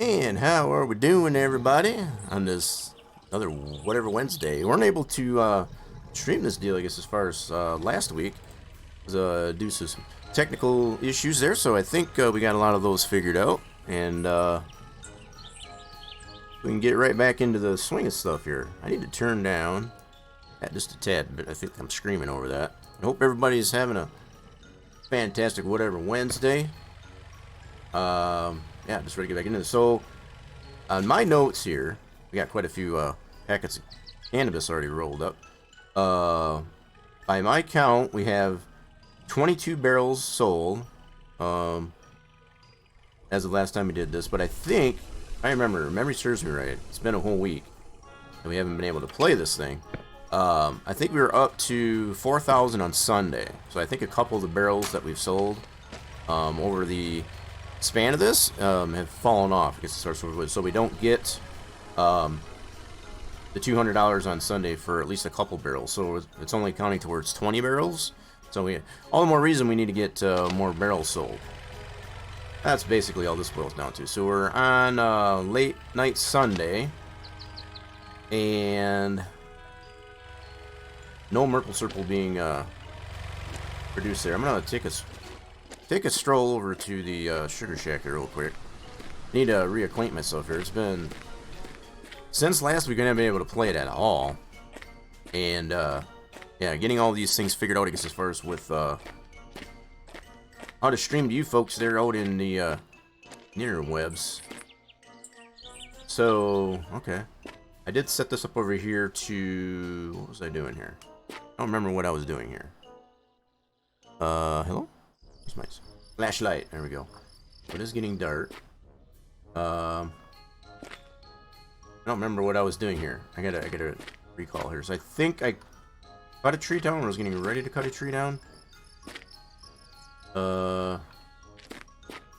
And how are we doing, everybody, on this other whatever Wednesday? We weren't able to stream this deal, I guess, as far as last week, due to some technical issues there. So I think we got a lot of those figured out, and we can get right back into the swing of stuff here. I need to turn down that just a tad bit. I think I'm screaming over that. I hope everybody's having a fantastic whatever Wednesday. Yeah, just ready to get back into this. So, on my notes here, we got quite a few packets of cannabis already rolled up. By my count, we have 22 barrels sold as of last time we did this. But I think, I remember, memory serves me right, it's been a whole week, and we haven't been able to play this thing. I think we were up to 4,000 on Sunday. So I think a couple of the barrels that we've sold over the span of this have fallen off, I guess, so we don't get the $200 on Sunday for at least a couple barrels. So it's only counting towards 20 barrels. So all the more reason we need to get more barrels sold. That's basically all this boils down to. So we're on late night Sunday, and no Merple Circle being produced there. I'm gonna take a stroll over to the Sugar Shack here real quick. Need to reacquaint myself here. It's been since last week I haven't been able to play it at all, and yeah, getting all these things figured out, I guess, as far as with how to stream to you folks there out in the interwebs. So okay, I did set this up over here to, what was I doing here? I don't remember what I was doing here. Hello? Where's my flashlight? There we go. It is getting dark. I don't remember what I was doing here. I gotta recall here. So I think I cut a tree down, or was getting ready to cut a tree down. Let's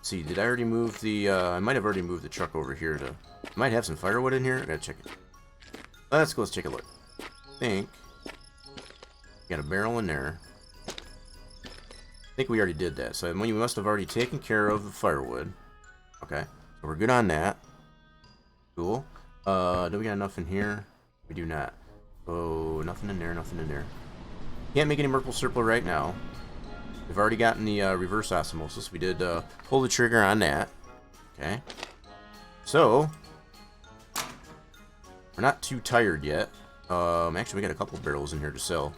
see, did I already move the, I might have already moved the truck over here to, I might have some firewood in here. I gotta check it. Let's go take a look. I think got a barrel in there. I think we already did that, so we must have already taken care of the firewood. Okay, so we're good on that. Cool. Do we got enough in here? We do not. Oh, nothing in there, nothing in there. Can't make any Merple Circle right now. We've already gotten the reverse osmosis. We did pull the trigger on that. Okay. So, we're not too tired yet. Actually, we got a couple barrels in here to sell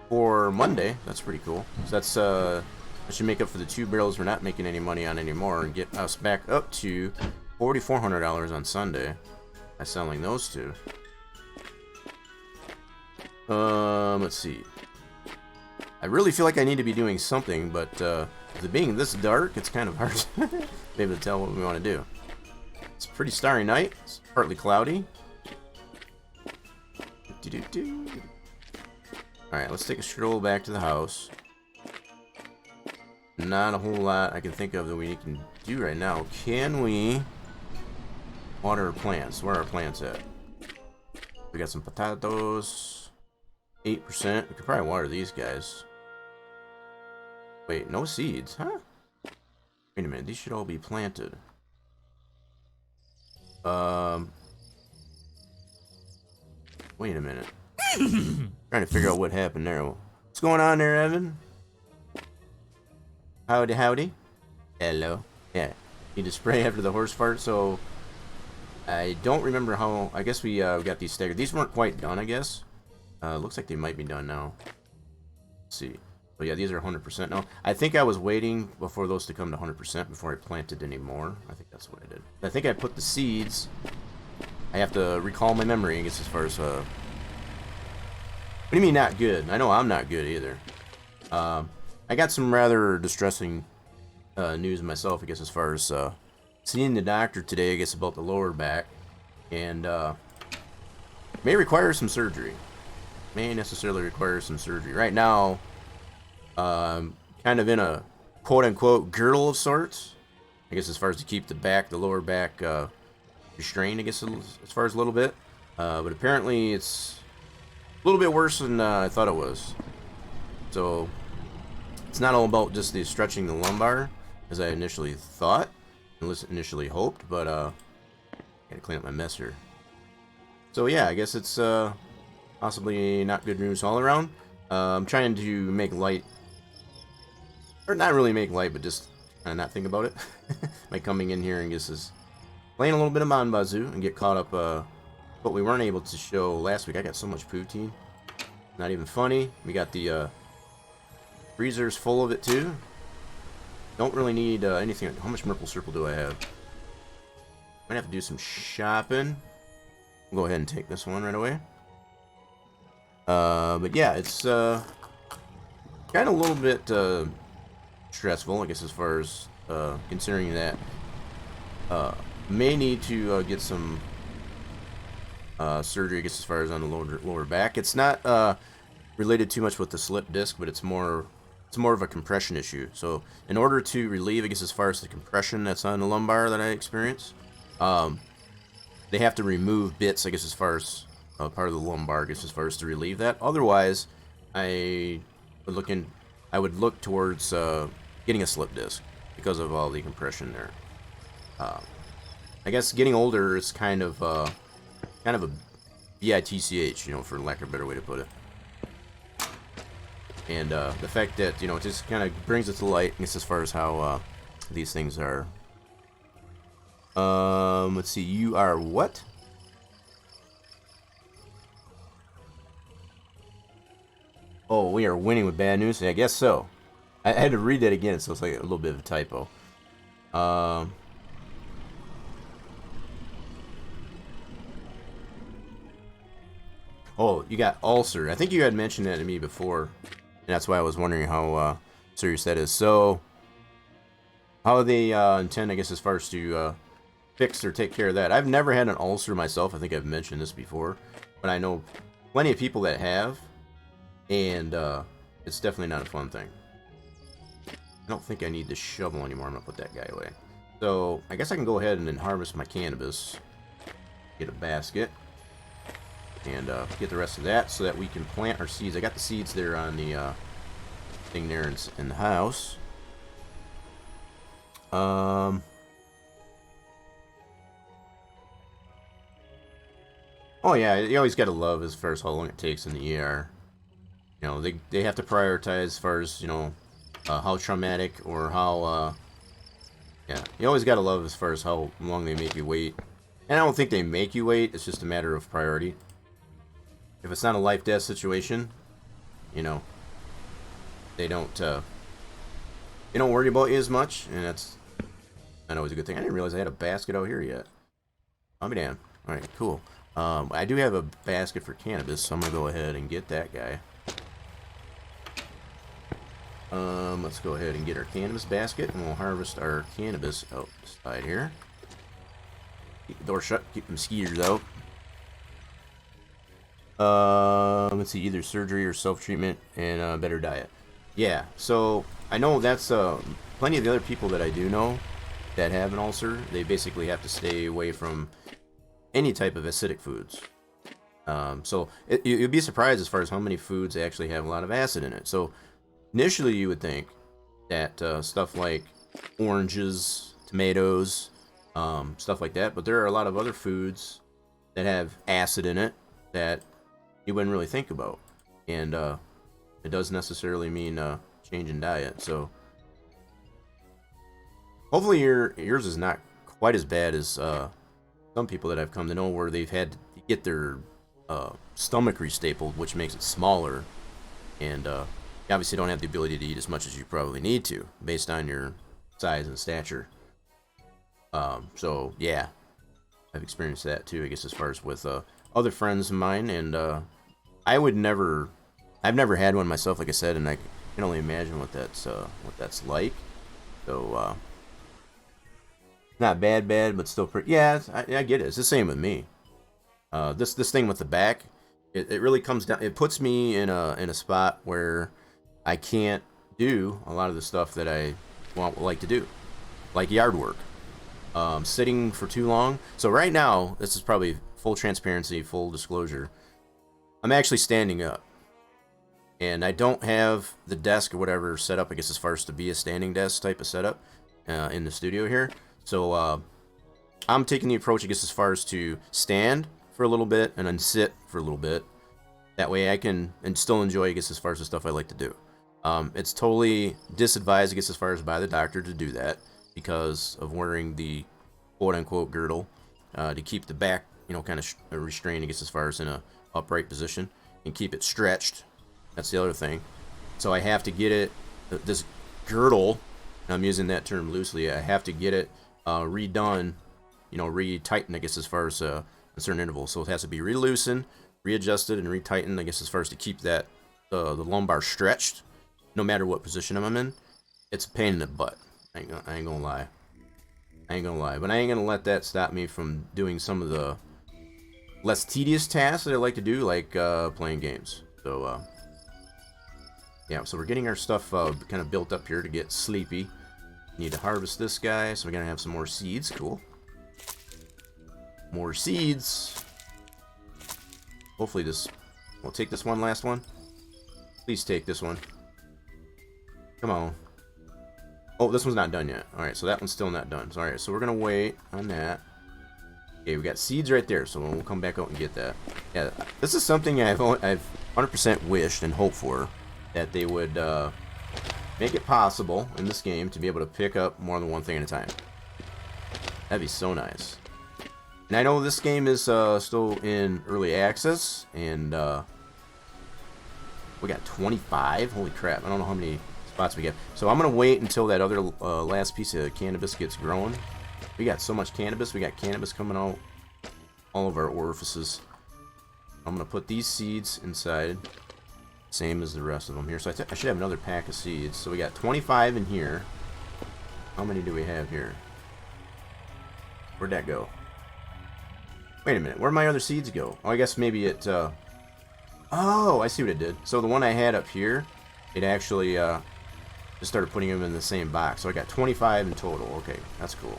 for Monday. That's pretty cool. So that's that should make up for the 2 barrels we're not making any money on anymore, and get us back up to $4,400 on Sunday by selling those 2. Let's see. I really feel like I need to be doing something, but with it being this dark, it's kind of hard to be able to tell what we want to do. It's a pretty starry night. It's partly cloudy. Alright, let's take a stroll back to the house. Not a whole lot I can think of that we can do right now. Can we water our plants? Where are our plants at? We got some potatoes. 8%. We could probably water these guys. Wait, no seeds, huh? Wait a minute, these should all be planted. Wait a minute. Trying to figure out what happened there. What's going on there, Evan? Howdy, howdy. Hello. Yeah, need to spray after the horse fart, so I don't remember how. I guess we got these staggered. These weren't quite done, I guess. Looks like they might be done now. Let's see. But yeah, these are 100% now. I think I was waiting before those to come to 100% before I planted any more. I think that's what I did. I think I put the seeds. I have to recall my memory, I guess, as far as what do you mean not good? I know I'm not good either. I got some rather distressing news myself, I guess, as far as seeing the doctor today, I guess, about the lower back, and may require some surgery. May necessarily require some surgery. Right now, kind of in a quote-unquote girdle of sorts, I guess, as far as to keep the lower back restrained, I guess, as far as a little bit. But apparently it's a little bit worse than I thought it was. So it's not all about just the stretching the lumbar, as I initially thought. initially hoped, but gotta clean up my mess here. So yeah, I guess it's possibly not good news all around. I'm trying to make light, or not really make light, but just kind of not think about it by coming in here and just playing a little bit of Mon Bazou and get caught up. What we weren't able to show last week. I got so much poutine, not even funny. We got the freezers full of it too. Don't really need anything. How much Merple Circle do I have? Might have to do some shopping. We'll go ahead and take this one right away. But yeah, it's kind of a little bit stressful, I guess, as far as considering that may need to get some surgery, I guess, as far as on the lower back. It's not related too much with the slip disc, but it's more of a compression issue. So in order to relieve, I guess, as far as the compression that's on the lumbar that I experience, they have to remove bits, I guess, as far as part of the lumbar, I guess, as far as to relieve that. Otherwise, I would look towards getting a slip disc because of all the compression there. I guess getting older is kind of a bitch, you know, for lack of a better way to put it. And the fact that, you know, it just kind of brings it to light, I guess, as far as how these things are. Let's see, you are what? Oh, we are winning with bad news? I guess so. I had to read that again, so it's like a little bit of a typo. Oh, you got ulcer. I think you had mentioned that to me before, and that's why I was wondering how serious that is. So, how they intend, I guess, as far as to fix or take care of that. I've never had an ulcer myself. I think I've mentioned this before, but I know plenty of people that have, and it's definitely not a fun thing. I don't think I need the shovel anymore. I'm gonna put that guy away. So I guess I can go ahead and then harvest my cannabis, get a basket, and get the rest of that so that we can plant our seeds. I got the seeds there on the thing there in the house. Oh yeah, you always gotta love as far as how long it takes in the ER. You know, they have to prioritize as far as, you know, how traumatic or how yeah, you always gotta love as far as how long they make you wait. And I don't think they make you wait, it's just a matter of priority. If it's not a life-death situation, you know, they don't worry about you as much, and that's not always a good thing. I didn't realize I had a basket out here yet. I'll be damned. Alright, cool. I do have a basket for cannabis, so I'm gonna go ahead and get that guy. Let's go ahead and get our cannabis basket, and we'll harvest our cannabis outside here. Keep the door shut, keep the mosquitoes out. Let's see, either surgery or self-treatment and a better diet. Yeah, so I know that's plenty of the other people that I do know that have an ulcer. They basically have to stay away from any type of acidic foods. So you'd be surprised as far as how many foods actually have a lot of acid in it. So initially you would think that stuff like oranges, tomatoes, stuff like that, but there are a lot of other foods that have acid in it that you wouldn't really think about, and it doesn't necessarily mean change in diet. So hopefully yours is not quite as bad as some people that I've come to know, where they've had to get their stomach restapled, which makes it smaller, and you obviously don't have the ability to eat as much as you probably need to based on your size and stature. So yeah, I've experienced that too, I guess, as far as with other friends of mine, and I've never had one myself, like I said, and I can only imagine what that's like. So not bad, but still pretty. Yeah, I get it. It's the same with me. This thing with the back, it really comes down. It puts me in a spot where I can't do a lot of the stuff that I like to do, like yard work. Sitting for too long. So right now, this is probably full transparency, full disclosure. I'm actually standing up, and I don't have the desk or whatever set up, I guess, as far as to be a standing desk type of setup in the studio here. So I'm taking the approach, I guess, as far as to stand for a little bit and then sit for a little bit. That way I can and still enjoy, I guess, as far as the stuff I like to do. It's totally disadvised, I guess, as far as by the doctor to do that because of wearing the quote-unquote girdle to keep the back, kind of restrained, I guess, as far as in a upright position and keep it stretched. That's the other thing. So I have to get it, this girdle, and I'm using that term loosely, I have to get it redone, retightened, I guess, as far as a certain interval. So it has to be re-loosened, readjusted, and retightened, I guess, as far as to keep that the lumbar stretched, no matter what position I'm in. It's a pain in the butt. I ain't gonna lie. But I ain't gonna let that stop me from doing some of the less tedious tasks that I like to do, like playing games. So, yeah, so we're getting our stuff kind of built up here to get sleepy. Need to harvest this guy, so we're gonna have some more seeds. Cool. More seeds. Hopefully this... We'll take this one last one. Please take this one. Come on. Oh, this one's not done yet. Alright, so that one's still not done. So, alright, so we're gonna wait on that. Okay, we got seeds right there, so we'll come back out and get that. Yeah, this is something I've 100% wished and hoped for, that they would make it possible in this game to be able to pick up more than one thing at a time. That'd be so nice. And I know this game is still in early access, and we got 25. Holy crap! I don't know how many spots we get. So I'm gonna wait until that other last piece of cannabis gets growing. We got so much cannabis. We got cannabis coming out all of our orifices. I'm gonna put these seeds inside, same as the rest of them here. So I should have another pack of seeds. So we got 25 in here. How many do we have here? Where'd that go? Wait a minute. Where'd my other seeds go? Oh, I guess maybe it... Oh, I see what it did. So the one I had up here, it actually just started putting them in the same box. So I got 25 in total. Okay, that's cool.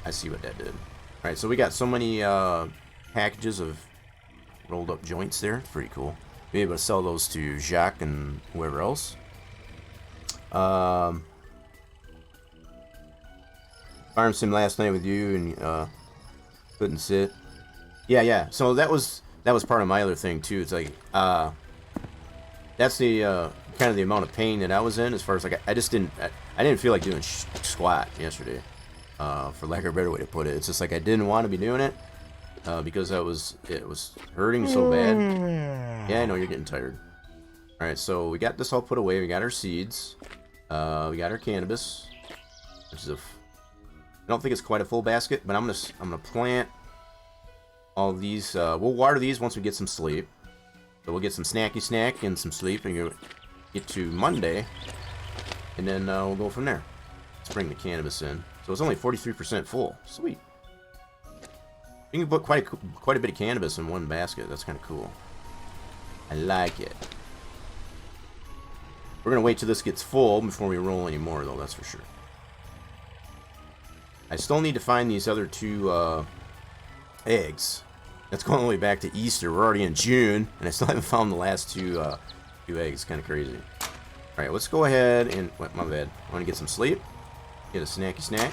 I see what that did. Alright, so we got so many packages of rolled up joints there. Pretty cool. Be able to sell those to Jacques and whoever else. Farm sim last night with you and couldn't sit. Yeah. So that was part of my other thing too. It's like that's the kind of the amount of pain that I was in as far as like I didn't feel like doing squat yesterday. For lack of a better way to put it, it's just like I didn't want to be doing it because it was hurting so bad. Yeah, I know you're getting tired. All right, so we got this all put away. We got our seeds. We got our cannabis, which is I don't think it's quite a full basket, but I'm gonna plant all these. We'll water these once we get some sleep. So we'll get some snacky snack and some sleep, and get to Monday, and then we'll go from there. Let's bring the cannabis in. So it's only 43% full. Sweet. You can put quite a bit of cannabis in one basket. That's kind of cool. I like it. We're gonna wait till this gets full before we roll any more, though. That's for sure. I still need to find these other two eggs. That's going all the way back to Easter. We're already in June, and I still haven't found the last two eggs. Kind of crazy. All right, let's go ahead and... my bad. I want to get some sleep. Get a snacky snack.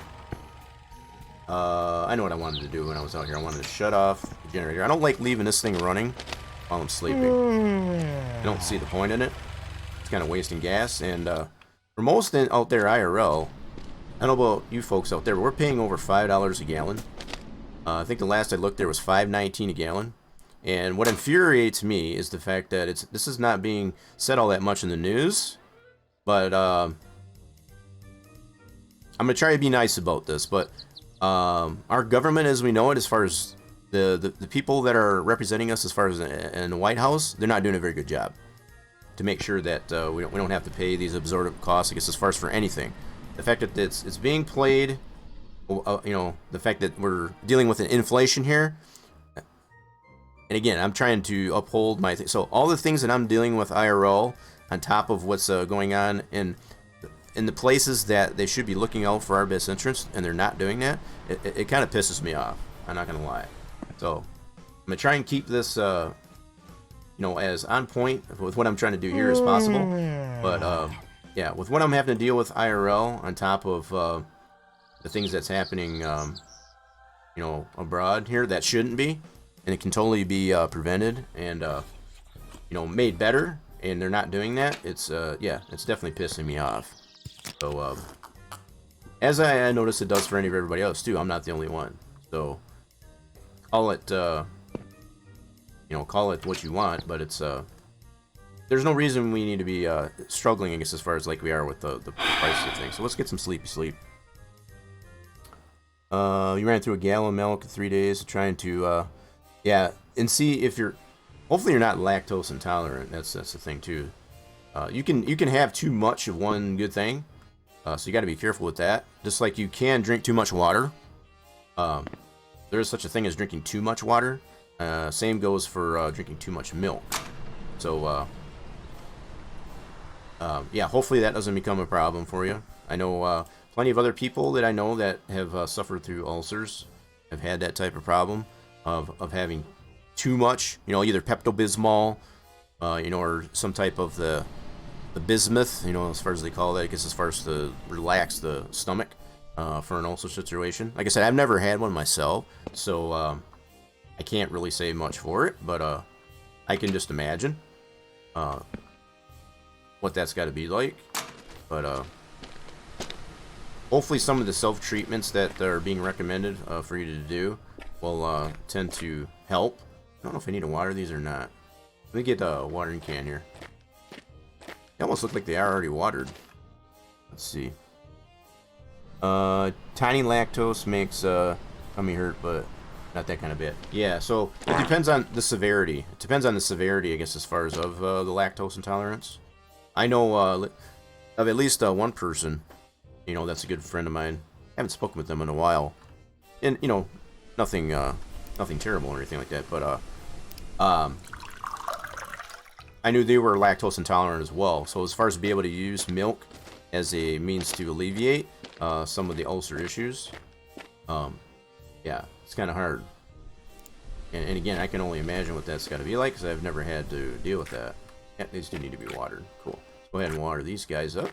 I know what I wanted to do when I was out here. I wanted to shut off the generator. I don't like leaving this thing running while I'm sleeping. I don't see the point in it. It's kind of wasting gas. And for most out there IRL, I don't know about you folks out there, but we're paying over $5 a gallon. I think the last I looked there was $5.19 a gallon. And what infuriates me is the fact that this is not being said all that much in the news. But I'm going to try to be nice about this. But our government as we know it, as far as the people that are representing us as far as in the White House, they're not doing a very good job to make sure that we don't have to pay these absorbent costs, I guess, as far as for anything. The fact that it's being played, the fact that we're dealing with an inflation here. And again, I'm trying to uphold my thing. So all the things that I'm dealing with IRL on top of what's going on in the places that they should be looking out for our best interest, and they're not doing that, it kind of pisses me off. I'm not going to lie. So I'm going to try and keep this, as on point with what I'm trying to do here as possible. But, yeah, with what I'm having to deal with IRL on top of the things that's happening, you know, abroad here that shouldn't be, and it can totally be prevented and you know, made better, and they're not doing that. It's yeah, it's definitely pissing me off. So as I notice it does for everybody else too. I'm not the only one. So call it you know, call it what you want, but it's there's no reason we need to be struggling, I guess, as far as like we are with the price of things. So let's get some sleepy sleep. You ran through a gallon of milk in 3 days, trying to yeah, and see if you're, hopefully you're not lactose intolerant. That's the thing too. You can have too much of one good thing, so you got to be careful with that. Just like you can drink too much water. There is such a thing as drinking too much water. Same goes for drinking too much milk. So yeah, hopefully that doesn't become a problem for you. I know plenty of other people that I know that have suffered through ulcers, have had that type of problem of having too much, you know, either Pepto-Bismol, you know, or some type of the bismuth, you know, as far as they call that, I guess, as far as to relax the stomach for an ulcer situation. Like I said, I've never had one myself, so I can't really say much for it, but I can just imagine what that's got to be like. But hopefully some of the self-treatments that are being recommended for you to do will tend to help. I don't know if I need to water these or not. Let me get a watering can here. They almost look like they are already watered. Let's see. Tiny lactose makes tummy hurt, but not that kind of bit. Yeah, so it depends on the severity. It depends on the severity, I guess, as far as of the lactose intolerance. I know of at least one person, you know, that's a good friend of mine. I haven't spoken with them in a while, and you know, nothing terrible or anything like that. But I knew they were lactose intolerant as well. So as far as be able to use milk as a means to alleviate some of the ulcer issues, yeah, it's kind of hard. And again, I can only imagine what that's got to be like because I've never had to deal with that. Yeah, these do need to be watered. Cool. Let's go ahead and water these guys up.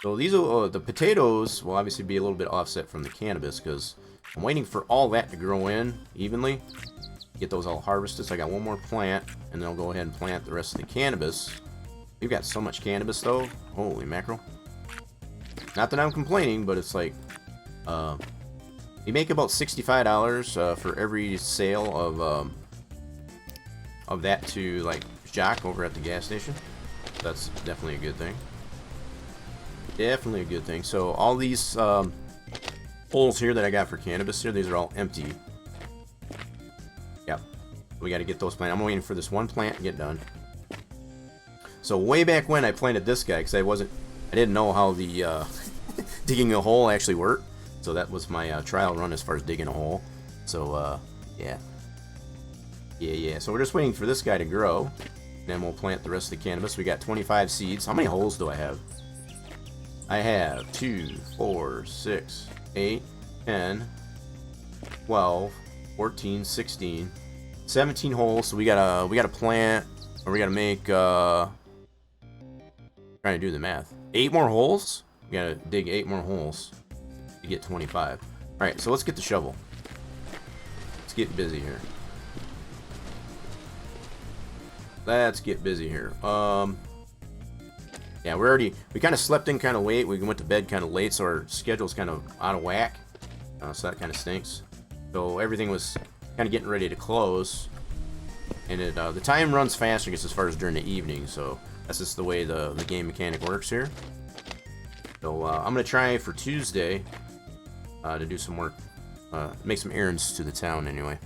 So these are, the potatoes will obviously be a little bit offset from the cannabis because I'm waiting for all that to grow in evenly. Get those all harvested. So I got one more plant, and then I'll go ahead and plant the rest of the cannabis. We've got so much cannabis though. Holy mackerel. Not that I'm complaining, but it's like you make about $65 for every sale of that to like Jock over at the gas station. That's definitely a good thing. Definitely a good thing. So all these holes here that I got for cannabis here, these are all empty. Yep. We got to get those planted. I'm waiting for this one plant to get done. So way back when I planted this guy, because I didn't know how the digging a hole actually worked. So that was my trial run as far as digging a hole. So yeah. So we're just waiting for this guy to grow. Then we'll plant the rest of the cannabis. We got 25 seeds. How many holes do I have? I have 2, 4, 6, 8, 10, 12, 14, 16, 17 holes. So we gotta plant, or we gotta make trying to do the math. 8 more holes? We gotta dig 8 more holes to get 25. Alright, so let's get the shovel. Let's get busy here. Let's get busy here. Yeah, we kind of slept in kind of late. We went to bed kind of late, so our schedule's kind of out of whack. So that kind of stinks. So everything was kind of getting ready to close. And the time runs faster, I guess, as far as during the evening. So that's just the way the game mechanic works here. So I'm going to try for Tuesday to do some work. Make some errands to the town anyway.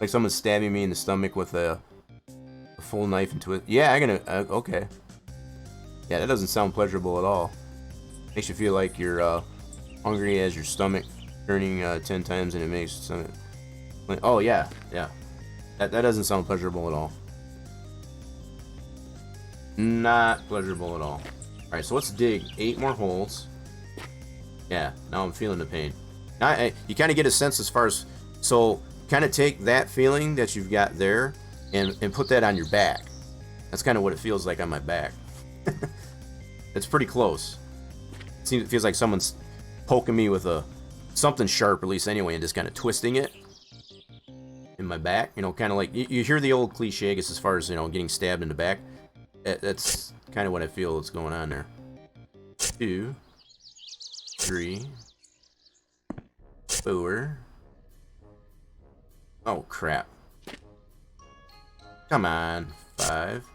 Like someone's stabbing me in the stomach with a full knife into it. Yeah, okay. Yeah, that doesn't sound pleasurable at all. Makes you feel like you're hungry as your stomach turning 10 times, and it makes something. Oh yeah. That doesn't sound pleasurable at all. Not pleasurable at all. All right, so let's dig 8 more holes. Yeah, now I'm feeling the pain. Now you kind of get a sense as far as, so kind of take that feeling that you've got there and put that on your back. That's kind of what it feels like on my back. It's pretty close. It feels like someone's poking me with something sharp, at least anyway, and just kind of twisting it in my back. You know, kind of like you hear the old cliche, I guess, as far as, you know, getting stabbed in the back. That's kind of what I feel is going on there. 2, 3, 4. Oh crap! Come on. 5,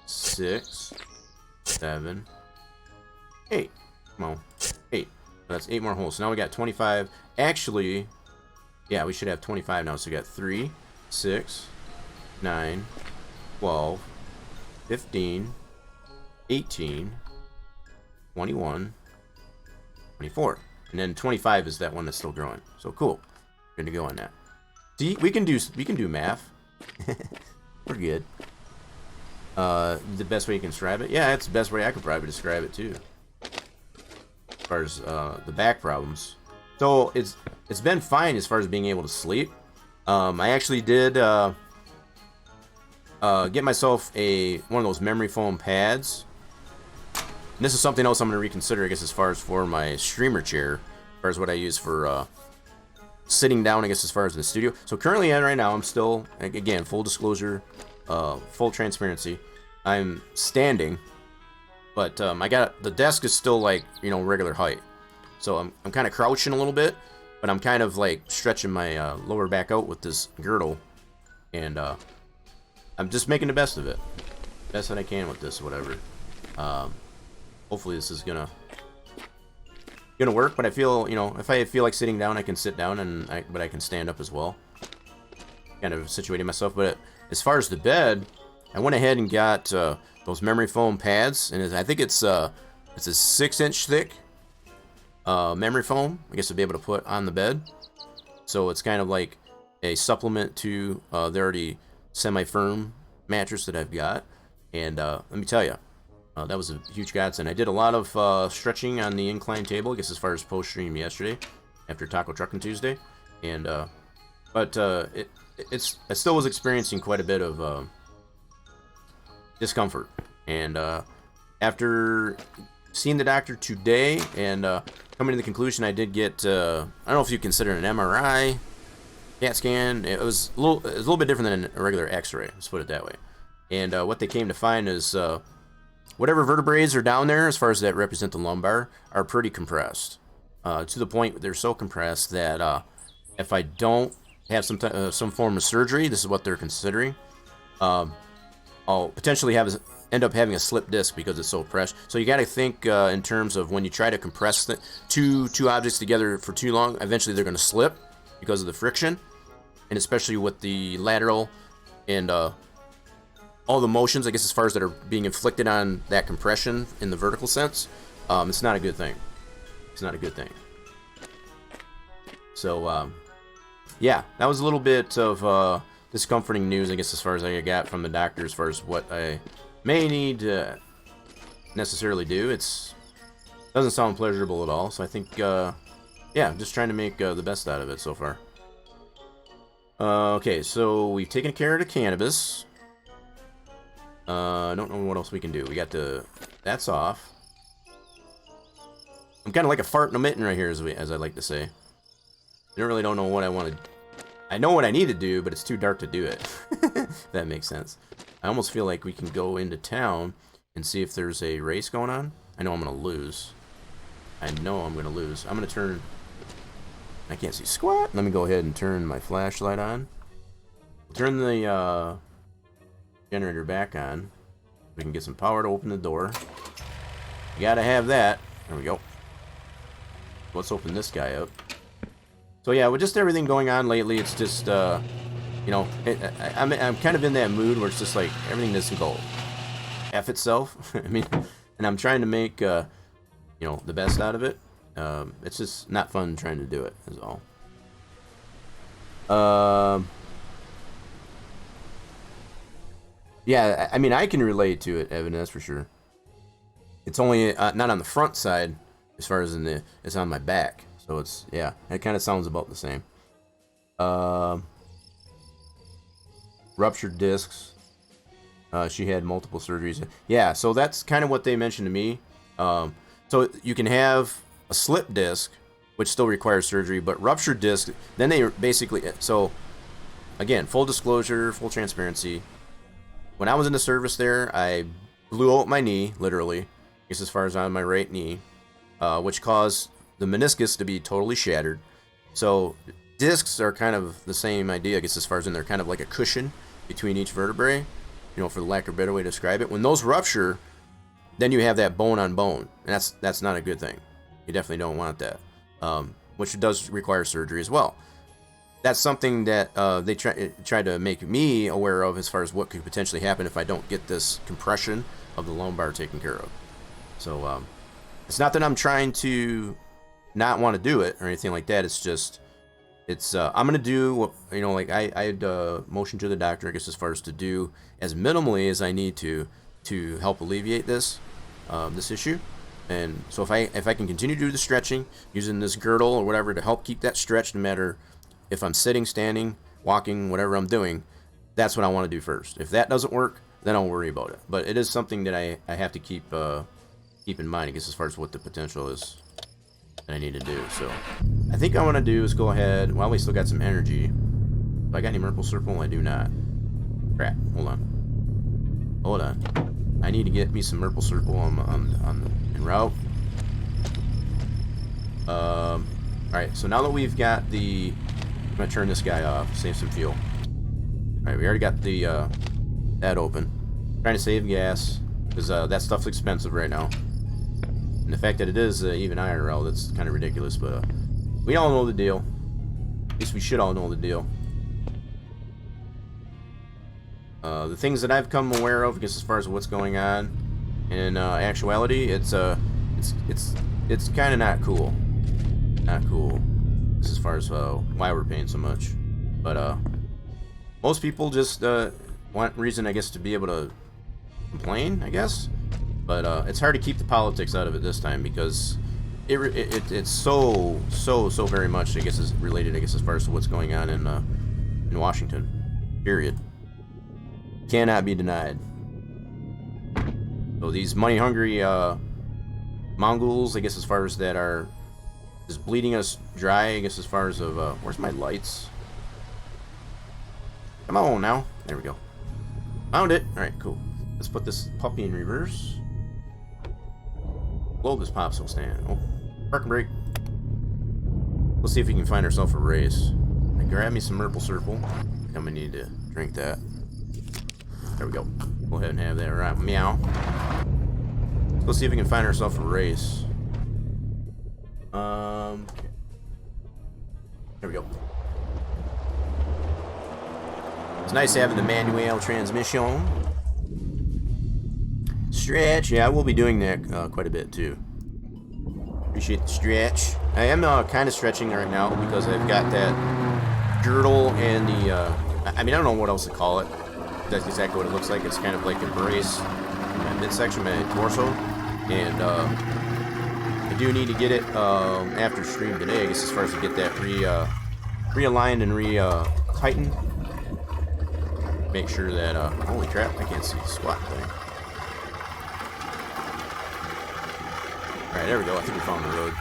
6, 7, 8. Come on. 8. That's 8 more holes. So now we got 25. Actually, yeah, we should have 25 now. So we got 3, 6, 9, 12, 15, 18, 21, 24. And then 25 is that one that's still growing. So cool. Good to go on that. See, we can do math. We're good. The best way you can describe it? Yeah, that's the best way I could probably describe it too. As far as the back problems. So it's been fine as far as being able to sleep. I actually did get myself one of those memory foam pads. And this is something else I'm going to reconsider, I guess, as far as for my streamer chair, as far as what I use for sitting down, I guess, as far as in the studio. So currently, right now, I'm still, again, full disclosure, full transparency, I'm standing, but the desk is still like, you know, regular height. So I'm kind of crouching a little bit, but I'm kind of like stretching my lower back out with this girdle, and I'm just making the best of it, best that I can with this, whatever. Hopefully this is gonna work, but I feel, you know, if I feel like sitting down, I can sit down, but I can stand up as well. Kind of situating myself. But as far as the bed, I went ahead and got those memory foam pads, and I think it's a 6-inch thick memory foam, I guess, to be able to put on the bed. So it's kind of like a supplement to the already semi-firm mattress that I've got. And let me tell you, that was a huge godsend. I did a lot of stretching on the incline table, I guess, as far as post-stream yesterday, after Taco Truckin' Tuesday, and but I still was experiencing quite a bit of discomfort. And after seeing the doctor today and coming to the conclusion, I did get I don't know if you consider it an MRI, CAT scan. It was a little bit different than a regular X-ray. Let's put it that way. And what they came to find is whatever vertebrae are down there, as far as that represent the lumbar, are pretty compressed. To the point they're so compressed that if I don't have some form of surgery, this is what they're considering, I'll potentially end up having a slip disc because it's so pressed. So you got to think in terms of when you try to compress two objects together for too long, eventually they're going to slip because of the friction, and especially with the lateral and all the motions, I guess, as far as that are being inflicted on that compression in the vertical sense, it's not a good thing. It's not a good thing. So, yeah, that was a little bit of discomforting news, I guess, as far as I got from the doctor, as far as what I may need to necessarily do. Doesn't sound pleasurable at all, so I think, yeah, I'm just trying to make the best out of it so far. Okay, so we've taken care of the cannabis. I don't know what else we can do. We got that's off. I'm kind of like a fart in a mitten right here, as I like to say. I don't know what I want to. I know what I need to do, but it's too dark to do it. If that makes sense. I almost feel like we can go into town and see if there's a race going on. I know I'm gonna lose. I know I'm gonna lose. I'm gonna turn. I can't see squat. Let me go ahead and turn my flashlight on. Turn the generator back on. We can get some power to open the door. You gotta have that. There we go. Let's open this guy up. So yeah, with just everything going on lately, it's just you know, I'm kind of in that mood where it's just like everything doesn't go F itself. I mean, and I'm trying to make you know, the best out of it. It's just not fun trying to do it, is all. Yeah, I mean, I can relate to it, Evan, that's for sure. It's only not on the front side, as far as it's on my back. So it's, yeah, it kind of sounds about the same. Ruptured discs. She had multiple surgeries. Yeah, so that's kind of what they mentioned to me. So you can have a slip disc, which still requires surgery, but ruptured disc, then they basically, so again, full disclosure, full transparency. When I was in the service there, I blew out my knee, literally, I guess as far as on my right knee, which caused the meniscus to be totally shattered. So discs are kind of the same idea, I guess, as far as in they're kind of like a cushion between each vertebrae, you know, for the lack of a better way to describe it. When those rupture, then you have that bone on bone, and that's not a good thing. You definitely don't want that, which does require surgery as well. That's something that they try to make me aware of as far as what could potentially happen if I don't get this compression of the lumbar taken care of. So it's not that I'm trying to not want to do it or anything like that. It's just, I'm gonna do what, you know, like I had motioned to the doctor, I guess, as far as to do as minimally as I need to help alleviate this issue. And so if I can continue to do the stretching using this girdle or whatever to help keep that stretched, no matter if I'm sitting, standing, walking, whatever I'm doing, that's what I want to do first. If that doesn't work, then I'll worry about it. But it is something that I have to keep in mind, I guess, as far as what the potential is that I need to do. So I think what I want to do is go ahead, while we still got some energy. Do I got any Merkle Circle? I do not. Crap, hold on. I need to get me some Merkle Circle en route. Alright, so now that we've got the, I'm gonna turn this guy off, save some fuel. Alright, we already got the that open. Trying to save gas, because that stuff's expensive right now. And the fact that it is even IRL, that's kind of ridiculous, but we all know the deal. At least we should all know the deal. The things that I've come aware of, I guess, as far as what's going on in actuality, it's kind of not cool. Not cool. As far as why we're paying so much, but most people just want reason, I guess, to be able to complain, I guess. But it's hard to keep the politics out of it this time, because it's so very much, I guess, is related, I guess, as far as to what's going on in Washington. Period. Cannot be denied. So these money hungry Mongols, I guess, as far as that are just bleeding us dry, I guess, as far as of where's my lights? Come on now. There we go. Found it. Alright, cool. Let's put this puppy in reverse. Blow this popsicle stand. Oh, parking brake. Let's see if we can find ourselves a race. Grab me some Merkle Circle. I'm gonna need to drink that. There we go. Go ahead and have that. Alright, meow. Let's see if we can find ourselves a race. There we go. It's nice having the manual transmission. Stretch, yeah, I will be doing that quite a bit too. Appreciate the stretch. I am kind of stretching right now because I've got that girdle and the, I mean, I don't know what else to call it. That's exactly what it looks like. It's kind of like a brace in my midsection, my torso. And I do need to get it after stream today, I guess, as far as to get that realigned and tightened. Make sure that, holy crap, I can't see the squat thing. Alright, there we go. I think we found the road.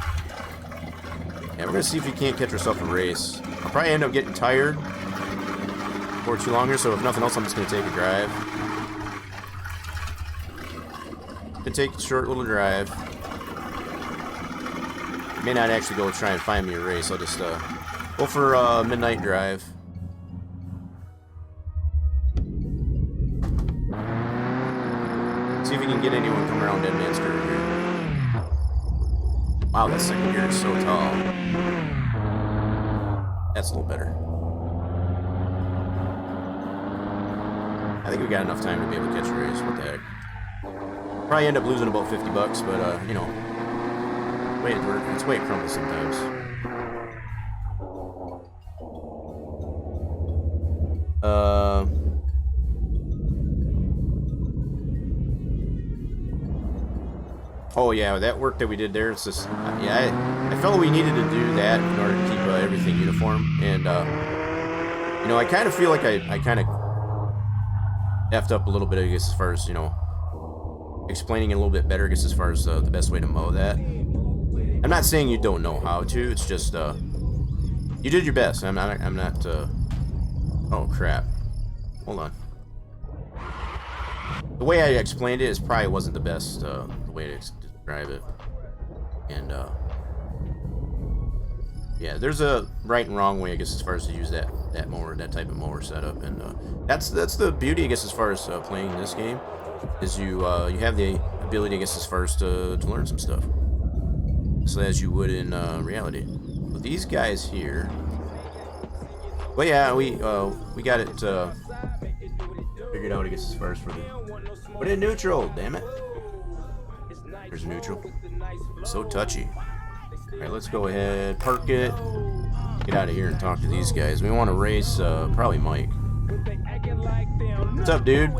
Yeah, we're going to see if we can't catch ourselves a race. I'll probably end up getting tired for too long here, so if nothing else, I'm just going to take a drive. To take a short little drive. May not actually go try and find me a race. I'll just go for a midnight drive. See if we can get anyone come around Dead Man's Curve here. Wow, that second gear is so tall. That's a little better. I think we got enough time to be able to catch a race. What the heck? Probably end up losing about $50, but you know, it's the way it crumbles sometimes. Oh yeah, that work that we did there, it's just, yeah, I felt we needed to do that in order to keep everything uniform, and you know, I kind of feel like I kind of effed up a little bit, I guess, as far as, you know, explaining it a little bit better, I guess, as far as the best way to mow that. I'm not saying you don't know how to. It's just you did your best. I'm not. Oh crap! Hold on. The way I explained it is probably wasn't the best the way to describe it. And yeah, there's a right and wrong way, I guess, as far as to use that mower, that type of mower setup, and that's the beauty, I guess, as far as playing this game, is you have the ability, I guess, as far as to learn some stuff, so as you would in reality. But these guys here, well, yeah, we got it figured out, I guess, as far as for the put it in neutral. Damn it! There's neutral. So touchy. Alright, let's go ahead, park it, get out of here and talk to these guys. We want to race, probably Mike. What's up, dude?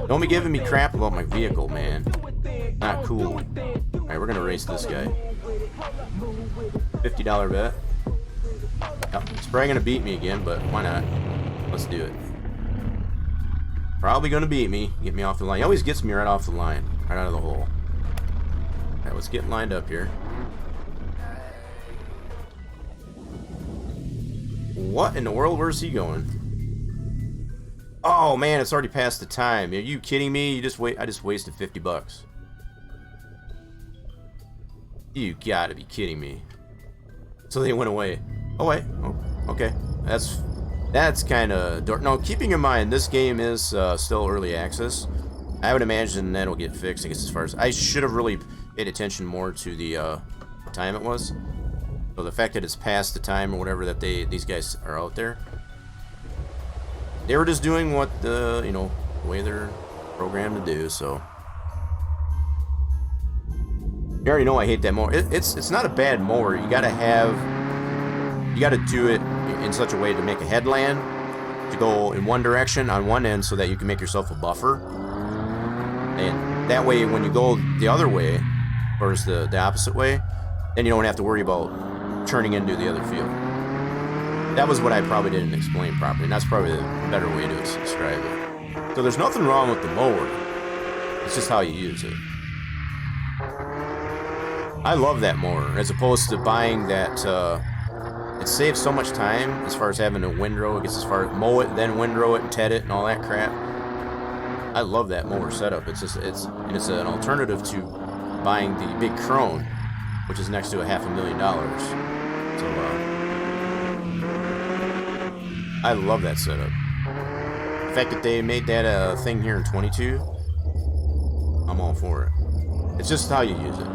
Don't be giving me crap about my vehicle, man. Not cool. Alright, we're gonna race this guy. $50 bet. Yep, it's probably gonna beat me again, but why not? Let's do it. Probably gonna beat me, get me off the line. He always gets me right off the line, right out of the hole. Alright, let's get lined up here. What in the world? Where's he going? Oh man, it's already past the time. Are you kidding me? I just wasted $50. You gotta be kidding me. So they went away. Oh wait. Oh, okay. That's kind of dark. No, keeping in mind this game is still early access. I would imagine that'll get fixed. I guess as far as I should have really paid attention more to the time it was. So the fact that it's past the time or whatever that these guys are out there, they were just doing what the the way they're programmed to do. So you already know I hate that mower. It's not a bad mower. You gotta do it in such a way to make a headland to go in one direction on one end so that you can make yourself a buffer, and that way when you go the other way or the opposite way, then you don't have to worry about turning into the other field. That was what I probably didn't explain properly, and that's probably the better way to describe it. So there's nothing wrong with the mower. It's just how you use it. I love that mower, as opposed to buying that. It saves so much time as far as having a windrow. It gets as far as mow it, then windrow it, and ted it, and all that crap. I love that mower setup. It's an alternative to buying the big Krone, which is next to $500,000. So I love that setup. The fact that they made that a thing here in 22, I'm all for it. It's just how you use it.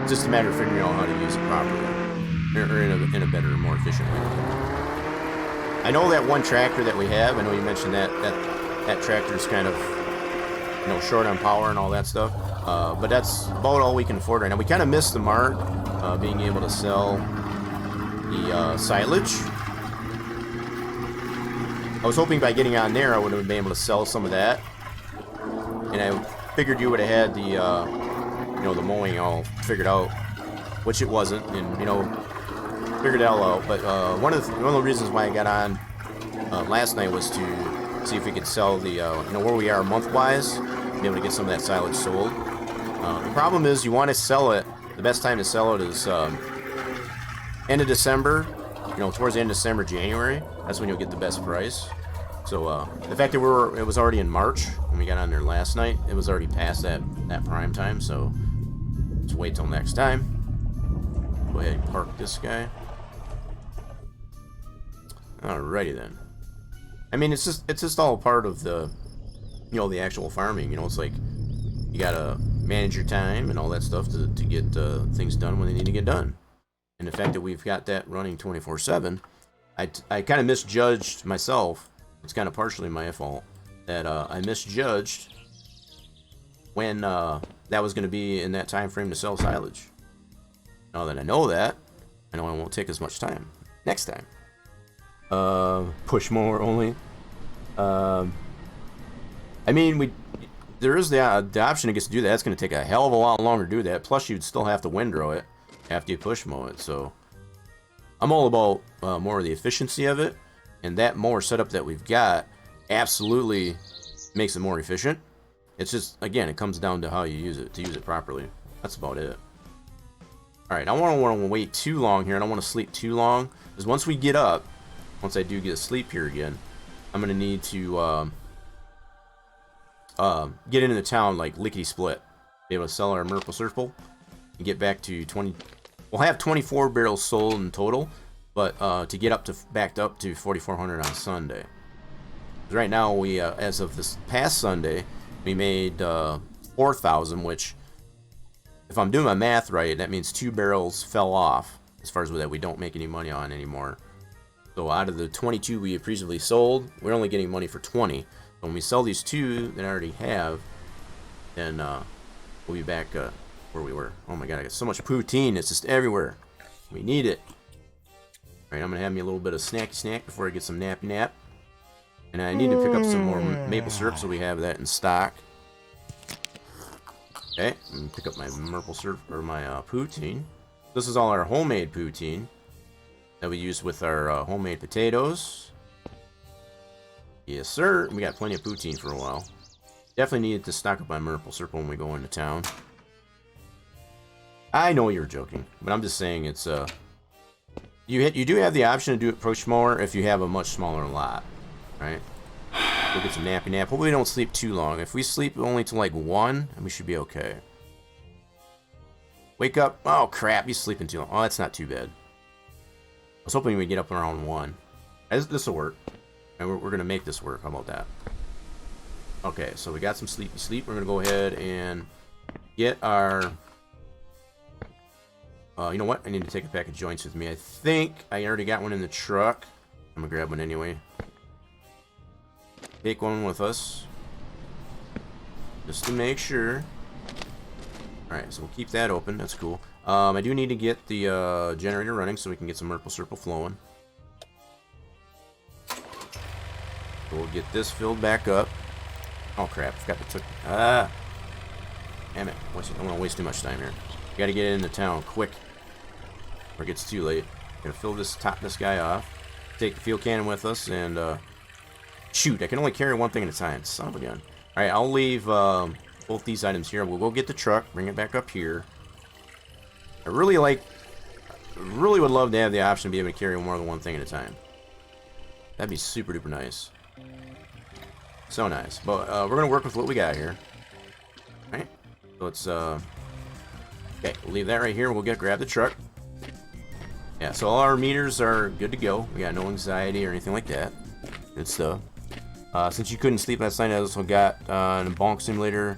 It's just a matter of figuring out how to use it properly, or in a better, more efficient way. I know that one tractor that we have. I know you mentioned that tractor is kind of short on power and all that stuff. But that's about all we can afford right now. We kind of missed the mark, being able to sell the silage. I was hoping by getting on there I would have been able to sell some of that, and I figured you would have had the the mowing all figured out, which it wasn't, and figured it all out. But one of the reasons why I got on last night was to see if we could sell the where we are month wise, be able to get some of that silage sold. The problem is you want to sell it. The best time to sell it is end of December. Towards the end of December, January. That's when you'll get the best price. So the fact that it was already in March when we got on there last night, it was already past that prime time. So let's wait till next time. Go ahead and park this guy. Alrighty then. I mean, it's just all part of the the actual farming. It's like you gotta manage your time and all that stuff to get things done when they need to get done. And the fact that we've got that running 24/7, I kind of misjudged myself. It's kind of partially my fault that I misjudged when that was going to be in that time frame to sell silage. Now that I know that, I know I won't take as much time next time. Push mower only. I mean, there is the option to get to do that. It's going to take a hell of a lot longer to do that. Plus, you'd still have to windrow it after you push mow it. So I'm all about more of the efficiency of it, and that mower setup that we've got absolutely makes it more efficient. It's just, again, it comes down to how you use it, to use it properly. That's about it. Alright, I don't want to wait too long here. I don't want to sleep too long. Because once we get up, once I do get to sleep here again, I'm going to need to get into the town like lickety-split. Be able to sell our Merple Serple and get back to 20... We'll have 24 barrels sold in total, but to get up to backed up to 4,400 on Sunday. Right now, we as of this past Sunday, we made 4,000, which, if I'm doing my math right, that means 2 barrels fell off as far as that we don't make any money on anymore. So out of the 22 we have previously sold, we're only getting money for 20. When we sell these 2 that I already have, then we'll be back where we were. Oh my god, I got so much poutine, it's just everywhere. We need it. Alright, I'm going to have me a little bit of snacky snack before I get some nappy nap. And I need to pick up some more maple syrup so we have that in stock. Okay, I'm going to pick up my maple syrup, or my poutine. This is all our homemade poutine that we use with our homemade potatoes. Yes, sir. We got plenty of poutine for a while. Definitely needed to stock up my maple syrup when we go into town. I know you're joking, but I'm just saying it's you do have the option to do it push more if you have a much smaller lot, right? We'll get some nappy nap. Hopefully we don't sleep too long. If we sleep only to like 1, we should be okay. Wake up. Oh crap, he's sleeping too long. Oh, that's not too bad. I was hoping we'd get up around 1. This will work. And we're gonna make this work. How about that? Okay, so we got some sleepy sleep. We're gonna go ahead and get our... you know what? I need to take a pack of joints with me. I think I already got one in the truck. I'm gonna grab one anyway. Take one with us, just to make sure. Alright, so we'll keep that open. That's cool. I do need to get the generator running so we can get some Merple Serple flowing. So we'll get this filled back up. Oh crap, I forgot to damn it. I don't want to waste too much time here. We gotta get into town quick, or it gets too late. Gotta fill top this guy off. Take the fuel cannon with us, and shoot, I can only carry one thing at a time. Son of a gun. Alright, I'll leave both these items here. We'll go get the truck, bring it back up here. I really would love to have the option to be able to carry more than one thing at a time. That'd be super duper nice. So nice. But we're gonna work with what we got here. Alright. So let's okay, we'll leave that right here. We'll grab the truck. Yeah, so all our meters are good to go. We got no anxiety or anything like that. Good stuff. Since you couldn't sleep last night, I also got an bonk simulator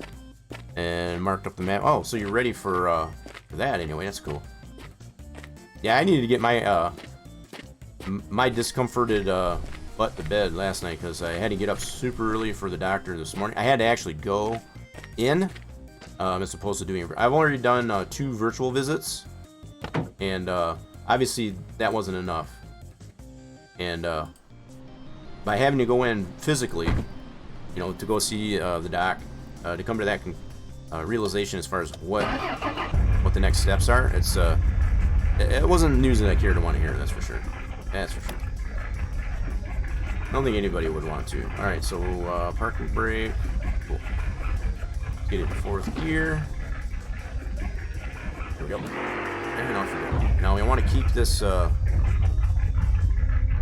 and marked up the map. Oh, so you're ready for that anyway. That's cool. Yeah, I needed to get my my discomforted butt to bed last night because I had to get up super early for the doctor this morning. I had to actually go in as opposed to doing. I've already done 2 virtual visits, and obviously that wasn't enough. And by having to go in physically, you know, to go see the doc, to come to that realization as far as what the next steps are, it wasn't news that I cared to want to hear. That's for sure. That's for sure. I don't think anybody would want to. All right, so parking brake. Cool. Let's get it to 4th gear. There we go. And off we go. Now we want to keep this.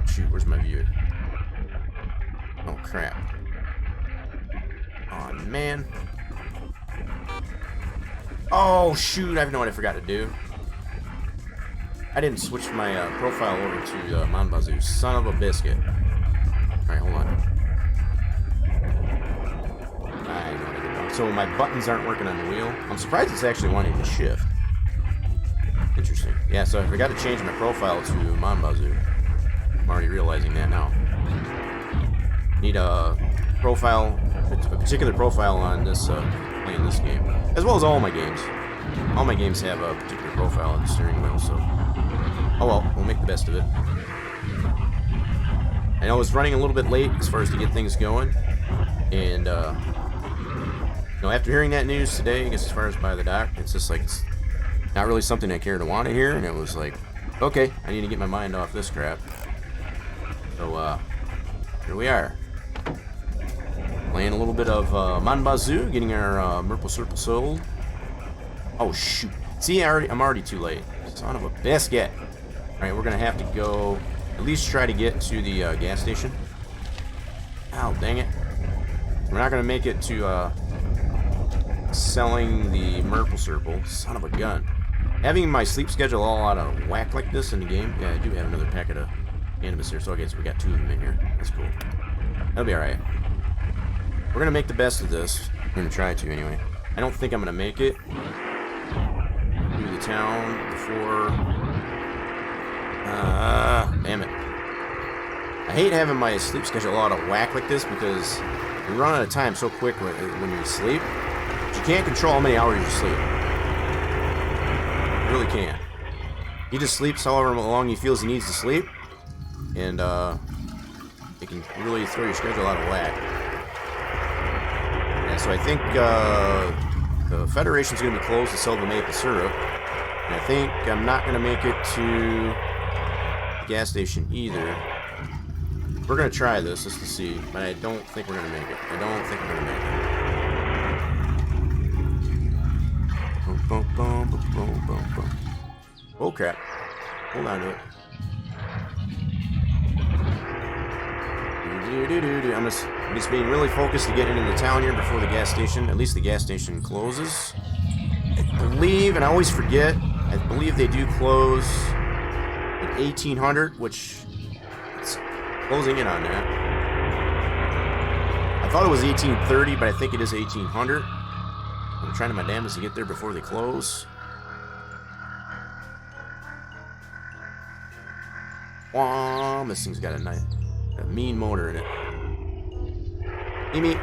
Shoot, where's my view? Oh crap. Oh man. Oh shoot, I know what I forgot to do. I didn't switch my profile over to Mon Bazou. Son of a biscuit. Alright, hold on. I know what I did wrong. So my buttons aren't working on the wheel. I'm surprised it's actually wanting to shift. Interesting. Yeah, so I forgot to change my profile to Mon Bazou. I'm already realizing that now. Need a profile, a particular profile on this playing this game, as well as all my games. All my games have a particular profile on the steering wheel, so oh well, we'll make the best of it. I know it's running a little bit late as far as to get things going, and you know, after hearing that news today, I guess as far as by the doc, it's just like it's not really something I care to want to hear, and it was like, okay, I need to get my mind off this crap. So here we are. Playing a little bit of Mon Bazou, getting our Merple Circle sold. Oh, shoot. See, I'm already too late. Son of a biscuit. Alright, we're going to have to go at least try to get to the gas station. Ow, dang it. We're not going to make it to selling the Merple Circle. Son of a gun. Having my sleep schedule all out of whack like this in the game. Yeah, I do have another packet of Animus here, so I guess we got 2 of them in here. That's cool. That'll be alright. We're going to make the best of this. We're going to try to, anyway. I don't think I'm going to make it through the town before... damn it. I hate having my sleep schedule out of whack like this because you run out of time so quick when you sleep. But you can't control how many hours you sleep. You really can't. He just sleeps however long he feels he needs to sleep. And, it can really throw your schedule out of whack. Yeah, so I think, the Federation's going to be closed to sell the maple syrup. And I think I'm not going to make it to the gas station either. We're going to try this just to see, but I don't think we're going to make it. I don't think we're going to make it. Boom, boom, boom, boom, boom, boom. Oh, crap. Hold on to it. I'm just being really focused to get into the town here before the gas station. At least the gas station closes. I believe, and I always forget, I believe they do close at 1800, which it's closing in on that. I thought it was 1830, but I think it is 1800. I'm trying my damnedest to get there before they close. Wah, this thing's got a mean motor in it. Amy.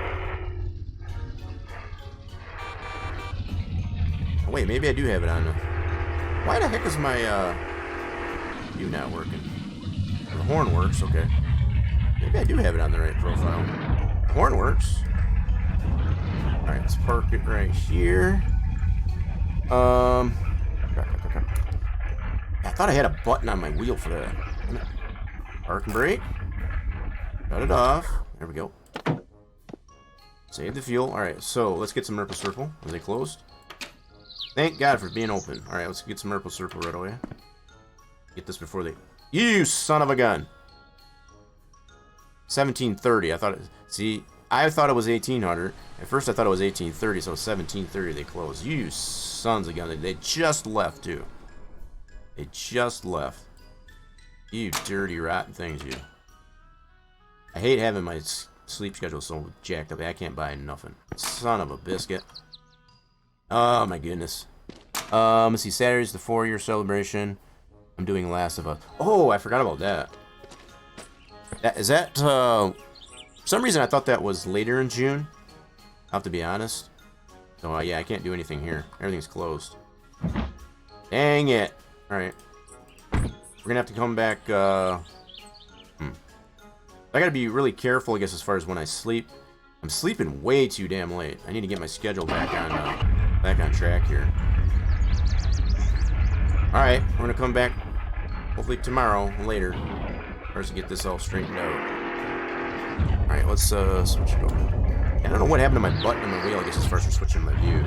Oh, wait, maybe I do have it on. Why the heck is my view not working? The horn works, okay. Maybe I do have it on the right profile. The horn works. Alright, let's park it right here. I thought I had a button on my wheel for that. Park and brake. Cut it off. There we go. Save the fuel. Alright, so let's get some Merple Circle. Are they closed? Thank God for being open. Alright, let's get some Merple Circle right away. Get this before they... You son of a gun! 1730. I thought it... See, I thought it was 1800. At first I thought it was 1830, so 1730 they closed. You sons of a gun. They just left, too. They just left. You dirty, rotten things, you. I hate having my sleep schedule so jacked up. I can't buy nothing. Son of a biscuit. Oh, my goodness. Let's see. Saturday's the 4-year celebration. I'm doing Last of Us. Oh, I forgot about that. Is that, for some reason I thought that was later in June. I'll have to be honest. So, yeah, I can't do anything here. Everything's closed. Dang it. Alright. We're gonna have to come back, I gotta be really careful, I guess, as far as when I sleep. I'm sleeping way too damn late. I need to get my schedule back on track here. Alright, we're gonna come back hopefully tomorrow, later. First to get this all straightened out. Alright, let's switch it over. I don't know what happened to my button on the wheel, I guess, as far as switching my view.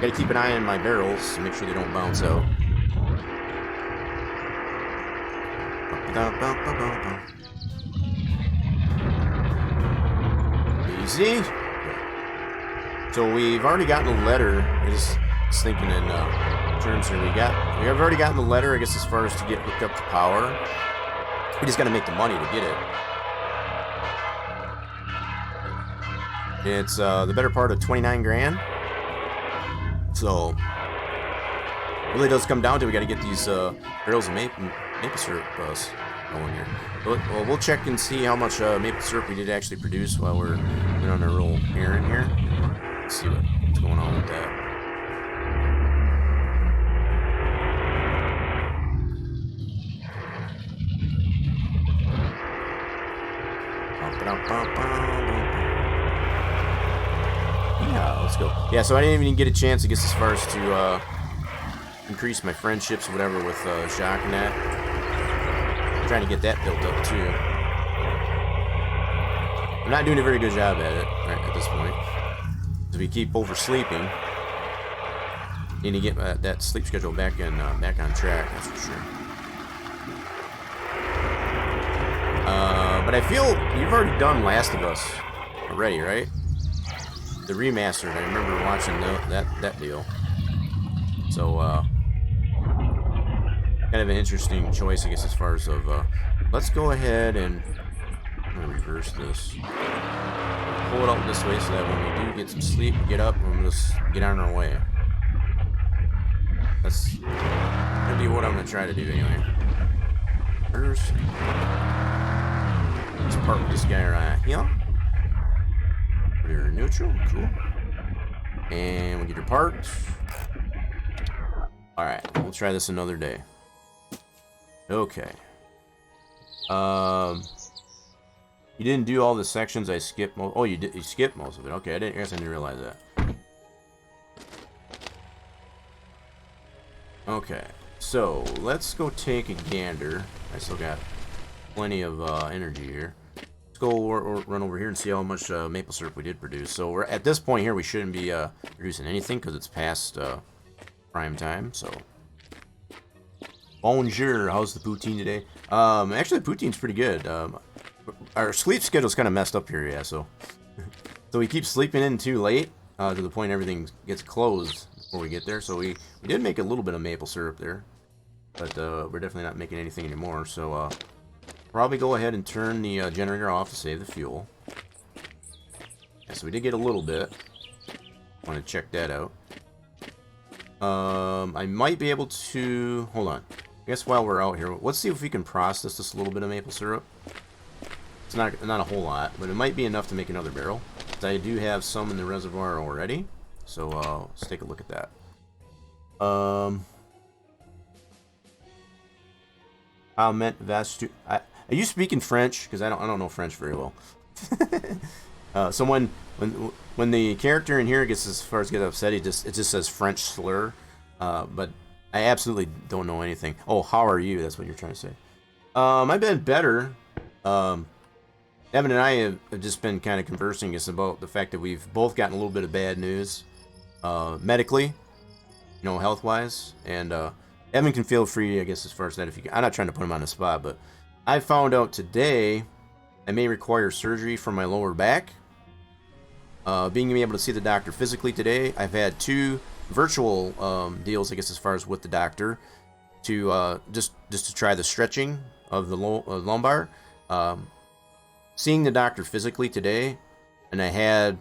Gotta keep an eye on my barrels to make sure they don't bounce out. Easy. So we've already gotten a letter. I just was thinking in terms here. We have already gotten the letter, I guess, as far as to get hooked up to power. We just got to make the money to get it. It's the better part of 29 grand. So it really does come down to we got to get these barrels of maple syrup going here. Well, we'll check and see how much maple syrup we did actually produce while we're on our little errand here. Let's see what's going on with that. Yeah, let's go. Yeah, so I didn't even get a chance, I guess, as far as to increase my friendships or whatever with Jacques and that. I'm trying to get that built up too. I'm not doing a very good job at it right at this point. As we keep oversleeping. Need to get that sleep schedule back on track, that's for sure. But I feel you've already done Last of Us already, right? The remastered. I remember watching that deal. So, kind of an interesting choice, I guess, as far as of. Let's go ahead and I'm gonna reverse this. Pull it up this way so that when we do get some sleep, get up, and we'll just get on our way. That's gonna be what I'm gonna try to do anyway. First, let's park this guy right here. Put her in neutral, cool. And we get her parked. Alright, we'll try this another day. Okay. You didn't do all the sections I skipped most. Oh, you skipped most of it. Okay, I guess I didn't realize that. Okay, so let's go take a gander. I still got plenty of energy here. Let's go run over here and see how much maple syrup we did produce. So we're at this point here, we shouldn't be producing anything because it's past prime time. So, bonjour. How's the poutine today? Actually, the poutine's pretty good. Our sleep schedule's kind of messed up here, yeah. So we keep sleeping in too late to the point everything gets closed before we get there. So we did make a little bit of maple syrup there, but we're definitely not making anything anymore. So probably go ahead and turn the generator off to save the fuel. Yeah, so we did get a little bit. Want to check that out. I might be able to hold on. I guess while we're out here, let's see if we can process this little bit of maple syrup. It's not a whole lot, but it might be enough to make another barrel. I do have some in the reservoir already, so let's take a look at that. I meant vastu. Are you speaking French? Because I don't know French very well. So when the character in here gets as far as get upset, it just says French slur. But I absolutely don't know anything. Oh, how are you? That's what you're trying to say. I've been better. Evan and I have just been kind of conversing just about the fact that we've both gotten a little bit of bad news, medically, health-wise, and Evan can feel free, I guess, as far as that. If you, I'm not trying to put him on the spot, but I found out today I may require surgery for my lower back. Being able to see the doctor physically today, I've had 2 virtual deals, I guess, as far as with the doctor, to just to try the stretching of the lumbar. Seeing the doctor physically today, and I had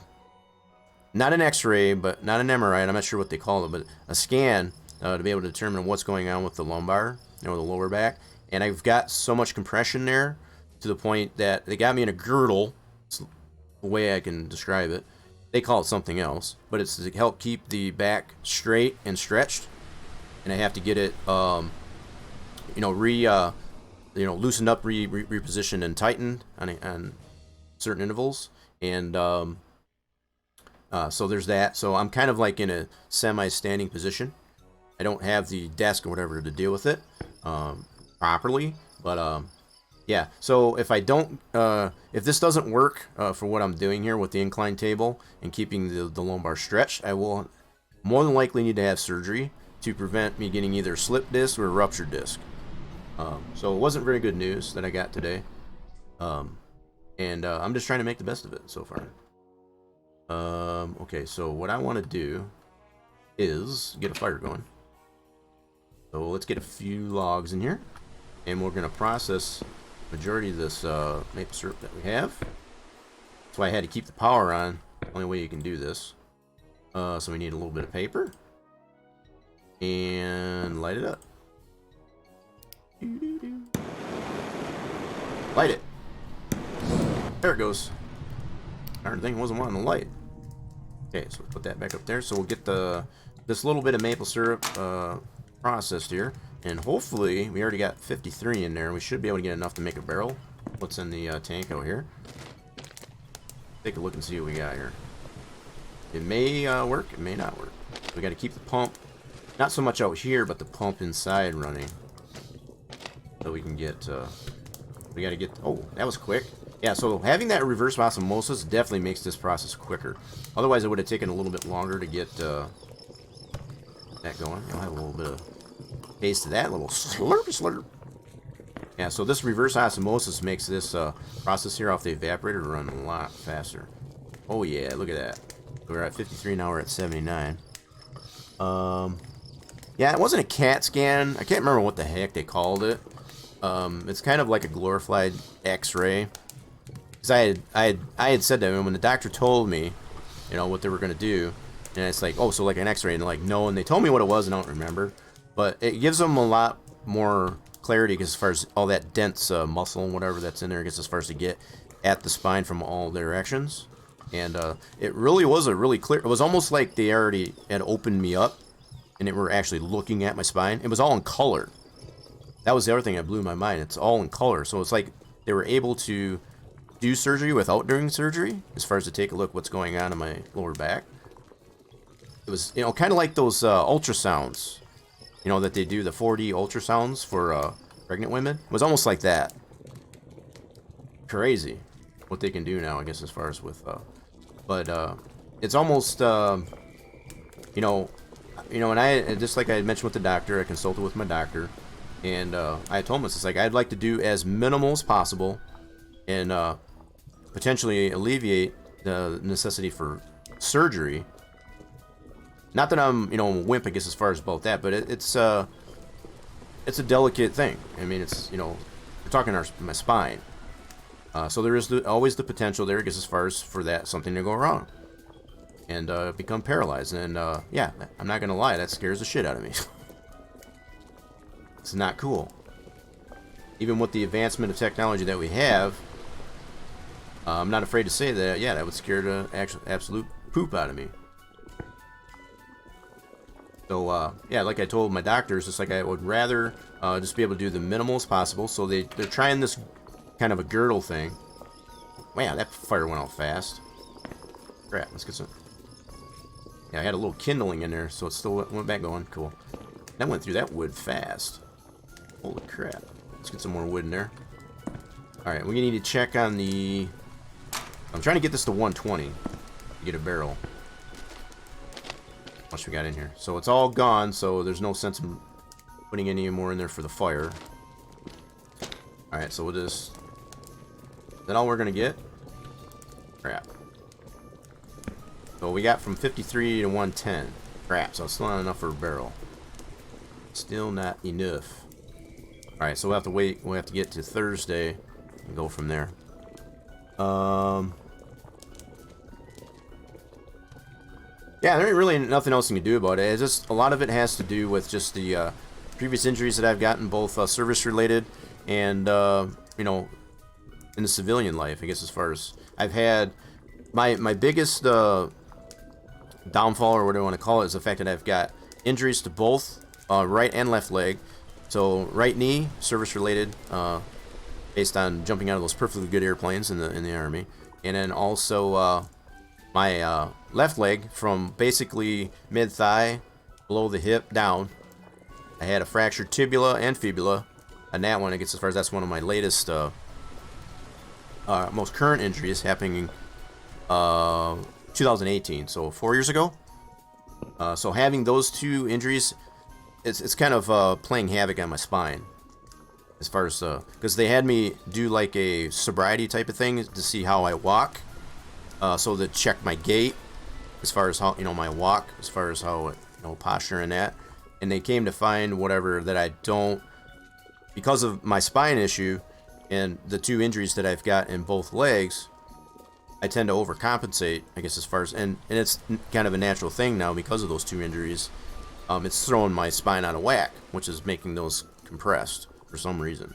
not an x-ray, but not an MRI, I'm not sure what they call it, but a scan to be able to determine what's going on with the lumbar, the lower back. And I've got so much compression there to the point that they got me in a girdle. It's the way I can describe it. They call it something else, but it's to help keep the back straight and stretched. And I have to get it, loosened up, repositioned, and tightened on certain intervals. And so there's that. So I'm kind of like in a semi-standing position. I don't have the desk or whatever to deal with it properly, but yeah. So if I don't, if this doesn't work for what I'm doing here with the incline table and keeping the lumbar stretched, I will more than likely need to have surgery to prevent me getting either a slip disc or a ruptured disc. So it wasn't very good news that I got today, and I'm just trying to make the best of it so far. Okay, so what I want to do is get a fire going. So let's get a few logs in here, and we're going to process majority of this maple syrup that we have. That's why I had to keep the power on. Only way you can do this. So we need a little bit of paper and light it up. Light it. There it goes. Darn thing wasn't wanting to light. Okay, so we'll put that back up there. So we'll get this little bit of maple syrup processed here, and hopefully we already got 53 in there. We should be able to get enough to make a barrel. What's in the tank out here? Take a look and see what we got here. It may work. It may not work. We got to keep the pump, not so much out here, but the pump inside running. So we can get, we got to get, oh, that was quick. Yeah, so having that reverse osmosis definitely makes this process quicker. Otherwise, it would have taken a little bit longer to get that going. You'll have a little bit of taste of that, a little slurp slurp. Yeah, so this reverse osmosis makes this process here off the evaporator run a lot faster. Oh yeah, look at that. We're at 53, now we're at 79. Yeah, it wasn't a CAT scan. I can't remember what the heck they called it. It's kind of like a glorified X-ray. Because I had said that when the doctor told me, you know, what they were going to do, and it's like, oh, so like an X-ray, and they're like, no, and they told me what it was, and I don't remember. But it gives them a lot more clarity as far as all that dense muscle and whatever that's in there, I guess, as far as to get at the spine from all directions. And it really was a really clear, it was almost like they already had opened me up, and they were actually looking at my spine. It was all in color. That was the other thing that blew my mind. It's all in color. So it's like they were able to do surgery without doing surgery, as far as to take a look what's going on in my lower back. It was, you know, kind of like those ultrasounds, you know, that they do, the 4D ultrasounds for pregnant women. It was almost like that. Crazy what they can do now, I guess, as far as with, but it's almost, you know, and I, just like I had mentioned with the doctor, I consulted with my doctor, and I told him, it's like, I'd like to do as minimal as possible, and potentially alleviate the necessity for surgery. Not that I'm, you know, a wimp, I guess, as far as about that, but it's a delicate thing. I mean, it's, you know, we're talking my spine. So there is always the potential there, I guess, as far as for that something to go wrong and become paralyzed. And yeah, I'm not gonna lie, that scares the shit out of me. It's not cool. Even with the advancement of technology that we have, I'm not afraid to say that. Yeah, that would scare the absolute poop out of me. So yeah, like I told my doctors, it's like I would rather just be able to do the minimal as possible. So they're trying this kind of a girdle thing. Man, that fire went out fast. Crap, let's get some. Yeah, I had a little kindling in there, so it still went back going. Cool. That went through that wood fast. Holy crap. Let's get some more wood in there. Alright, we need to check on the... I'm trying to get this to 120 to get a barrel. How much we got in here? So it's all gone, so there's no sense in putting any more in there for the fire. Alright, so we'll just... Is that all we're gonna get? Crap. So we got from 53 to 110. Crap, so it's still not enough for a barrel. Still not enough. Alright, so we'll have to wait. We'll have to get to Thursday and go from there. Yeah, there ain't really nothing else you can do about it. It's just, a lot of it has to do with just the previous injuries that I've gotten, both service-related and, you know, in the civilian life, I guess, as far as I've had my biggest downfall, or what I want to call it, is the fact that I've got injuries to both right and left leg. So right knee, service related, based on jumping out of those perfectly good airplanes in the Army, and then also my left leg from basically mid thigh below the hip down. I had a fractured tibula and fibula, and that one, I guess, as far as that's one of my latest most current injuries, happening 2018, so 4 years ago. So having those two injuries, it's kind of playing havoc on my spine, as far as because they had me do like a sobriety type of thing to see how I walk, so to check my gait, as far as how, you know, my walk, as far as how, you know, posture and that, and they came to find whatever that I don't, because of my spine issue and the two injuries that I've got in both legs, I tend to overcompensate, I guess, as far as, and it's kind of a natural thing now because of those two injuries. It's throwing my spine out of whack, which is making those compressed for some reason.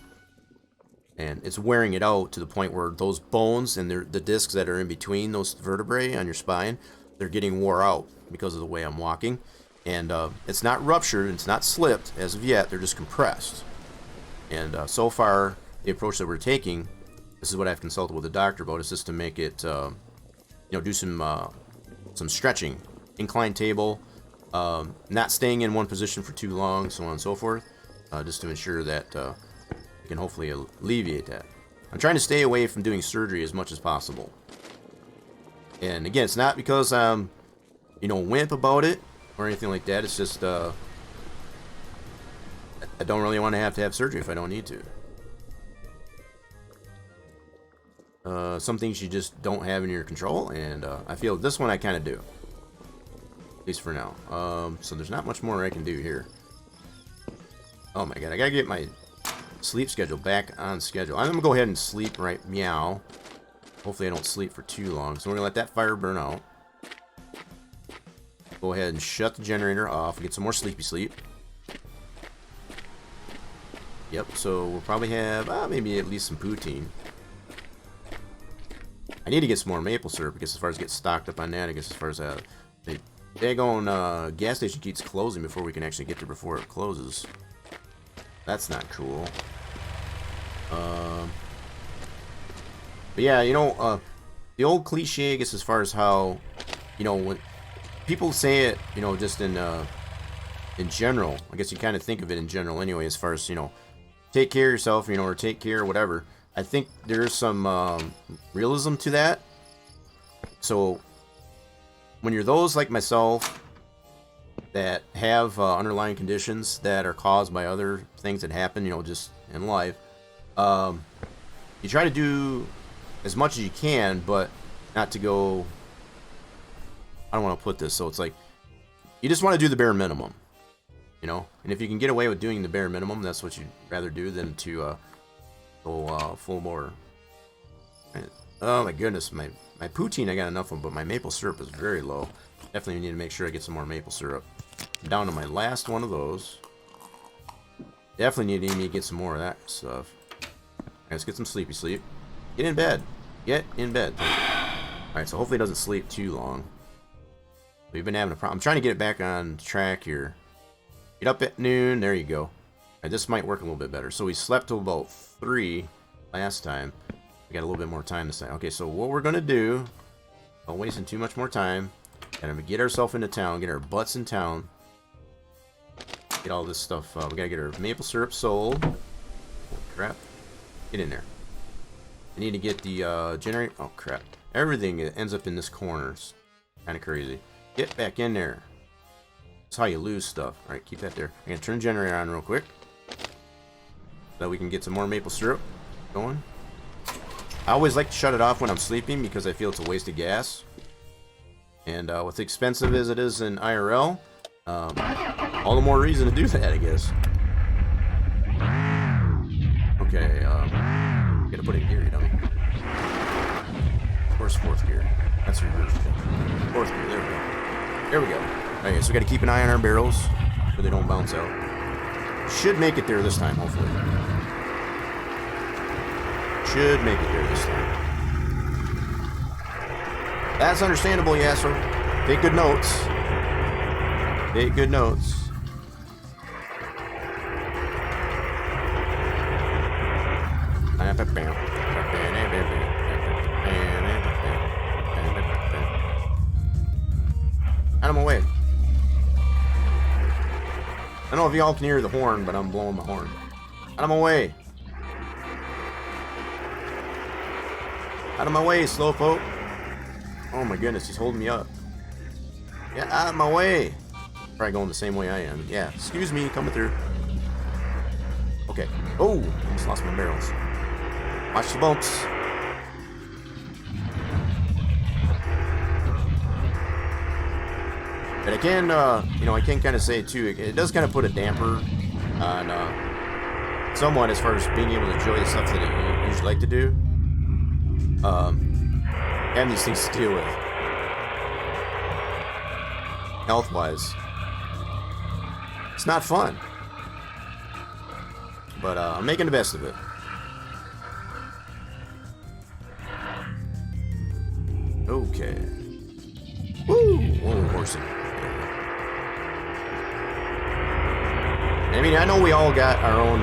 And it's wearing it out to the point where those bones and the discs that are in between those vertebrae on your spine, they're getting wore out because of the way I'm walking. And it's not ruptured, it's not slipped as of yet, they're just compressed. And so far, the approach that we're taking, this is what I've consulted with the doctor about, is just to make it, you know, do some stretching, incline table, not staying in one position for too long, so on and so forth, just to ensure that we can hopefully alleviate that. I'm trying to stay away from doing surgery as much as possible. And again, it's not because I'm, you know, wimp about it or anything like that. It's just, I don't really want to have surgery if I don't need to. Some things you just don't have in your control, and I feel this one I kind of do. At least for now. So there's not much more I can do here. Oh my god, I gotta get my sleep schedule back on schedule. I'm gonna go ahead and sleep right meow. Hopefully I don't sleep for too long. So we're gonna let that fire burn out. Go ahead and shut the generator off and get some more sleepy sleep. Yep, so we'll probably have maybe at least some poutine. I need to get some more maple syrup because as far as get stocked up on that, I guess as far as the daggone gas station keeps closing before we can actually get there before it closes. That's not cool. But yeah, you know, the old cliche, I guess, as far as how, you know, when people say it, you know, just in general, I guess you kind of think of it in general anyway, as far as, you know, take care of yourself, you know, or take care, whatever. I think there's some realism to that. So when you're those like myself that have underlying conditions that are caused by other things that happen, you know, just in life, you try to do as much as you can, but not to go, I don't want to put this, so it's like, you just want to do the bare minimum, you know? And if you can get away with doing the bare minimum, that's what you'd rather do than to go full bore. Oh my goodness, my poutine I got enough of, but my maple syrup is very low. Definitely need to make sure I get some more maple syrup. I'm down to my last one of those. Definitely need to get some more of that stuff. Let's get some sleepy sleep. Get in bed. Get in bed. Alright, so hopefully it doesn't sleep too long. We've been having a problem. I'm trying to get it back on track here. Get up at noon. There you go. Right, this might work a little bit better. So we slept till about 3 last time. We got a little bit more time this time. Okay, so what we're going to do, not wasting too much more time, and get ourselves into town, get our butts in town, get all this stuff. We got to get our maple syrup sold. Oh, crap. Get in there. I need to get the generator. Oh, crap. Everything ends up in this corner. It's kind of crazy. Get back in there. That's how you lose stuff. Alright, keep that there. I'm going to turn the generator on real quick, so we can get some more maple syrup going. I always like to shut it off when I'm sleeping because I feel it's a waste of gas. And with expensive as it is in IRL, all the more reason to do that, I guess. Okay, gotta put it in gear, you dummy. Where's fourth gear? That's reverse. Fourth gear, there we go. There we go. Okay, so we gotta keep an eye on our barrels so they don't bounce out. Should make it there this time, hopefully. Should make it there this time. That's understandable, yeah, sir. Take good notes. Take good notes. Out of my way. I don't know if y'all can hear the horn, but I'm blowing my horn. Out of my way. Out of my way, slowpoke. Oh my goodness, he's holding me up. Yeah, out of my way. Probably going the same way I am. Yeah, excuse me, coming through. Okay. Oh, just lost my barrels. Watch the bumps. But I can, you know, I can kind of say too, it does kind of put a damper on somewhat as far as being able to enjoy the stuff that I usually like to do. And these things to deal with. Health-wise. It's not fun. But I'm making the best of it. Okay. Woo! Whoa, horsey. I mean, I know we all got our own,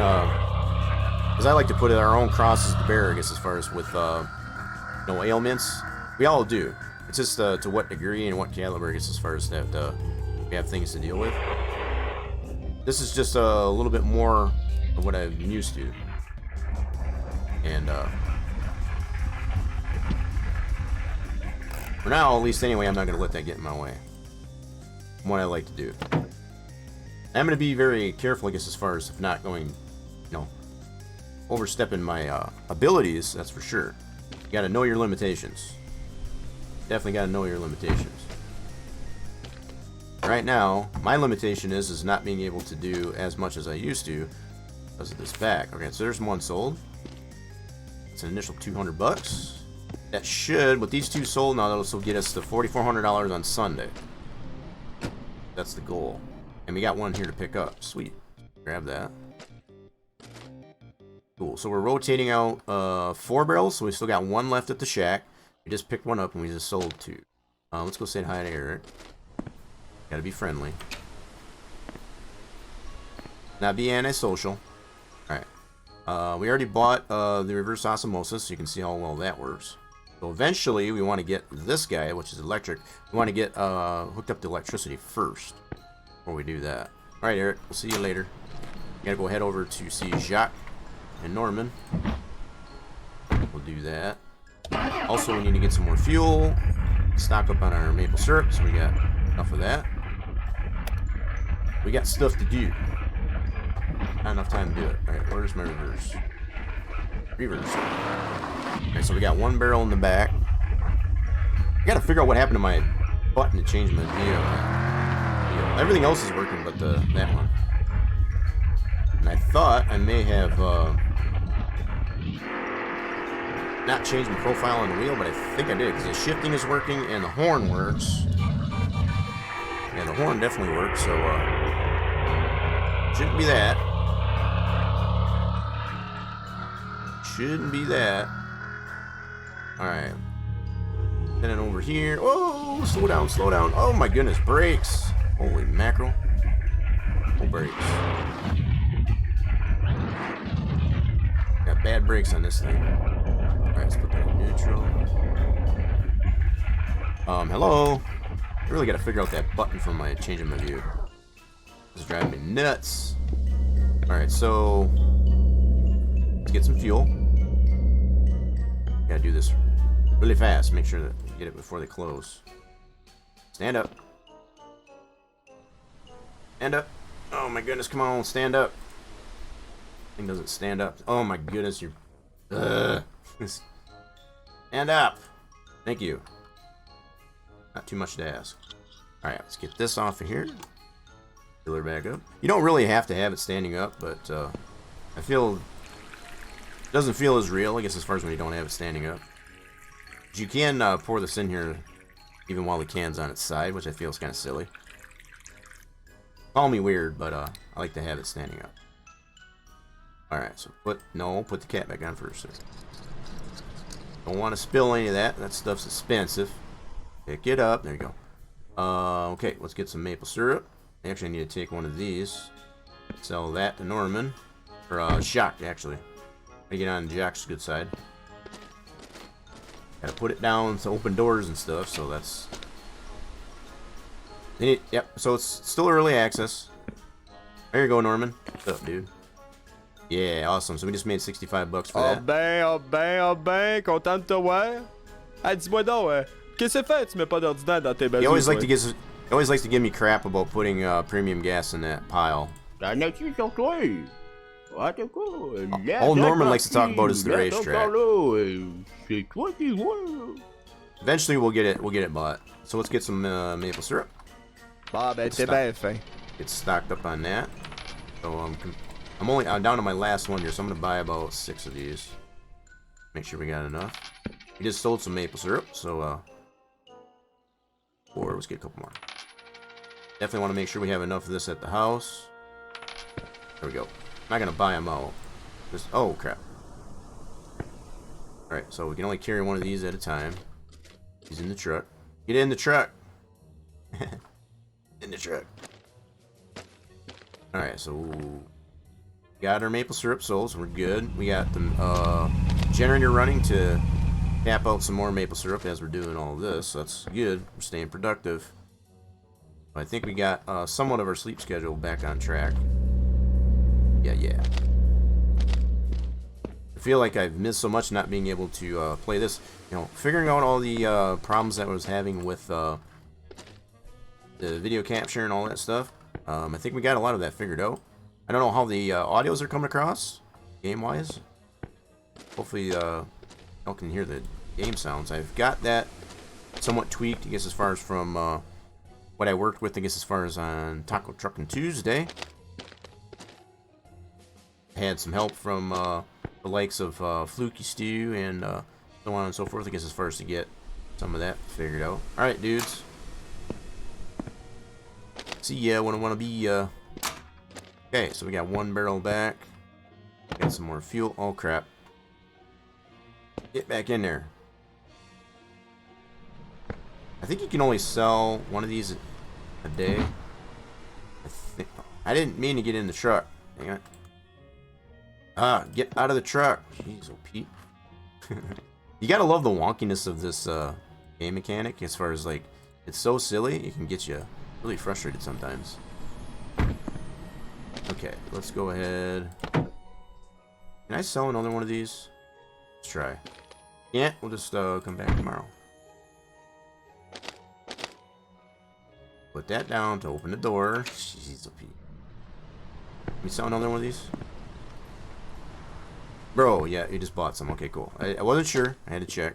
as I like to put it, our own crosses to bear, I guess, as far as with, no ailments. We all do. It's just to what degree and what caliber, I guess, as far as that we have things to deal with. This is just a little bit more of what I'm used to. And For now, at least anyway, I'm not going to let that get in my way. What I like to do. I'm going to be very careful, I guess, as far as not going, you know, overstepping my abilities, that's for sure. You got to know your limitations. Definitely got to know your limitations. Right now, my limitation is not being able to do as much as I used to because of this back. Okay, so there's one sold. It's an initial $200. That should, with these two sold now, that'll also get us to $4,400 on Sunday. That's the goal. And we got one here to pick up. Sweet. Grab that. Cool. So we're rotating out 4 barrels, so we still got 1 left at the shack. We just picked 1 up and we just sold 2. Let's go say hi to Eric. Gotta be friendly. Not be antisocial. Alright. We already bought the reverse osmosis, so you can see how well that works. So eventually, we want to get this guy, which is electric. We want to get hooked up to electricity first before we do that. Alright, Eric. We'll see you later. We gotta go head over to see Jacques and Norman. We'll do that. Also, we need to get some more fuel. Stock up on our maple syrup, so we got enough of that. We got stuff to do. Not enough time to do it. Alright, where's my reverse? Reverse. Okay, so we got 1 barrel in the back. I gotta figure out what happened to my button to change my view. Everything else is working but that one. And I thought I may have not changed my profile on the wheel, but I think I did, because the shifting is working and the horn works. Yeah, the horn definitely works, so shouldn't be that. Shouldn't be that. Alright. Heading over here. Oh, slow down, slow down. Oh my goodness, brakes. Holy mackerel. Oh, brakes. Got bad brakes on this thing. Alright, let's put that in neutral. Hello. I really gotta figure out that button for my changing my view. This is driving me nuts. Alright, so let's get some fuel. Gotta do this really fast. Make sure that you get it before they close. Stand up. Stand up. Oh my goodness, come on, stand up. Thing doesn't stand up. Oh my goodness, you're... Stand up. Thank you. Not too much to ask. Alright, let's get this off of here. Fill her back up. You don't really have to have it standing up, but I feel... It doesn't feel as real, I guess, as far as when you don't have it standing up. But you can pour this in here even while the can's on its side, which I feel is kind of silly. Call me weird, but I like to have it standing up. Alright, so put the cap back on first. Don't want to spill any of that. That stuff's expensive. Pick it up. There you go. Okay, let's get some maple syrup. Actually, I need to take one of these. Sell that to Norman. Or Jacques, actually. I get on Jack's good side. Gotta put it down to open doors and stuff, so that's... Yep, so it's still early access. There you go, Norman. What's up, dude? Yeah, awesome. So we just made $65 for that. Oh ben, content de te voir. Ah, dis-moi donc, qu'est-ce que c'est fait? Tu mets pas d'ordinaire dans tes bazous? He always likes to give me crap about putting premium gas in that pile. All Norman likes to talk about is the racetrack. Eventually, we'll get it bought. So let's get some maple syrup. Bah ben, t'es bien fin. Get stocked up on that. So I'm down to my last one here, so I'm gonna buy about 6 of these. Make sure we got enough. We just sold some maple syrup, so or let's get a couple more. Definitely want to make sure we have enough of this at the house. There we go. I'm not gonna buy them all. Just, oh crap. Alright, so we can only carry one of these at a time. He's in the truck. Get in the truck! In the truck. Alright, so got our maple syrup sold, so we're good. We got the generator running to tap out some more maple syrup as we're doing all of this, so that's good. We're staying productive. I think we got somewhat of our sleep schedule back on track. Yeah. I feel like I've missed so much not being able to play this. You know, figuring out all the problems that I was having with the video capture and all that stuff. I think we got a lot of that figured out. I don't know how the audios are coming across, game-wise. Hopefully, y'all can hear the game sounds. I've got that somewhat tweaked, I guess, as far as from what I worked with, I guess, as far as on Taco Truckin' Tuesday. I had some help from the likes of Fluky Stew and so on and so forth, I guess, as far as to get some of that figured out. Alright, dudes. See ya when I want to be. Okay, so we got 1 barrel back. Got some more fuel. Oh, crap. Get back in there. I think you can only sell one of these a day. I didn't mean to get in the truck. Hang on. Ah, get out of the truck. Jeez, oh Pete. You gotta love the wonkiness of this game mechanic. As far as, like, it's so silly, it can get you really frustrated sometimes. Okay, let's go ahead. Can I sell another one of these? Let's try. Yeah, we'll just come back tomorrow. Put that down to open the door. Jeez, oh Pete. Can we sell another one of these? Bro, yeah, you just bought some. Okay, cool. I wasn't sure. I had to check.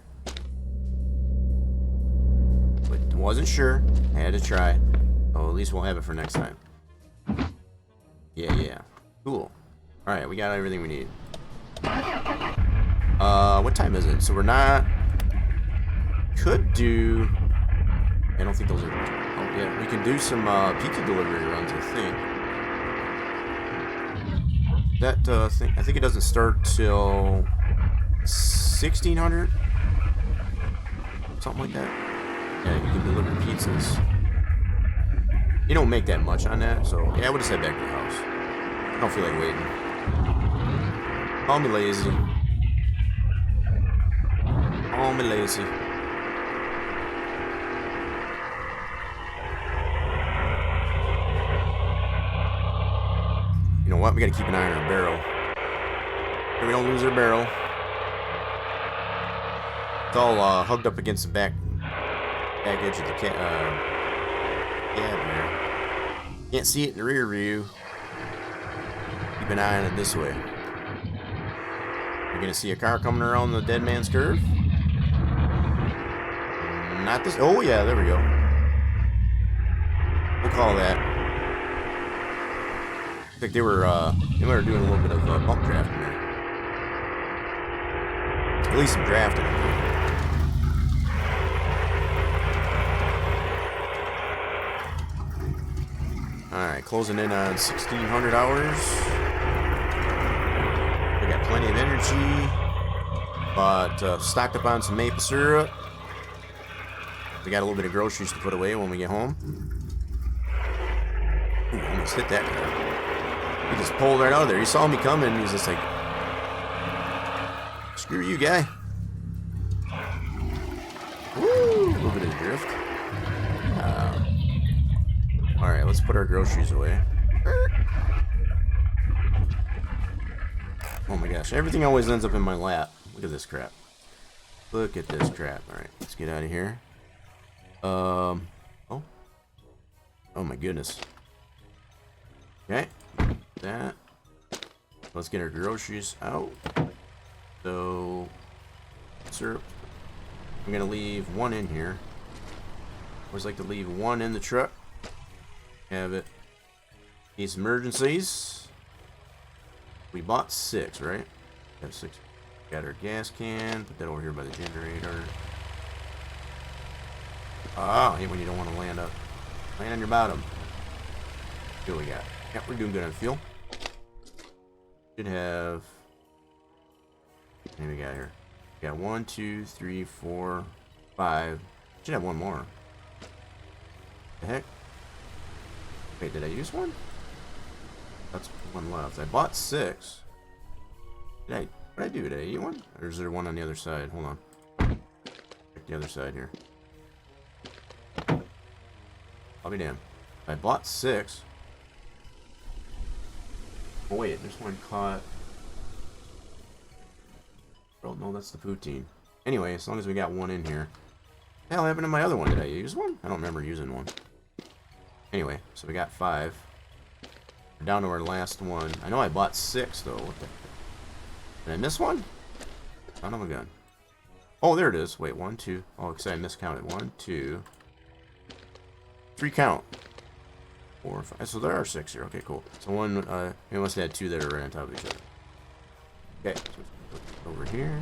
But wasn't sure. I had to try. Oh, at least we'll have it for next time. Yeah. Cool. Alright, we got everything we need. What time is it? So we're not... Could do... I don't think those are... Oh, yeah. We can do some pizza delivery runs, I think. That thing, I think it doesn't start till 1600, something like that. Yeah, you can deliver pizzas. You don't make that much on that, so yeah, we'll just head back to the house. I don't feel like waiting. Call me lazy. Call me lazy. You know what? We gotta keep an eye on our barrel. So we don't lose our barrel. It's all hugged up against the back edge of the cab here. Can't see it in the rear view. Keep an eye on it this way. We're gonna see a car coming around the dead man's curve. Not this. Oh yeah, there we go. We'll call that. I think they were doing a little bit of bump drafting there. At least some drafting. Alright, closing in on 1600 hours. We got plenty of energy. But stocked up on some maple syrup. We got a little bit of groceries to put away when we get home. Ooh, almost hit that guy. He just pulled right out of there. He saw me coming. He's just like, screw you, guy. Woo! A little bit of drift. Alright, let's put our groceries away. Oh my gosh, everything always ends up in my lap. Look at this crap. Look at this crap. Alright, let's get out of here. Oh. Oh my goodness. Okay. That. Let's get our groceries out. So, syrup. I'm gonna leave one in here. Always like to leave one in the truck. Have it. These emergencies. We bought 6, right? Got 6. Got our gas can. Put that over here by the generator. Oh, hey, when you don't want to land up. Land on your bottom. What we got? Yeah, we're doing good on fuel. Should have. What do we got here? We got 1, 2, 3, 4, 5. Should have one more. The heck? Wait, did I use one? That's one left. I bought 6. What did I do? Did I eat one? Or is there one on the other side? Hold on. Check the other side here. I'll be damned. I bought 6. Oh wait, there's one caught. Well, no, that's the poutine. Anyway, as long as we got one in here. What the hell happened to my other one? Did I use one? I don't remember using one. Anyway, so we got 5. We're down to our last one. I know I bought 6, though. What the... Did I miss one? Son of a gun. Oh, there it is. Wait, 1, 2. Oh, because I miscounted. 1, 2, 3 count. 4, 5. So there are 6 here. Okay, cool. So one, we must have had 2 that are right on top of each other. Okay, so put it over here.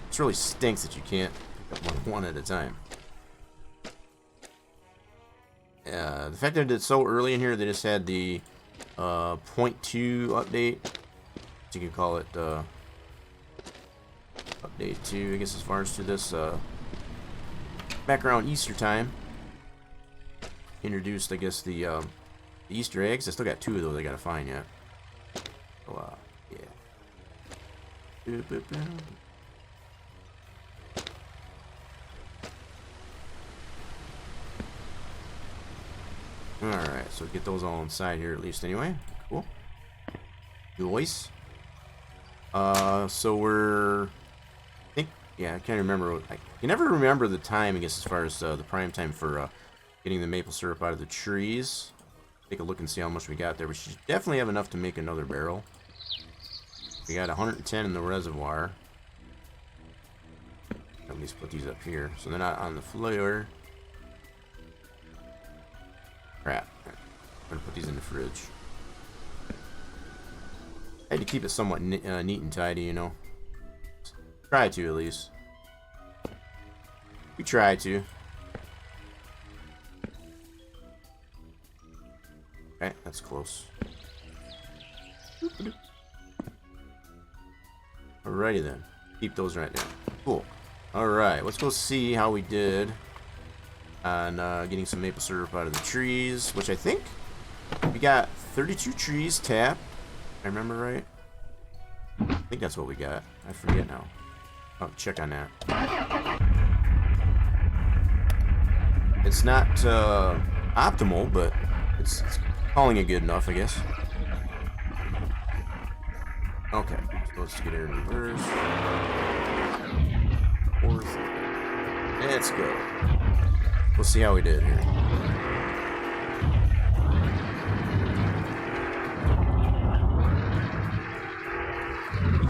This really stinks that you can't pick up one at a time. The fact that it's so early in here, they just had the 0.2 update. You can call it update 2, I guess, as far as to this back around Easter time. Introduced, I guess, the Easter eggs. I still got 2 of those I gotta find yet. So, yeah. Boop, boop, boop. Alright, so get those all inside here at least anyway. Cool. Nice. So we're... I think... Yeah, I can't remember. I can never remember the time, I guess, as far as the prime time for getting the maple syrup out of the trees. Take a look and see how much we got there. We should definitely have enough to make another barrel. We got 110 in the reservoir. Let me put these up here so they're not on the floor. Crap. I'm gonna put these in the fridge. I had to keep it somewhat neat and tidy, you know. Try to, at least. We try to. Okay, that's close. Alrighty then. Keep those right there. Cool. Alright, let's go see how we did on getting some maple syrup out of the trees, which I think we got 32 trees tapped. If I remember right. I think that's what we got. I forget now. Oh, check on that. It's not optimal, but it's calling it good enough, I guess. Okay, so let's get it in reverse. 4th. Let's go. We'll see how we did here.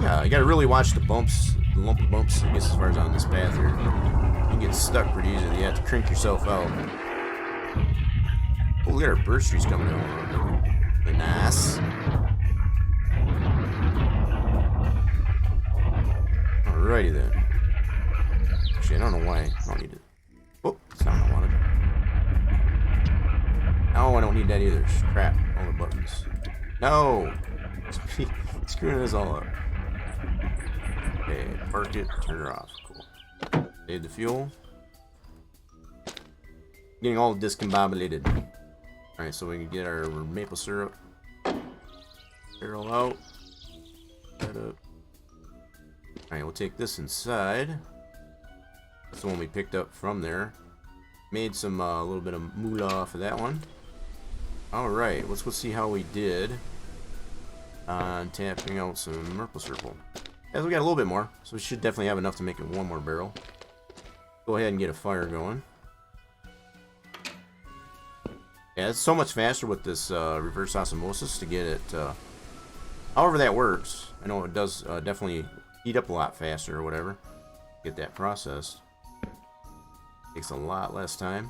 Yeah, you gotta really watch the bumps, the lumpy bumps, I guess, as far as on this path here. You can get stuck pretty easily. You have to crank yourself out. Oh, look at our birch trees coming out. Really nice. Alrighty then. Actually, I don't know why. I don't need it. Oh, that's not what I wanted. No, I don't need that either. Crap. All the buttons. No! Screwing us all up. Okay, park it, turn it off. Cool. Save the fuel. Getting all discombobulated. Alright, so we can get our maple syrup. Barrel out. That up. Alright, we'll take this inside. That's the one we picked up from there. Made some a little bit of moolah off of that one. Alright, let's go see how we did on tapping out some maple syrup. As we got a little bit more, so we should definitely have enough to make it one more barrel. Go ahead and get a fire going. Yeah, it's so much faster with this reverse osmosis to get it. However that works. I know it does definitely heat up a lot faster or whatever. Get that processed. Takes a lot less time.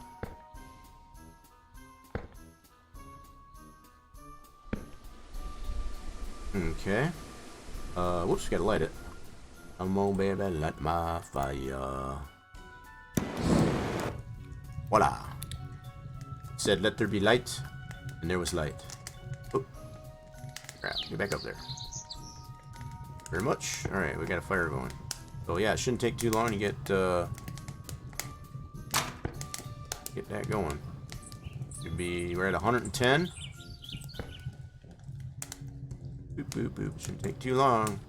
Okay. Whoops, gotta light it. Come on, baby, light my fire. Voila. Said, let there be light, and there was light. Oh, crap, get back up there. Very much. Alright, we got a fire going. So yeah, it shouldn't take too long to get that going. Should be, we're at 110. Boop, boop, boop. Shouldn't take too long.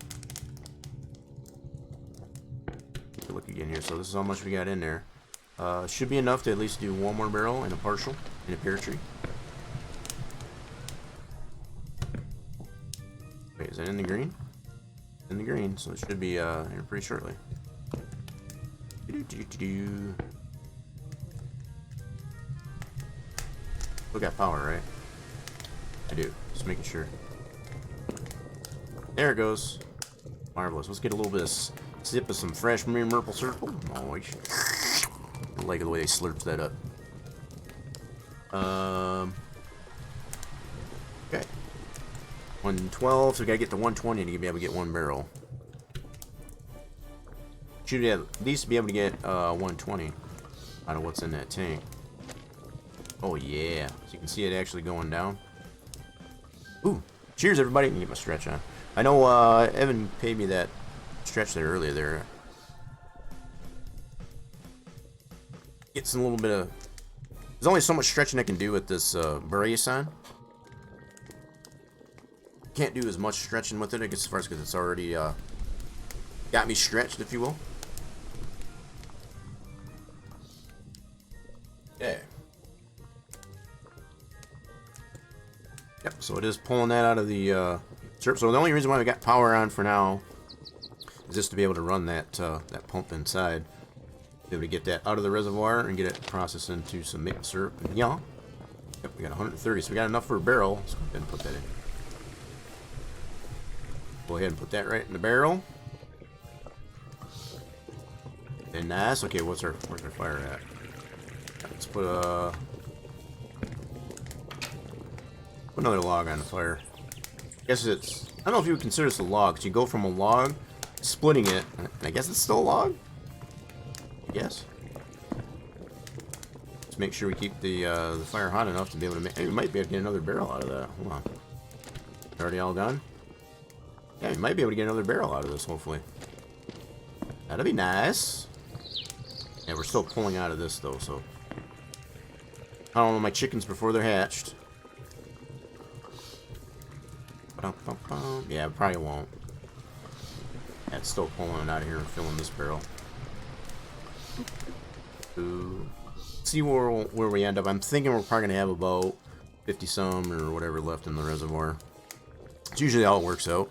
Take a look again here. So this is how much we got in there. Should be enough to at least do one more barrel and a partial in a pear tree. Wait, is that in the green? in the green, so it should be here pretty shortly. Still got power, right? I do. Just making sure. There it goes. Marvelous. Let's get a little bit of sip of some fresh marine maple syrup. Nice. I like the way they slurps that up. Okay. 112, so we gotta get to 120 to be able to get one barrel. Should at least be able to get 120 out of what's in that tank. Oh yeah, so you can see it actually going down. Ooh, cheers everybody. Get my stretch on. I know Evan paid me that stretch there earlier there. It's a little bit of... There's only so much stretching I can do with this brace on. Can't do as much stretching with it, I guess, as far as because it's already got me stretched, if you will. Yeah. Yep, so it is pulling that out of the syrup. So the only reason why we got power on for now is just to be able to run that that pump inside. Be able to get that out of the reservoir and get it processed into some maple syrup. And yeah. Yep, we got 130, so we got enough for a barrel. Let's go ahead and put that in. Go ahead and put that right in the barrel. And nice. Okay, where's our fire at? Let's put another log on the fire. I guess it's... I don't know if you would consider this a log, because you go from a log, splitting it, and I guess it's still a log? I guess. Let's make sure we keep the fire hot enough to be able to make... Hey, we might be able to get another barrel out of that. Hold on. Already all done? Yeah, we might be able to get another barrel out of this, hopefully. That'd be nice. Yeah, we're still pulling out of this, though, so... I don't know my chickens before they're hatched. Yeah, probably won't. Yeah, it's still pulling it out of here and filling this barrel. Ooh. See where we end up. I'm thinking we're probably gonna have about 50-some or whatever left in the reservoir. It's usually how it works out.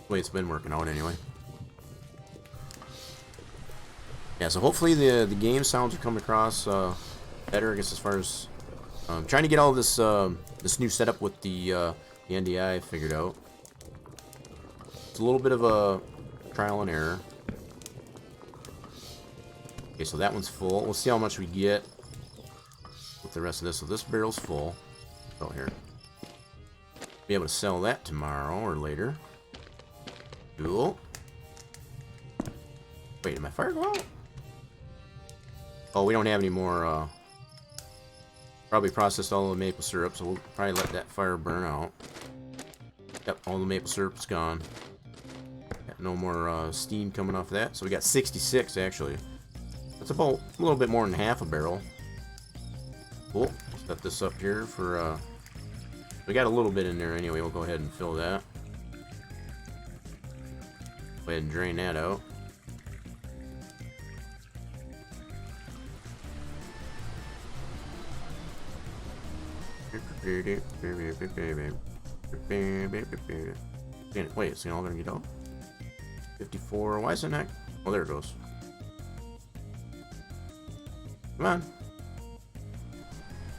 The way it's been working out anyway. Yeah, so hopefully the game sounds are coming across better, I guess, as far as trying to get all this this new setup with the NDI figured out. It's a little bit of a trial and error. Okay, so that one's full. We'll see how much we get with the rest of this. So this barrel's full. Oh, here. Be able to sell that tomorrow or later. Cool. Wait, did my fire go out? Oh, we don't have any more. Probably processed all the maple syrup, so we'll probably let that fire burn out. Yep, all the maple syrup's gone. Got no more steam coming off of that. So we got 66 actually. That's about a little bit more than half a barrel. Cool. Set this up here for. We got a little bit in there anyway. We'll go ahead and fill that. Go ahead and drain that out. Wait, is it all gonna get out? 54. Why isn't that? Oh, there it goes. Come on.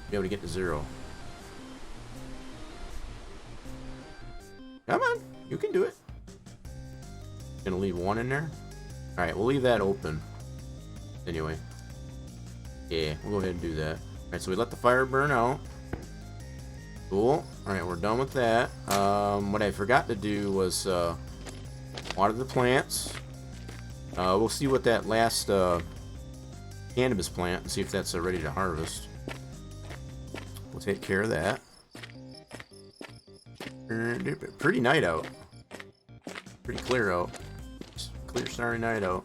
Be able to get to 0. Come on. You can do it. Gonna leave 1 in there. Alright, we'll leave that open. Anyway. Yeah, we'll go ahead and do that. Alright, so we let the fire burn out. Cool. Alright, we're done with that. What I forgot to do was water the plants. We'll see what that last cannabis plant and see if that's ready to harvest. We'll take care of that. Pretty night out. Pretty clear out. Clear starry night out.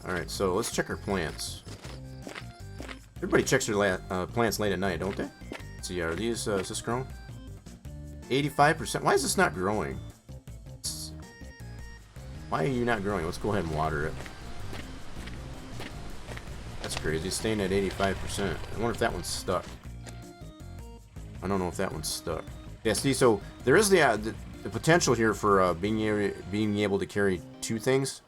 Alright, so let's check our plants. Everybody checks their plants late at night, don't they? Let's see, are these, is this growing? 85%? Why is this not growing? Why are you not growing? Let's go ahead and water it. That's crazy, it's staying at 85%. I wonder if that one's stuck. I don't know if that one's stuck. Yeah, see, so there is the potential here for being able to carry 2 things,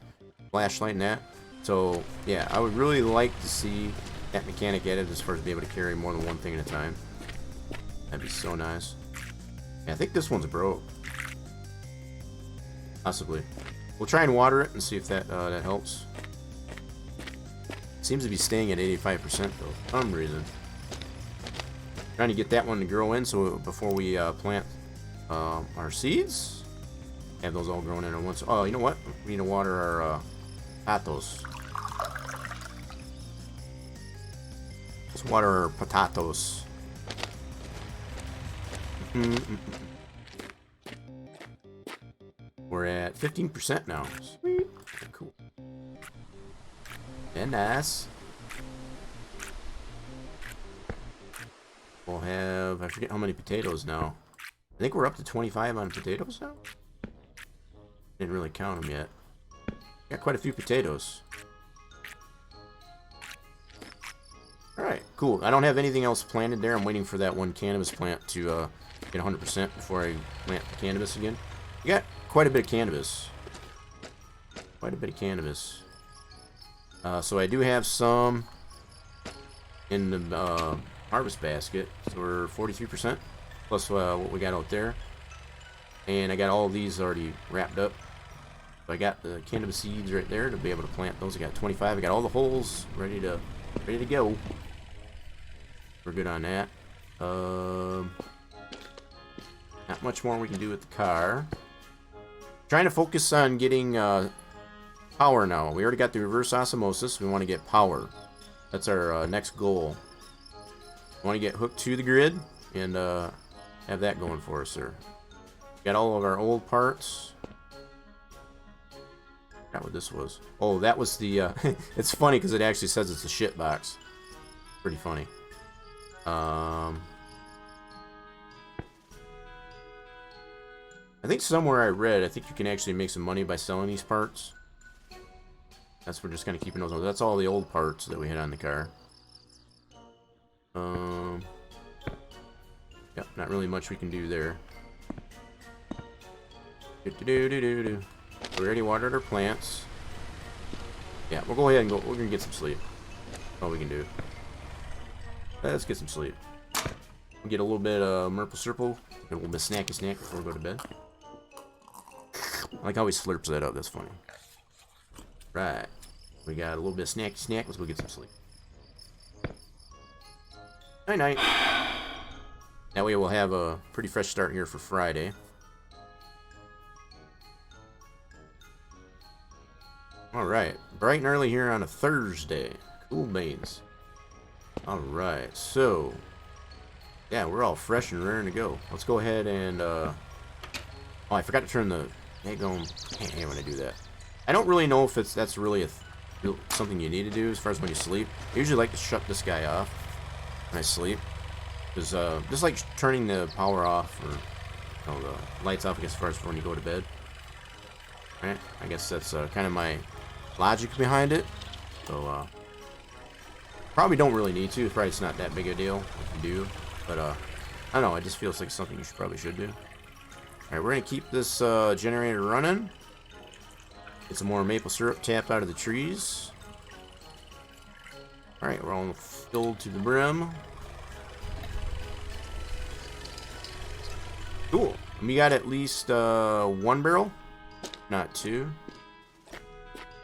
flashlight and that. So yeah, I would really like to see that mechanic added as far as being able to carry more than 1 thing at a time. That'd be so nice. Yeah, I think this one's broke. Possibly. We'll try and water it and see if that that helps. Seems to be staying at 85% though, for some reason. Trying to get that one to grow in so before we plant our seeds, have those all grown in at once. Oh, you know what? We need to water our potatoes. Let's water our potatoes. We're at 15% now. Sweet. Cool. And nice. We'll have, I forget how many potatoes now. I think we're up to 25 on potatoes now. Didn't really count them yet. Got quite a few potatoes. Alright, cool. I don't have anything else planted there. I'm waiting for that one cannabis plant to get 100% before I plant the cannabis again. We got quite a bit of cannabis. Quite a bit of cannabis. So I do have some in the harvest basket. So we're 43% plus what we got out there. And I got all of these already wrapped up. So I got the cannabis seeds right there to be able to plant those. I got 25. I got all the holes ready to go. We're good on that. Not much more we can do with the car. Trying to focus on getting power now. We already got the reverse osmosis. We want to get power. That's our next goal. We want to get hooked to the grid and have that going for us, sir. Got all of our old parts. Forgot what this was. Oh, that was the... it's funny because it actually says it's a shit box. Pretty funny. I think somewhere I read, I think you can actually make some money by selling these parts. That's we're just kind of keeping those. That's all the old parts that we had on the car. Yep, not really much we can do there. We already watered our plants. Yeah, we'll go ahead and go. We're gonna get some sleep. That's all we can do. Let's get some sleep. We'll get a little bit of Merple Serple, a little bit of snacky snack before we go to bed. I like how he slurps that up. That's funny. Right. We got a little bit of snacky snack. Let's go get some sleep. Night night. That way we'll have a pretty fresh start here for Friday. Alright. Bright and early here on a Thursday. Cool beans. Alright. So, yeah, we're all fresh and raring to go. Let's go ahead and, oh, I forgot to turn the... I can't hate when I do that. I don't really know if that's really something you need to do as far as when you sleep. I usually like to shut this guy off when I sleep. Because, just like turning the power off, or, you know, the lights off, I guess, as far as when you go to bed. Right? I guess that's kind of my logic behind it. So, probably don't really need to. Probably it's not that big a deal if you do. But, I don't know. It just feels like something you probably should do. Alright, we're going to keep this generator running. Get some more maple syrup tapped out of the trees. Alright, we're all filled to the brim. Cool. We got at least 1 barrel. Not 2.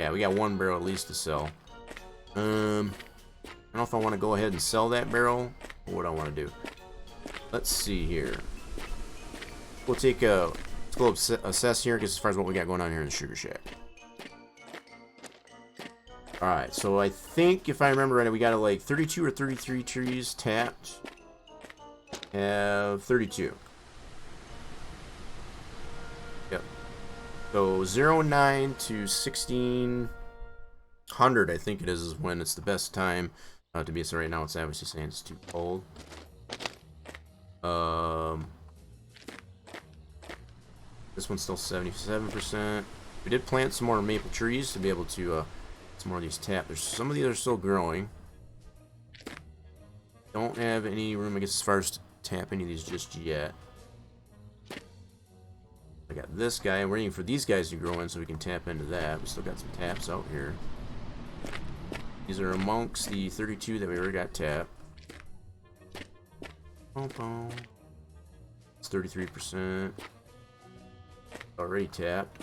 Yeah, we got 1 barrel at least to sell. I don't know if I want to go ahead and sell that barrel or what I want to do. Let's see here. We'll take a... Let's go assess here as far as what we got going on here in the Sugar Shack. Alright, so I think if I remember right, we got like 32 or 33 trees tapped. Have 32. Yep. So 09 to 1600, I think it is when it's the best time to be. So right now it's obviously saying it's too cold. This one's still 77%. We did plant some more maple trees to be able to some more of these tap. There's some of these are still growing. Don't have any room, I guess, as far as tap any of these just yet. I got this guy. I'm waiting for these guys to grow in so we can tap into that. We still got some taps out here. These are amongst the 32 that we already got tapped. Boom, boom. It's 33%. Already tapped.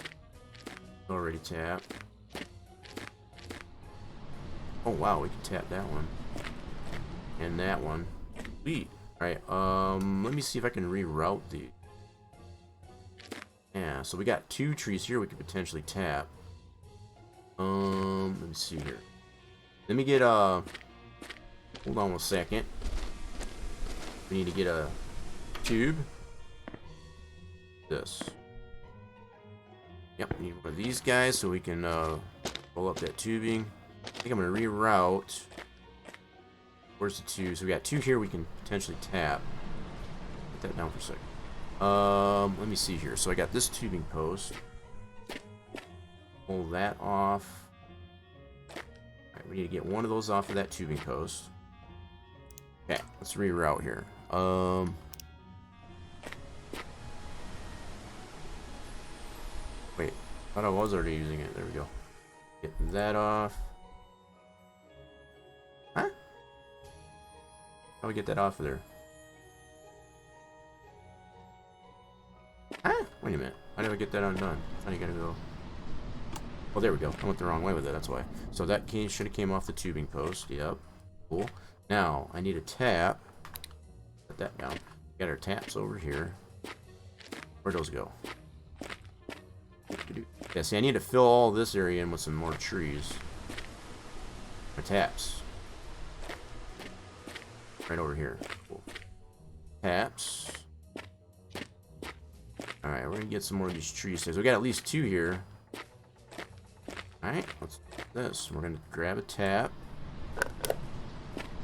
Already tapped. Oh wow, we can tap that one. And that one. Sweet. Alright, let me see if I can reroute these. Yeah, so we got 2 trees here we could potentially tap. Let me see here. Let me get hold on a second. We need to get a tube. This. Yep, we need one of these guys so we can roll up that tubing. I think I'm gonna reroute. Where's the 2? So we got 2 here we can potentially tap. Put that down for a second. Let me see here. So I got this tubing post. Pull that off. Alright, we need to get one of those off of that tubing post. Okay, let's reroute here. Wait, I thought I was already using it. There we go. Get that off. Huh? How do we get that off of there? Huh? Wait a minute. How do I get that undone? How do you gotta go? Oh, there we go. I went the wrong way with it. That's why. So that should have came off the tubing post. Yep. Cool. Now I need a tap. Put that down. Got our taps over here. Where'd those go? Yeah, see, I need to fill all this area in with some more trees. My taps. Right over here. Cool. Taps. Alright, we're gonna get some more of these trees. So we got at least 2 here. Alright, let's do this. We're gonna grab a tap.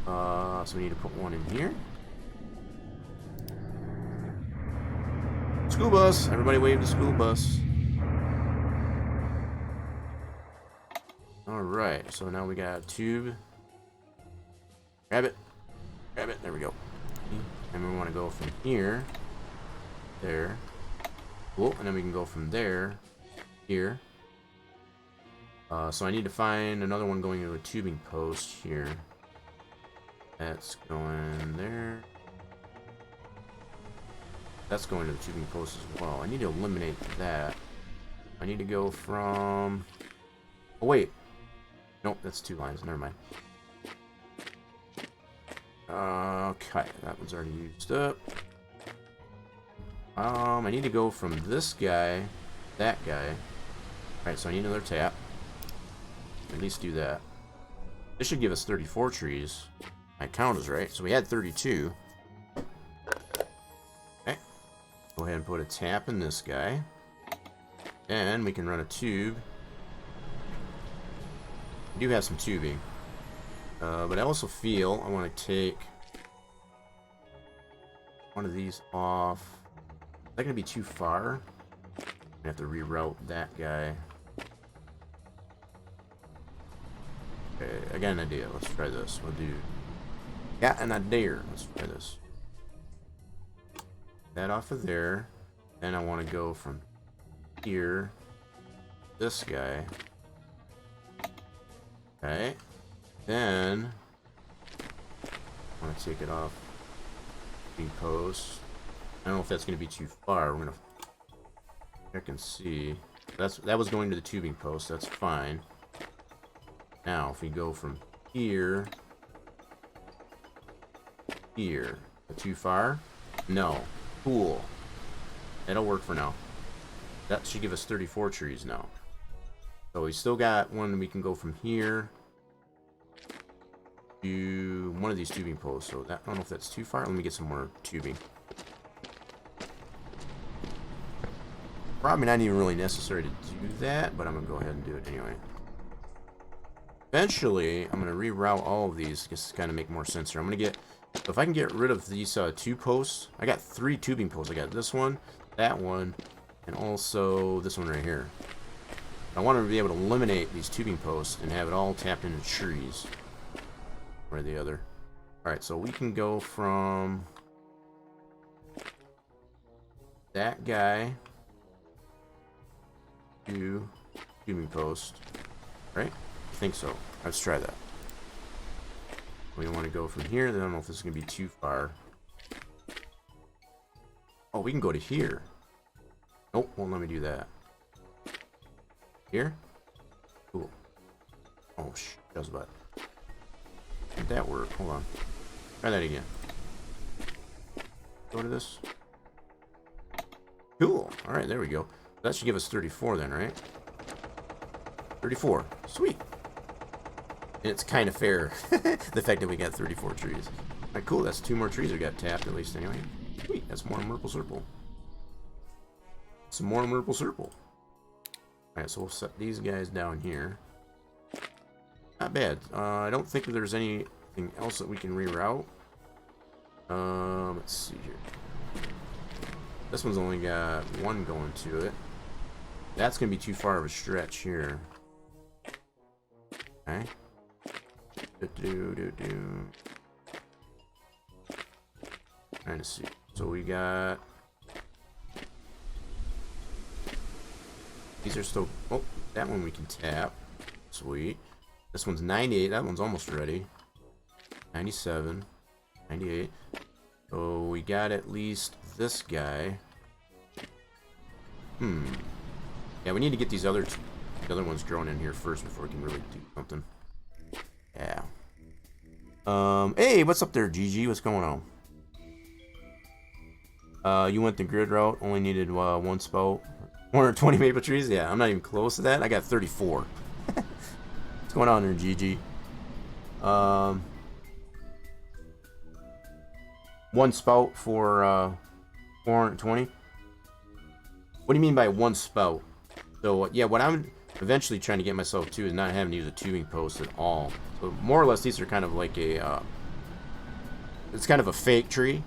So we need to put one in here. School bus! Everybody wave the school bus. Alright, so now we got a tube. Grab it. Grab it. There we go. And we want to go from here. There. Cool. And then we can go from there. Here. So I need to find another one going into a tubing post here. That's going there. That's going to the tubing post as well. I need to eliminate that. I need to go from... Oh, wait. Nope, that's 2 lines. Never mind. Okay, that one's already used up. I need to go from this guy, that guy. Alright, so I need another tap. At least do that. This should give us 34 trees. My count is right. So we had 32. Okay. Go ahead and put a tap in this guy. And we can run a tube. We do have some tubing. But I also feel I want to take one of these off. Is that going to be too far? I have to reroute that guy. Okay, I got an idea. Let's try this. We'll do... Got an idea. Let's try this. That off of there. Then I want to go from here. This guy. Okay. Then I want to take it off the post. I don't know if that's going to be too far. We're going to check and see. That was going to the tubing post. That's fine. Now, if we go from here, here, too far? No. Cool. That'll work for now. That should give us 34 trees now. So we still got one we can go from here to one of these tubing posts. So that, I don't know if that's too far. Let me get some more tubing. Probably not even really necessary to do that, but I'm gonna go ahead and do it anyway. Eventually, I'm gonna reroute all of these just to kind of make more sense here. I'm gonna get, so if I can get rid of these 2 posts, I got 3 tubing posts. I got this one, that one, and also this one right here. I want to be able to eliminate these tubing posts and have it all tapped into trees. Or the other. Alright, so we can go from that guy to tubing post, right? I think so. Let's try that. We want to go from here. Then I don't know if this is going to be too far. Oh, we can go to here. Nope, won't let me do that. Here? Cool. Oh, does what? Did that work? Hold on. Try that again. Go to this. Cool. Alright, there we go. That should give us 34 then, right? 34. Sweet. And it's kind of fair. The fact that we got 34 trees. Alright, cool. That's 2 more trees we got tapped at least anyway. Sweet. That's more Merple Circle. Some more Merple Circle. Alright, so we'll set these guys down here. Not bad. I don't think there's anything else that we can reroute. Let's see here. This one's only got 1 going to it. That's going to be too far of a stretch here. Okay. Trying to see. So we got... These are still... Oh, that one we can tap. Sweet. This one's 98. That one's almost ready. 97. 98. So we got at least this guy. Yeah, we need to get these other ones growing in here first before we can really do something. Yeah. Hey, what's up there, GG? What's going on? You went the grid route. Only needed 1 spout. 120 maple trees? Yeah, I'm not even close to that. I got 34. What's going on there, GG? 1 spout for 420. What do you mean by 1 spout? So yeah, what I'm eventually trying to get myself to is not having to use a tubing post at all. So more or less, these are kind of like a it's kind of a fake tree,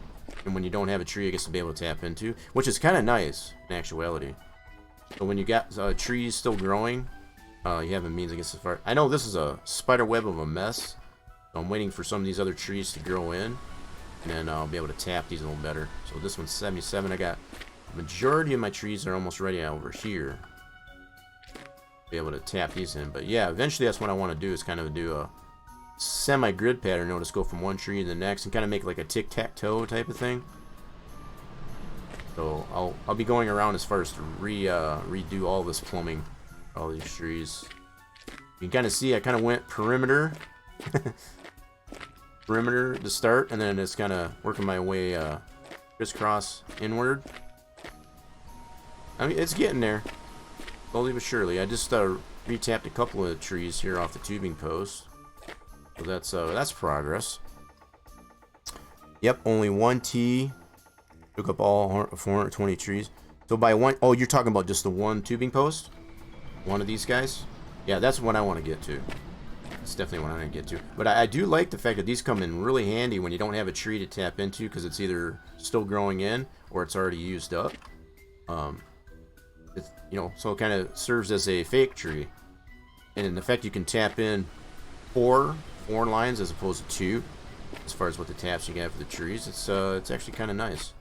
and when you don't have a tree, I guess to be able to tap into, which is kind of nice in actuality. So when you got trees still growing, you have a means, I guess, as far. I know this is a spider web of a mess. So I'm waiting for some of these other trees to grow in, and then I'll be able to tap these a little better. So this one's 77. I got the majority of my trees are almost ready over here. Be able to tap these in, but yeah, eventually that's what I want to do, is kind of do a semi-grid pattern. Notice, go from one tree to the next and kind of make like a tic-tac-toe type of thing. So I'll be going around as far as to redo all this plumbing, all these trees. You can kind of see I kind of went perimeter, perimeter to start, and then it's kind of working my way crisscross inward. I mean, it's getting there, slowly but surely. I just retapped a couple of trees here off the tubing post, so that's progress. Yep, only 1 T took up all 420 trees. So by one, oh, you're talking about just the one tubing post, one of these guys. Yeah, that's what I want to get to. That's definitely what I want to get to. But I do like the fact that these come in really handy when you don't have a tree to tap into, because it's either still growing in or it's already used up. It's, you know, so it kind of serves as a fake tree, and in effect you can tap in four lines as opposed to 2 as far as what the taps you can have for the trees. It's actually kind of nice.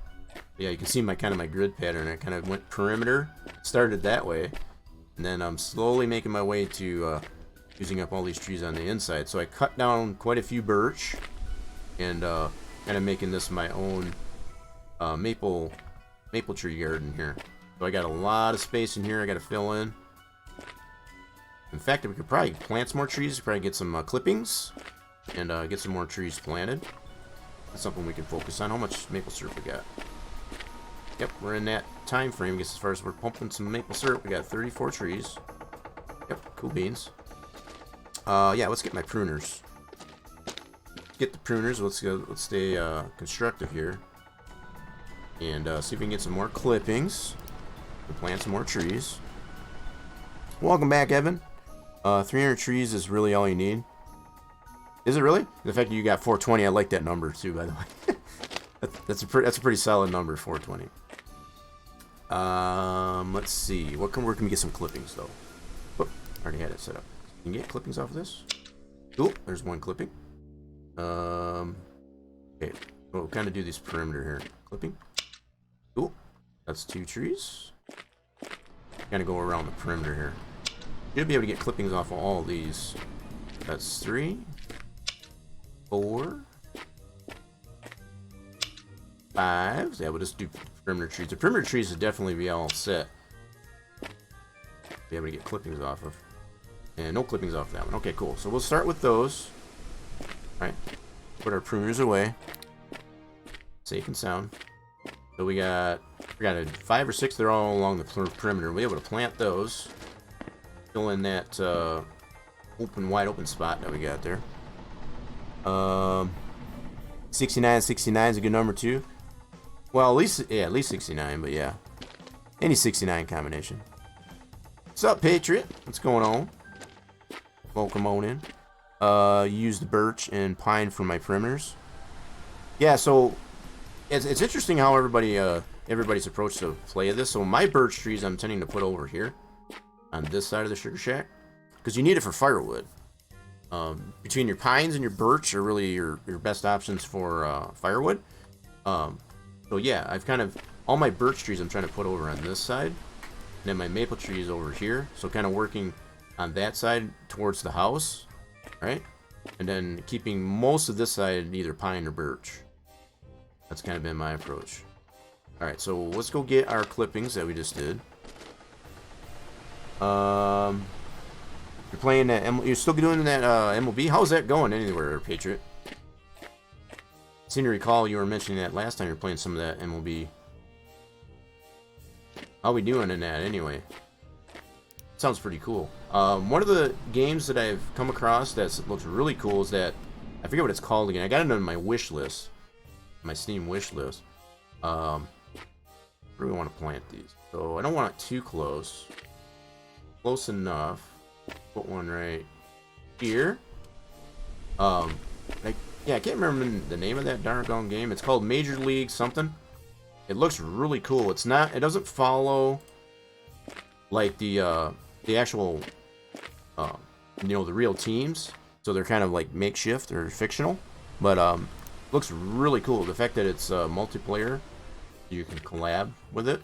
Yeah, you can see my grid pattern. I kind of went perimeter, started that way, and then I'm slowly making my way to using up all these trees on the inside. So I cut down quite a few birch, and kind of making this my own maple tree garden here. So I got a lot of space in here I got to fill in. In fact, we could probably plant some more trees, probably get some clippings, and get some more trees planted. That's something we can focus on. How much maple syrup we got? Yep, we're in that time frame. I guess as far as we're pumping some maple syrup, we got 34 trees. Yep, cool beans. Yeah, let's get my pruners. Let's get the pruners. Let's stay constructive here, and see if we can get some more clippings and plant some more trees. Welcome back, Evan. 300 trees is really all you need. Is it really? The fact that you got 420, I like that number too, by the way. that's a pretty solid number, 420. Let's see. Where can we get some clippings though? Whoop, already had it set up. You can get clippings off of this. Cool. There's one clipping. Okay. We'll kind of do this perimeter here. Clipping. Cool. That's 2 trees. Gotta go around the perimeter here. Should be able to get clippings off of all of these. That's 3, 4, 5. Yeah, we'll just do perimeter trees. The perimeter trees will definitely be all set. Be able to get clippings off of. And no clippings off that one. Okay, cool. So we'll start with those. Alright. Put our perimeters away. Safe and sound. So we got a 5 or 6. They're all along the perimeter. We'll be able to plant those. Fill in that wide open spot that we got there. 69, 69 is a good number too. Well, at least 69, but yeah. Any 69 combination. What's up, Patriot? What's going on? Welcome on in. Use the birch and pine for my perimeters. Yeah, so it's interesting how everybody's approach to play this. So my birch trees I'm tending to put over here on this side of the sugar shack because you need it for firewood. Between your pines and your birch are really your best options for firewood. So yeah, I've kind of all my birch trees I'm trying to put over on this side, and then my maple trees over here. So kind of working on that side towards the house, right? And then keeping most of this side either pine or birch. That's kind of been my approach. Alright, so let's go get our clippings that we just did. You're playing that, you're still doing that MLB? How's that going anywhere, Patriot? I seem to recall you were mentioning that last time you were playing some of that MLB. How we doing in that anyway? Sounds pretty cool. One of the games that I've come across that looks really cool is that, I forget what it's called again. I got it on my wish list. My Steam wish list. Where do we want to plant these? So I don't want it too close. Close enough. Put one right here. I can't remember the name of that darn game. It's called Major League something. It looks really cool. It doesn't follow like the actual the real teams. So they're kind of like makeshift or fictional. But looks really cool. The fact that it's multiplayer, you can collab with it.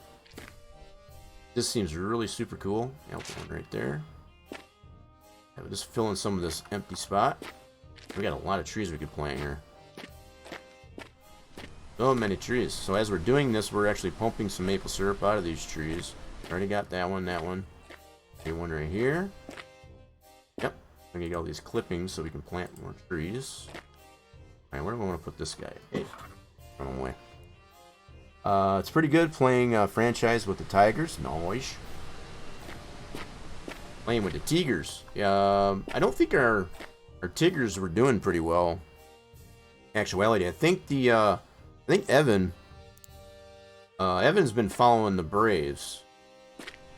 This seems really super cool. Yeah, put one right there. Yeah, we'll just fill in some of this empty spot. We got a lot of trees we could plant here. So many trees. So as we're doing this, we're actually pumping some maple syrup out of these trees. Already got that one, that one. Okay, one right here. Yep. I'm gonna get all these clippings so we can plant more trees. Alright, where do I want to put this guy? Hey, run away. It's pretty good playing franchise with the Tigers. Nice. Playing with the Tigers. I don't think our Tigers were doing pretty well. Actuality, I think Evan's been following the Braves.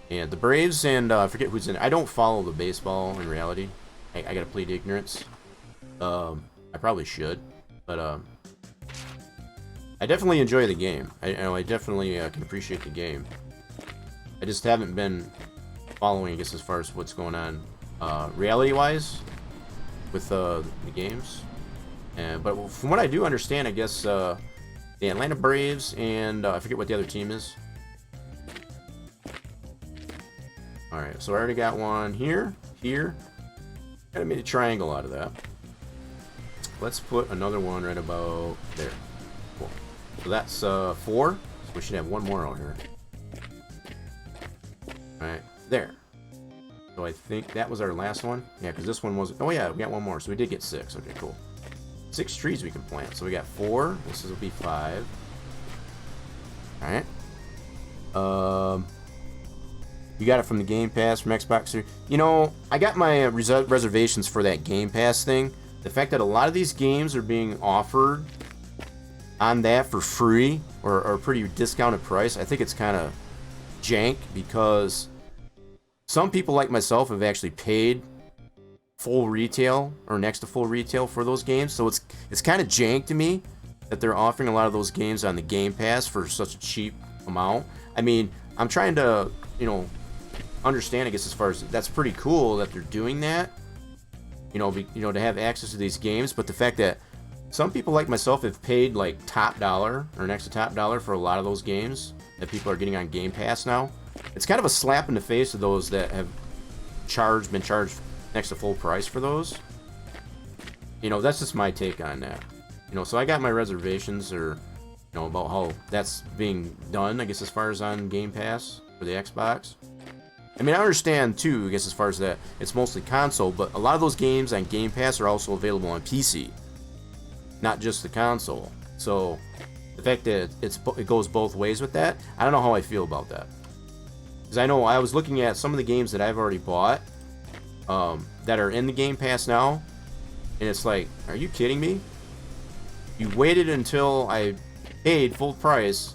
And the Braves and I forget who's in it. I don't follow the baseball in reality. I gotta plead ignorance. I probably should, but I definitely enjoy the game. I definitely can appreciate the game. I just haven't been following, I guess, as far as what's going on reality-wise with the games. But from what I do understand, I guess the Atlanta Braves and I forget what the other team is. Alright, so I already got one here. Kind of made a triangle out of that. Let's put another one right about there. Cool. So that's 4. So we should have one more out here. Alright, there. So I think that was our last one. Yeah, because this one was... Oh yeah, we got one more. So we did get 6. Okay, cool. 6 trees we can plant. So we got 4. This will be 5. Alright. You got it from the Game Pass from Xbox. You know, I got my reservations for that Game Pass thing. The fact that a lot of these games are being offered on that for free or a pretty discounted price, I think it's kind of jank because some people like myself have actually paid full retail or next to full retail for those games. So it's kind of jank to me that they're offering a lot of those games on the Game Pass for such a cheap amount. I mean, I'm trying to, understand, I guess, as far as that's pretty cool that they're doing that. To have access to these games, but the fact that some people like myself have paid like top dollar or next to top dollar for a lot of those games, that people are getting on Game Pass now. It's kind of a slap in the face of those that have been charged next to full price for those. You know, that's just my take on that. You know, so I got my reservations, or you know, about how that's being done, I guess, as far as on Game Pass for the Xbox. I mean, I understand too, I guess, as far as that it's mostly console, but a lot of those games on Game Pass are also available on PC, not just the console. So the fact that it goes both ways with that, I don't know how I feel about that. Because I know I was looking at some of the games that I've already bought that are in the Game Pass now, and it's like, are you kidding me? You waited until I paid full price,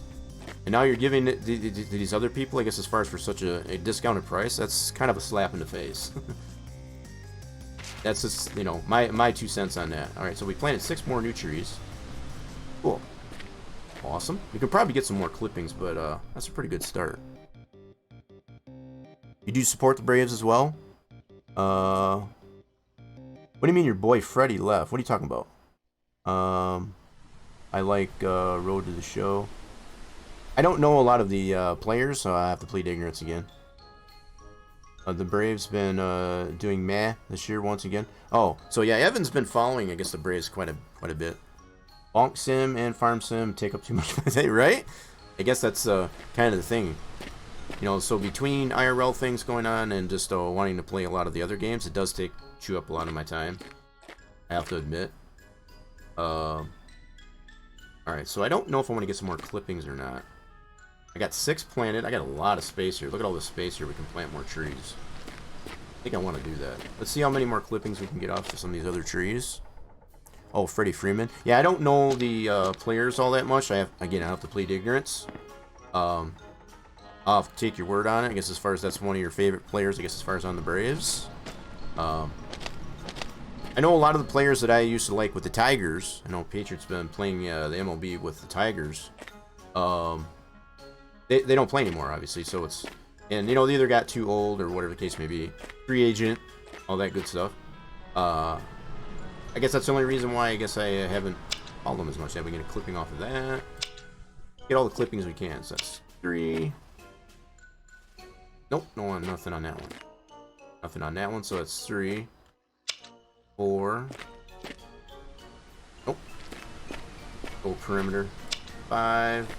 and now you're giving it to these other people, I guess, as far as for such a discounted price. That's kind of a slap in the face. That's just, you know, my 2 cents on that. Alright, so we planted 6 more new trees. Cool. Awesome. We could probably get some more clippings, but that's a pretty good start. You do support the Braves as well? What do you mean your boy Freddy left? What are you talking about? I like Road to the Show. I don't know a lot of the players, so I have to plead ignorance again. The Braves been doing meh this year once again. Oh, so yeah, Evan's been following, I guess, the Braves quite a bit. Bonk Sim and Farm Sim take up too much of my day, right? I guess that's kind of the thing. You know, so between IRL things going on and just wanting to play a lot of the other games, it does chew up a lot of my time, I have to admit. Alright, so I don't know if I want to get some more clippings or not. I got 6 planted. I got a lot of space here. Look at all this space here. We can plant more trees. I think I want to do that. Let's see how many more clippings we can get off to some of these other trees. Oh, Freddie Freeman. Yeah, I don't know the players all that much. I have to plead ignorance. I'll have to take your word on it. I guess as far as that's one of your favorite players, I guess as far as on the Braves. I know a lot of the players that I used to like with the Tigers. I know Patriots been playing the MLB with the Tigers. They don't play anymore, obviously, so it's... And, you know, they either got too old or whatever the case may be. Free agent, all that good stuff. I guess that's the only reason why I guess I haven't followed them as much. Yeah, we get a clipping off of that. Get all the clippings we can. So that's 3. Nope, nothing on that one. Nothing on that one, so that's 3. 4. Nope. Go perimeter. 5.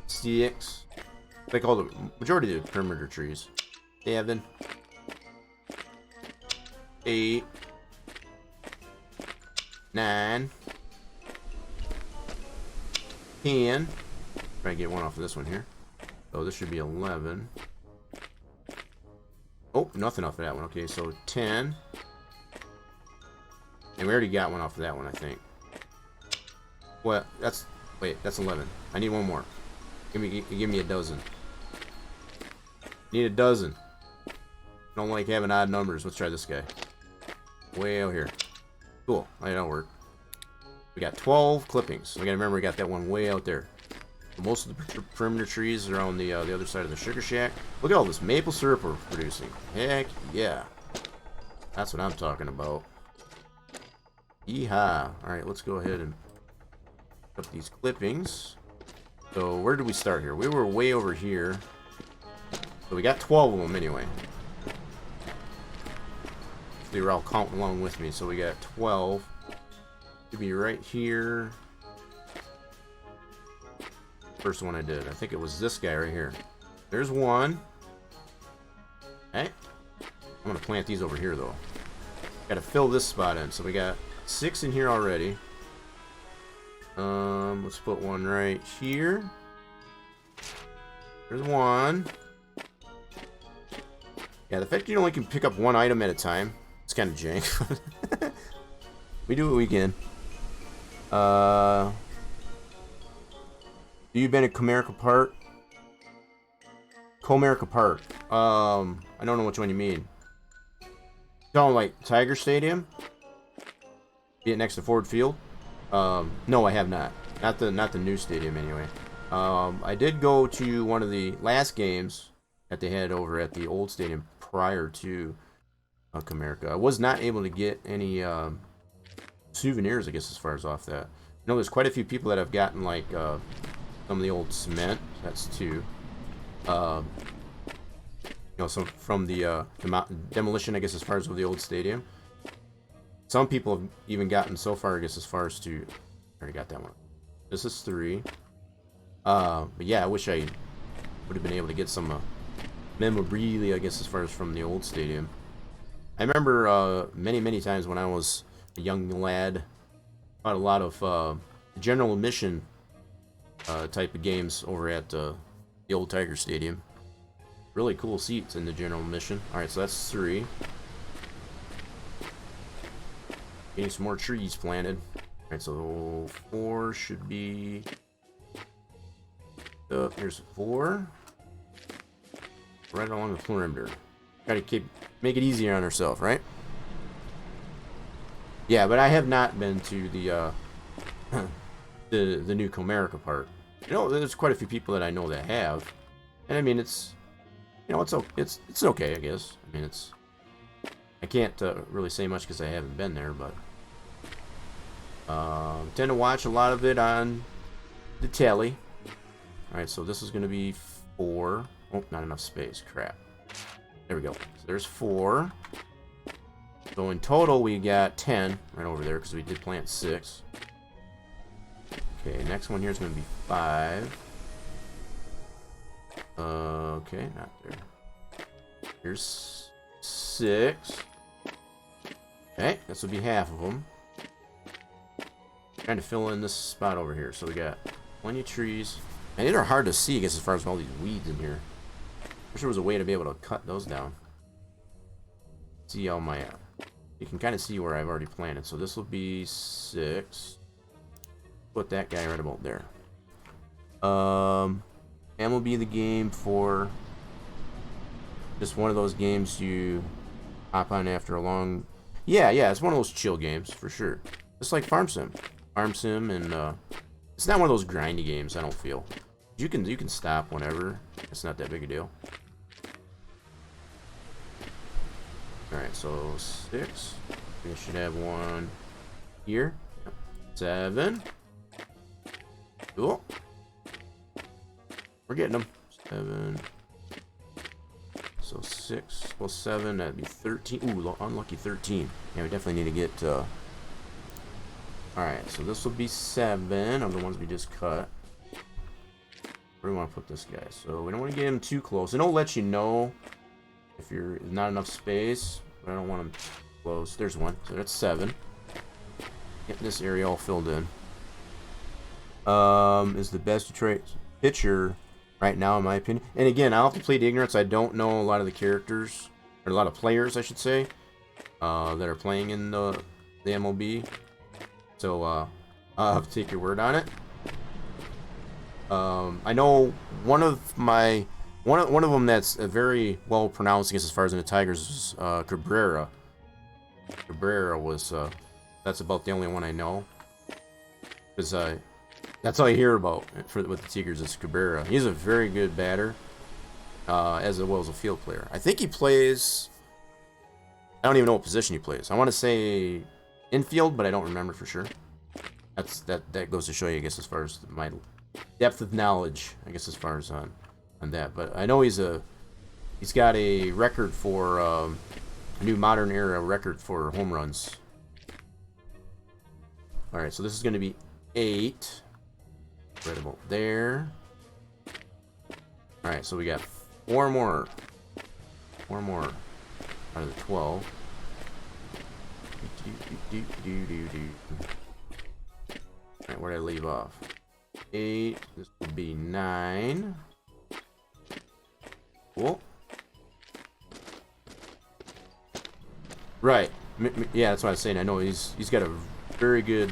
6. Like all the majority of the perimeter trees. 7. 8. 9. 10. Try to get one off of this one here. So this should be 11. Oh, nothing off of that one. Okay, so 10. And we already got one off of that one, I think. Well, that's... Wait, that's 11. I need one more. Give me a dozen. Need a dozen. Don't like having odd numbers. Let's try this guy. Way out here. Cool. That'll work. We got 12 clippings. We gotta remember we got that one way out there. Most of the perimeter trees are on the other side of the sugar shack. Look at all this maple syrup we're producing. Heck yeah. That's what I'm talking about. Yeehaw. Alright, let's go ahead and put these clippings. So where did we start here? We were way over here. So we got 12 of them anyway. They were all counting along with me. So we got 12. To be right here. First one I did. I think it was this guy right here. There's one. Okay. I'm going to plant these over here though. Got to fill this spot in. So we got 6 in here already. Let's put one right here. There's one. Yeah, the fact you only can pick up one item at a time, it's kind of jank. We do what we can. Do you been at Comerica Park? Comerica Park. I don't know which one you mean. Talking like Tiger Stadium? Be it next to Ford Field? No, I have not. Not the new stadium anyway. I did go to one of the last games that they had over at the old stadium prior to Comerica. I was not able to get any souvenirs, I guess, as far as off that. I know there's quite a few people that have gotten like some of the old cement. That's 2. You know, some from the demolition, I guess, as far as with the old stadium. Some people have even gotten so far, I guess, as far as to... I already got that one. This is 3. But yeah, I wish I would have been able to get some memorabilia, I guess, as far as from the old stadium. I remember many times when I was a young lad, bought a lot of general admission type of games over at the old Tiger Stadium. Really cool seats in the general admission. Alright, so that's 3. Getting some more trees planted. Alright, so 4 should be... Here's 4. Right along the perimeter. Gotta make it easier on herself, right? Yeah, but I have not been to the the new Comerica part. You know, there's quite a few people that I know that have, and I mean, it's, you know, it's okay, I guess. I mean, I can't really say much because I haven't been there, but tend to watch a lot of it on the telly. All right, so this is gonna be 4. Oh, not enough space. Crap. There we go. So there's 4. So in total, we got 10 right over there because we did plant 6. Okay, next one here is going to be 5. Okay, not there. Here's 6. Okay, this will be half of them. Trying to fill in this spot over here. So we got plenty of trees. And these are hard to see, I guess, as far as all these weeds in here. Wish there was a way to be able to cut those down. See all my... you can kind of see where I've already planted. So this will be 6. Put that guy right about there. And will be the game for... just one of those games you hop on after a long... Yeah, it's one of those chill games, for sure. Just like Farm Sim. Farm Sim, and it's not one of those grindy games, I don't feel. You can stop whenever. It's not that big a deal. Alright, so 6. We should have one here. 7. Cool. We're getting them. 7. So 6 plus 7, that'd be 13. Ooh, unlucky 13. Yeah, we definitely need to get... Alright, so this will be 7 of the ones we just cut. Where do we want to put this guy? So we don't want to get him too close. It'll let you know if you're not enough space, but I don't want him close. There's one. So that's 7. Getting this area all filled in. Is the best Detroit pitcher right now, in my opinion. And again, I'll have to plead ignorance. I don't know a lot of the characters, or a lot of players, I should say, that are playing in the MLB. So I'll have to take your word on it. I know one of them that's very well pronounced, I guess, as far as in the Tigers, is Cabrera. Cabrera was that's about the only one I know, because that's all I hear about with the Tigers is Cabrera. He's a very good batter, as well as a field player. I think he plays... I don't even know what position he plays. I want to say infield, but I don't remember for sure. That goes to show you, I guess, as far as my depth of knowledge, I guess, as far as on that. But I know he's got a record for a new modern era record for home runs. All right, so this is going to be 8. Right about there. All right, so we got 4 more. 4 more out of the 12. All right, where did I leave off? 8. This would be 9. Cool. Right. Yeah, that's what I was saying. I know he's got a very good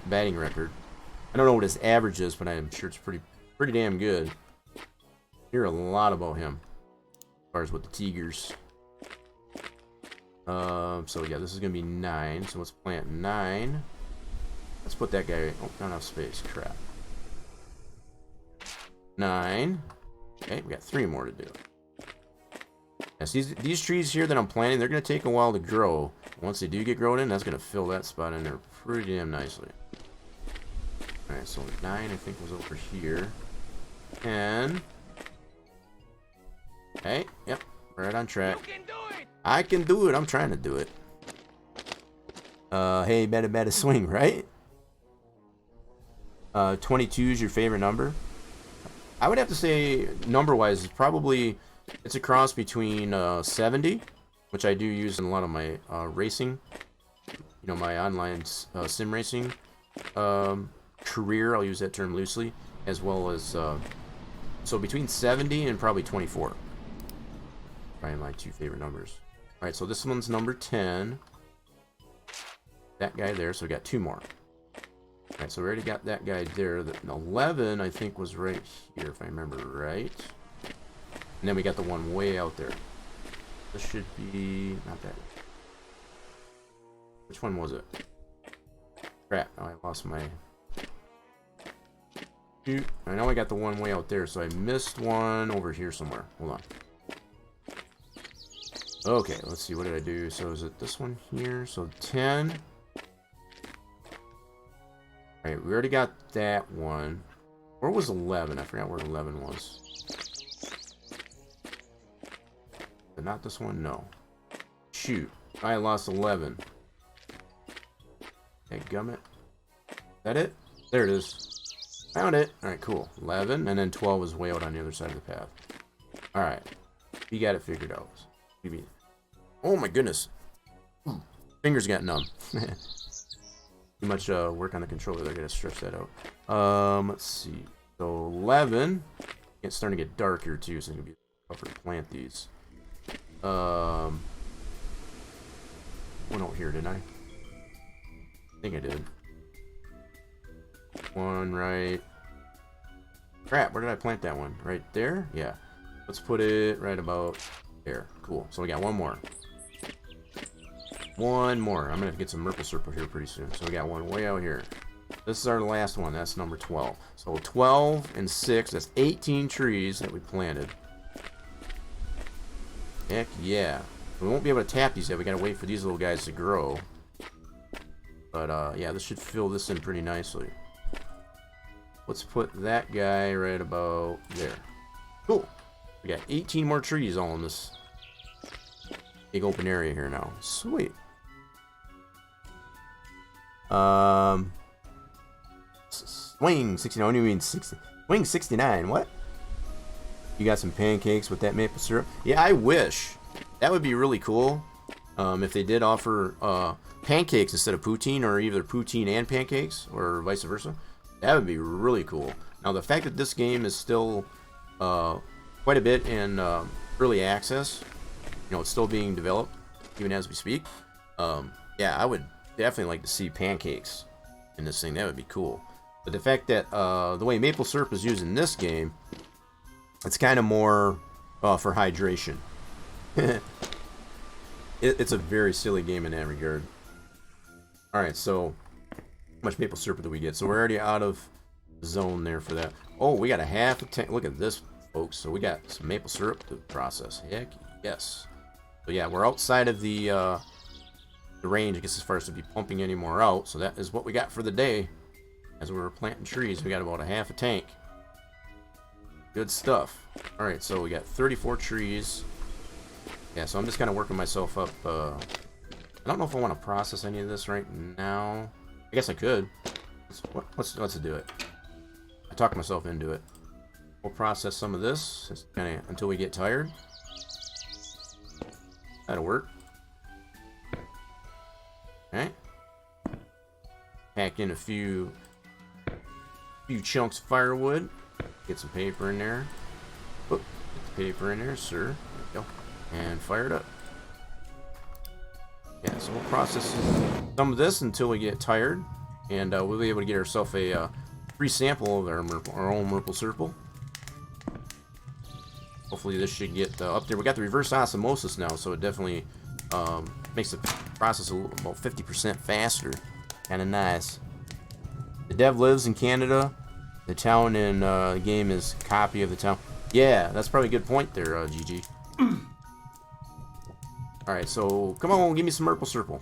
batting record. I don't know what his average is, but I'm sure it's pretty damn good. Hear a lot about him as far as with the Tigers. So yeah, this is gonna be 9. So let's plant 9. Let's put that guy. Oh, not enough space. Crap. 9. Okay, we got 3 more to do. Yes, these trees here that I'm planting, they're gonna take a while to grow. Once they do get grown in, that's gonna fill that spot in there pretty damn nicely. Alright, so 9 I think was over here. 10. Okay, yep, right on track. I can do it. I'm trying to do it. Hey, better swing, right? 22 is your favorite number? I would have to say, number-wise, it's probably, it's a cross between 70, which I do use in a lot of my racing, you know, my online sim racing career. I'll use that term loosely, as well as, so between 70 and probably 24. Probably my two favorite numbers. All right, so this one's number 10. That guy there, so we got two more. Alright, so we already got that guy there. The 11, I think, was right here, if I remember right. And then we got the one way out there. This should be... not that. Which one was it? Crap, now I lost my... Shoot. I know I got the one way out there, so I missed one over here somewhere. Hold on. Okay, let's see, what did I do? So is it this one here? So 10... Alright, we already got that one. Where was 11? I forgot where 11 was. But not this one? No. Shoot. I lost 11. Hey, gummit. Is that it? There it is. Found it. Alright, cool. 11, and then 12 is way out on the other side of the path. Alright. You got it figured out. Oh my goodness. Fingers got numb. Too much work on the controller. I gotta stretch that out. Let's see. So 11. It's starting to get dark here too, so it's gonna be tougher to plant these. Went out here, didn't I? I think I did. One right. Crap, where did I plant that one? Right there? Yeah. Let's put it right about there. Cool. So we got one more. One more. I'm gonna get some maple syrup here pretty soon. So we got one way out here. This is our last one. That's number 12. So 12 and 6. That's 18 trees that we planted. Heck yeah. We won't be able to tap these yet. We gotta wait for these little guys to grow. But yeah, this should fill this in pretty nicely. Let's put that guy right about there. Cool. We got 18 more trees all in this big open area here now. Sweet. Swing 69. What do you mean 60? Swing 69. What? You got some pancakes with that maple syrup? Yeah, I wish. That would be really cool. If they did offer pancakes instead of poutine, or either poutine and pancakes, or vice versa. That would be really cool. Now, the fact that this game is still quite a bit in early access, you know, it's still being developed even as we speak. Yeah, I would definitely like to see pancakes in this thing. That would be cool. But the fact that the way maple syrup is used in this game, it's kind of more for hydration. It's a very silly game in that regard. Alright, so how much maple syrup do we get? So we're already out of the zone there for that. Oh, we got a half a tank. Look at this, folks. So we got some maple syrup to process. Heck yes. So yeah, we're outside of the range, I guess, as far as to be pumping any more out. So that is what we got for the day. As we were planting trees, we got about a half a tank. Good stuff. Alright, so we got 34 trees. Yeah, so I'm just kind of working myself up. I don't know if I want to process any of this right now. I guess I could. Let's do it. I talked myself into it. We'll process some of this kinda until we get tired. That'll work. Okay. Pack in a few chunks of firewood. Get some paper in there. Put the paper in there, sir. There we go. And fire it up. Yeah, so we'll process some of this until we get tired, and we'll be able to get ourselves a free sample of our own maple syrup. Hopefully this should get up there. We got the reverse osmosis now, so it definitely makes the process about 50% faster. Kind of nice. The dev lives in Canada. The town in the game is a copy of the town. Yeah, that's probably a good point there, GG. Alright, so come on, give me some maple syrup.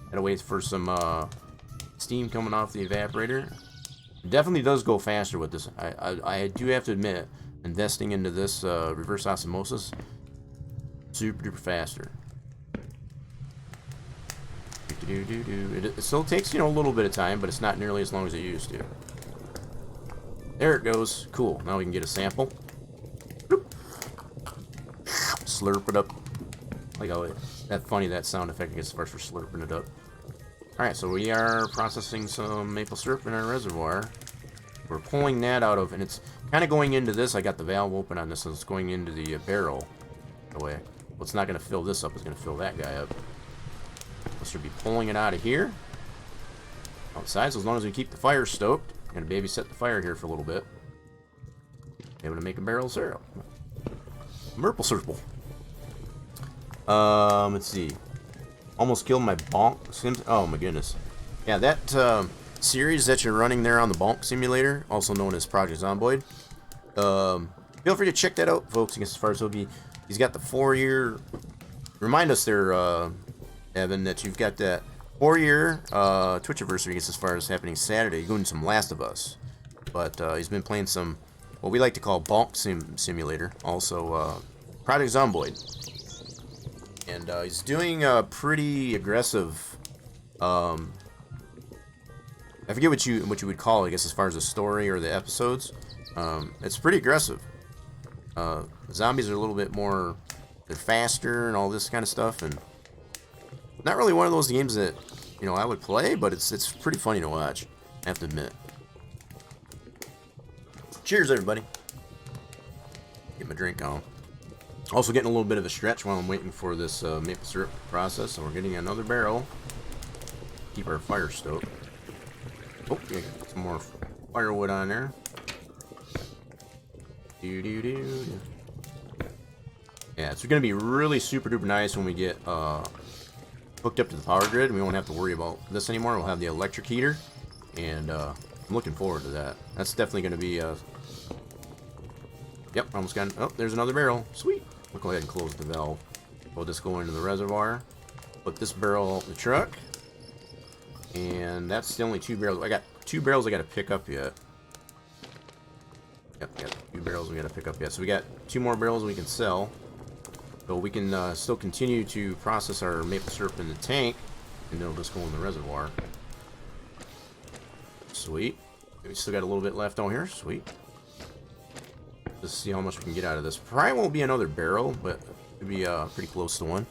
Gotta wait for some steam coming off the evaporator. It definitely does go faster with this. I do have to admit, investing into this reverse osmosis, super duper faster. It still takes, you know, a little bit of time, but it's not nearly as long as it used to. There it goes. Cool. Now we can get a sample. Bloop. Slurp it up. Like how that funny that sound effect gets first for slurping it up. Alright, so we are processing some maple syrup in our reservoir. We're pulling that out of, and it's kind of going into this. I got the valve open on this, so it's going into the barrel. Well, it's not going to fill this up, it's going to fill that guy up. So we'll be pulling it out of here. Outside, so as long as we keep the fire stoked, I'm going to babysit the fire here for a little bit. Able to make a barrel of syrup. Maple syrup. Let's see. Almost killed my bonk sims. Oh my goodness. Yeah, that series that you're running there on the bonk simulator, also known as Project Zomboid. Feel free to check that out, folks. I guess as far as he's got the 4-year. Remind us there, Evan, that you've got that 4-year Twitch anniversary. I guess as far as happening Saturday, you're doing some Last of Us, but he's been playing some what we like to call bonk simulator, also Project Zomboid. And he's doing a pretty aggressive. I forget what you would call it, I guess, as far as the story or the episodes. It's pretty aggressive. Zombies are a little bit more. They're faster and all this kind of stuff, and not really one of those games that I would play, but it's pretty funny to watch. I have to admit. Cheers, everybody. Get my drink on. Also getting a little bit of a stretch while I'm waiting for this maple syrup process. So we're getting another barrel. Keep our fire stoked. Oh, yeah, got some more firewood on there. Yeah, it's going to be really super duper nice when we get hooked up to the power grid. We won't have to worry about this anymore. We'll have the electric heater. And I'm looking forward to that. That's definitely going to be... Yep, almost got... Oh, there's another barrel. Sweet. We'll go ahead and close the valve. We'll just go into the reservoir. Put this barrel in the truck. And that's the only 2 barrels. I got 2 barrels I got to pick up yet. Yep, got 2 barrels we got to pick up yet. So we got 2 more barrels we can sell. So we can still continue to process our maple syrup in the tank. And then it'll just go in the reservoir. Sweet. We still got a little bit left on here. Sweet. Let's see how much we can get out of this. Probably won't be another barrel, but it'll be pretty close to one.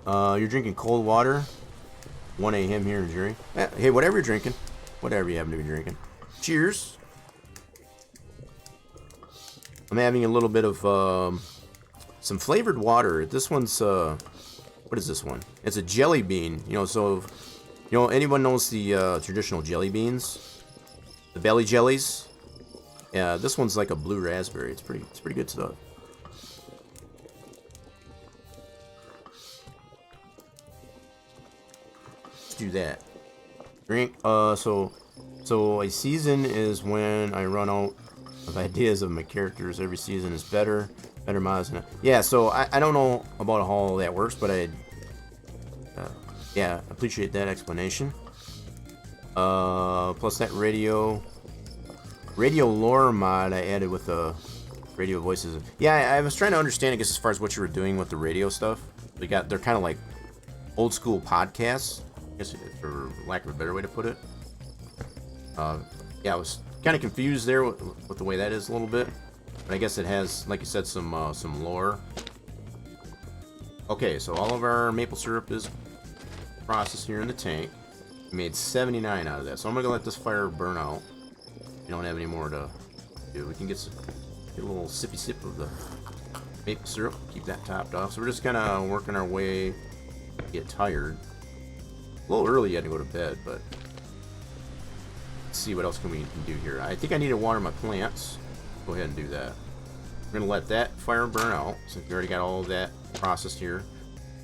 You're drinking cold water. 1 a.m. here in Jerry. Hey, whatever you're drinking. Whatever you happen to be drinking. Cheers. I'm having a little bit of some flavored water. This one's, what is this one? It's a jelly bean. So, anyone knows the traditional jelly beans? The belly jellies? Yeah, this one's like a blue raspberry. It's pretty good stuff. Let's do that. Drink. So a season is when I run out of ideas of my characters. Every season is better mods. Yeah. So I don't know about how all that works, but yeah, appreciate that explanation. Plus that radio lore mod I added with the radio voices. Yeah, I was trying to understand, I guess, as far as what you were doing with the radio stuff. They're kind of like old school podcasts, I guess, for lack of a better way to put it. Yeah, I was kind of confused there with the way that is a little bit, but I guess it has, like you said, some lore. Okay, so all of our maple syrup is processed here in the tank. We made 79 out of that, so I'm gonna let this fire burn out. We don't have any more to do. We can get a little sippy sip of the maple syrup. Keep that topped off. So we're just kind of working our way. Get tired. A little early yet to go to bed, but let's see what else we can do here. I think I need to water my plants. Go ahead and do that. We're gonna let that fire burn out. So we already got all of that processed here.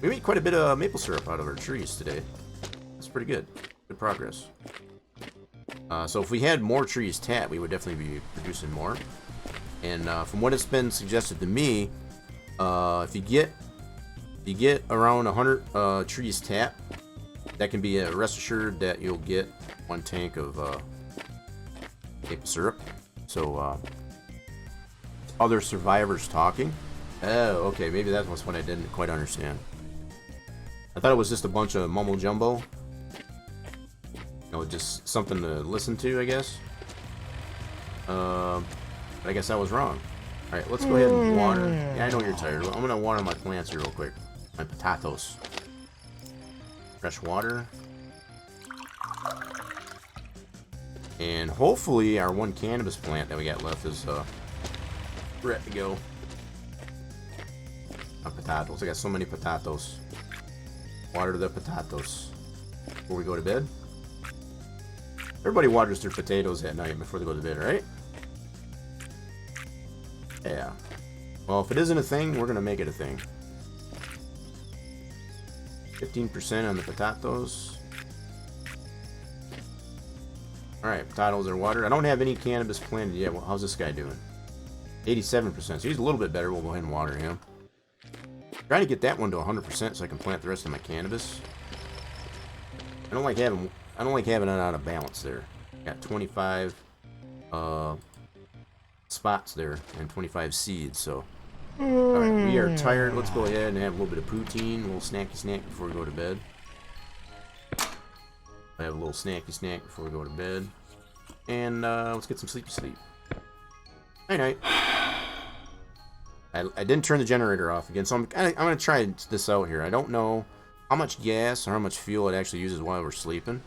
We made quite a bit of maple syrup out of our trees today. That's pretty good. Good progress. So if we had more trees tapped, we would definitely be producing more. And from what has been suggested to me, if you get around 100 trees tapped, that can be rest assured that you'll get 1 tank of maple syrup. So other survivors talking. Oh, okay, maybe that was what I didn't quite understand. I thought it was just a bunch of mumble jumbo. You know, just something to listen to, I guess. But I guess I was wrong. Alright, let's go ahead and water. Yeah, I know you're tired. I'm gonna water my plants here real quick. My potatoes. Fresh water. And hopefully our 1 cannabis plant that we got left is ready to go. My potatoes. I got so many potatoes. Water the potatoes before we go to bed. Everybody waters their potatoes at night before they go to bed, right? Yeah. Well, if it isn't a thing, we're gonna make it a thing. 15% on the potatoes. Alright, potatoes are watered. I don't have any cannabis planted yet. Well, how's this guy doing? 87%. So he's a little bit better. We'll go ahead and water him. Trying to get that one to 100% so I can plant the rest of my cannabis. I don't like having it out of balance there. Got 25 spots there and 25 seeds. So, all right, we are tired. Let's go ahead and have a little bit of poutine, a little snacky snack before we go to bed. I have a little snacky snack before we go to bed, and let's get some sleepy sleep. Night night. I didn't turn the generator off again, so I'm gonna try this out here. I don't know how much gas or how much fuel it actually uses while we're sleeping.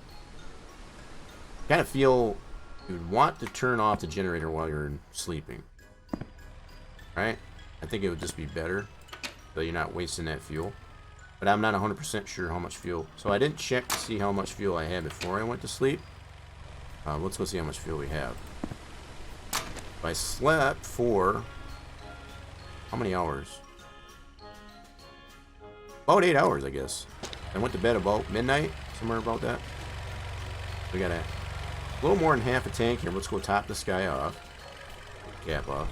Kind of feel you'd want to turn off the generator while you're sleeping, right? I think it would just be better, so you're not wasting that fuel. But I'm not 100% sure how much fuel. So I didn't check to see how much fuel I had before I went to sleep. Let's go see how much fuel we have. I slept for how many hours? About 8 hours, I guess. I went to bed about midnight, somewhere about that. We got a little more than half a tank here. Let's go top this guy off. Cap off.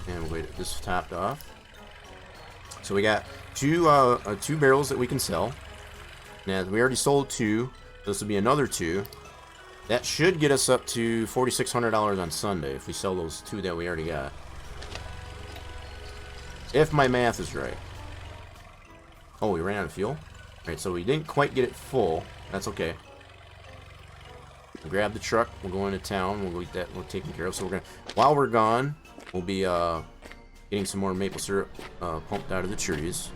And we'll get this topped off. So we got two barrels that we can sell. Now we already sold 2. This will be another 2. That should get us up to $4,600 on Sunday if we sell those 2 that we already got. If my math is right. Oh, we ran out of fuel? Alright, so we didn't quite get it full. That's okay. We'll grab the truck. We'll go into town. We'll get that taken care of. So we're gonna, while we're gone, we'll be getting some more maple syrup pumped out of the trees.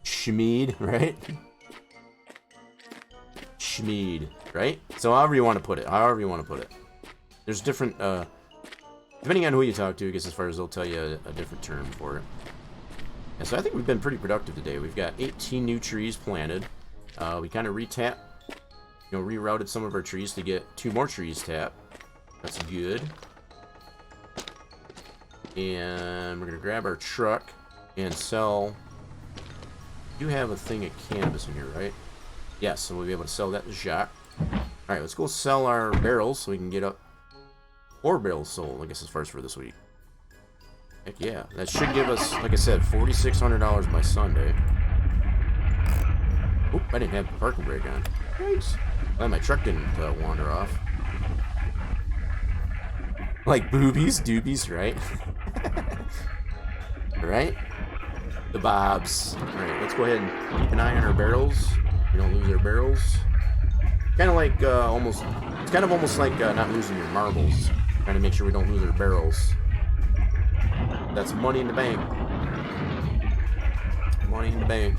Schmeed, right? Schmeed, right? So however you want to put it. However you want to put it. There's different, depending on who you talk to, I guess as far as they'll tell you a different term for it. Yeah, so I think we've been pretty productive today. We've got 18 new trees planted. We kind of rerouted some of our trees to get 2 more trees tapped. That's good. And we're going to grab our truck and sell. You have a thing of cannabis in here, right? Yes, so we'll be able to sell that to Jacques. Alright, let's go sell our barrels so we can get up 4 barrels sold, I guess, as far as for this week. Heck yeah. That should give us, like I said, $4,600 by Sunday. Oop, I didn't have the parking brake on. Nice. Glad my truck didn't wander off. Like boobies, doobies, right? Right? The bobs. Alright, let's go ahead and keep an eye on our barrels. We don't lose our barrels. Kind of like almost, it's kind of almost like not losing your marbles. Trying to make sure we don't lose our barrels. That's money in the bank. Money in the bank.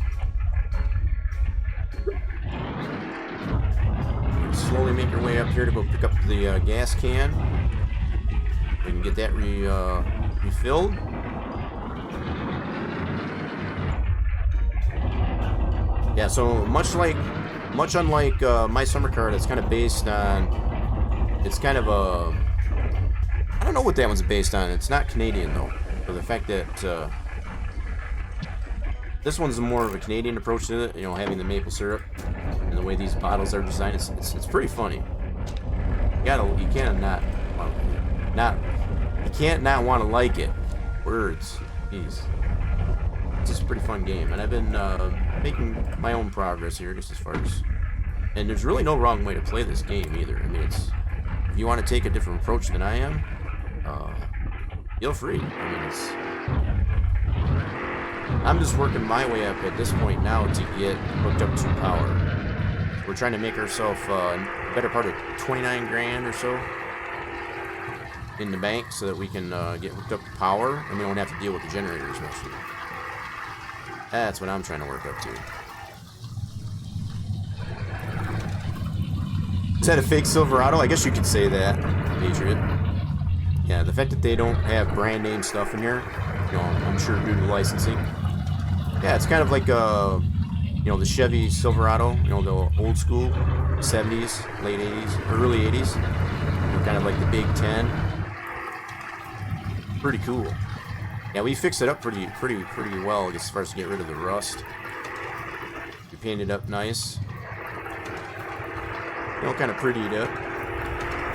Slowly make your way up here to go pick up the gas can. We can get that refilled. Yeah, so much unlike my summer card, it's kind of based on. It's kind of a. I don't know what that one's based on. It's not Canadian though. For the fact that this one's more of a Canadian approach to it, you know, having the maple syrup and the way these bottles are designed, it's pretty funny. You can't not want to like it. Words, jeez. This is a pretty fun game, and I've been making my own progress here, just as far as. And there's really no wrong way to play this game either. I mean, it's if you want to take a different approach than I am, feel free. I mean, it's. I'm just working my way up at this point now to get hooked up to power. We're trying to make ourselves a better part of 29 grand or so in the bank so that we can get hooked up to power and we don't have to deal with the generators much. That's what I'm trying to work up to. Is that a fake Silverado? I guess you could say that, Patriot. Yeah, the fact that they don't have brand name stuff in here, you know, I'm sure due to licensing. Yeah, it's kind of like you know, the Chevy Silverado, you know, the old school 70s, late 80s, or early 80s. You know, kind of like the Big Ten. Pretty cool. Yeah, we fixed it up pretty well as far as to get rid of the rust. We painted it up nice. You know, kind of prettied up.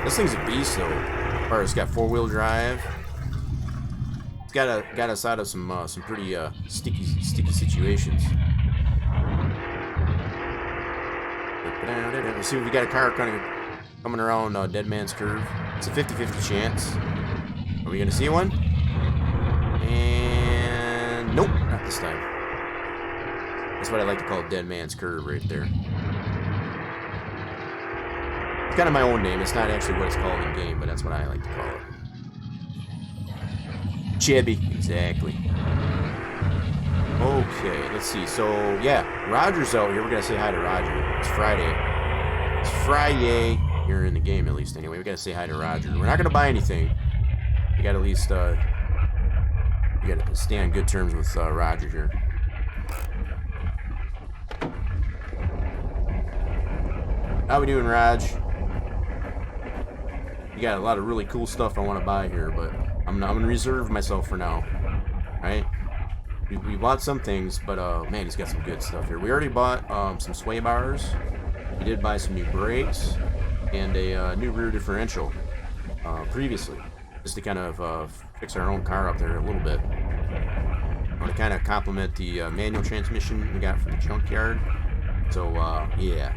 This thing's a beast though. As far as it's got 4-wheel drive. It's got us out of some pretty sticky situations. Let's see if we got a car kind of coming around Dead Man's Curve. It's a 50-50 chance. Are we gonna see one? And nope, not this time. That's what I like to call Dead Man's Curve right there. It's kind of my own name. It's not actually what it's called in game, but that's what I like to call it. Chevy, exactly. Okay, let's see. So yeah, Roger's out here. We're gonna say hi to Roger. It's Friday. It's Friday. Here in the game, at least. Anyway, we gotta say hi to Roger. We're not gonna buy anything. We gotta at least we gotta stay on good terms with Roger here. How we doing, Raj? You got a lot of really cool stuff I want to buy here, but I'm gonna reserve myself for now. Right? We bought some things, but man, he's got some good stuff here. We already bought some sway bars. We did buy some new brakes and a new rear differential previously, just to kind of fix our own car up there a little bit. I want to kind of complement the manual transmission we got from the junkyard. So yeah,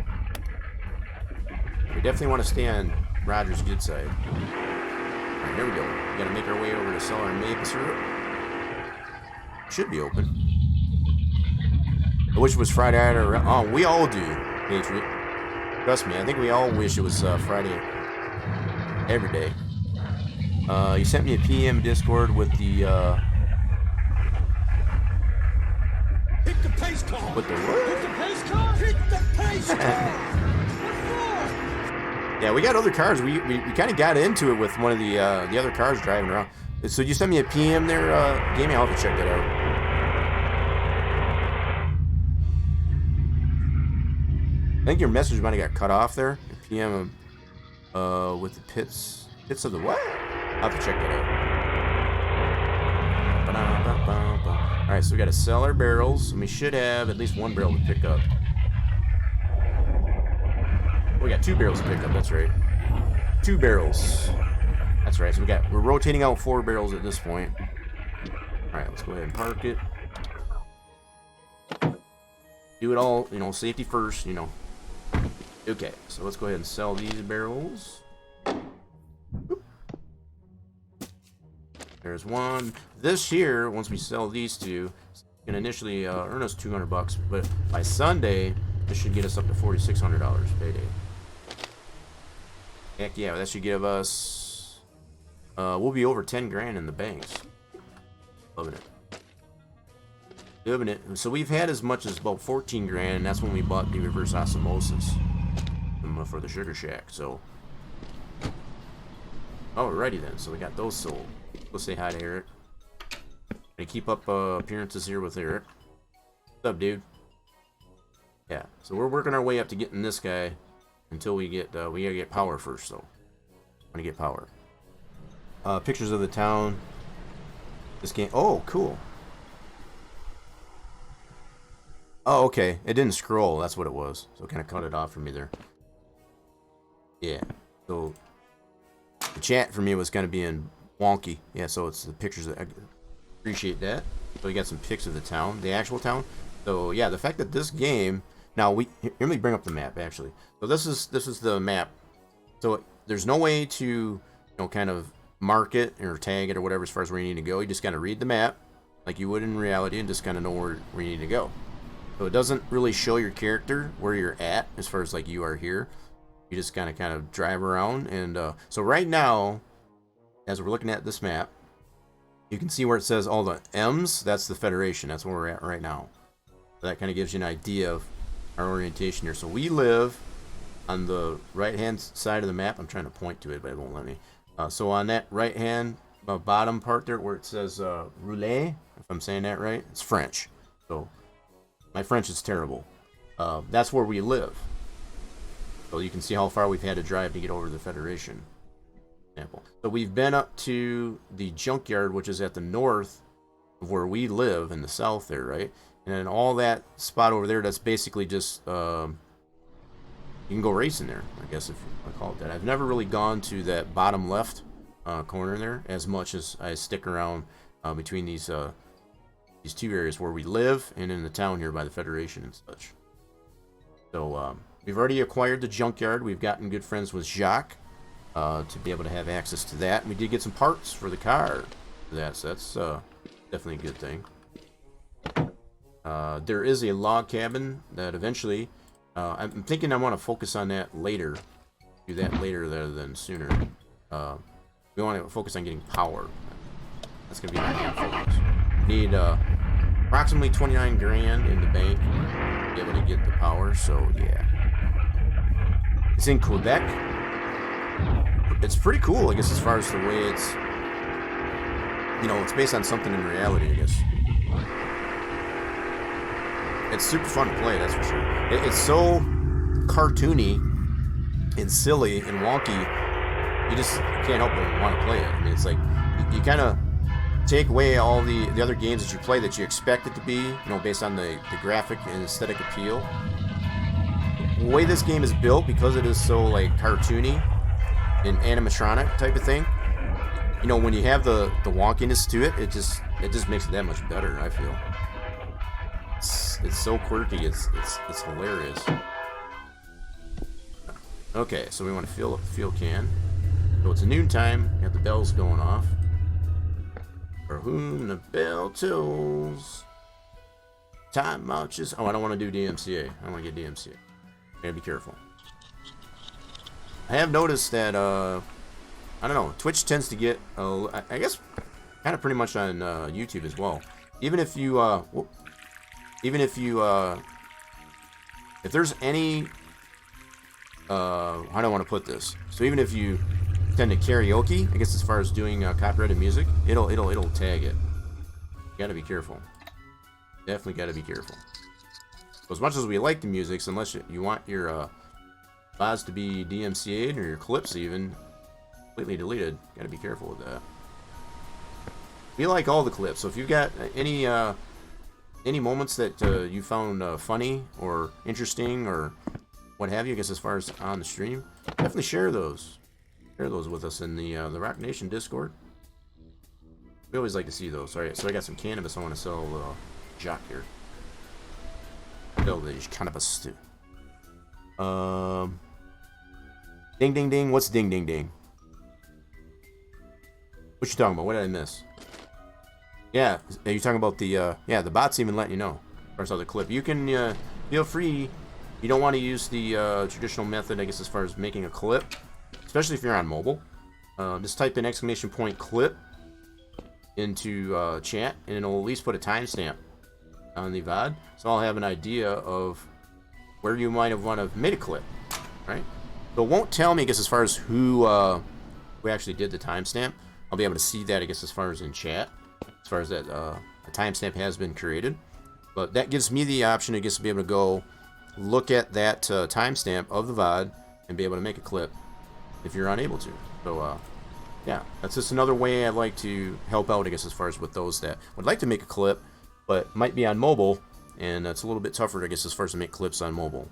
we definitely want to stay on Roger's good side. All right, here we go. We got to make our way over to sell our maple syrup. Should be open. I wish it was Friday night or oh, we all do, Patriot. Trust me, I think we all wish it was Friday every day. You sent me a PM Discord with the hit the pace car. With the what? Hit the pace car. Hit the pace car. Yeah, we got other cars. We kind of got into it with one of the other cars driving around. So you sent me a PM there, Gaming. I'll have to check that out. I think your message might have got cut off there. The PM with the pits of the what? I'll have to check that out. All right, so we got to sell our barrels, and we should have at least one barrel to pick up. We got 2 barrels to pick up. That's right. 2 barrels. That's right. So we're rotating out 4 barrels at this point. All right, let's go ahead and park it. Do it all, you know, safety first, you know. Okay, so let's go ahead and sell these barrels. Boop. There's one. This here, once we sell these two, can initially earn us $200, but by Sunday, this should get us up to $4,600 payday. Heck yeah, that should give us. We'll be over 10 grand in the banks. Loving it. Loving it. So we've had as much as about 14 grand, and that's when we bought the reverse osmosis for the Sugar Shack. So, alrighty then. So we got those sold. Let's say hi to Eric. And keep up appearances here with Eric. What's up, dude? Yeah. So we're working our way up to getting this guy until we get we gotta get power first. So, want to get power. Pictures of the town. This game. Oh, cool. Oh, okay. It didn't scroll. That's what it was. So it kind of cut it off for me there. Yeah. So the chat for me was kind of being wonky. Yeah. So it's the pictures of Appreciate that. So we got some pics of the town, the actual town. So yeah, the fact that this game now let me bring up the map actually. So this is the map. So there's no way to kind of mark it or tag it or whatever as far as where you need to go. You just kind of read the map like you would in reality and just kind of know where you need to go. So it doesn't really show your character where you're at as far as like you are here. You just kind of drive around and so right now, as we're looking at this map, you can see where it says all the M's. That's the Federation. That's where we're at right now. So that kind of gives you an idea of our orientation here. So we live on the right-hand side of the map. I'm trying to point to it, but it won't let me. So on that right-hand bottom part there, where it says Roulet, if I'm saying that right, it's French. So my French is terrible. That's where we live. So you can see how far we've had to drive to get over to the Federation. So we've been up to the junkyard, which is at the north of where we live in the south there, right? And then all that spot over there, that's basically just you can go racing there, I guess, if you want to call it that. I've never really gone to that bottom left corner there as much as I stick around between these two areas where we live and in the town here by the Federation and such. So we've already acquired the junkyard. We've gotten good friends with Jacques to be able to have access to that. And we did get some parts for the car for that, so that's definitely a good thing. There is a log cabin that eventually, I'm thinking I want to focus on that later. Do that later rather than sooner. We want to focus on getting power. That's going to be my main focus. Need approximately 29 grand in the bank to be able to get the power, so yeah. It's in Quebec. It's pretty cool, I guess, as far as the way it's, it's based on something in reality, I guess. It's super fun to play, that's for sure. It's so cartoony and silly and wonky, you just can't help but want to play it. I mean, it's like, you kind of take away all the other games that you play that you expect it to be, based on the graphic and aesthetic appeal. The way this game is built, because it is so, like, cartoony, an animatronic type of thing, when you have the wonkiness to it, it just makes it that much better, I feel. It's so quirky, it's hilarious. Okay, so we want to fill up the fuel can. So it's noontime, got the bells going off. For whom the bell tolls, time marches. Oh, I don't want to do DMCA. I don't want to get DMCA. Gotta be careful. I have noticed that, I don't know, Twitch tends to get, I guess, kind of pretty much on YouTube as well. Even if you, if there's any, how do I want to put this? So even if you tend to karaoke, I guess as far as doing copyrighted music, it'll tag it. You gotta be careful. Definitely gotta be careful. So as much as we like the music, unless you want your, VODs to be DMCA'd or your clips even completely deleted. Gotta be careful with that. We like all the clips, so if you've got any moments that you found funny or interesting or what have you, I guess as far as on the stream, definitely share those. Share those with us in the Rock Nation Discord. We always like to see those. Alright, so I got some cannabis I want to sell Jacques here. Sell the cannabis too. Ding ding ding. What's ding ding ding? What you talking about? What did I miss? Yeah, are you talking about the the bots even letting you know. Or saw the clip. You can feel free. You don't want to use the traditional method, I guess, as far as making a clip, especially if you're on mobile. Just type in ! clip into chat, and it'll at least put a timestamp on the VOD, so I'll have an idea of where you might have want to made a clip, right? So it won't tell me, I guess, as far as who actually did the timestamp. I'll be able to see that, I guess, as far as in chat, as far as that a timestamp has been created. But that gives me the option, I guess, to be able to go look at that timestamp of the VOD and be able to make a clip if you're unable to. So, yeah, that's just another way I'd like to help out, I guess, as far as with those that would like to make a clip, but might be on mobile, and it's a little bit tougher, I guess, as far as to make clips on mobile.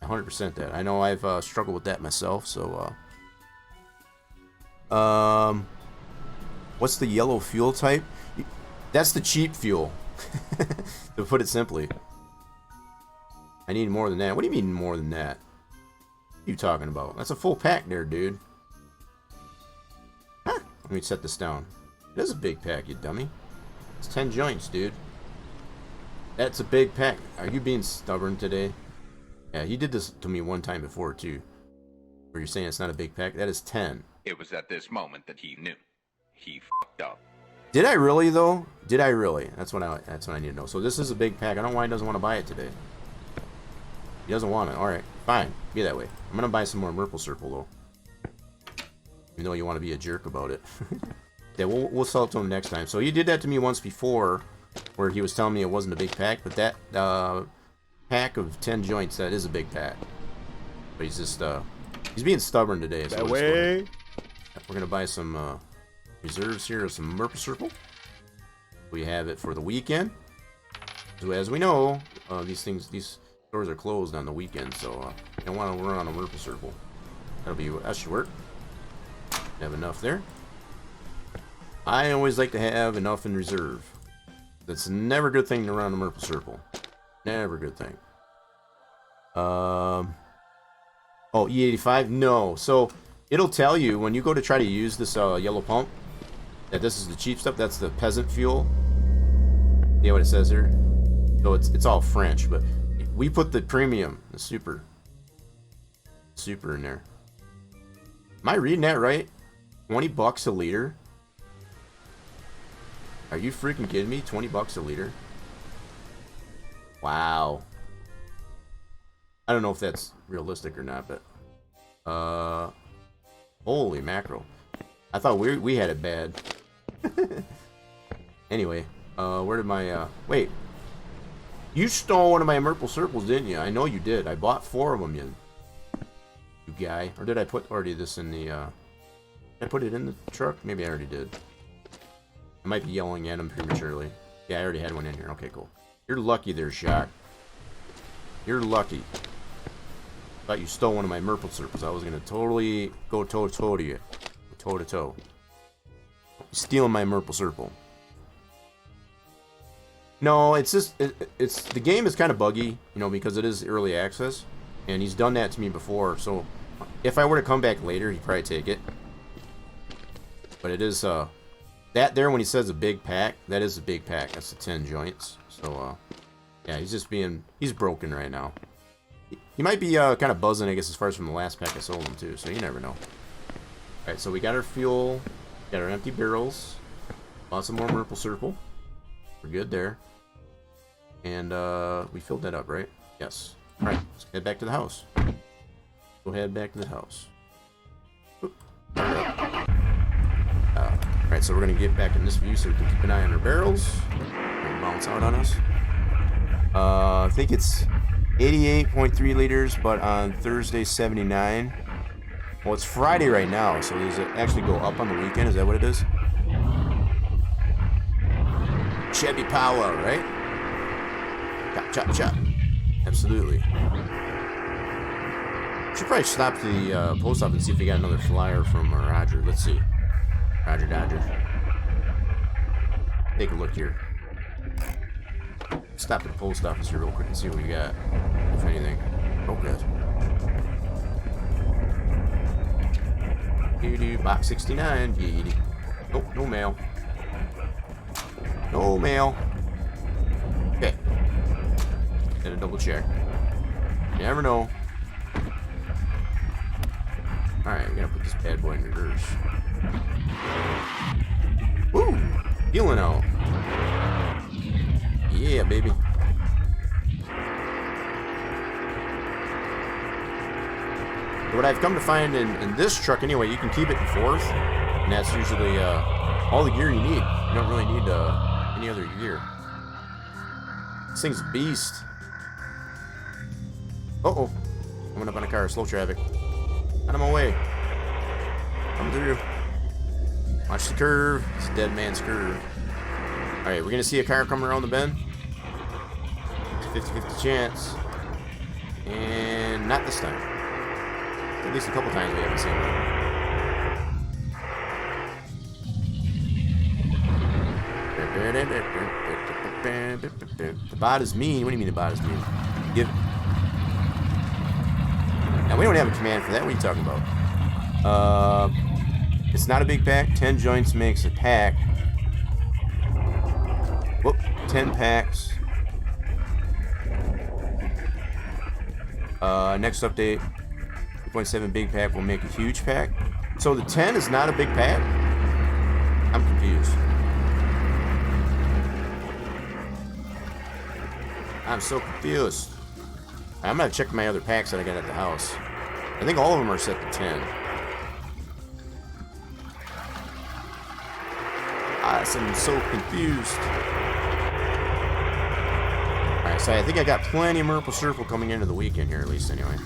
100% that. I know I've struggled with that myself, so, what's the yellow fuel type? That's the cheap fuel. To put it simply. I need more than that. What do you mean more than that? What are you talking about? That's a full pack there, dude. Huh. Let me set this down. It is a big pack, you dummy. It's 10 joints, dude. That's a big pack. Are you being stubborn today? Yeah, he did this to me one time before, too. Where you're saying it's not a big pack. That is 10. It was at this moment that he knew. He fucked up. Did I really, though? Did I really? That's what I need to know. So this is a big pack. I don't know why he doesn't want to buy it today. He doesn't want it. Alright, fine. Be that way. I'm going to buy some more Merple Circle, though. Even though you want to be a jerk about it. Yeah, we'll sell it to him next time. So he did that to me once before, where he was telling me it wasn't a big pack, but that pack of 10 joints, that is a big pack. But he's just, he's being stubborn today. So That way. we're going to buy some reserves here of some Merple Circle. We have it for the weekend. So as we know, these stores are closed on the weekend, so you don't want to run on a Merple Circle. That should work. Have enough there. I always like to have enough in reserve. That's never a good thing to run a Merple Circle. Never a good thing. Oh, E85? No. So, it'll tell you when you go to try to use this yellow pump that this is the cheap stuff. That's the peasant fuel. See what it says here? So, it's all French, but we put the premium, the super in there. Am I reading that right? $20 a liter? Are you freaking kidding me? $20 a liter? Wow. I don't know if that's realistic or not, but holy mackerel. I thought we had it bad. Anyway, where did my wait. You stole one of my Merple Circles, didn't you? I know you did. I bought 4 of them, you guy. Or did I put already this in the did I put it in the truck? Maybe I already did. I might be yelling at him prematurely. Yeah, I already had one in here. Okay, cool. You're lucky there, Jacques. You're lucky. Thought you stole one of my Merple Circles. I was gonna totally go toe-to-toe to you. Toe-to-toe. Stealing my Merple Circle. No, it's just... It's the game is kind of buggy, you know, because it is early access. And he's done that to me before, so... If I were to come back later, he'd probably take it. But it is, that there, when he says a big pack, that is a big pack. That's the 10 joints. So, yeah, he's just being... He's broken right now. He might be kind of buzzing, I guess, as far as from the last pack I sold him, too. So you never know. Alright, so we got our fuel. Got our empty barrels. Bought some more Merple Circle. We're good there. And, we filled that up, right? Yes. Alright, let's head back to the house. Go head back to the house. Alright, so we're going to get back in this view so we can keep an eye on our barrels. Don't bounce out on us. I think it's 88.3 liters, but on Thursday, 79. Well, it's Friday right now, so does it actually go up on the weekend? Is that what it is? Chevy Power, right? Chop, chop, chop. Absolutely. Should probably stop the post office and see if we got another flyer from Roger. Let's see. Roger Dodger. Take a look here. Stop at the post office here real quick and see what we got. If anything. Oh, good. Box 69. Nope, no mail. No mail. Okay. Gotta double check. You never know. Alright, we gotta put this bad boy in reverse. Woo! Healing out. Yeah, baby. What I've come to find in this truck, anyway, you can keep it in fourth, and that's usually all the gear you need. You don't really need any other gear. This thing's a beast. Uh-oh. Coming up on a car, slow traffic. Out of my way. Come through. Watch the curve. It's a dead man's curve. Alright, we're going to see a car coming around the bend. It's a 50-50 chance. And not this time. At least a couple times we haven't seen one. The bot is mean. What do you mean the bot is mean? Give. Now we don't have a command for that. What are you talking about? It's not a big pack. 10 joints makes a pack. Whoop. 10 packs. Next update. 2.7 big pack will make a huge pack. So the 10 is not a big pack? I'm confused. I'm so confused. I'm gonna check my other packs that I got at the house. I think all of them are set to 10. I'm so confused. Alright, so I think I got plenty of Merple Circle coming into the weekend here, at least anyway.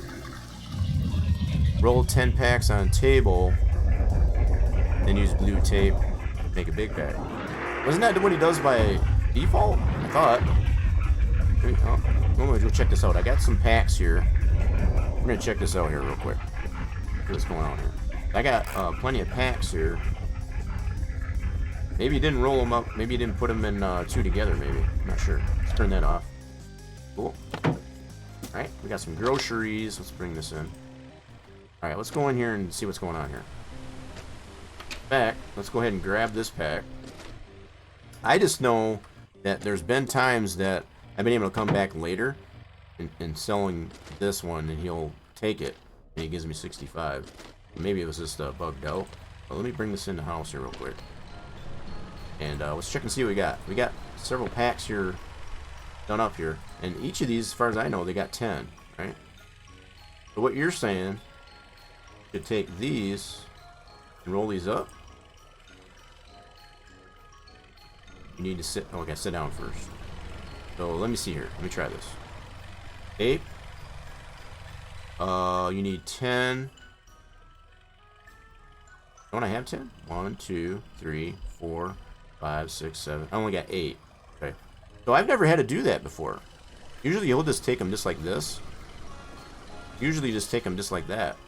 Roll 10 packs on table, then use blue tape, make a big pack. Wasn't that what he does by default? I thought. Oh, I'm gonna go check this out. I got some packs here. We're gonna check this out here real quick. See what's going on here. I got plenty of packs here. Maybe you didn't roll them up. Maybe you didn't put them in two together. Maybe. I'm not sure. Let's turn that off. Cool. All right, we got some groceries. Let's bring this in. All right, let's go in here and see what's going on here. Pack. Let's go ahead and grab this pack. I just know that there's been times that I've been able to come back later and selling this one, and he'll take it, and he gives me 65. Maybe it was just bugged out. But let me bring this in the house here real quick. And let's check and see what we got. We got several packs here done up here. And each of these, as far as I know, they got 10, right? So what you're saying, you could take these and roll these up. You need to sit, oh, okay, sit down first. So let me see here. Let me try this. 8. You need 10. Don't I have 10? 1, 2, 3, 4, 5, 6, 7. I only got 8. Okay. So I've never had to do that before. Usually you'll just take them just like this. Usually just take them just like that.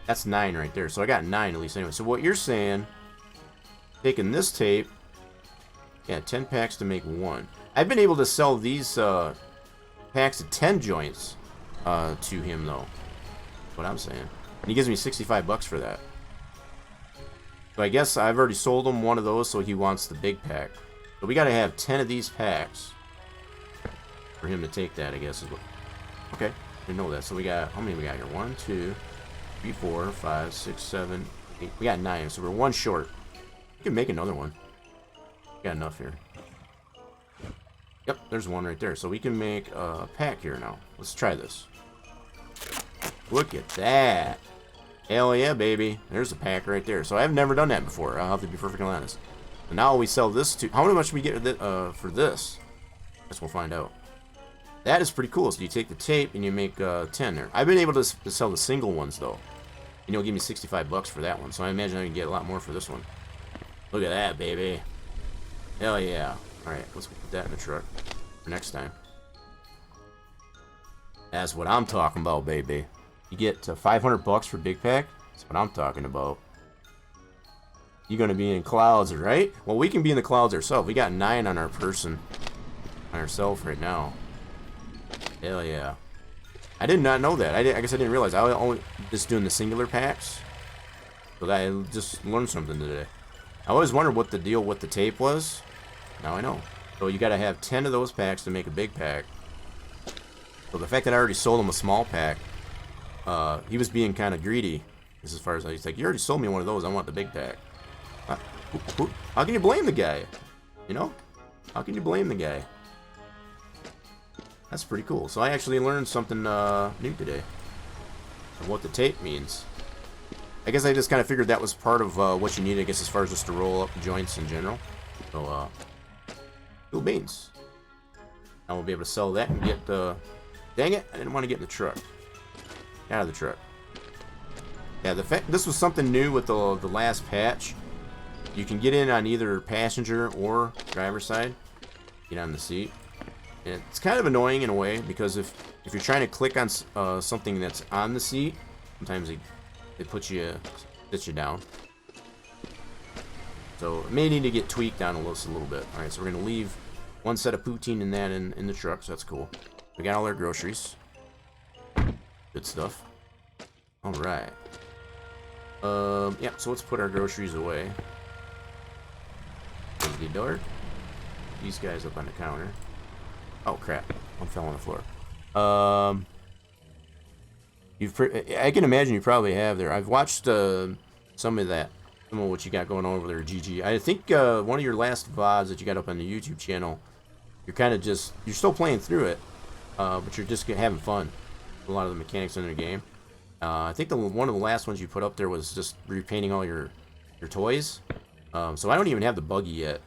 That's 9 right there. So I got 9 at least anyway. So what you're saying, taking this tape, yeah, 10 packs to make 1. I've been able to sell these packs of 10 joints to him though. That's what I'm saying. And he gives me 65 bucks for that. So I guess I've already sold him one of those, so he wants the big pack. But we gotta have 10 of these packs for him to take that, I guess. Is what... Okay, didn't know that. So we got, how many we got here? 1, 2, 3, 4, 5, 6, 7, 8. We got 9, so we're 1 short. We can make another one. Got enough here. Yep, there's one right there. So we can make a pack here now. Let's try this. Look at that. Hell yeah, baby. There's a pack right there. So I've never done that before. I'll have to be perfectly honest. And now we sell this to... How much we get for this? I guess we'll find out. That is pretty cool. So you take the tape and you make 10 there. I've been able to sell the single ones, though. And you'll give me 65 bucks for that one. So I imagine I can get a lot more for this one. Look at that, baby. Hell yeah. Alright, let's put that in the truck for next time. That's what I'm talking about, baby. You get 500 bucks for big pack. That's what I'm talking about. You're gonna be in clouds, right? Well, we can be in the clouds ourselves. We got 9 on our person, on ourselves right now. Hell yeah! I did not know that. I guess I didn't realize. I was only just doing the singular packs. So that I just learned something today. I always wondered what the deal with the tape was. Now I know. So you gotta have 10 of those packs to make a big pack. So the fact that I already sold him a small pack, he was being kind of greedy. As far as he's like, you already sold me one of those. I want the big pack. How can you blame the guy? You know? How can you blame the guy? That's pretty cool. So I actually learned something new today. Of what the tape means. I guess I just kind of figured that was part of what you need, I guess, as far as just to roll up joints in general. So, cool beans. Now we'll be able to sell that and get, dang it, I didn't want to get in the truck. Get out of the truck. Yeah, the fact, this was something new with the last patch. You can get in on either passenger or driver's side. Get on the seat. And it's kind of annoying in a way, because if you're trying to click on something that's on the seat, sometimes they put you, sit you down. So it may need to get tweaked on a little bit. All right, so we're gonna leave one set of poutine and that in the truck, so that's cool. We got all our groceries. Good stuff. All right. Yeah, so let's put our groceries away. Close the door. These guys up on the counter. Oh crap! One fell on the floor. I can imagine you probably have there. I've watched some of what you got going on over there, GG. I think one of your last VODs that you got up on the YouTube channel, you're kind of you're still playing through it, but you're just having fun. A lot of the mechanics in the game. I think one of the last ones you put up there was just repainting all your toys. So I don't even have the buggy yet.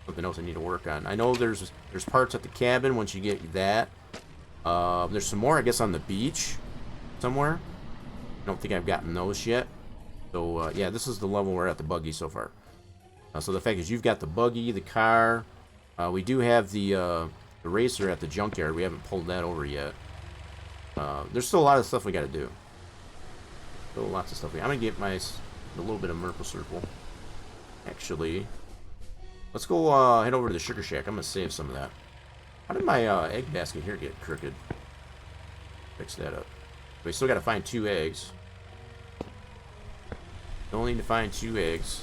Something else I need to work on. I know there's parts at the cabin once you get that. There's some more, I guess, on the beach somewhere. I don't think I've gotten those yet. So yeah, this is the level we're at the buggy so far. So the fact is you've got the buggy, the car. We do have the racer at the junkyard. We haven't pulled that over yet. There's still a lot of stuff we got to do. Still lots of stuff. I'm gonna get a little bit of Merple Circle. Actually, let's go head over to the Sugar Shack. I'm gonna save some of that. How did my egg basket here get crooked? Fix that up. We still got to find 2 eggs. Still need to find 2 eggs.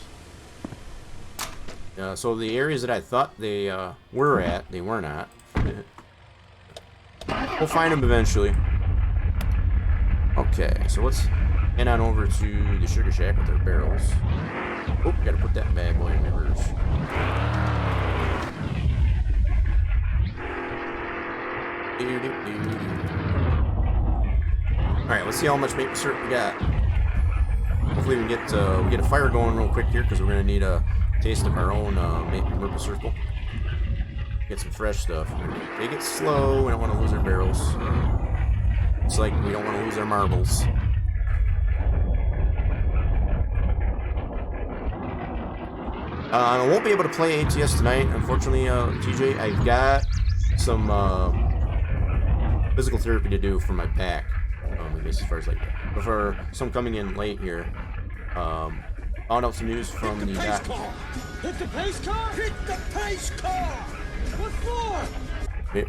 So the areas that I thought they were at, they were not. We'll find them eventually. Okay, so let's head on over to the Sugar Shack with our barrels. Oh, gotta put that bad boy in reverse. Alright, let's see how much maple syrup we got. Hopefully we get a fire going real quick here, because we're gonna need a taste of our own maple circle. Get some fresh stuff. Take it slow. We don't want to lose our barrels. It's like we don't want to lose our marbles. I won't be able to play ATS tonight, unfortunately, TJ. I've got some physical therapy to do for my back. I guess as far as like that. But for some coming in late here, found out some news from the doctor. Hit the pace car! Hit the pace car! What for?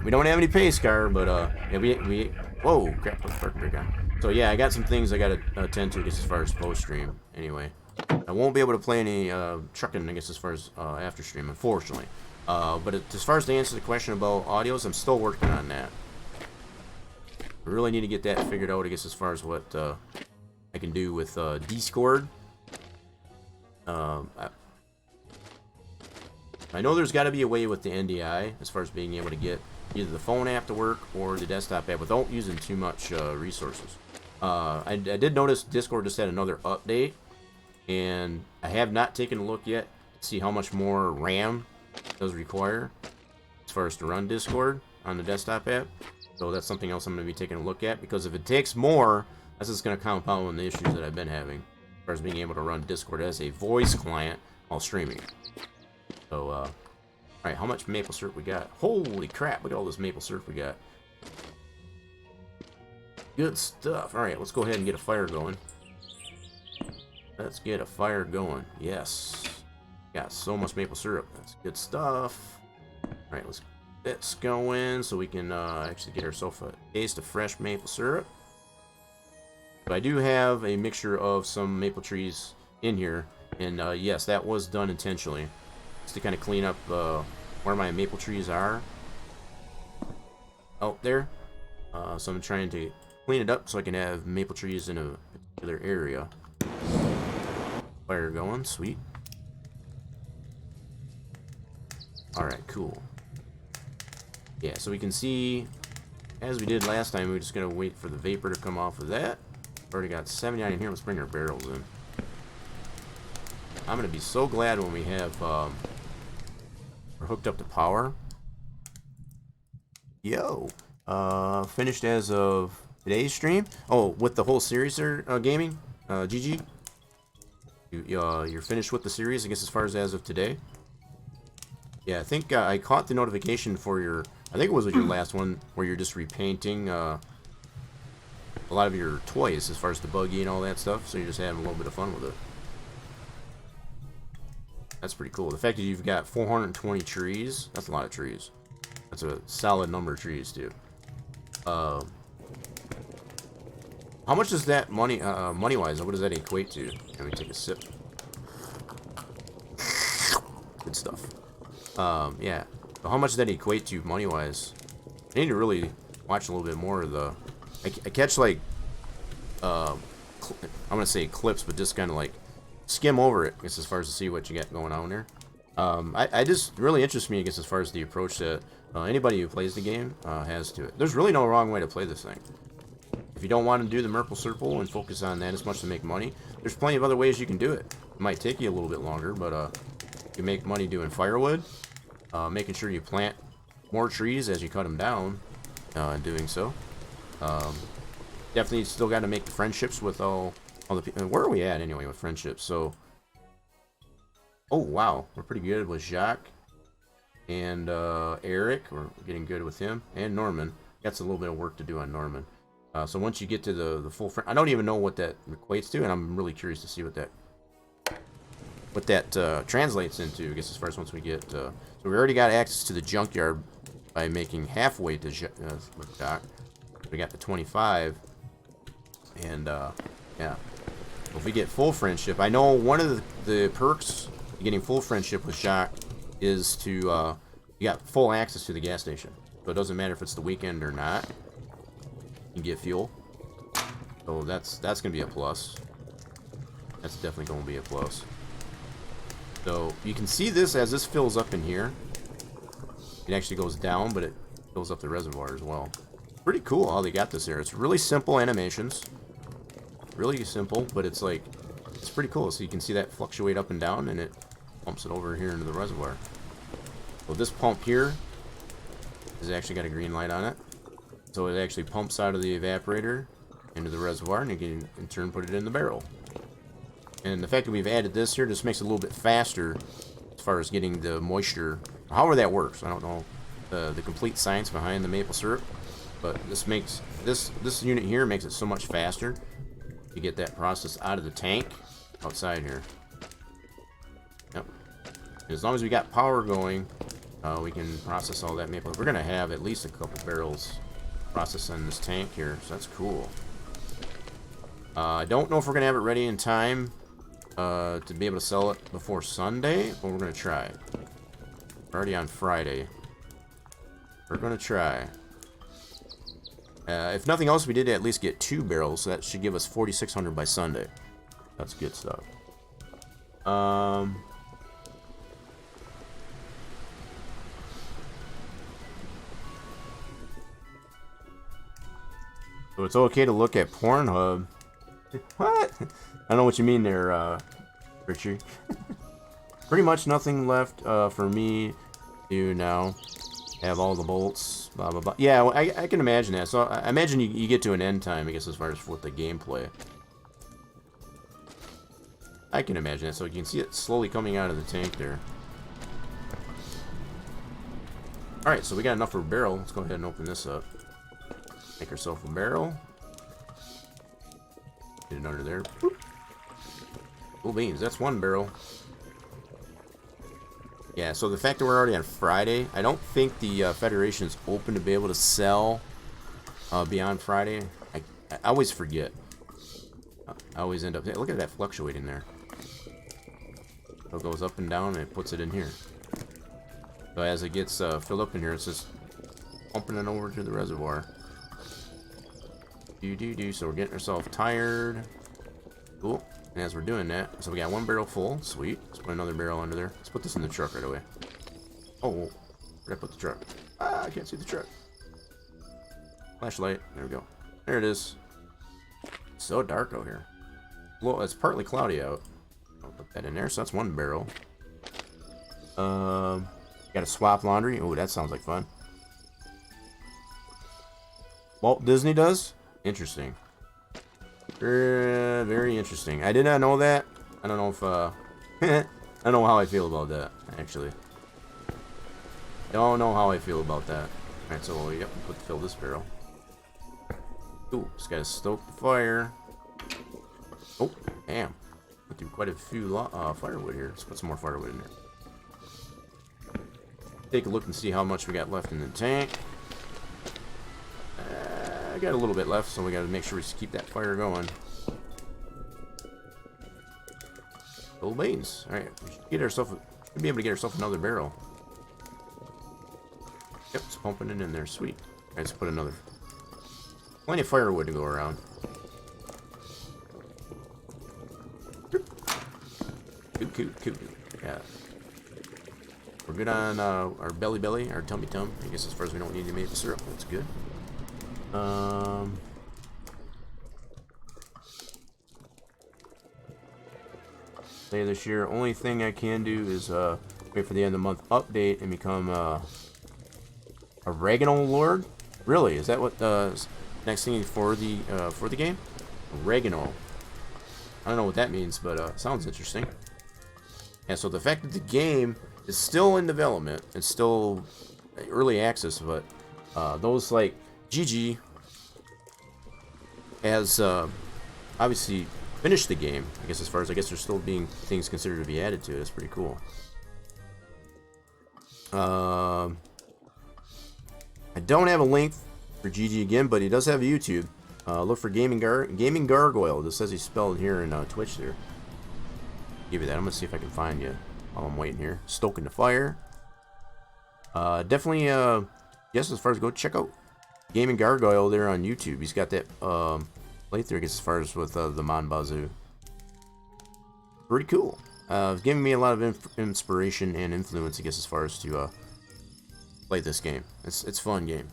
We don't have any pace car, but yeah, we whoa crap, let's park brake on. So yeah, I got some things I gotta attend to, I guess, as far as post stream. Anyway, I won't be able to play any trucking, I guess, as far as after stream, unfortunately. But as far as to answer the question about audios, I'm still working on that. I really need to get that figured out, I guess, as far as what I can do with Discord. I know there's got to be a way with the NDI as far as being able to get either the phone app to work or the desktop app without using too much resources. I did notice Discord just had another update, and I have not taken a look yet to see how much more RAM it does require as far as to run Discord on the desktop app. So that's something else I'm going to be taking a look at, because if it takes more, that's just going to compound on the issues that I've been having as far as being able to run Discord as a voice client while streaming. So, alright, how much maple syrup we got? Holy crap, look at all this maple syrup we got. Good stuff. Alright, let's go ahead and get a fire going. Let's get a fire going. Yes. Got so much maple syrup. That's good stuff. Alright, let's get this going so we can actually get ourselves a taste of fresh maple syrup. But I do have a mixture of some maple trees in here. And yes, that was done intentionally. Just to kind of clean up where my maple trees are out there. So I'm trying to clean it up so I can have maple trees in a particular area. Fire going, sweet. Alright, cool. Yeah, so we can see, as we did last time, we're just going to wait for the vapor to come off of that. Already got 79 in here. Let's bring our barrels in. I'm going to be so glad when we have we're hooked up to power. Yo, finished as of today's stream. Oh, with the whole series there, gaming, GG. You're finished with the series, I guess, as far as of today. Yeah, I think I caught the notification for your, I think it was with your last one, where you're just repainting a lot of your toys as far as the buggy and all that stuff. So you're just having a little bit of fun with it. That's pretty cool. The fact that you've got 420 trees, that's a lot of trees. That's a solid number of trees, too. How much does that money-wise, what does that equate to? Let me take a sip. Good stuff. Yeah. So how much does that equate to money-wise? I need to really watch a little bit more of the... I catch, like, I'm gonna say clips, but just kind of, like, skim over it, I guess, as far as to see what you got going on there. I just really interests me, I guess, as far as the approach that anybody who plays the game has to it. There's really no wrong way to play this thing. If you don't want to do the Merple Circle and focus on that as much to make money, there's plenty of other ways you can do it. It might take you a little bit longer, but you can make money doing firewood, making sure you plant more trees as you cut them down, doing so. Definitely still got to make the friendships with all the people. Where are we at anyway with friendships? So, oh wow, we're pretty good with Jacques and Eric. We're getting good with him and Norman. That's a little bit of work to do on Norman. So once you get to the full friend, I don't even know what that equates to, and I'm really curious to see what that translates into. I guess as far as once we get, so we already got access to the junkyard by making halfway to with Jacques. We got the 25, and yeah. If we get full friendship, I know one of the perks of getting full friendship with Jacques is to you got full access to the gas station, so it doesn't matter if it's the weekend or not. You can get fuel, so that's gonna be a plus. That's definitely gonna be a plus. So you can see this as this fills up in here. It actually goes down, but it fills up the reservoir as well. Pretty cool how they got this here. It's really simple animations. Really simple, but it's like, it's pretty cool. So you can see that fluctuate up and down, and it pumps it over here into the reservoir. So this pump here has actually got a green light on it. So it actually pumps out of the evaporator into the reservoir, and you can in turn put it in the barrel. And the fact that we've added this here just makes it a little bit faster as far as getting the moisture. However that works, I don't know the complete science behind the maple syrup, but this makes this unit here makes it so much faster to get that process out of the tank outside here. Yep. And as long as we got power going, we can process all that maple. We're gonna have at least a couple barrels processing this tank here, so that's cool. I don't know if we're gonna have it ready in time to be able to sell it before Sunday, but we're gonna try. We're already on Friday. We're gonna try. If nothing else, we did at least get 2 barrels, so that should give us 4,600 by Sunday. That's good stuff. So it's okay to look at Pornhub. What? I don't know what you mean there, Richie. Pretty much nothing left for me to now have all the bolts, blah, blah, blah. Yeah, well, I can imagine that. So I imagine you get to an end time, I guess, as far as with the gameplay. I can imagine that. So you can see it slowly coming out of the tank there. Alright, so we got enough for a barrel. Let's go ahead and open this up. Make ourselves a barrel. Get it under there. Boop. Cool beans. That's 1 barrel. Yeah, so the fact that we're already on Friday, I don't think the Federation's open to be able to sell beyond Friday. I always forget. I always end up... Look at that fluctuating there. So it goes up and down, and it puts it in here. So as it gets filled up in here, it's just pumping it over to the reservoir. So we're getting ourselves tired. Cool. And as we're doing that, so we got 1 barrel full. Sweet. Let's put another barrel under there. Let's put this in the truck right away. Oh, where'd I put the truck? Ah, I can't see the truck. Flashlight. There we go. There it is. It's so dark out here. Well, it's partly cloudy out. I'll put that in there. So that's 1 barrel. Got a swap laundry. Oh, that sounds like fun. Walt Disney does? Interesting. Very interesting. I did not know that. I don't know if, I don't know how I feel about that, actually. Don't know how I feel about that. Alright, so, yep, fill this barrel. Ooh, just gotta stoke the fire. Oh, damn. went through quite a few firewood here. Let's put some more firewood in there. Take a look and see how much we got left in the tank. I got a little bit left, so we got to make sure we keep that fire going. Little beans. All right, we should get ourselves. Should be able to get ourselves another barrel. Yep, it's pumping it in there. Sweet. All right, let's put another. Plenty of firewood to go around. Cool. Yeah. We're good on our belly, our tummy. I guess as far as we don't need any maple syrup, that's good. Say this year, only thing I can do is wait for the end of the month update and become a oregano lord. Really? Is that what next thing for the game? Oregano. I don't know what that means, but sounds interesting. And so the fact that the game is still in development, it's still early access, but those like GG has obviously finished the game. I guess as far as there's still being things considered to be added to it. That's pretty cool. I don't have a link for GG again, but he does have a YouTube. Look for Gaming Gargoyle. This says he's spelled here in Twitch there. Give you that. I'm gonna see if I can find you while I'm waiting here. Stoking the fire. Definitely. Yes, as far as go check out Gaming Gargoyle there on YouTube. He's got that playthrough. I guess as far as with the Mon Bazou. Pretty cool. It's giving me a lot of inspiration and influence. I guess as far as to play this game. It's a fun game.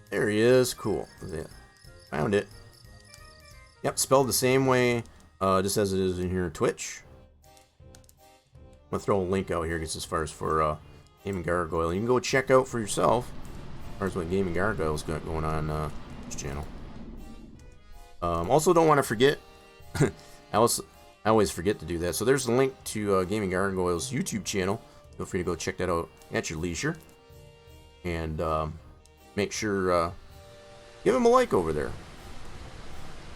There he is. Cool. Yeah. Found it. Yep, spelled the same way, just as it is in here on Twitch. I'm gonna throw a link out here, just as far as for Gaming Gargoyle. You can go check out for yourself, as far as what Gaming Gargoyle's got going on this channel. Also, don't want to forget. I always forget to do that. So there's the link to Gaming Gargoyle's YouTube channel. Feel free to go check that out at your leisure. And make sure give him a like over there.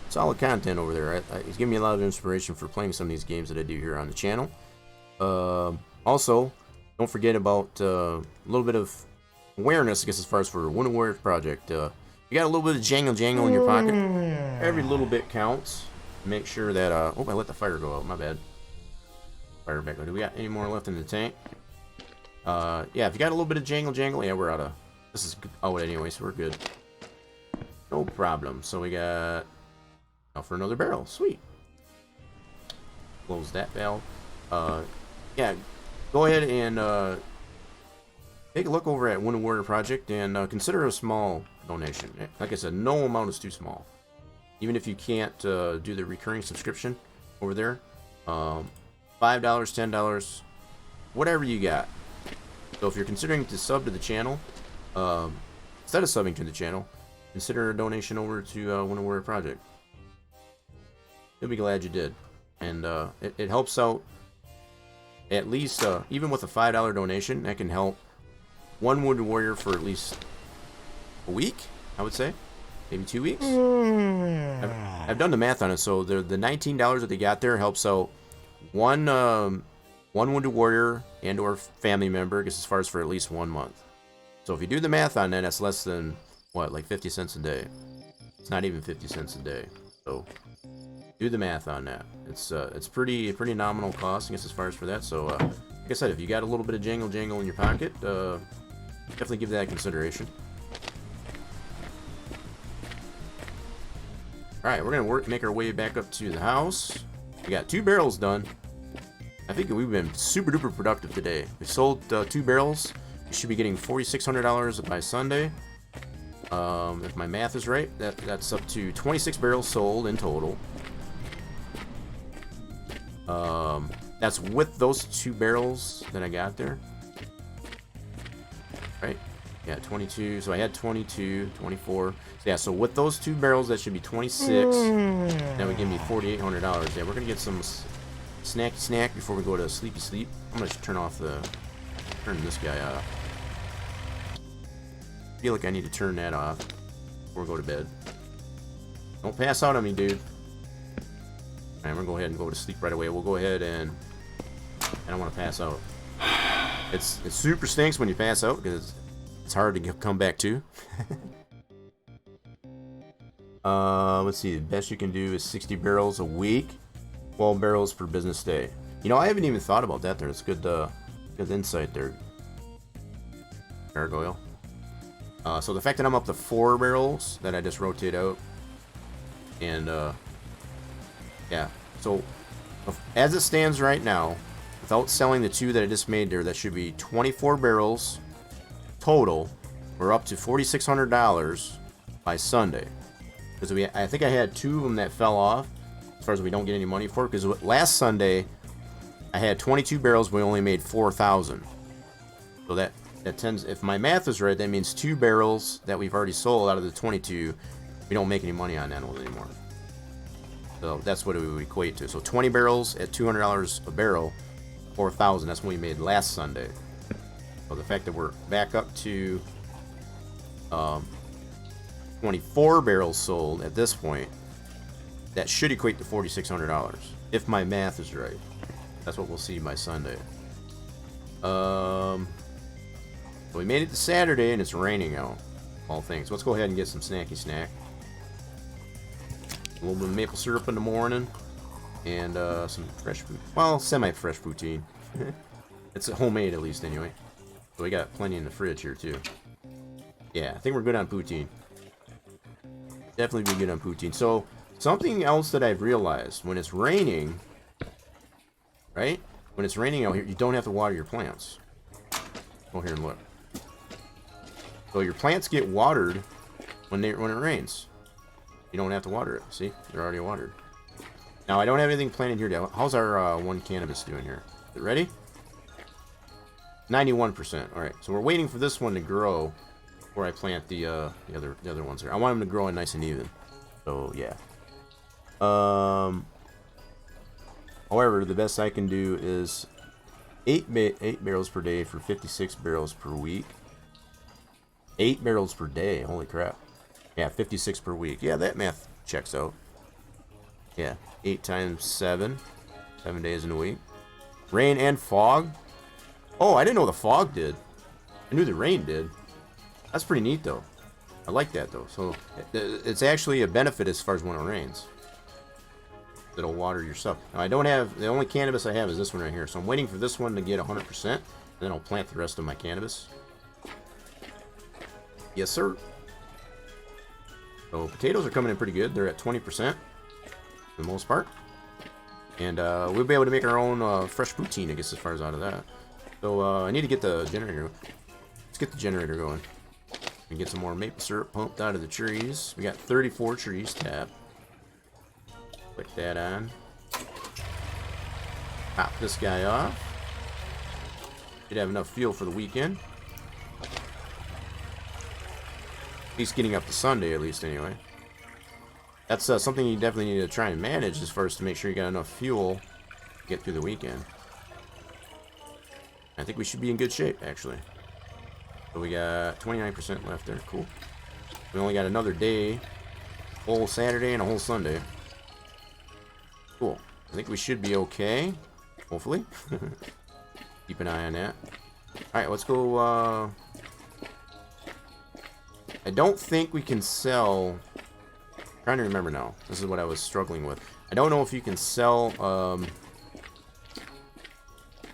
Solid content over there. He's giving me a lot of inspiration for playing some of these games that I do here on the channel. Also, don't forget about a little bit of awareness, I guess, as far as for Winter Warrior Project. You got a little bit of jangle in your pocket. Every little bit counts. Make sure that oh, I let the fire go out. My bad. Fire back. Do we got any more left in the tank? Yeah, if you got a little bit of jangle, yeah, we're out of. This is out anyway, so we're good. No problem. So we got now for another barrel. Sweet. Close that valve. Yeah, go ahead and take a look over at Winter Warrior Project and consider a small donation. Like I said, no amount is too small. Even if you can't do the recurring subscription over there, $5, $10, whatever you got. So if you're considering to sub to the channel, instead of subbing to the channel, consider a donation over to Winter Warrior Project. You'll be glad you did. And it helps out, at least, even with a $5 donation, that can help one Winter Warrior for at least a week, I would say. Maybe 2 weeks. I've done the math on it, so the $19 that they got there helps out one Wounded Warrior and or family member, I guess, as far as for at least 1 month. So if you do the math on that, that's less than, what, like 50 cents a day. It's not even 50 cents a day. So do the math on that. It's pretty nominal cost, I guess, as far as for that. So like I said, if you got a little bit of jangle in your pocket, definitely give that consideration. Alright, we're gonna make our way back up to the house. We got 2 barrels done. I think we've been super duper productive today. We sold 2 barrels. We should be getting $4,600 by Sunday. If my math is right, that's up to 26 barrels sold in total. That's with those 2 barrels that I got there. Right? Yeah, 22. So I had 22, 24. So yeah, so with those 2 barrels, that should be 26. That would give me $4,800. Yeah, we're gonna get some snack before we go to sleepy sleep. I'm gonna turn this guy off. feel like I need to turn that off before we go to bed. Don't pass out on me, dude. Alright, I'm gonna go ahead and go to sleep right away. We'll go ahead and I don't want to pass out. It super stinks when you pass out because it's hard to come back to. Let's see. The best you can do is 60 barrels a week, 12 barrels per business day. You know, I haven't even thought about that there. It's good insight there, Gargoyle. So the fact that I'm up to 4 barrels that I just rotate out, and yeah. So as it stands right now, without selling the 2 that I just made there, that should be 24 barrels total. We're up to $4,600 by Sunday. Because I think I had 2 of them that fell off, as far as we don't get any money for it. Because last Sunday, I had 22 barrels, we only made 4,000. So that tends, if my math is right, that means 2 barrels that we've already sold out of the 22, we don't make any money on that one anymore. So that's what it would equate to. So 20 barrels at $200 a barrel, 4,000. That's what we made last Sunday. So the fact that we're back up to 24 barrels sold at this point, that should equate to $4,600 if my math is right. That's what we'll see by Sunday. So we made it to Saturday and it's raining out. All things. Let's go ahead and get some snacky snack. A little bit of maple syrup in the morning, and some fresh, well, semi-fresh poutine. It's homemade at least anyway. So we got plenty in the fridge here too. Yeah, I think we're good on poutine. Definitely be good on poutine. So something else that I've realized, when it's raining, right? When it's raining out here, you don't have to water your plants. Go here and look. So your plants get watered when it rains. You don't have to water it. See? They're already watered. Now, I don't have anything planted here yet. How's our one cannabis doing here? Is it ready? 91%. Alright, so we're waiting for this one to grow before I plant the other ones here. I want them to grow in nice and even. So, yeah. However, the best I can do is 8 barrels per day for 56 barrels per week. 8 barrels per day. Holy crap. Yeah, 56 per week. Yeah, that math checks out. Yeah, 8 times 7. 7 days in a week. Rain and fog. Oh, I didn't know the fog did. I knew the rain did. That's pretty neat, though. I like that, though. So, it's actually a benefit as far as when it rains. It'll water your stuff. Now, I don't have... The only cannabis I have is this one right here. So, I'm waiting for this one to get 100%. And then I'll plant the rest of my cannabis. Yes, sir. So potatoes are coming in pretty good. They're at 20% for the most part. And we'll be able to make our own fresh poutine, I guess, as far as out of that. So I need to get the generator. Let's get the generator going. And get some more maple syrup pumped out of the trees. We got 34 trees tapped. Click that on. Pop this guy off. Should have enough fuel for the weekend. At least getting up to Sunday, at least, anyway. That's something you definitely need to try and manage as far as to make sure you got enough fuel to get through the weekend. I think we should be in good shape, actually. So we got 29% left there. Cool. We only got another day. Whole Saturday and a whole Sunday. Cool. I think we should be okay. Hopefully. Keep an eye on that. Alright, let's go... I don't think we can sell... I'm trying to remember now. This is what I was struggling with. I don't know if you can sell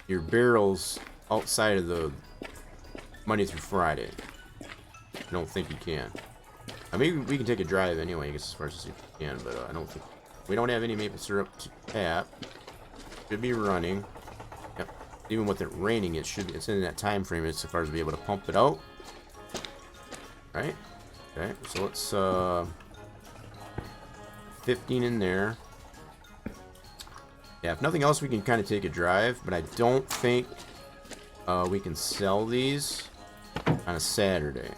your barrels outside of the Monday through Friday. I don't think you can. I mean, we can take a drive anyway, I guess, as far as you can, but I don't think... We don't have any maple syrup to tap. Should be running. Yep. Even with it raining, it's in that time frame as far as be able to pump it out. Right? Okay, so let's 15 in there. Yeah, if nothing else, we can kind of take a drive, but I don't think we can sell these on a Saturday.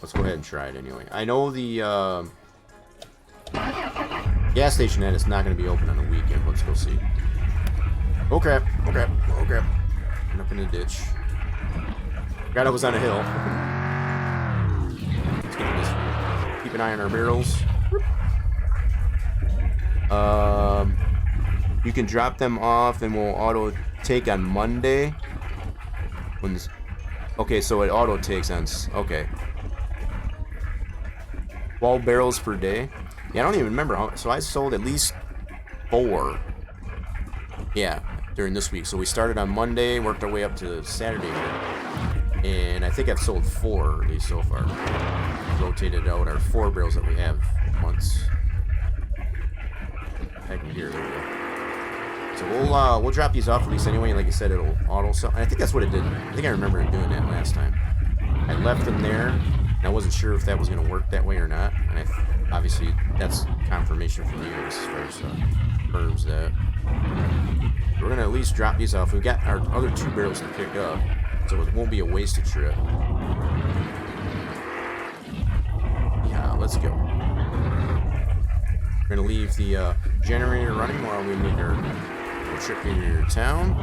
Let's go ahead and try it anyway. I know the gas station that is not going to be open on the weekend. Let's go see. Oh crap! Oh crap! Oh crap! I'm up in the ditch. Forgot I was on a hill. keep an eye on our barrels. You can drop them off and we'll auto take on Monday. Okay, so it auto takes on... Okay. 12 barrels per day. Yeah, I don't even remember how... So I sold at least 4. Yeah, during this week. So we started on Monday, worked our way up to Saturday. And I think I've sold 4 at least so far. Rotated out our 4 barrels that we have once. I can hear it. So we'll drop these off at least anyway. Like I said, it'll auto sell. And I think that's what it did. I think I remember it doing that last time. I left them there, and I wasn't sure if that was going to work that way or not. And obviously, that's confirmation from you as far as confirms that. We're going to at least drop these off. We've got our other 2 barrels to pick up, so it won't be a wasted trip. Yeah, let's go. We're going to leave the generator running while we make our trip into town.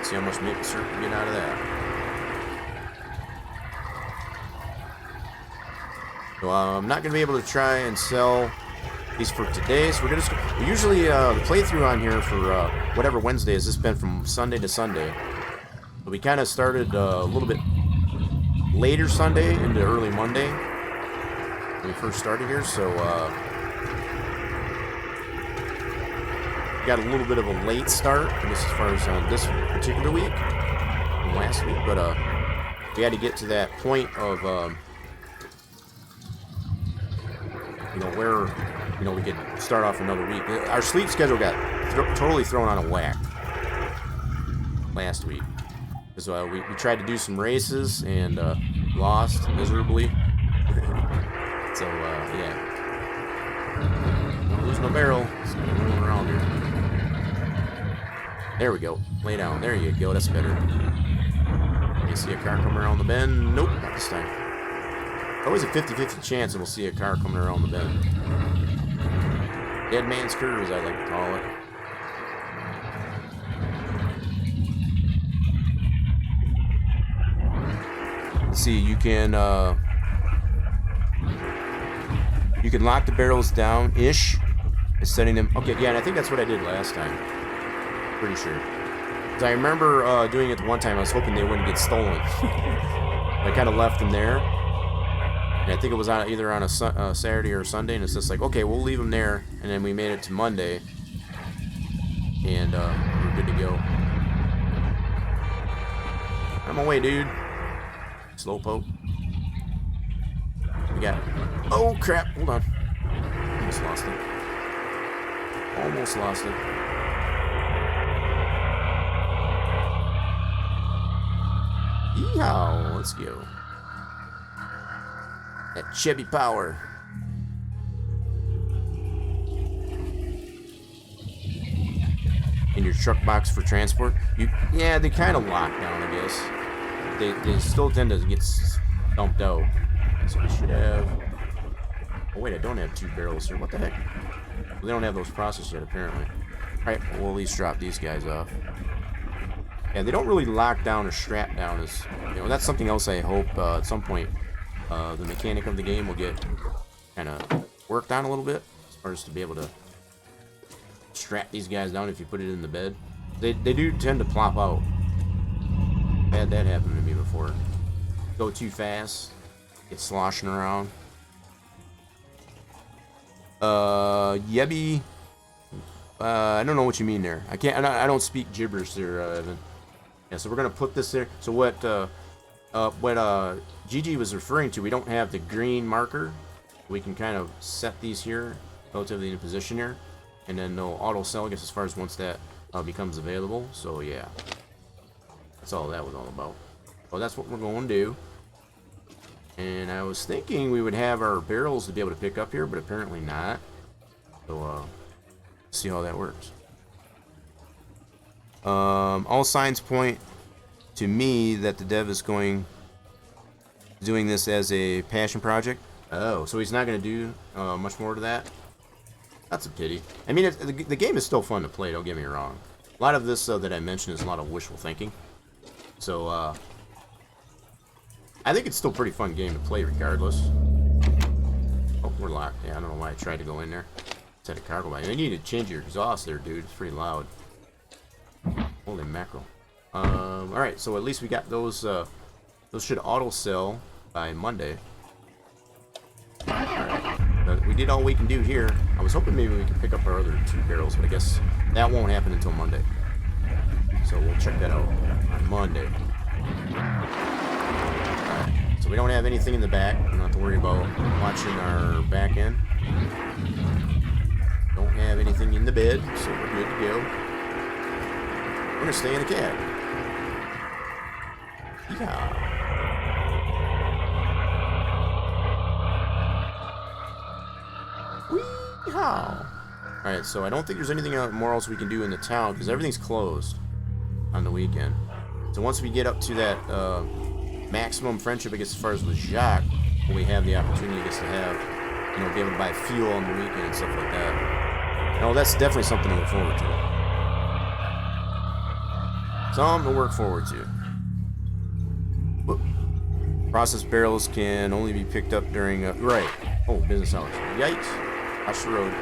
See how much maple syrup we get out of that. So I'm not going to be able to try and sell these for today. So we're going to usually the playthrough on here for WhatEver Wednesday has just been from Sunday to Sunday. But we kind of started a little bit later Sunday into early Monday when we first started here. So got a little bit of a late start as far as this particular week from last week, but we had to get to that point of where we could start off another week. Our sleep schedule got totally thrown on a whack last week because we tried to do some races and lost miserably. So yeah, don't lose no barrel. It's kind of rolling around here. There we go. Lay down. There you go. That's better. You see a car coming around the bend? Nope, not this time. Always a 50-50 chance that we'll see a car coming around the bend. Dead man's curve, as I like to call it. Let's see, you can lock the barrels down-ish and setting them... Okay, yeah, and I think that's what I did last time. Pretty sure. Because I remember doing it the one time, I was hoping they wouldn't get stolen. I kind of left them there. And I think it was either on a Saturday or Sunday, and it's just like, okay, we'll leave them there. And then we made it to Monday. And we're good to go. On my way, dude. Slowpoke. We got... Oh, crap. Hold on. Almost lost it. Almost lost it. Yeehaw, let's go. That Chevy power. In your truck box for transport? Yeah, they kind of lock down, I guess. They still tend to get dumped out. So we should have... Oh wait, I don't have 2 barrels here. What the heck? Well, they don't have those processed yet, apparently. Alright, we'll at least drop these guys off. Yeah, they don't really lock down or strap down. As that's something else I hope at some point the mechanic of the game will get kind of worked on a little bit, as far as to be able to strap these guys down if you put it in the bed. They do tend to plop out. I've had that happen to me before. Go too fast, get sloshing around. Yebby. I don't know what you mean there. I don't speak gibberish there, Evan. Yeah, so we're gonna put this there. So what Gigi was referring to, we don't have the green marker. We can kind of set these here relatively in position here, and then they'll auto sell, I guess, as far as once that becomes available. So yeah, that's all that was all about. Well, that's what we're going to do. And I was thinking we would have our barrels to be able to pick up here, but apparently not. So see how that works. All signs point to me that the dev is doing this as a passion project. Oh, so he's not going to do much more to that? That's a pity. I mean, the game is still fun to play, don't get me wrong. A lot of this that I mentioned is a lot of wishful thinking. So, I think it's still a pretty fun game to play regardless. locked. Yeah, I don't know why I tried to go in there. Set a cargo by. You need to change your exhaust there, dude. It's pretty loud. Holy mackerel. Alright, so at least we got those, those should auto-sell by Monday. Alright, we did all we can do here. I was hoping maybe we could pick up our other 2 barrels, but I guess that won't happen until Monday. So we'll check that out on Monday. Alright, so we don't have anything in the back. Not have to worry about watching our back end. Don't have anything in the bed, so we're good to go. We're gonna stay in the cab. Yeah. Weehaw. Alright, so I don't think there's anything more else we can do in the town because everything's closed on the weekend. So once we get up to that maximum friendship, I guess, as far as with Jacques, when we have the opportunity, I guess, to have, you know, be able to buy fuel on the weekend and stuff like that. No, that's definitely something to look forward to. Something to work forward to. Whoop. Processed barrels can only be picked up during, right. Oh, business hours. Yikes. Watch the road.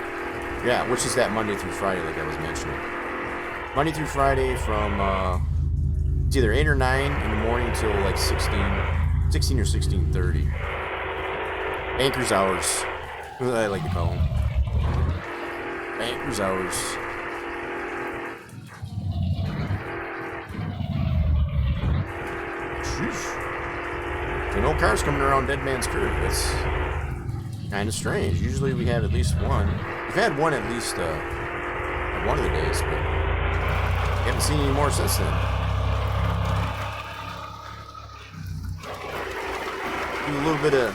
Yeah, which is that Monday through Friday, like I was mentioning. Monday through Friday from, it's either 8 or 9 in the morning till like 16 or 16:30. Banker's hours. I like to call them. Banker's hours. Sheesh. So no cars coming around Dead Man's Curve. That's kind of strange. Usually we have at least one. We've had one at least one of the days, but we haven't seen any more since then. Do a little bit of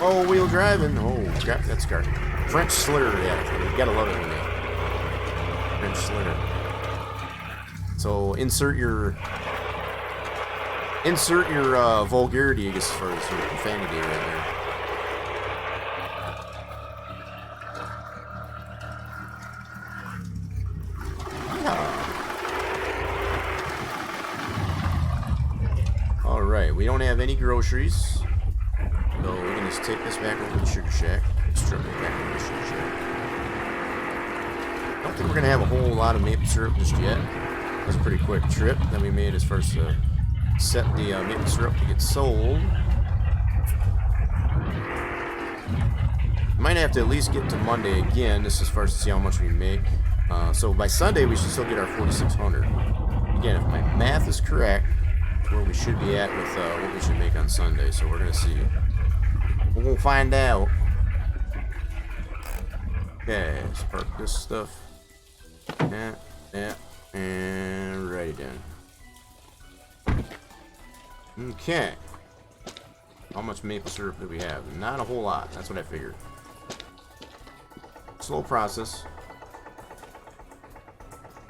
all-wheel driving. Oh, that's car. French slur, yeah. You gotta love it when they French slur. So insert your vulgarity, I guess, as far as your profanity right there. Alright, we don't have any groceries. So we can just take this back over to the Sugar Shack. Strip it back over to the Sugar Shack. I don't think we're going to have a whole lot of maple syrup just yet. That's a pretty quick trip that we made as far as set the maple syrup to get sold. Might have to at least get to Monday again, just as far as to see how much we make. So by Sunday we should still get our 4,600. Again, if my math is correct, where we should be at with what we should make on Sunday. So we're gonna see. We're gonna find out. Okay, let's park this stuff. Yeah, and write it down. Okay. How much maple syrup do we have? Not a whole lot. That's what I figured. Slow process.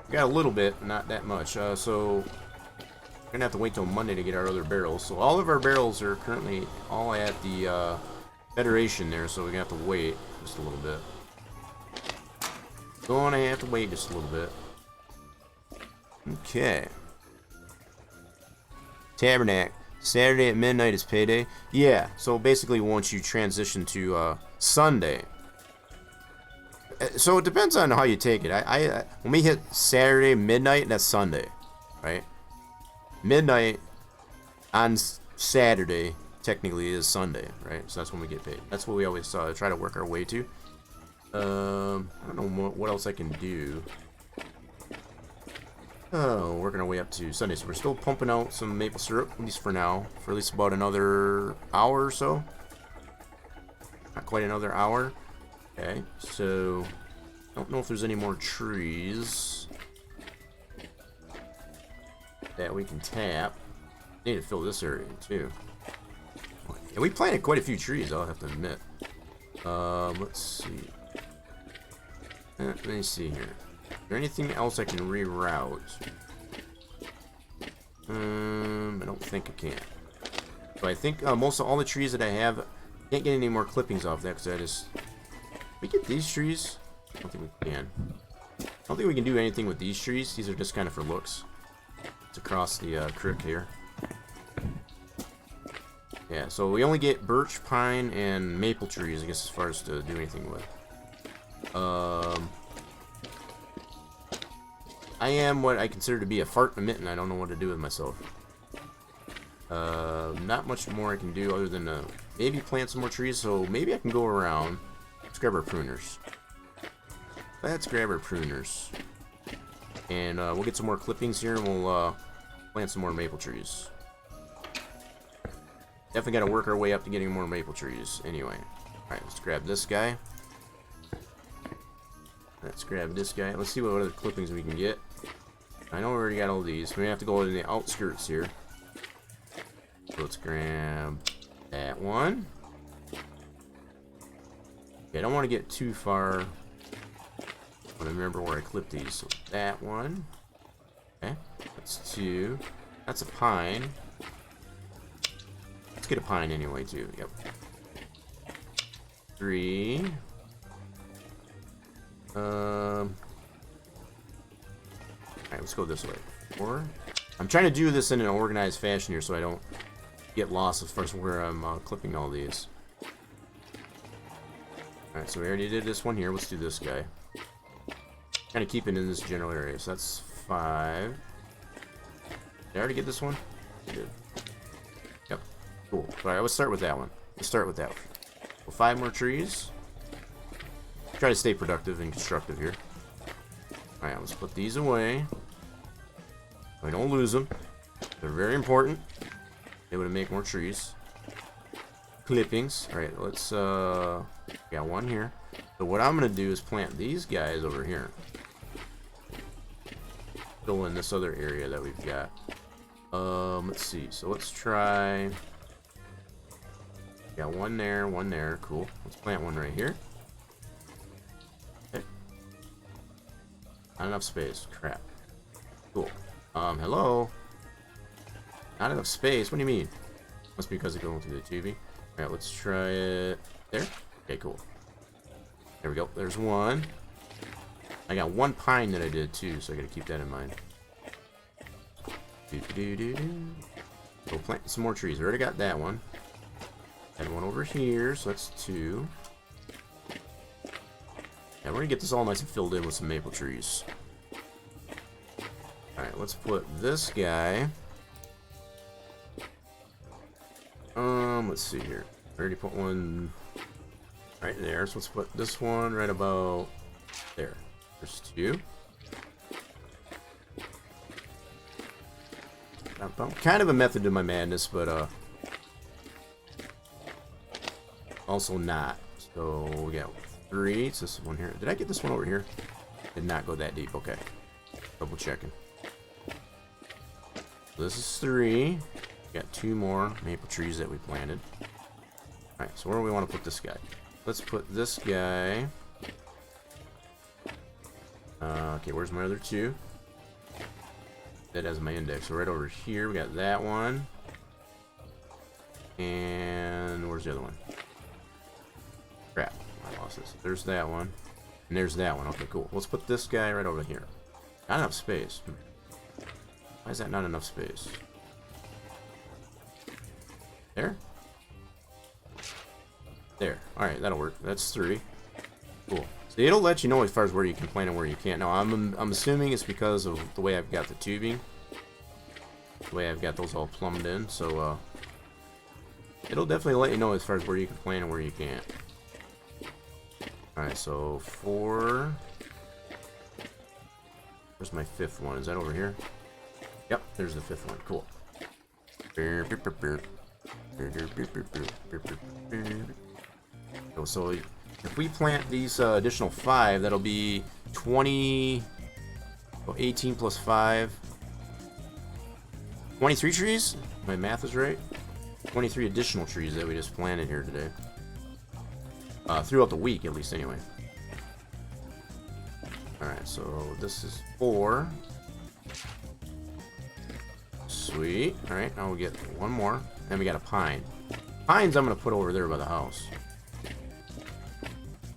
We got a little bit, not that much. So we're gonna have to wait till Monday to get our other barrels. So all of our barrels are currently all at the Federation there, so we're gonna have to wait just a little bit. Gonna have to wait just a little bit. Okay. Tabernacle. Saturday at midnight is payday. Yeah, so basically once you transition to Sunday. So it depends on how you take it. I when we hit Saturday midnight, that's Sunday, right? Midnight on Saturday technically is Sunday, right? So that's when we get paid. That's what we always try to work our way to. I don't know what else I can do. Oh, working our way up to Sunday. So we're still pumping out some maple syrup, at least for now, for at least about another hour or so. Not quite another hour. Okay, so I don't know if there's any more trees that we can tap. Need to fill this area too. And we planted quite a few trees, I'll have to admit. Let's see. Let me see here. Is there anything else I can reroute? I don't think I can. So I think most of all the trees that I have, can't get any more clippings off that because I just. We get these trees? I don't think we can. I don't think we can do anything with these trees. These are just kind of for looks. It's across the creek here. Yeah, so we only get birch, pine, and maple trees, I guess, as far as to do anything with. I am what I consider to be a fart in a mitten. I don't know what to do with myself. Not much more I can do other than maybe plant some more trees. So maybe I can go around. Let's grab our pruners. Let's grab our pruners. And we'll get some more clippings here, and we'll plant some more maple trees. Definitely got to work our way up to getting more maple trees. Anyway. Alright, let's grab this guy. Let's grab this guy. Let's see what other clippings we can get. I know we already got all these. We have to go in the outskirts here. So let's grab that one. Okay, I don't want to get too far. I want to remember where I clipped these. So that one. Okay, that's 2. That's a pine. Let's get a pine anyway, too. Yep. 3. Alright, let's go this way. 4. I'm trying to do this in an organized fashion here so I don't get lost as far as where I'm clipping all these. Alright, so we already did this one here. Let's do this guy. Kind of keep it in this general area. So that's 5. Did I already get this one? I did. Yep. Cool. Alright, let's start with that one. Let's start with that one. So 5 more trees. Try to stay productive and constructive here. Alright, let's put these away. We don't lose them. They're very important. Able to make more trees. Clippings. Alright, let's got one here. So what I'm gonna do is plant these guys over here. Fill in this other area that we've got. Let's see. So let's try. Got one there, cool. Let's plant one right here. Okay. Not enough space. Crap. Cool. Hello? Not enough space? What do you mean? Must be because of going through the tubing. Alright, let's try it there. Okay, cool. There we go. There's one. I got one pine that I did too, so I gotta keep that in mind. We'll plant some more trees. I already got that one. Add one over here, so that's 2. Yeah, we're gonna get this all nice and filled in with some maple trees. Alright, let's put this guy. Let's see here. I already put one right there, so let's put this one right about there. There's 2. Kind of a method to my madness, but also not. So we got 3. It's this one here. Did I get this one over here? Did not go that deep. Okay. Double checking. This is 3. Got 2 more maple trees that we planted. Alright, so where do we want to put this guy? Let's put this guy. Okay, where's my other 2? That has my index. So right over here, we got that one. And where's the other one? Crap, I lost this. There's that one. And there's that one. Okay, cool. Let's put this guy right over here. Not enough space. Why is that not enough space? There? There. Alright, that'll work. That's 3. Cool. So it'll let you know as far as where you can plant and where you can't. Now, I'm assuming it's because of the way I've got the tubing. The way I've got those all plumbed in. So, it'll definitely let you know as far as where you can plant and where you can't. Alright, so 4. Where's my 5th one? Is that over here? Yep, there's the 5th one. Cool. So if we plant these additional 5, that'll be 20, 18 plus 5, 23 trees? My math is right. 23 additional trees that we just planted here today. Throughout the week, at least, anyway. Alright, so this is 4. Sweet. Alright, now we'll get one more. And we got a pine. Pines I'm going to put over there by the house.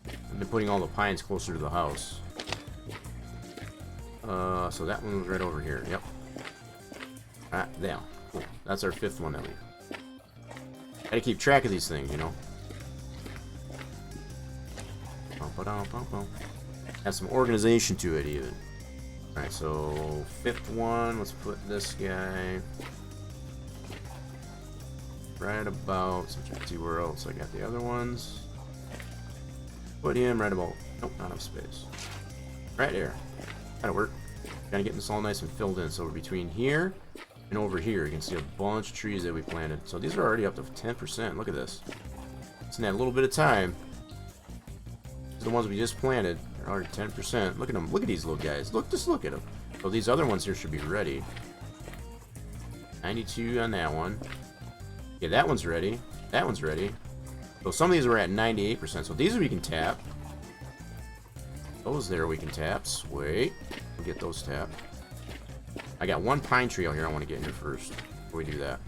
I've been putting all the pines closer to the house. So that one was right over here. Yep. There. Cool. That's our 5th one that we... Gotta keep track of these things, you know. Have some organization to it, even. Alright, so 5th one. Let's put this guy right about. So I'm trying to see where else I got the other ones. Put him right about. Nope, not enough space. Right there. That'll work. Gotta get this all nice and filled in. So we're between here and over here. You can see a bunch of trees that we planted. So these are already up to 10%. Look at this. It's in that little bit of time. The ones we just planted are already 10%. Look at them. Look at these little guys. Just look at them. So these other ones here should be ready. 92 on that one. Yeah, that one's ready. That one's ready. So some of these were at 98%. So these we can tap. Those there we can tap. Sweet. We'll get those tapped. I got one pine tree out here I want to get in here first. Before we do that.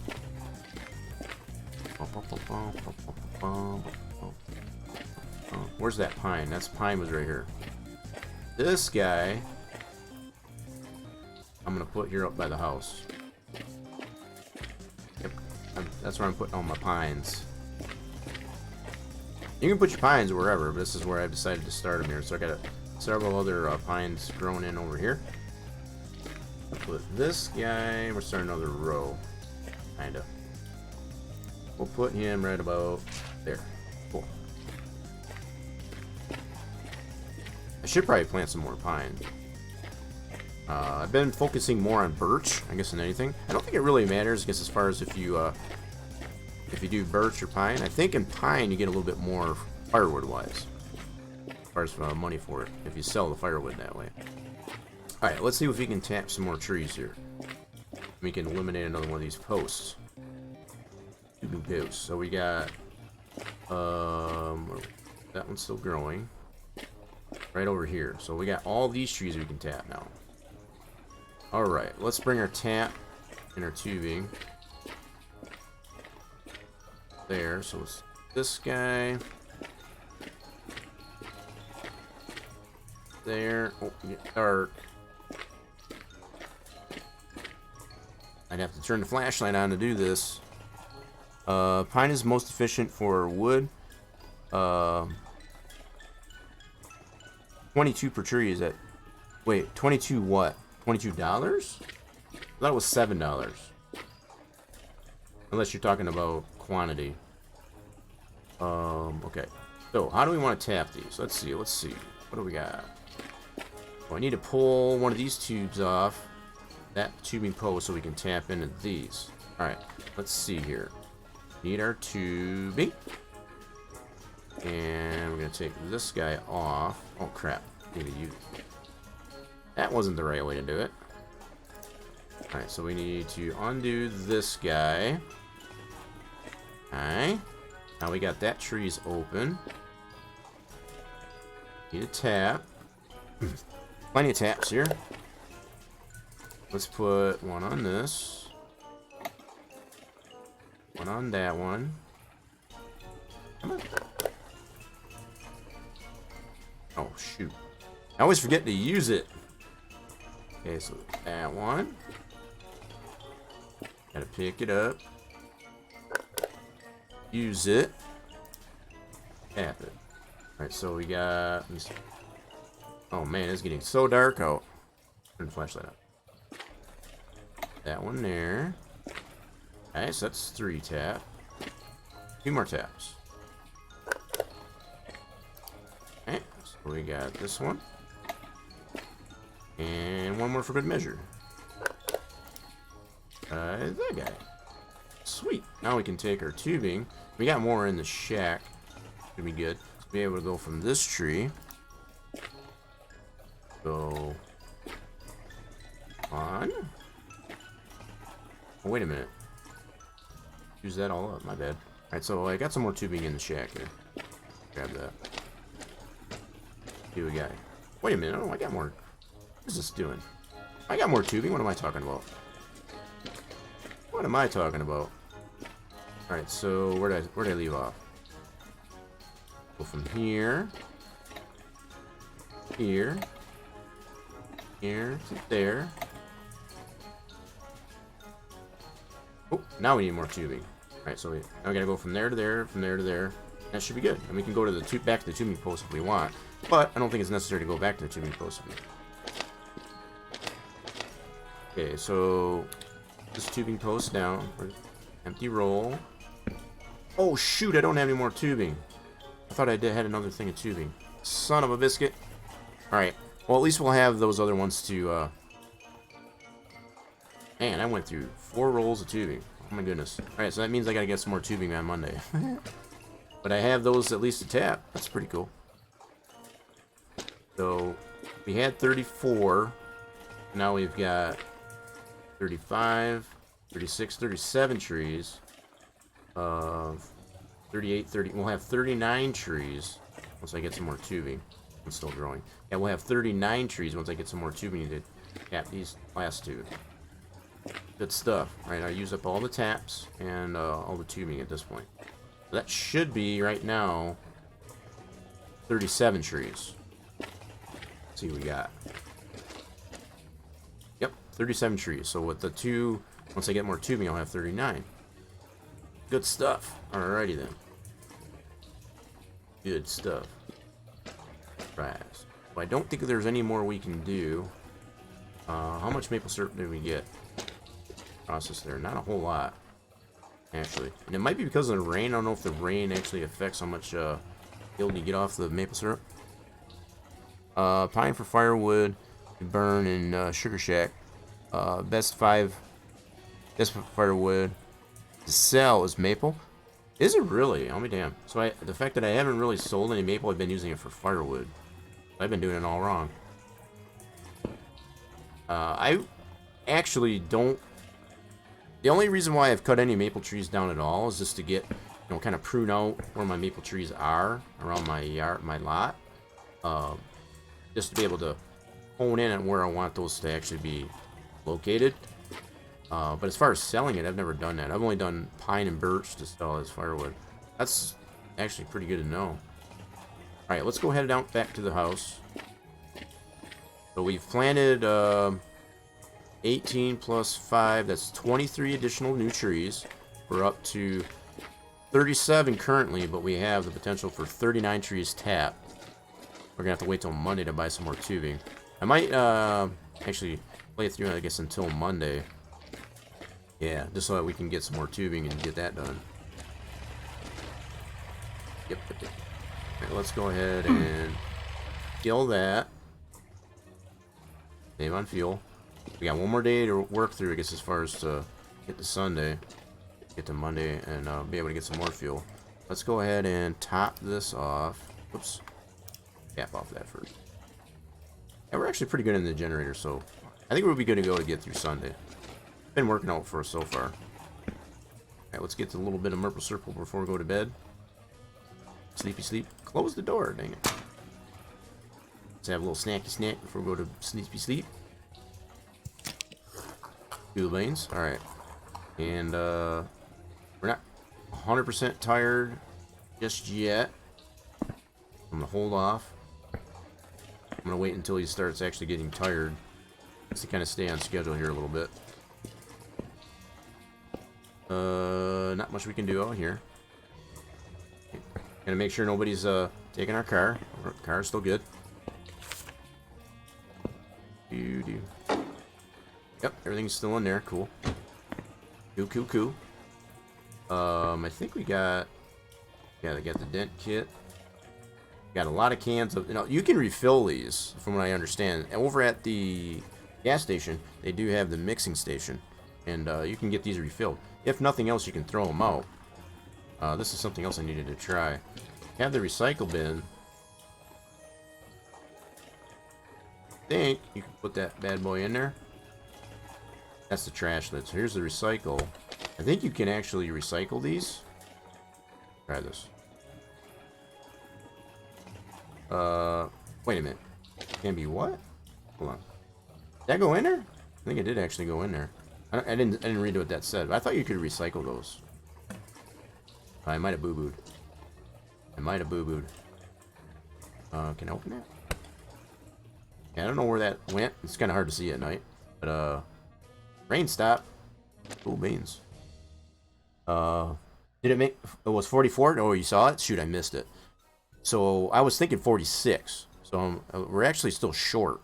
Where's that pine? That's pine was right here. This guy I'm gonna put here up by the house. Yep, that's where I'm putting all my pines. You can put your pines wherever, but this is where I've decided to start them here. So I got several other pines grown in over here. I'll put this guy. We're starting another row, kinda. We'll put him right about there. Cool. I should probably plant some more pine. I've been focusing more on birch, I guess, than anything. I don't think it really matters, I guess, as far as if you do birch or pine. I think in pine you get a little bit more firewood-wise, as far as money for it, if you sell the firewood that way. Alright, let's see if we can tap some more trees here. We can eliminate another one of these posts. 2 new posts. So we got, that one's still growing. Right over here. So we got all these trees we can tap now. Alright, let's bring our tap and our tubing there. So it's this guy. There. Oh, get dark. I'd have to turn the flashlight on to do this. Pine is most efficient for wood. 22 per tree is at... Wait, 22 what? $22? I thought it was $7. Unless you're talking about quantity. Okay. So, how do we want to tap these? Let's see. What do we got? Well, I need to pull one of these tubes off that tubing post so we can tap into these. Alright, let's see here. Need our tubing. And we're going to take this guy off. Oh, crap. Need to use... That wasn't the right way to do it. Alright, so we need to undo this guy. Alright. Now we got that tree's open. Need a tap. Plenty of taps here. Let's put one on this. One on that one. Come on. Oh, shoot. I always forget to use it. Okay, so that one. Gotta pick it up. Use it. Tap it. Alright, so we got... Oh man, it's getting so dark out. Turn the flashlight up. That one there. Alright, so that's 3 tap. 2 more taps. Alright, so we got this one. And one more for good measure. That guy. Sweet. Now we can take our tubing. We got more in the shack. Should be good. Be able to go from this tree. Go on. Oh, wait a minute. Use that all up. My bad. Alright, so I got some more tubing in the shack here. Grab that. See what we got. Wait a minute. Oh, I got more. What is this doing? I got more tubing. What am I talking about? What am I talking about? Alright, so where'd I leave off? Go from here. Here. Here to there. Oh, now we need more tubing. Alright, so now we gotta go from there to there, from there to there. That should be good. And we can go to the back to the tubing post if we want. But I don't think it's necessary to go back to the tubing post. Okay, so this tubing post down. Empty roll. Oh shoot, I don't have any more tubing. I thought I had another thing of tubing. Son of a biscuit. Alright, well at least we'll have those other ones to... Man, I went through 4 rolls of tubing. Oh my goodness. Alright, so that means I gotta get some more tubing on Monday. But I have those at least to tap. That's pretty cool. So, we had 34. Now we've got 35, 36, 37 trees. 38, 30. We'll have 39 trees once I get some more tubing. It's still growing. Yeah, we'll have 39 trees once I get some more tubing to tap these last 2. Good stuff. Right, I use up all the taps and all the tubing at this point. That should be, right now, 37 trees. Let's see what we got. Yep, 37 trees. So with the 2, once I get more tubing, I'll have 39. Good stuff. Alrighty then. Good stuff. Right. Well, I don't think there's any more we can do. How much maple syrup did we get? Process there. Not a whole lot. Actually. And it might be because of the rain. I don't know if the rain actually affects how much yield you get off the maple syrup. Pine for firewood to burn in Sugar Shack. Best firewood to sell is maple. Is it really? I'll be damned. So the fact that I haven't really sold any maple, I've been using it for firewood. I've been doing it all wrong. I actually don't... The only reason why I've cut any maple trees down at all is just to get, you know, kind of prune out where my maple trees are around my yard, my lot. Just to be able to hone in on where I want those to actually be located. But as far as selling it, I've never done that. I've only done pine and birch to sell as firewood. That's actually pretty good to know. Alright, let's go head down back to the house. So we've planted 18 plus 5, that's 23 additional new trees. We're up to 37 currently, but we have the potential for 39 trees tapped. We're gonna have to wait till Monday to buy some more tubing. I might actually play it through, I guess, until Monday. Yeah, just so that we can get some more tubing and get that done. Yep. Alright, let's go ahead and kill that. Save on fuel. We got one more day to work through, I guess, as far as to get to Sunday, get to Monday, and be able to get some more fuel. Let's go ahead and top this off. Oops. Cap off that first. Yeah, we're actually pretty good in the generator, so I think we'll be good to go to get through Sunday. Been working out for us so far. Alright, let's get to a little bit of Maple Syrup before we go to bed. Sleepy sleep. Close the door, dang it. Let's have a little snacky snack before we go to sleepy sleep. Fuel beans. Alright. And we're not 100% tired just yet. I'm gonna hold off. I'm gonna wait until he starts actually getting tired, just to kind of stay on schedule here a little bit. Not much we can do out here. Gonna make sure nobody's taking our car. Our car's still good. Yep, everything's still in there. Cool. Cool. I think we got... Yeah, they got the dent kit. Got a lot of cans of... You know, you can refill these, from what I understand. Over at the gas station, they do have the mixing station. And you can get these refilled. If nothing else, you can throw them out. This is something else I needed to try. Have the recycle bin. I think you can put that bad boy in there. That's the trash lid. So here's the recycle. I think you can actually recycle these. Try this. Wait a minute. Can be what? Hold on. Did that go in there? I think it did actually go in there. I didn't read what that said, but I thought you could recycle those. I might have boo-booed. Can I open it? Yeah, I don't know where that went. It's kind of hard to see at night. But, rain stop. Cool beans. Did it make? It was 44. Oh, you saw it? Shoot, I missed it. So I was thinking 46. So we're actually still short,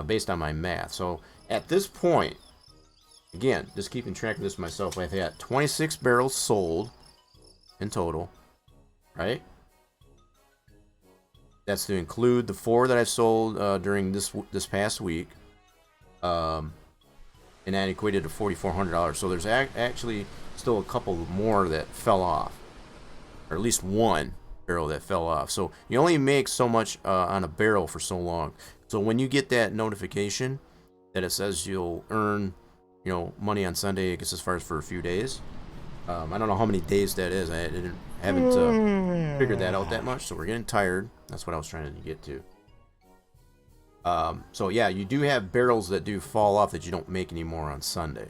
based on my math. So at this point, again, just keeping track of this myself, I've had 26 barrels sold in total, right? That's to include the 4 that I've sold during this past week, and that equated to $4,400. So there's actually still a couple more that fell off, or at least one barrel that fell off. So you only make so much on a barrel for so long. So when you get that notification that it says you'll earn, money on Sunday, I guess as far as for a few days. I don't know how many days that is. I haven't figured that out that much. So we're getting tired. That's what I was trying to get to. So yeah, you do have barrels that do fall off that you don't make anymore on Sunday.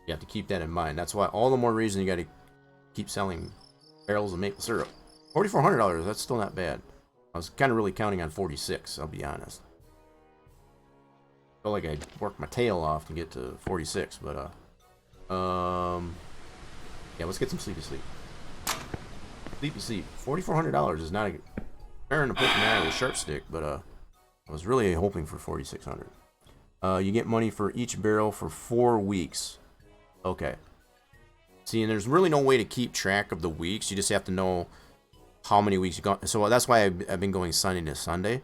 You have to keep that in mind. That's why all the more reason you got to keep selling barrels of maple syrup. $4,400. That's still not bad. I was kind of really counting on 46. I'll be honest. Felt like I worked my tail off to get to 46, but yeah, let's get some sleepy sleep. Sleepy sleep. $4,400 is not a fair to put in there with a sharp stick, but I was really hoping for 4,600. You get money for each barrel for 4 weeks. Okay. See, and there's really no way to keep track of the weeks. You just have to know how many weeks you got. So that's why I've been going Sunday to Sunday,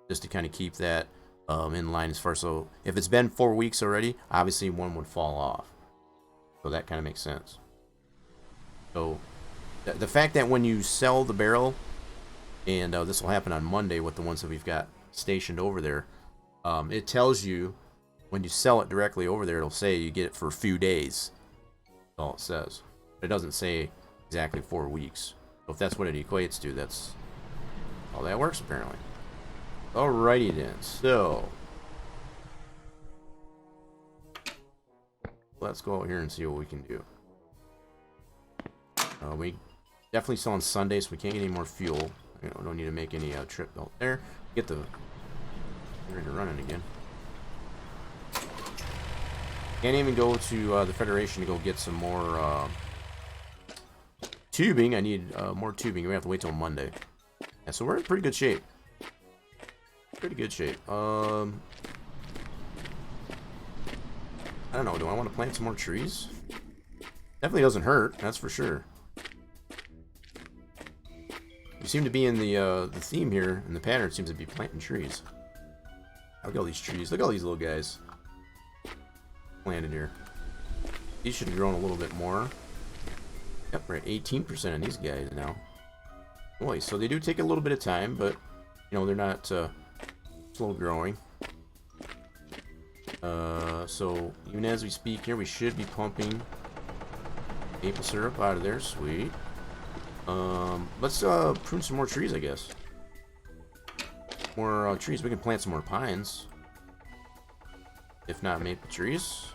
just to kind of keep that in line as far. So if it's been 4 weeks already, obviously one would fall off. So that kind of makes sense. So the fact that when you sell the barrel, and this will happen on Monday with the ones that we've got stationed over there, it tells you when you sell it directly over there, it'll say you get it for a few days. That's all it says. It doesn't say exactly 4 weeks. So if that's what it equates to, that's how that works apparently. Alrighty then. So let's go out here and see what we can do. We definitely sell on Sunday, so we can't get any more fuel. Don't need to make any trip out there. Get the generator running again. Can't even go to the Federation to go get some more tubing. I need more tubing. We have to wait till Monday. Yeah, so we're in pretty good shape. Pretty good shape. I don't know. Do I want to plant some more trees? Definitely doesn't hurt. That's for sure. You seem to be in the theme here, and the pattern seems to be planting trees. Look at all these trees. Look at all these little guys planted here. These should have grown a little bit more. Yep, we're at 18% on these guys now. Boy, so they do take a little bit of time, but they're not slow growing. So even as we speak here, we should be pumping maple syrup out of there. Sweet. Let's prune some more trees, I guess. More trees. We can plant some more pines. If not maple trees.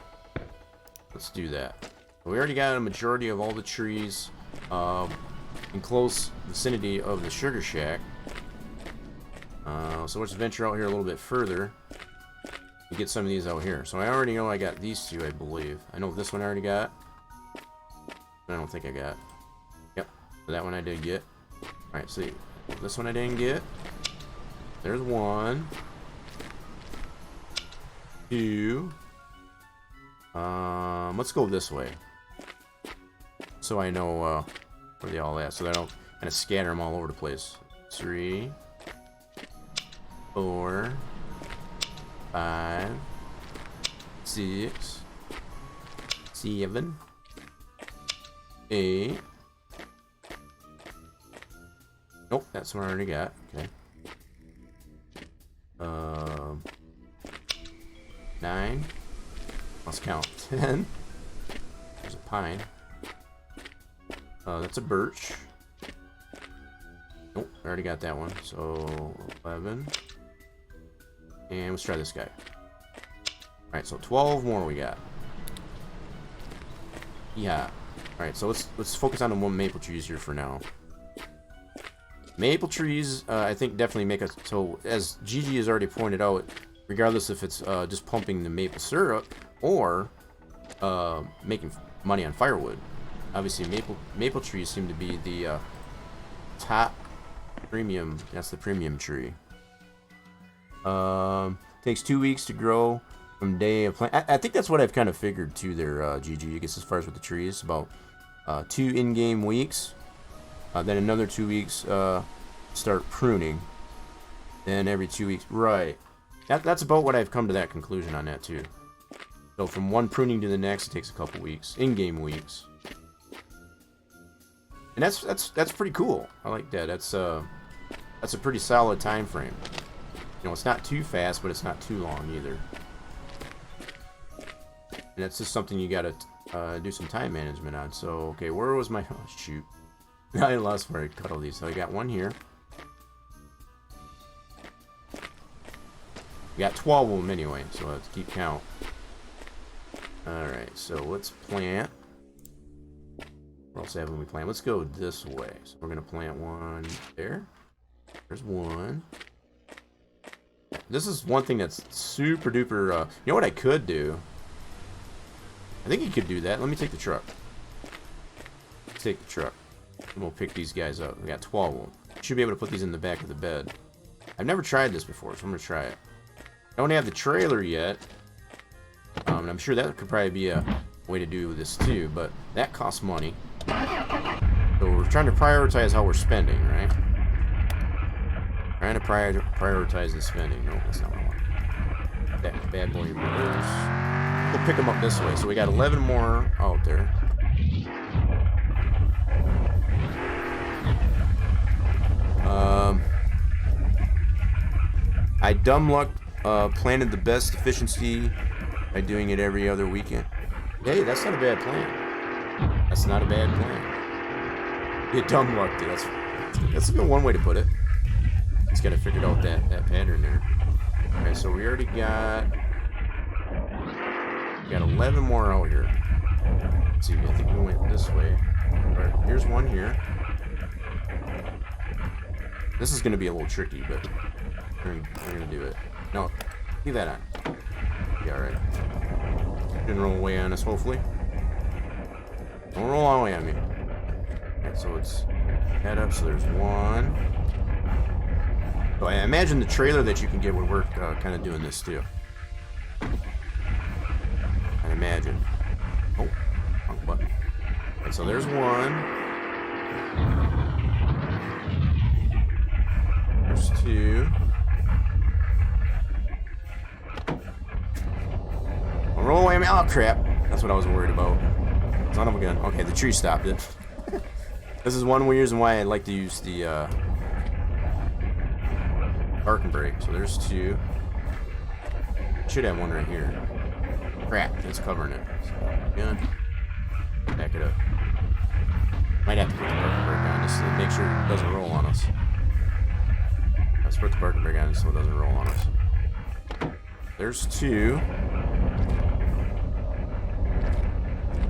Let's do that. We already got a majority of all the trees in close vicinity of the sugar shack. So let's venture out here a little bit further and get some of these out here. So I already know I got these two, I believe. I know this one I already got. I don't think I got. Yep, so that one I did get. Alright, see. This one I didn't get. There's one. Two. Let's go this way. So I know where they all at. So that I don't kind of scatter them all over the place. 3. 4. 5. 6. 7. 8. Nope, that's one I already got. Okay. 9. Let's count. 10. There's a pine. That's a birch. Nope, I already got that one. So 11. And let's try this guy. Alright, so 12 more we got. Yeah. Alright, so let's focus on the one maple trees here for now. Maple trees, I think definitely make us, so as Gigi has already pointed out, regardless if it's just pumping the maple syrup or making money on firewood, obviously maple trees seem to be the top premium. That's the premium tree. Takes 2 weeks to grow from day of plant. I think that's what I've kind of figured too there, GG. I guess as far as with the trees, about 2 in-game weeks. Then another 2 weeks start pruning. Then every 2 weeks, right? That's about what I've come to that conclusion on that too. So from one pruning to the next, it takes a couple weeks, in-game weeks. And that's pretty cool. I like that. That's a pretty solid time frame. You know, it's not too fast, but it's not too long either. And that's just something you gotta do some time management on. So, okay, where was my... Oh, shoot. I lost where I cut all these. So I got one here. We got 12 of them anyway, so let's keep count. Alright, so let's plant. Where else haven't we planted? Let's go this way. So we're gonna plant one there. There's one. This is one thing that's super duper, you know what I could do? I think you could do that. Let me take the truck. Let's take the truck. And we'll pick these guys up. We got 12 of them. Should be able to put these in the back of the bed. I've never tried this before, so I'm going to try it. I don't have the trailer yet. And I'm sure that could probably be a way to do this too, but that costs money. So we're trying to prioritize how we're spending, right? Trying to prioritize the spending. No, that's not what I want. That bad boy reverse. We'll pick them up this way. So we got 11 more out there. I dumb luck planted the best efficiency by doing it every other weekend. Hey, that's not a bad plan. That's not a bad plan. You dumb lucked it. That's a good one way to put it. Just gotta figure out that pattern there. Okay, so we already got 11 more out here. Let's see, I think we went this way. Alright, here's one here. This is gonna be a little tricky, but we're gonna do it. No, leave that on. Yeah, alright. Didn't roll away on us, hopefully. Don't roll all the way on me. Alright, so let's head up. So there's one. So I imagine the trailer that you can get would work kind of doing this too. I imagine. Oh, wrong button. Alright, so there's one. There's two. I'll roll away. Oh crap! That's what I was worried about. Son of a gun. Okay, the tree stopped it. This is one reason why I like to use the parking brake. So there's two. Should have one right here. Crap, it's covering it. So, gun. Back it up. Might have to put the parking brake on just to make sure it doesn't roll on us. Let's put the parking brake on so it doesn't roll on us. There's two.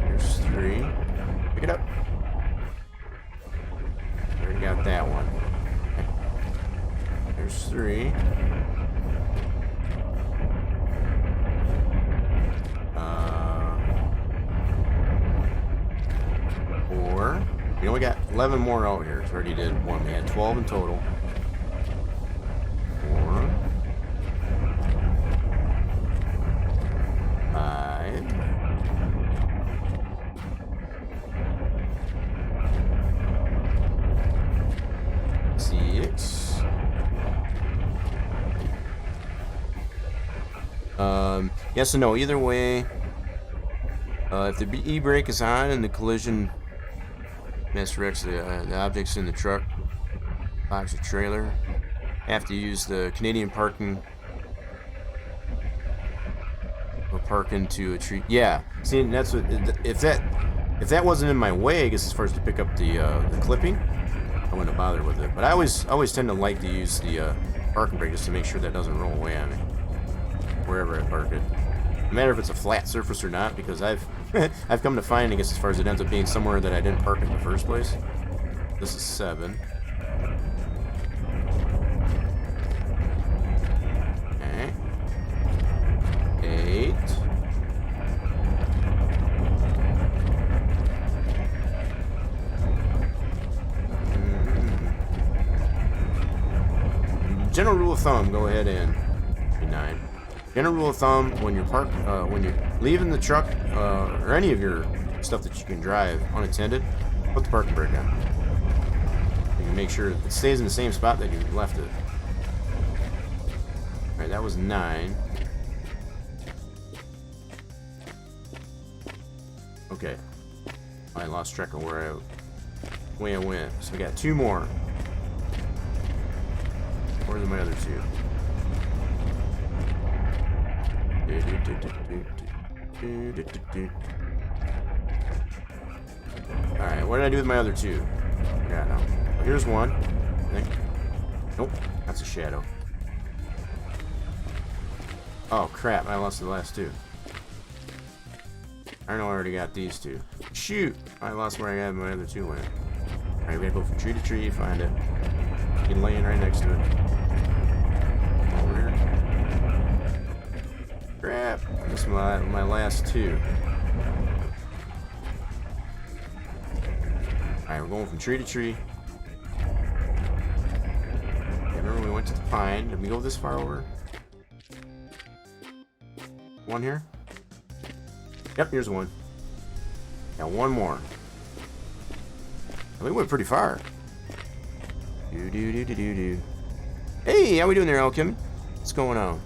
There's three. Pick it up. Already got that one. Okay. There's three. Four. We only got 11 more out here. So we already did one. We had 12 in total. 4. 5. 6. Yes and no. Either way, if the e-brake is on and the collision misdirects the objects in the truck, box or trailer, have to use the Canadian parking or park into a tree. Yeah, see, that's what. If that wasn't in my way, I guess as far as to pick up the clipping, I wouldn't have bothered with it. But I always tend to like to use the parking brake just to make sure that doesn't roll away on me wherever I park it. No matter if it's a flat surface or not, because I've come to find, I guess, as far as it ends up being somewhere that I didn't park in the first place. This is 7. Okay. 8. general rule of thumb, go ahead and 9. General rule of thumb, when you're when you're leaving the truck or any of your stuff that you can drive unattended, put the parking brake on. You can make sure it stays in the same spot that you left it. All right, that was 9. Okay, I lost track of where I went. So I got 2 more. Where are my other 2? Alright, what did I do with my other 2? Yeah, no. Well, here's one, I think. Nope, that's a shadow. Oh crap, I lost the last 2. I know I already got these 2. Shoot! I lost where I had my other 2 went. Alright, we gotta go from tree to tree, find it. Get laying right next to it. Over here. Crap! This is my last 2. Alright, we're going from tree to tree. Okay, remember we went to the pine. Did we go this far over? One here? Yep, here's one. Got one more. We went pretty far. Do. Hey, how we doing there, Elkim? What's going on?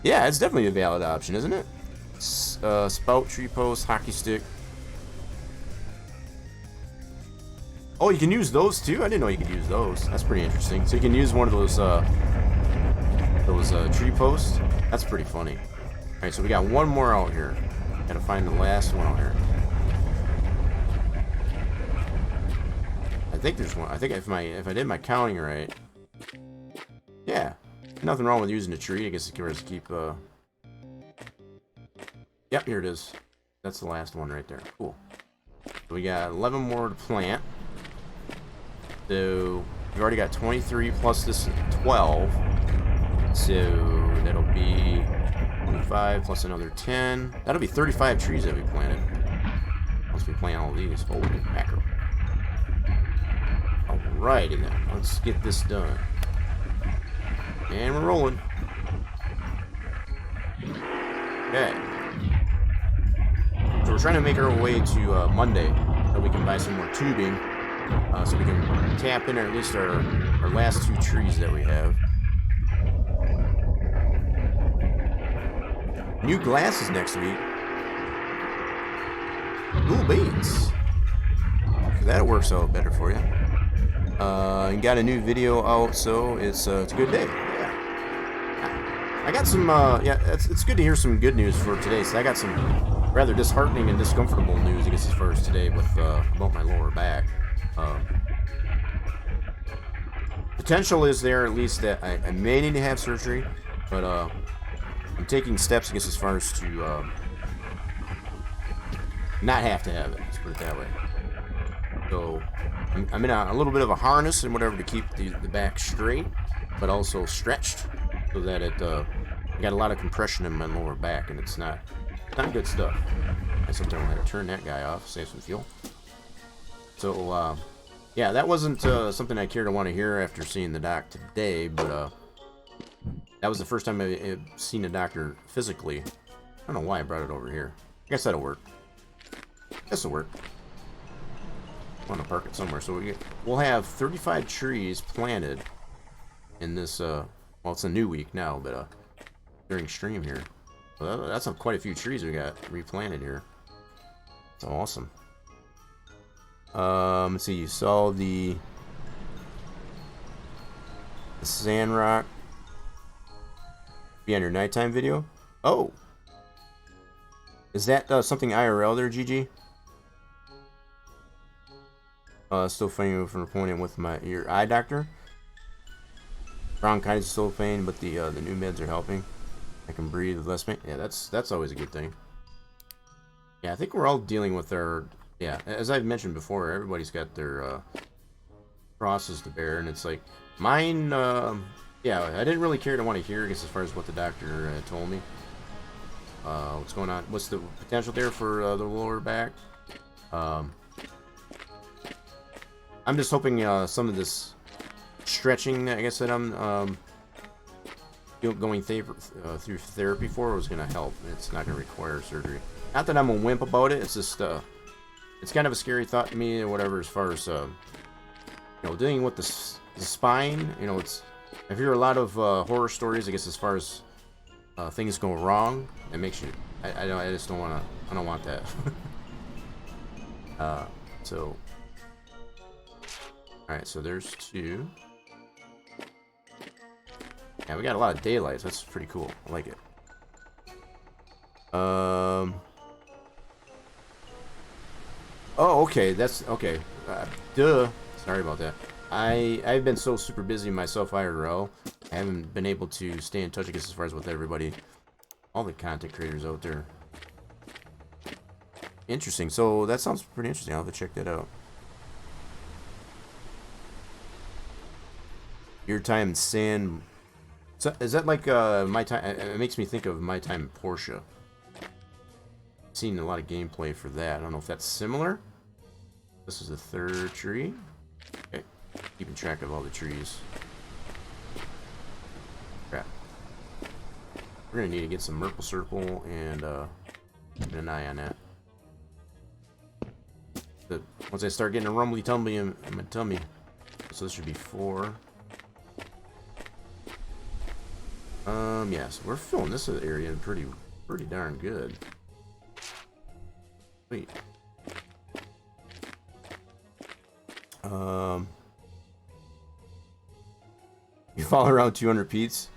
Yeah, it's definitely a valid option, isn't it? Spout, tree post, hockey stick. Oh, you can use those too? I didn't know you could use those. That's pretty interesting. So you can use one of those tree posts. That's pretty funny. All right, so we got one more out here. Gotta find the last one out here. I think there's one. I think if I did my counting right, yeah, nothing wrong with using a tree. I guess you can just keep. Yep, here it is. That's the last one right there. Cool. So we got 11 more to plant. So we've already got 23 plus this 12. So that'll be 25 plus another 10. That'll be 35 trees that we planted. Once we plant all these. Holy mackerel. Alrighty then. Let's get this done. And we're rolling. Okay. So we're trying to make our way to Monday so we can buy some more tubing. So we can tap in at least our last 2 trees that we have. New glasses next week. Ooh, beans. That works out better for you. And got a new video out, so it's a good day. Yeah. I got some. Yeah, it's good to hear some good news for today. So I got some rather disheartening and discomfortable news, I guess, as far as today with about my lower back. Potential is there at least that I may need to have surgery, but I'm taking steps, I guess, as far as to not have to have it. Let's put it that way. So I'm in a little bit of a harness and whatever to keep the back straight, but also stretched, so that I got a lot of compression in my lower back, and it's not good stuff. I sometimes had to turn that guy off, save some fuel. So yeah, that wasn't something I cared to want to hear after seeing the doc today, but that was the first time I've seen a doctor physically. I don't know why I brought it over here. I guess that'll work. This'll work. I want to park it somewhere. So we'll have 35 trees planted in this, well, it's a new week now, but during stream here. So that's quite a few trees we got replanted here. It's awesome. Let's see, you saw the sand rock be on your nighttime video. Oh, is that something IRL there, GG? Still fighting from an appointment with your eye doctor. Bronchitis is still pain, but the new meds are helping. I can breathe with less pain. Yeah, that's always a good thing. Yeah, I think we're all dealing with our. Yeah, as I've mentioned before, everybody's got their crosses to bear, and it's like mine. Yeah, I didn't really care to want to hear, I guess, as far as what the doctor told me. What's going on? What's the potential there for the lower back? I I'm just hoping some of this stretching, I guess, that I'm going through therapy for was going to help. It's not going to require surgery. Not that I'm a wimp about it. It's just it's kind of a scary thought to me or whatever, as far as dealing with the spine. It's, I hear a lot of horror stories, I guess, as far as things go wrong. It makes you, I just don't want to, I don't want that. So alright, so there's 2. Yeah, we got a lot of daylights. That's pretty cool. I like it. Oh, okay. That's okay. Duh. Sorry about that. I've been so super busy myself IRL. I haven't been able to stay in touch, I guess, as far as with everybody, all the content creators out there. Interesting. So that sounds pretty interesting. I'll have to check that out. Your time in sand. So, is that like my time? It makes me think of my time in Porsche. Seen a lot of gameplay for that. I don't know if that's similar. This is the 3rd tree. Okay, keeping track of all the trees. Crap. We're gonna need to get some Merple Circle and keep an eye on that. Once I start getting a rumbly tumbly in my tummy, so this should be 4. Yeah, so we're filling this area pretty darn good. Sweet. You follow around 200 Pete's.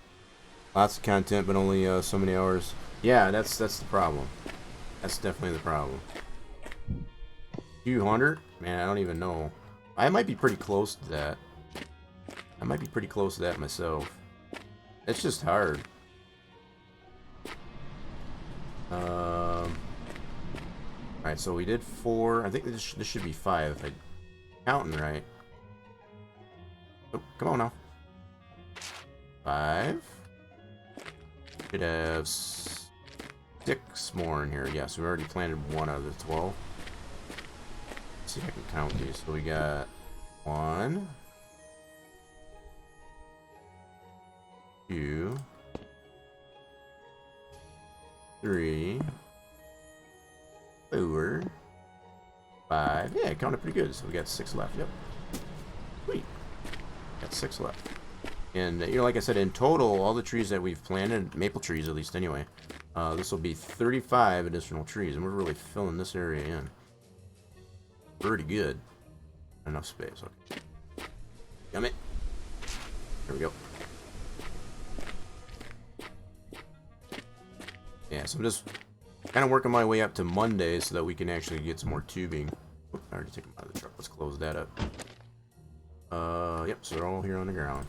Lots of content, but only so many hours. Yeah, that's the problem. That's definitely the problem. 200? Man, I don't even know. I might be pretty close to that. I might be pretty close to that myself. It's just hard. Alright, so we did 4. I think this should be 5 if I'm counting right. Oh, come on now. 5. Should have 6 more in here. Yeah, so we already planted 1 out of the 12. Let's see if I can count these. So we got 1, 2, 3, 4, 5. Yeah, I counted pretty good. So we got 6 left. Yep. Sweet. Got 6 left. And like I said, in total, all the trees that we've planted, maple trees at least anyway, this will be 35 additional trees, and we're really filling this area in. Pretty good. Enough space. Okay. Yummy. There we go. Yeah, so I'm just kind of working my way up to Monday so that we can actually get some more tubing. Oop, I already took them out of the truck. Let's close that up. Yep, so they're all here on the ground.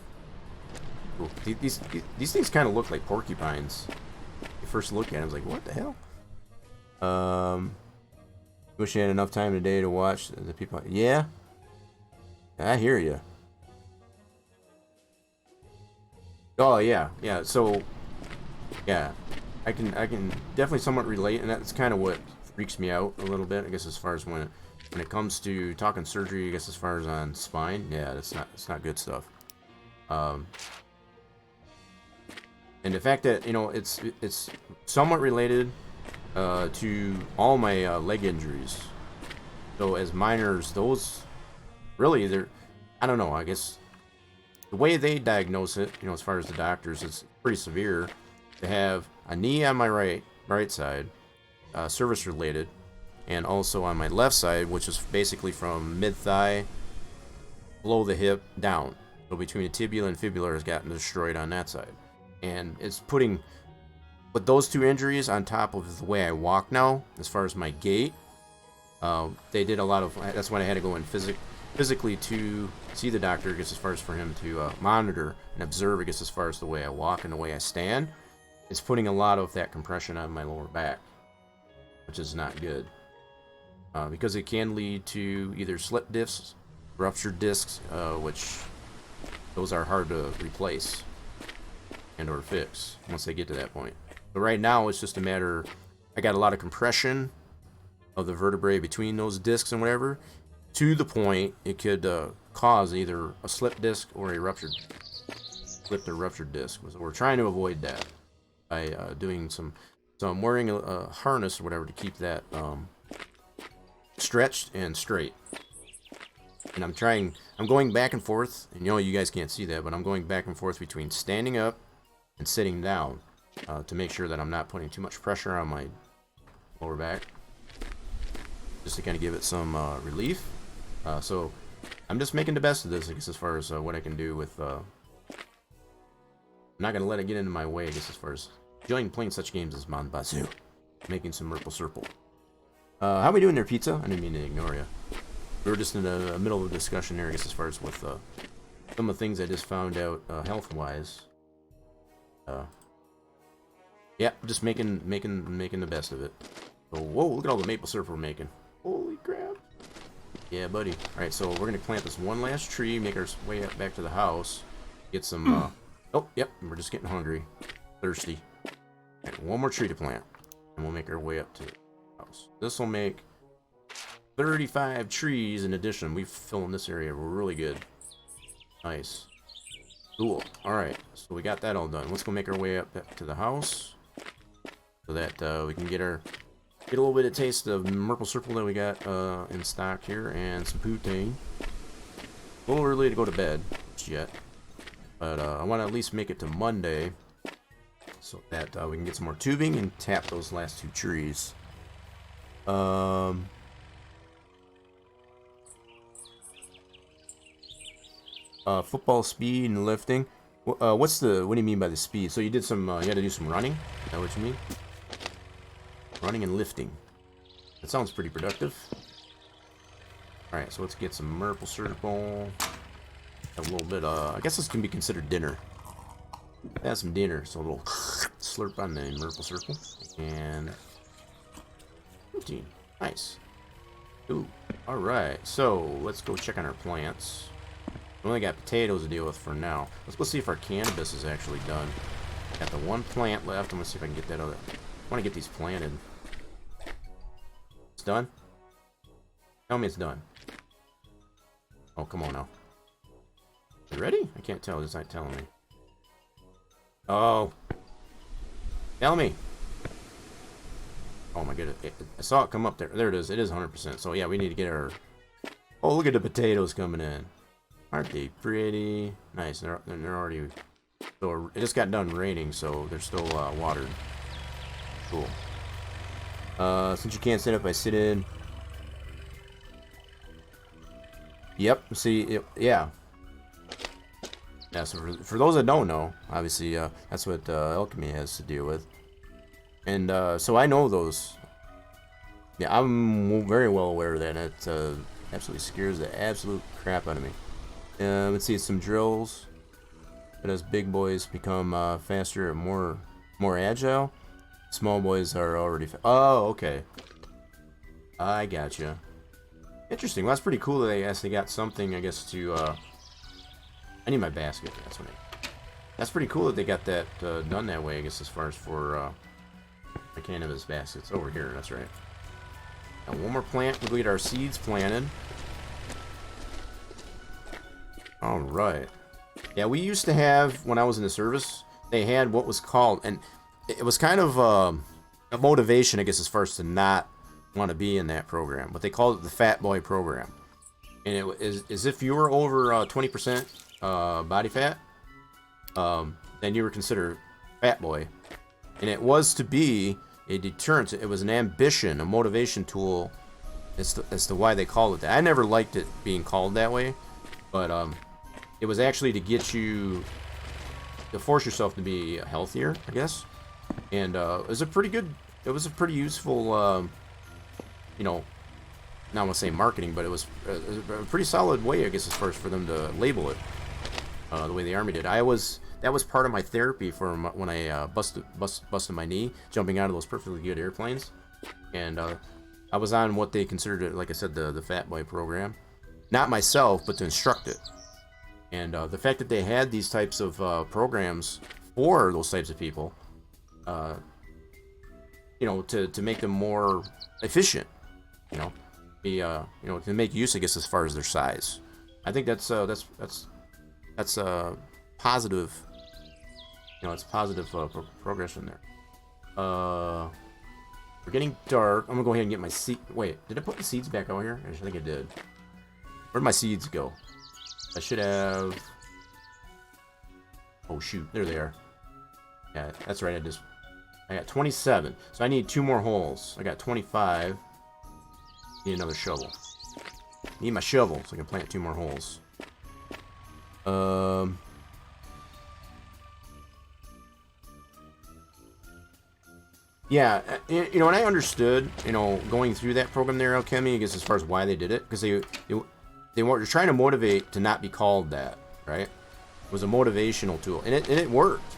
Cool. These things kind of look like porcupines. You first look at them, I was like, what the hell? Wish you had enough time today to watch the people. Yeah, I hear you. Oh yeah, yeah. So yeah, I can definitely somewhat relate, and that's kind of what freaks me out a little bit, I guess, as far as when it comes to talking surgery. I guess as far as on spine, yeah, it's not good stuff. And the fact that it's somewhat related to all my leg injuries. So as minors, those really I don't know. I guess the way they diagnose it, as far as the doctors, it's pretty severe. They have a knee on my right side, service related, and also on my left side, which is basically from mid thigh below the hip down. So between the tibia and fibula has gotten destroyed on that side, and it's putting. But those 2 injuries on top of the way I walk now, as far as my gait, they did a lot of. That's when I had to go in physically to see the doctor, I guess, as far as for him to monitor and observe, I guess, as far as the way I walk and the way I stand. It's putting a lot of that compression on my lower back, which is not good. Because it can lead to either slip discs, ruptured discs, which those are hard to replace and or fix once they get to that point. But right now, it's just a matter. I got a lot of compression of the vertebrae between those discs and whatever, to the point it could cause either a slip disc or a slipped or ruptured disc. So we're trying to avoid that by doing some. So I'm wearing a harness or whatever to keep that stretched and straight. And I'm going back and forth, and you guys can't see that, but I'm going back and forth between standing up and sitting down to make sure that I'm not putting too much pressure on my lower back, just to kind of give it some relief. So I'm just making the best of this, I guess, as far as what I can do with... I'm not going to let it get into my way, I guess, as far as enjoying playing such games as Mon Bazou, making some Merple Circle. How we doing there, Pizza? I didn't mean to ignore you. We were just in the middle of a discussion there, I guess, as far as with some of the things I just found out health-wise. Yeah, just making the best of it. So, whoa, look at all the maple syrup we're making. Holy crap. Yeah, buddy. Alright, so we're going to plant this one last tree, make our way up back to the house. Get some, oh, yep, we're just getting hungry. Thirsty. Alright, one more tree to plant. And we'll make our way up to the house. This will make 35 trees in addition. We've filled in this area really good. Nice. Cool. Alright, so we got that all done. Let's go make our way up to the house. So that we can get a little bit of taste of Merple Circle that we got in stock here, and some poutine. A little early to go to bed yet, but I want to at least make it to Monday so that we can get some more tubing and tap those last two trees. Football speed and lifting. What do you mean by the speed? So you did some, you had to do some running? Is that what you mean? Running and lifting. That sounds pretty productive. Alright, so let's get some Merple Circle. A little bit, I guess this can be considered dinner. Have some dinner, so a little slurp on the Merple Circle. And routine. Nice. Ooh. Alright, so let's go check on our plants. We only got potatoes to deal with for now. Let's go see if our cannabis is actually done. Got the one plant left. I'm gonna see if I can get that other. I want to get these planted. It's done? Tell me it's done. Oh, come on now. You ready? I can't tell. It's not telling me. Oh. Tell me. Oh my goodness. I saw it come up there. There it is. It is 100%. So yeah, we need to get our... Oh, look at the potatoes coming in. Aren't they pretty? Nice. They're already... So it just got done raining, so they're still watered. Cool. Since you can't sit up, I sit in. Yep. See, yeah. Yeah, so for those that don't know, obviously, that's what alchemy has to deal with. And so I know those. Yeah, I'm very well aware of that. And it absolutely scares the absolute crap out of me. Let's see, some drills. But as big boys become faster and more agile, small boys are already. Oh, okay. I gotcha. Interesting. Well, that's pretty cool that they actually got something, I guess, to. I need my basket. That's pretty cool that they got that done that way, I guess, as far as for the cannabis baskets. Over here, that's right. Now, one more plant. We'll get our seeds planted. Alright. Yeah, we used to have, when I was in the service, they had what was called, and it was kind of a motivation, I guess, as far as to not want to be in that program. But they called it the Fat Boy program. And it is as if you were over 20% body fat, then you were considered Fat Boy. And it was to be a deterrent. It was an ambition, a motivation tool as to why they called it that. I never liked it being called that way, but it was actually to get you to force yourself to be healthier, I guess. And it was a pretty useful, you know, not want to say marketing, but it was a pretty solid way, I guess, as far as for them to label it the way the Army did. That was part of my therapy for when I busted my knee jumping out of those perfectly good airplanes, and I was on what they considered, like I said, the Fat Boy program. Not myself, but to instruct it. And the fact that they had these types of programs for those types of people, you know, to make them more efficient, you know. be can make use, I guess, as far as their size. I think that's positive. It's positive progression there. We're getting dark. I'm gonna go ahead and get my seed. Wait, did I put the seeds back out here? I think I did. Where'd my seeds go? I should have. Oh shoot, there they are. Yeah, that's right. I got 27, so I need 2 more holes. I got 25. Need another shovel. Need my shovel so I can plant 2 more holes. Yeah, and I understood, going through that program there, Alchemy, I guess, as far as why they did it, because they were trying to motivate to not be called that, right? It was a motivational tool, and it worked,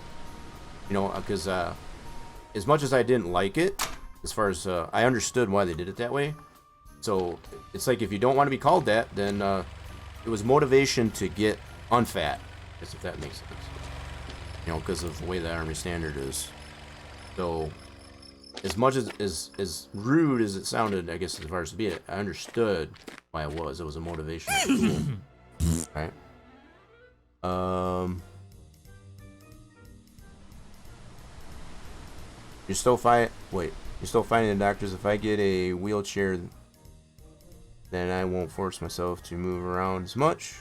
because as much as I didn't like it, as far as I understood why they did it that way. So it's like if you don't want to be called that, then it was motivation to get unfat, I guess, if that makes sense. Because of the way the Army Standard is. So as much as rude as it sounded, I guess, as far as to be it, I understood why it was. It was a motivational tool. Right? You're still finding the doctors. If I get a wheelchair, then I won't force myself to move around as much.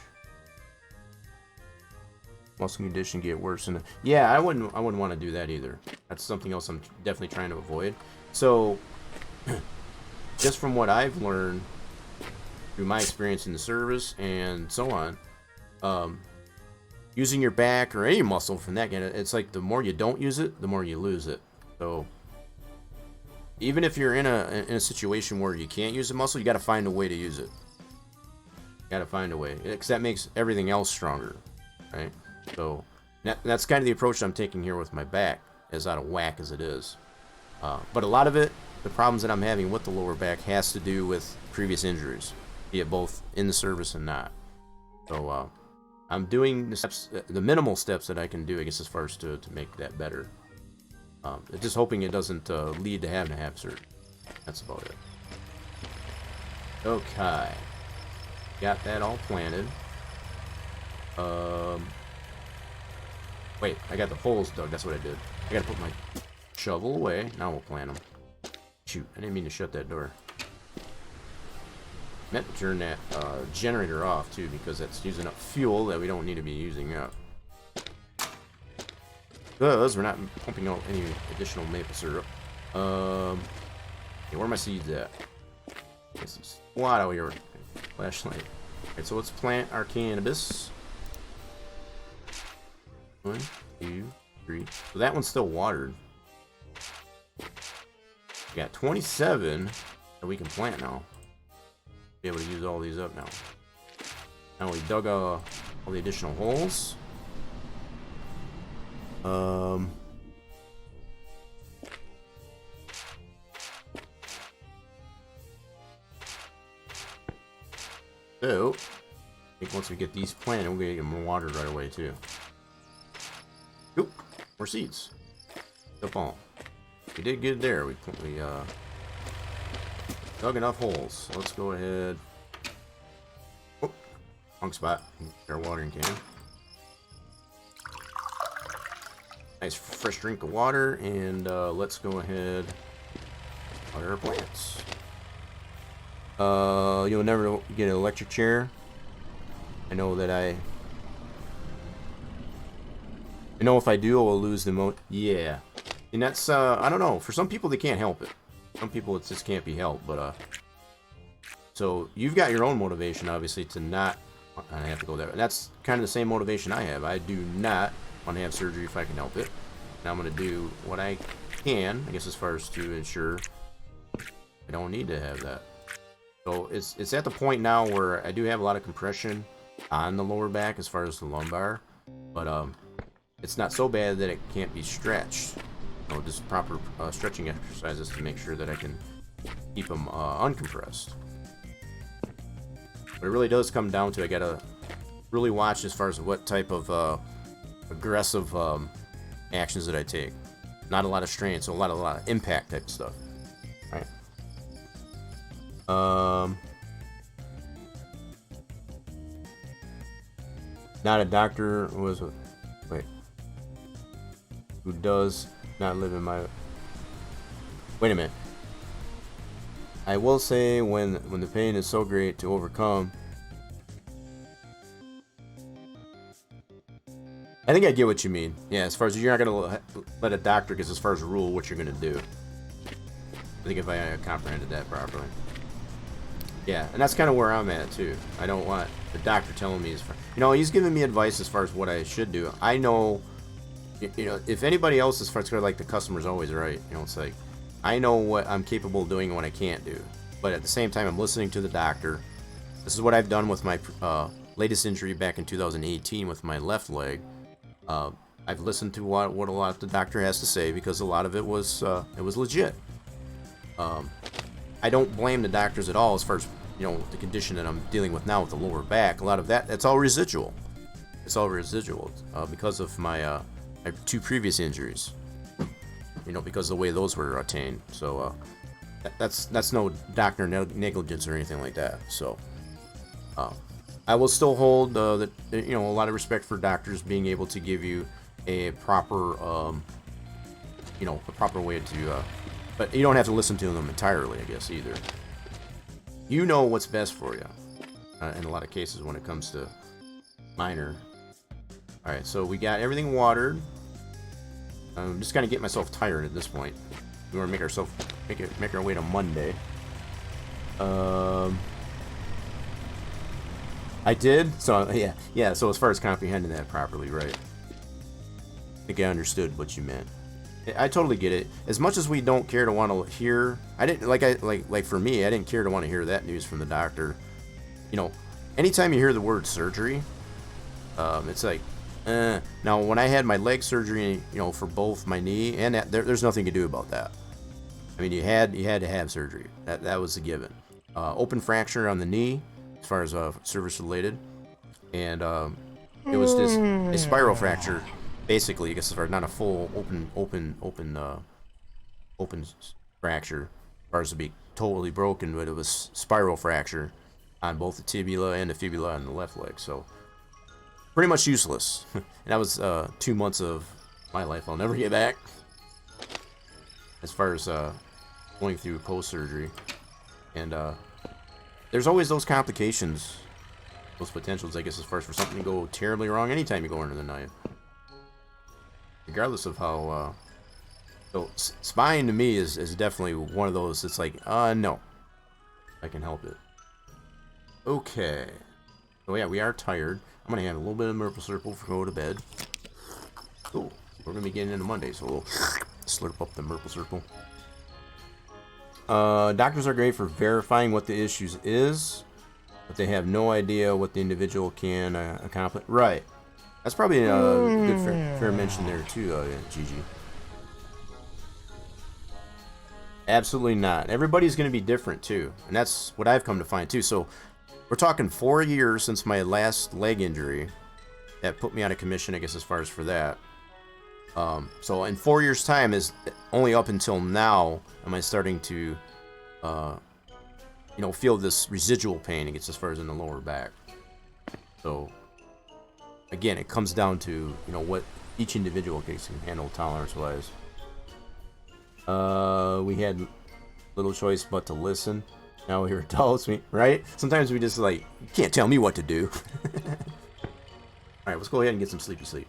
Muscle condition get worse, and yeah, I wouldn't want to do that either. That's something else I'm definitely trying to avoid. So, just from what I've learned through my experience in the service and so on, using your back or any muscle from that, it's like the more you don't use it, the more you lose it. So, even if you're in a situation where you can't use a muscle, you got to find a way to use it. You got to find a way, because that makes everything else stronger, right? So that's kind of the approach I'm taking here with my back, as out of whack as it is. But a lot of it, the problems that I'm having with the lower back, has to do with previous injuries, be it both in the service and not. So I'm doing the steps, the minimal steps that I can do, I guess, as far as to make that better. Just hoping it doesn't lead to having to have surgery. That's about it. Okay. Got that all planted. Wait, I got the holes dug. That's what I did. I gotta put my shovel away. Now we'll plant them. Shoot, I didn't mean to shut that door. Meant to turn that generator off too, because that's using up fuel that we don't need to be using up. Because we're not pumping out any additional maple syrup. Okay, where are my seeds at? This a lot out here. Flashlight. Okay, so let's plant our cannabis. 1, 2, 3. So that one's still watered. We got 27 that we can plant now. Be able to use all these up now. Now we dug all the additional holes. So, I think once we get these planted, we're gonna get them watered right away too. Oop, more seeds. Still falling. We did good there. We dug enough holes. So let's go ahead. Oh, wrong spot. Our watering can. Nice fresh drink of water, and let's go ahead water our plants. You'll never get an electric chair. I know that I know if I do, I will lose the yeah. And that's I don't know. For some people, they can't help it. Some people, it just can't be helped. But so you've got your own motivation, obviously, to not. I have to go there. And that's kind of the same motivation I have. I do not want to have surgery if I can help it. And I'm going to do what I can, I guess, as far as to ensure I don't need to have that. So it's at the point now where I do have a lot of compression on the lower back as far as the lumbar, but it's not so bad that it can't be stretched. Just proper stretching exercises to make sure that I can keep them uncompressed. But it really does come down to I gotta really watch as far as what type of aggressive actions that I take. Not a lot of strain, so a lot of impact type stuff. All right. Not a doctor was wait. Who does not live in my. Wait a minute. I will say when the pain is so great to overcome. I think I get what you mean. Yeah, as far as you're not gonna let a doctor, because as far as a rule, what you're gonna do. I think if I comprehended that properly. Yeah, and that's kind of where I'm at too. I don't want the doctor telling me he's giving me advice as far as what I should do. I know, if anybody else as far as like the customer's always right. It's like I know what I'm capable of doing and what I can't do. But at the same time, I'm listening to the doctor. This is what I've done with my latest injury back in 2018 with my left leg. I've listened to what a lot of the doctor has to say because a lot of it was legit. I don't blame the doctors at all as far as the condition that I'm dealing with now with the lower back. A lot of that's all residual. It's all residual because of my 2 previous injuries. Because of the way those were attained. So that's no doctor negligence or anything like that. So I will still hold a lot of respect for doctors being able to give you a proper a proper way to. But you don't have to listen to them entirely, I guess, either. You know what's best for you in a lot of cases when it comes to minor. Alright, so we got everything watered. I'm just kind of getting myself tired at this point. We want to make our way to Monday. I did? So, yeah, so as far as comprehending that properly, right. I think I understood what you meant. I totally get it. As much as we don't care to want to hear, I didn't like for me, I didn't care to want to hear that news from the doctor. Anytime you hear the word surgery, it's like, Now, when I had my leg surgery, for both my knee and that, there's nothing to do about that. I mean, you had to have surgery. That was a given. Open fracture on the knee, as far as service related, and it was just a spiral fracture. Basically, I guess as far as not a full open fracture, as far as to be totally broken, but it was spiral fracture on both the tibia and the fibula on the left leg. So pretty much useless. And that was 2 months of my life I'll never get back. As far as going through post-surgery, and there's always those complications, those potentials, I guess, as far as for something to go terribly wrong anytime you go under the knife. Regardless of how, so spine to me is definitely one of those. It's like, no, I can help it. Okay, so yeah, we are tired. I'm gonna have a little bit of maple syrup before we go to bed. Cool. We're gonna be getting into Monday, so we'll slurp up the maple syrup. Doctors are great for verifying what the issues is, but they have no idea what the individual can accomplish. Right. That's probably a good fair mention there too, Gigi. Absolutely not. Everybody's going to be different too, and that's what I've come to find too. So we're talking 4 years since my last leg injury that put me out of commission, I guess, as far as for that. So in 4 years' time is only up until now am I starting to, feel this residual pain, I guess, as far as in the lower back. So again, it comes down to what each individual can handle tolerance-wise. We had little choice but to listen. Now we're adults, right? Sometimes we just you can't tell me what to do. All right, let's go ahead and get some sleepy sleep.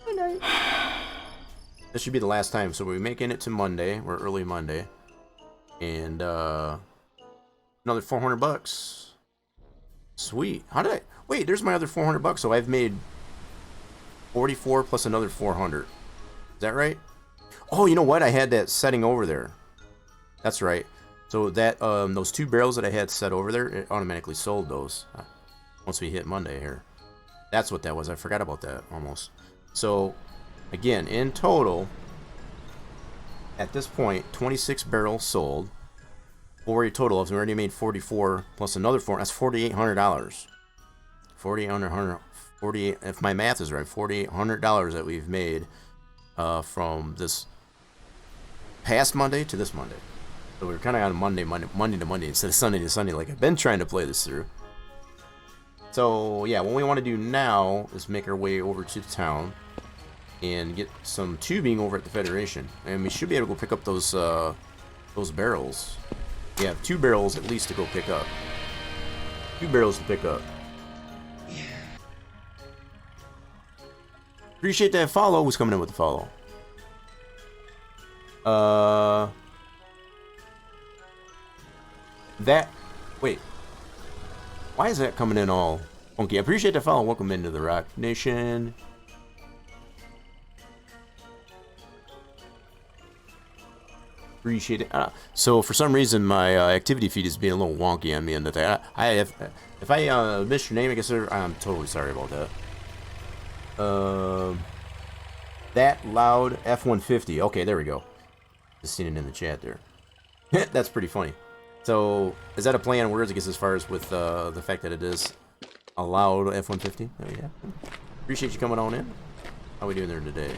Good night. This should be the last time, so we're making it to Monday. We're early Monday, and another $400. Sweet. How did I? Wait, there's my other $400. So I've made 44 plus another 400. Is that right? Oh, you know what? I had that setting over there. That's right. So that those 2 barrels that I had set over there, it automatically sold those once we hit Monday here. That's what that was. I forgot about that almost. So again, in total, at this point, 26 barrels sold. For a total of, we already made 44 plus another 4. That's $4,800. $4,800. If my math is right, $4,800 that we've made from this past Monday to this Monday. So we're kind of on Monday to Monday instead of Sunday to Sunday, like I've been trying to play this through. So, yeah, what we want to do now is make our way over to the town and get some tubing over at the Federation. And we should be able to go pick up those barrels. We have 2 barrels at least to go pick up. 2 barrels to pick up. Appreciate that follow. Who's coming in with the follow? Wait. Why is that coming in all funky? I appreciate the follow. Welcome into the Rock Nation. Appreciate it. So for some reason my activity feed is being a little wonky on me and that. If I missed your name, I guess I'm totally sorry about that. That loud F-150. Okay, there we go. Just seen it in the chat there. That's pretty funny. So is that a play on words? I guess as far as with the fact that it is a loud F-150. Oh yeah. Appreciate you coming on in. How we doing there today?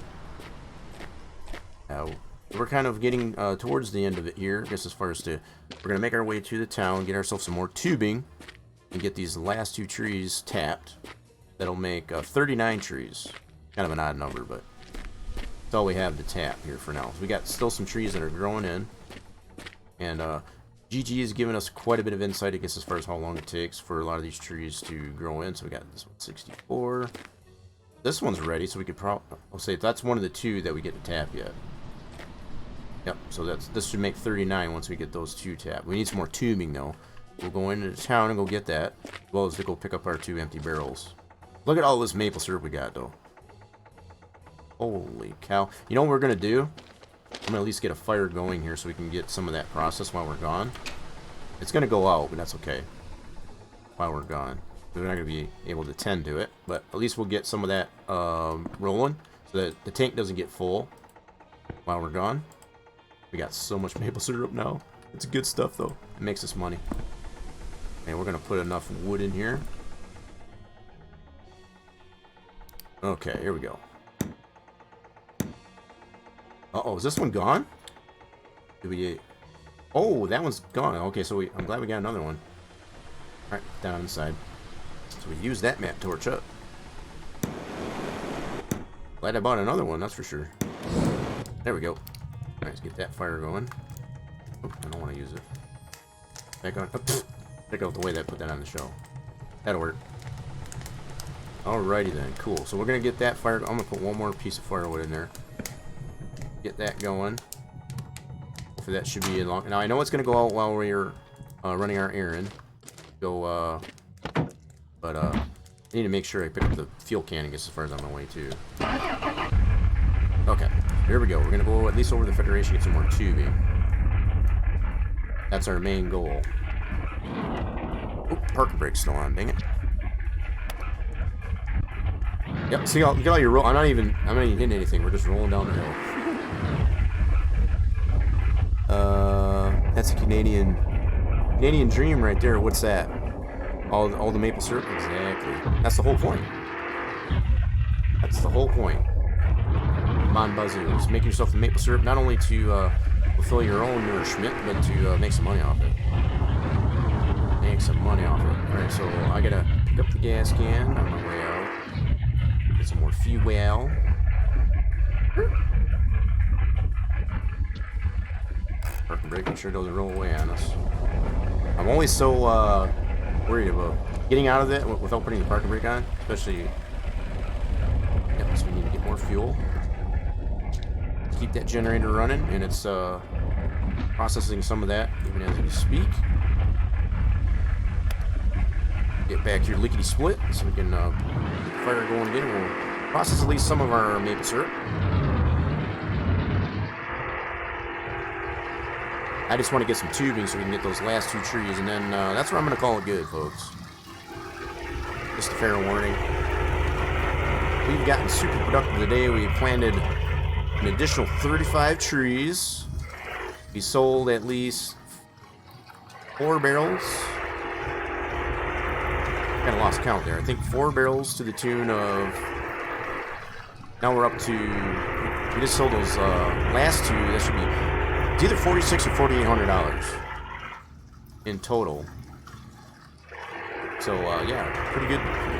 We're kind of getting towards the end of it here. I guess as far as we're gonna make our way to the town, get ourselves some more tubing, and get these last 2 trees tapped. That'll make 39 trees. Kind of an odd number, but that's all we have to tap here for now. We got still some trees that are growing in, and GG is giving us quite a bit of insight, I guess, as far as how long it takes for a lot of these trees to grow in. So we got this one, 64. This one's ready, so we could probably, I'll say that's one of the 2 that we get to tap yet. Yep, so this should make 39 once we get those 2 tapped. We need some more tubing though. We'll go into the town and go get that, as well as to go pick up our 2 empty barrels. Look at all this maple syrup we got though. Holy cow. You know what we're gonna do? I'm gonna at least get a fire going here so we can get some of that process while we're gone. It's gonna go out, but that's okay. While we're gone. We're not gonna be able to tend to it, but at least we'll get some of that rolling so that the tank doesn't get full while we're gone. We got so much maple syrup now. It's good stuff though. It makes us money. And we're gonna put enough wood in here. Okay, here we go. Uh-oh, is this one gone? Did we... Oh, that one's gone. Okay, so I'm glad we got another one. Alright, down inside. So we used that map torch up. Glad I bought another one, that's for sure. There we go. Alright, let's get that fire going. Oh, I don't want to use it. Back on. Oh, check out the way that put that on the show. That'll work. Alrighty then, cool. So we're gonna get that fire. I'm gonna put one more piece of firewood in there. Get that going. Hopefully that should be long. Now I know it's gonna go out while we're running our errand. Go, but I need to make sure I pick up the fuel can and get as far as on my way too. Okay, here we go. We're gonna go at least over the Federation, get some more tubing. That's our main goal. Oop, parking brake's still on, dang it. Yep, see, get all your roll. I'm not even hitting anything. We're just rolling down the hill. That's a Canadian dream right there. What's that? All the maple syrup? Exactly. That's the whole point. That's the whole point. Mon Bazou. Just make yourself the maple syrup, not only to fulfill your own nourishment, but to make some money off it. Make some money off it. Alright, so I gotta pick up the gas can on my way out. Get some more fuel. Parking brake, make sure it doesn't roll away on us. I'm always so worried about getting out of it without putting the parking brake on, especially. Yep, so we need to get more fuel. Keep that generator running, and it's processing some of that even as we speak. Get back to your lickety split so we can get the fire going again. We'll process at least some of our maple syrup. I just want to get some tubing so we can get those last 2 trees, and then that's where I'm going to call it good, folks. Just a fair warning. We've gotten super productive today. We planted an additional 35 trees. We sold at least 4 barrels. Kind of lost count there. I think 4 barrels to the tune of... Now we're up to... We just sold those last 2. That should be... It's either $4,600 or $4,800 in total. So yeah, pretty good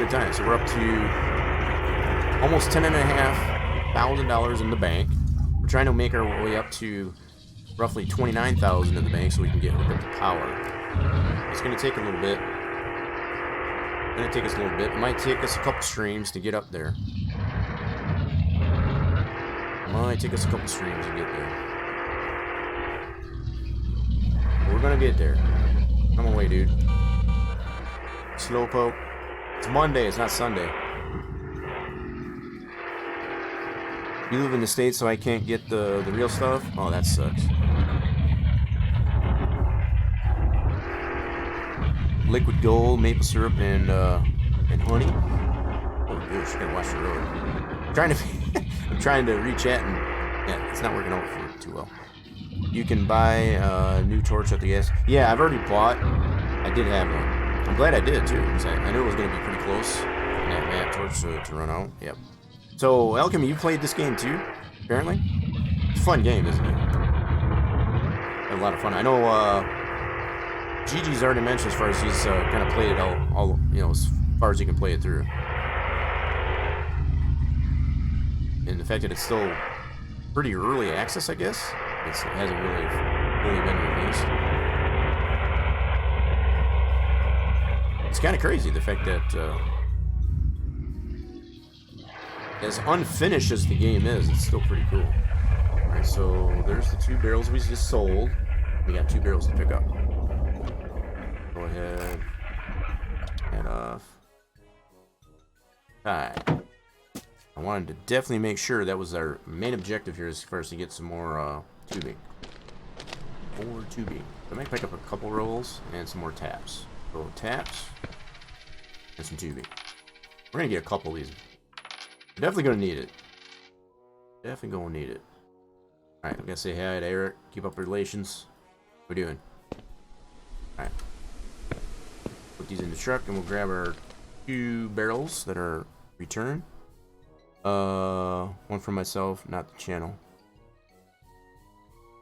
time. So we're up to almost $10,500 in the bank. We're trying to make our way up to roughly $29,000 in the bank so we can get hooked up to power. It's gonna take a little bit. It's gonna take us a little bit. It might take us a couple streams to get up there. It might take us a couple streams to get there. But we're gonna get there. Come away, dude. Slowpoke. It's Monday, it's not Sunday. You live in the States, so I can't get the real stuff? Oh, that sucks. Liquid gold, maple syrup, and honey. Oh, gosh, I gotta watch the road. I'm trying to reach out, and yeah, it's not working out for too well. You can buy a new torch at the gas. Yeah, I've already bought. I did have one. I'm glad I did too, because I knew it was going to be pretty close in that map torch to run out. Yep. So, Alchemy, you played this game too, apparently? It's a fun game, isn't it? Had a lot of fun. I know Gigi's already mentioned as far as he's kind of played it all, you know, as far as he can play it through. And the fact that it's still pretty early access, I guess. It hasn't really been released. It's kind of crazy, the fact that as unfinished as the game is, it's still pretty cool. Alright, so there's the 2 barrels we just sold. We got 2 barrels to pick up. Go ahead. Head off. Alright. I wanted to definitely make sure that was our main objective here, as far as to get some more tubing. More tubing. I might pick up a couple rolls and some more taps. So taps and some tubing. We're gonna get a couple of these. We're definitely gonna need it. Definitely gonna need it. Alright, I'm gonna say hi to Eric. Keep up relations. What are we doing? Alright. Put these in the truck and we'll grab our 2 barrels that are returned. One for myself, not the channel.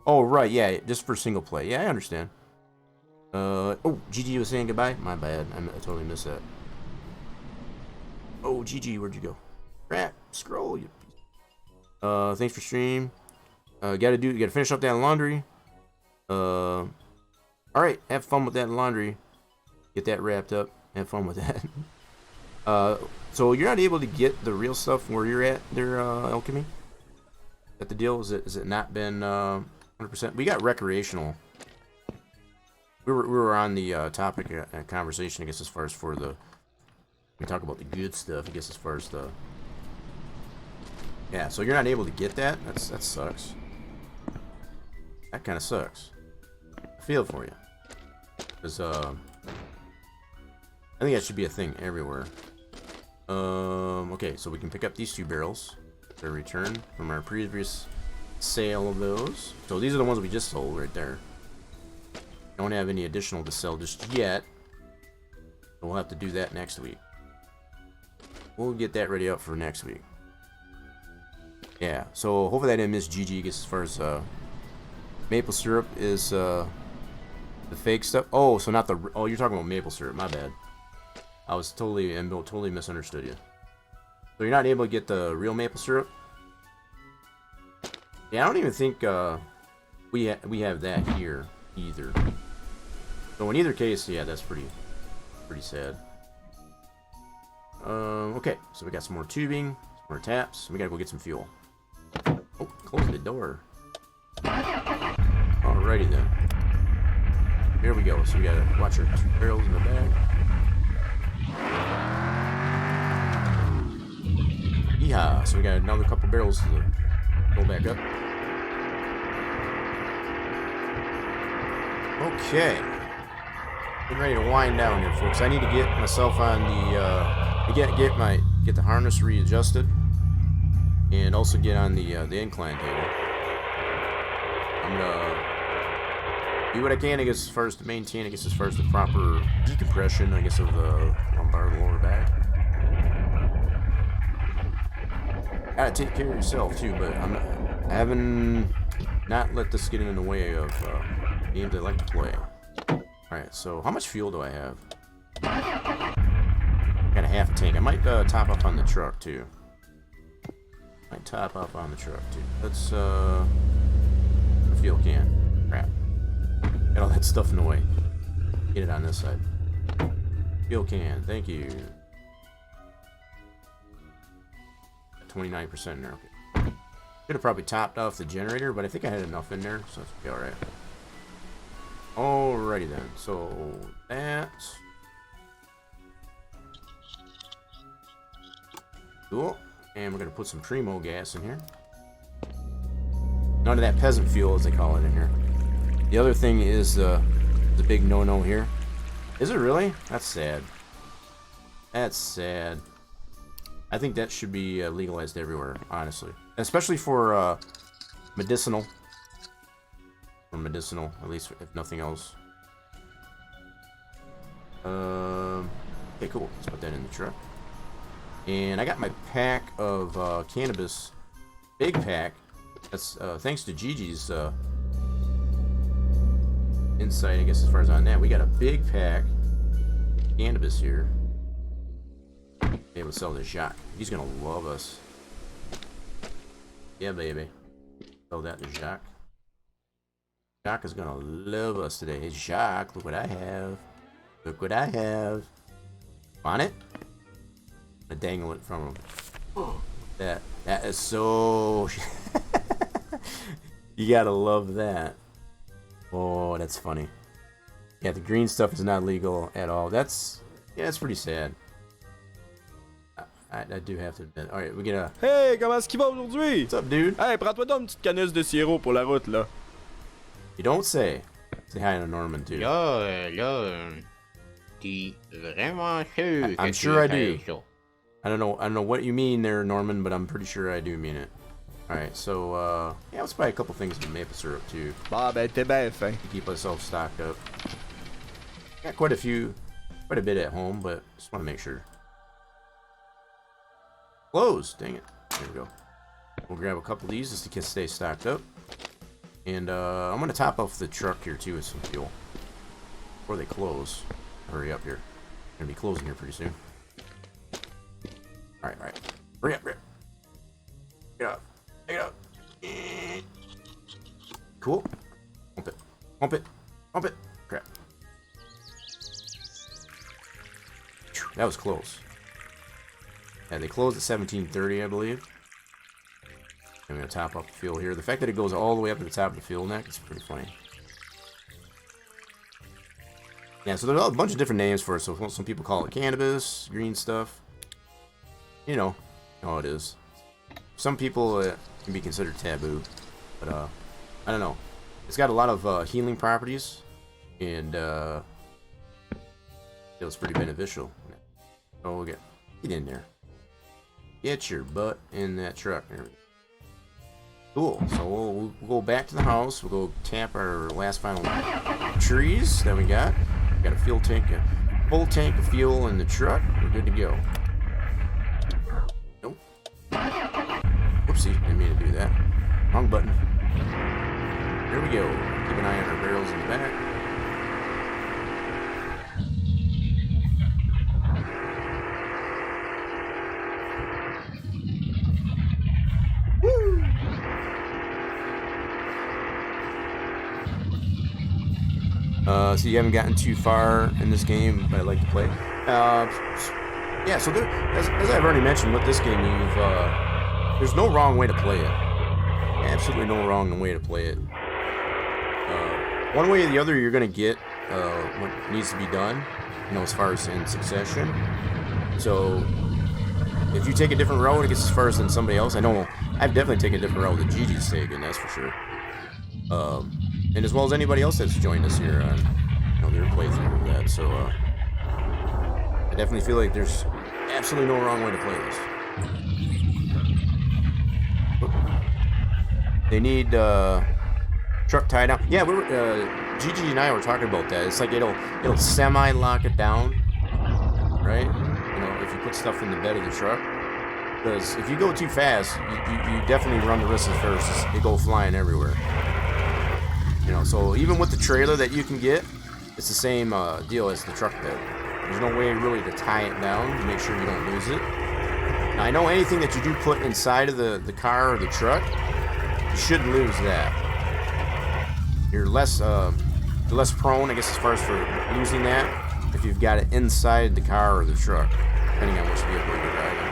Oh, right, yeah, just for single play. Yeah, I understand. Oh, GG was saying goodbye? My bad, I totally missed that. Oh, GG, where'd you go? Crap, scroll, you piece. Thanks for stream. Gotta finish up that laundry. Alright, have fun with that laundry. Get that wrapped up. Have fun with that. So you're not able to get the real stuff where you're at there, Alchemy? Is that the deal? Is it not been 100%? We got recreational. We were on the topic conversation, I guess, as far as for the. We talk about the good stuff, I guess, as far as the. Yeah, so you're not able to get that. That sucks. That kind of sucks. I feel for you, because I think that should be a thing everywhere. Okay, so we can pick up these 2 barrels. They're returned from our previous sale of those. So these are the ones we just sold right there. Don't have any additional to sell just yet. So we'll have to do that next week. We'll get that ready up for next week. Yeah, so hopefully I didn't miss GG as far as maple syrup is the fake stuff. Oh, so not the. Oh, you're talking about maple syrup. My bad. I was totally misunderstood you. So you're not able to get the real maple syrup? Yeah, I don't even think we have that here either. So in either case, yeah, that's pretty sad. Okay, so we got some more tubing, some more taps. We gotta go get some fuel. Oh, close the door. Alrighty then. Here we go. So we gotta watch our 2 barrels in the bag. Yeehaw! So we got another couple barrels to go back up. Okay. Getting ready to wind down here, folks. I need to get myself on the get the harness readjusted, and also get on the incline table. I'm gonna do what I can, I guess, as far as to maintain, I guess, as far as the proper decompression, I guess, of the lumbar lower back. Gotta take care of yourself too, but I haven't not let this get in the way of games I like to play. Alright, so how much fuel do I have? Got a half a tank. I might top up on the truck too. Might top up on the truck too. Let's fuel can. Crap. Got all that stuff in the way. Get it on this side. Fuel can. Thank you. 29% in there. Okay. Should have probably topped off the generator, but I think I had enough in there, so it's alright. Alrighty then. So that's cool. And we're gonna put some Primo gas in here. None of that peasant fuel, as they call it, in here. The other thing is the big no-no here. Is it really? That's sad. That's sad. I think that should be legalized everywhere, honestly. Especially for medicinal. For medicinal, at least if nothing else. Okay, cool. Let's put that in the truck. And I got my pack of cannabis. Big pack. That's thanks to Gigi's insight, I guess, as far as on that. We got a big pack of cannabis here. Be able to sell to Jacques. He's gonna love us. Yeah, baby. Sell that to Jacques. Jacques is gonna love us today. Hey, Jacques, look what I have. Look what I have. Want it? I'm gonna dangle it from him. That is so. You gotta love that. Oh, that's funny. Yeah, the green stuff is not legal at all. That's pretty sad. I do have to admit. Alright, we get a... Hey, comment est-ce qu'il va aujourd'hui? What's up, dude? Hey, prends-toi donc une petite canisse de sirop pour la route, là. You don't say. Say hi to Norman, too. Là, t'es vraiment sûr I'm que sure I tu do. fais ça? I don't know what you mean there, Norman, but I'm pretty sure I do mean it. Alright, so, yeah, let's buy a couple things of maple syrup, too. Bah, ben, t'es bien fin. To keep ourselves stocked up. Got quite a bit at home, but just want to make sure. Closed, dang it. There we go. We'll grab a couple of these just to stay stocked up. And I'm going to top off the truck here too with some fuel. Before they close. Hurry up here. Going to be closing here pretty soon. Alright, alright. Hurry up, hurry up. Get up. Take it up. Cool. Pump it. Pump it. Pump it. Crap. That was close. Yeah, they closed at 1730, I believe. I'm going to top up the fuel here. The fact that it goes all the way up to the top of the fuel neck is pretty funny. Yeah, so there's a bunch of different names for it. So some people call it cannabis, green stuff. You know how it is. Some people can be considered taboo. But, I don't know. It's got a lot of healing properties. And, feels pretty beneficial. So we'll get in there. Get your butt in that truck. There we go. Cool. So we'll go back to the house. We'll go tap our last final trees that we got. Got a fuel tank, a full tank of fuel in the truck. We're good to go. Nope. Whoopsie. Didn't mean to do that. Wrong button. Here we go. Keep an eye on our barrels in the back. So you haven't gotten too far in this game, but I like to play. Yeah, so there, as I've already mentioned with this game, there's no wrong way to play it. Absolutely no wrong way to play it. One way or the other, you're going to get what needs to be done, as far as in succession. So if you take a different route, it gets as far as than somebody else. I know I've definitely taken a different route than Gigi's taken, that's for sure. And as well as anybody else that's joined us here on their playthrough of that. So I definitely feel like there's absolutely no wrong way to play this. They need truck tie down. Yeah, we were Gigi and I were talking about that. It's like it'll semi lock it down, right? If you put stuff in the bed of the truck. Because if you go too fast, you definitely run the risk of first it go flying everywhere. So even with the trailer that you can get, it's the same deal as the truck bed. There's no way really to tie it down to make sure you don't lose it. Now, I know anything that you do put inside of the car or the truck, you shouldn't lose that. You're less prone, I guess, as far as for losing that if you've got it inside the car or the truck, depending on which vehicle you're driving.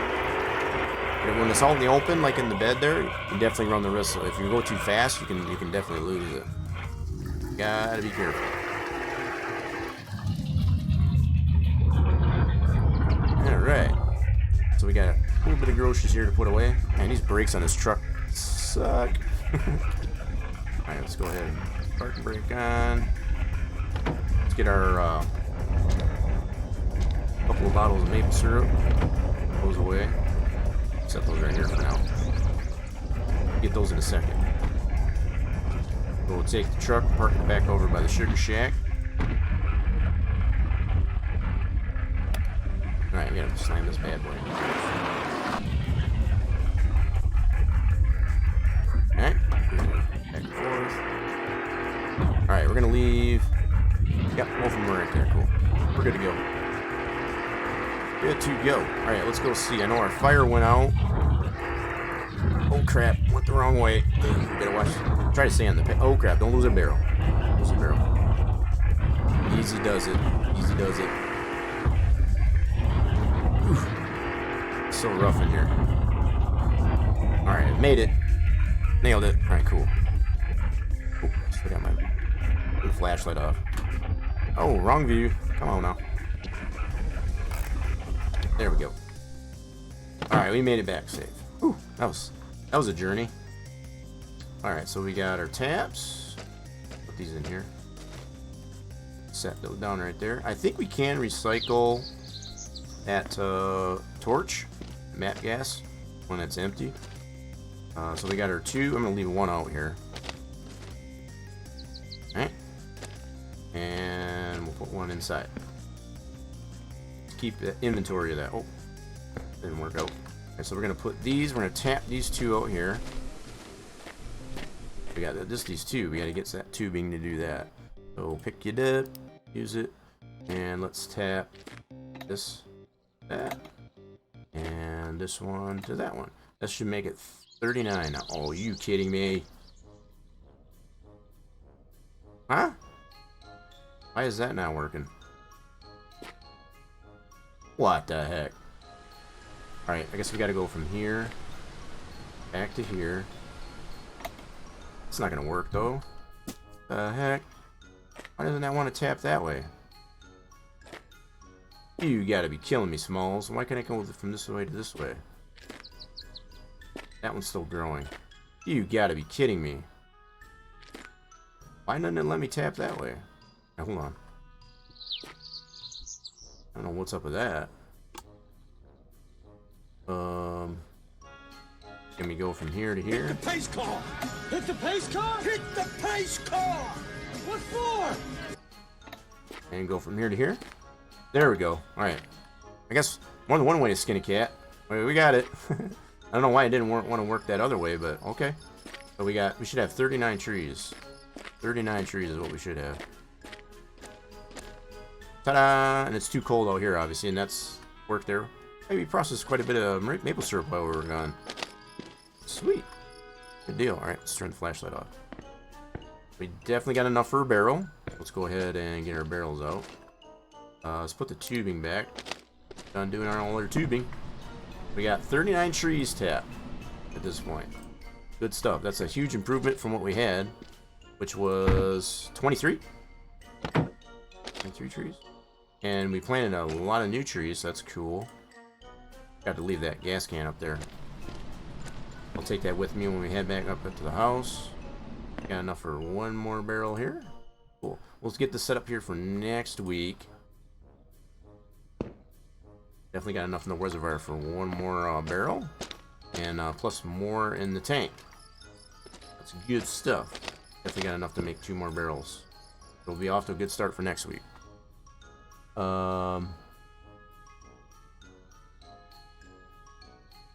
But when it's out in the open, like in the bed there, you definitely run the risk. So if you go too fast, you can definitely lose it. You gotta be careful. Alright. So we got a little bit of groceries here to put away. Man, these brakes on this truck suck. Alright, let's go ahead and park and brake on. Let's get our couple of bottles of maple syrup. Put those away. Set those right here for now. Get those in a second. We'll take the truck, park it back over by the sugar shack. Alright, we gotta slam this bad boy. Alright, back and forth. Alright, we're gonna leave. Yep, both of them are right there. Cool. We're good to go. Good to go. Alright, let's go see. I know our fire went out. Oh crap, went the wrong way. We gotta watch. Try to stay on the oh crap, don't lose a barrel. Lose a barrel. Easy does it. Easy does it. Oof. So rough in here. Alright, made it. Nailed it. Alright, cool. Oh, still got my flashlight off. Oh, wrong view. Come on now. There we go. Alright, we made it back safe. Whew, that was a journey. Alright, so we got our taps. Put these in here. Set those down right there. I think we can recycle that torch, matte gas, when it's empty. So we got our two. I'm going to leave one out here. Alright. And we'll put one inside. Let's keep the inventory of that. Oh, didn't work out. Okay, so we're going to put these. We're going to tap these two out here. We got just these two. We got to get that tubing to do that. So pick it up, use it, and let's tap this, that, and this one to that one. That should make it 39. Oh, you kidding me? Huh? Why is that not working? What the heck? Alright, I guess we gotta go from here back to here. It's not gonna work though. The heck? Why doesn't that want to tap that way? You gotta be killing me, Smalls. Why can't I go from this way to this way? That one's still growing. You gotta be kidding me. Why doesn't it let me tap that way? Now, hold on. I don't know what's up with that. Can we go from here to here? Hit the pace car! Hit the pace car! Hit the pace car! What for? And go from here to here. There we go. Alright. I guess more than one way to skin a cat. Wait, we got it. I don't know why I didn't want to work that other way, but okay. So we should have 39 trees. 39 trees is what we should have. Ta-da! And it's too cold out here, obviously, and that's worked there. Hey, we processed quite a bit of maple syrup while we were gone. Sweet. Good deal. Alright, let's turn the flashlight off. We definitely got enough for a barrel. Let's go ahead and get our barrels out. Let's put the tubing back. Done doing our own other tubing. We got 39 trees tapped at this point. Good stuff. That's a huge improvement from what we had, which was 23. 23 trees. And we planted a lot of new trees, so that's cool. Got to leave that gas can up there. I'll take that with me when we head back up to the house. Got enough for one more barrel here. Cool. Let's get this set up here for next week. Definitely got enough in the reservoir for one more barrel. And plus more in the tank. That's good stuff. Definitely got enough to make 2 more barrels. We'll be off to a good start for next week.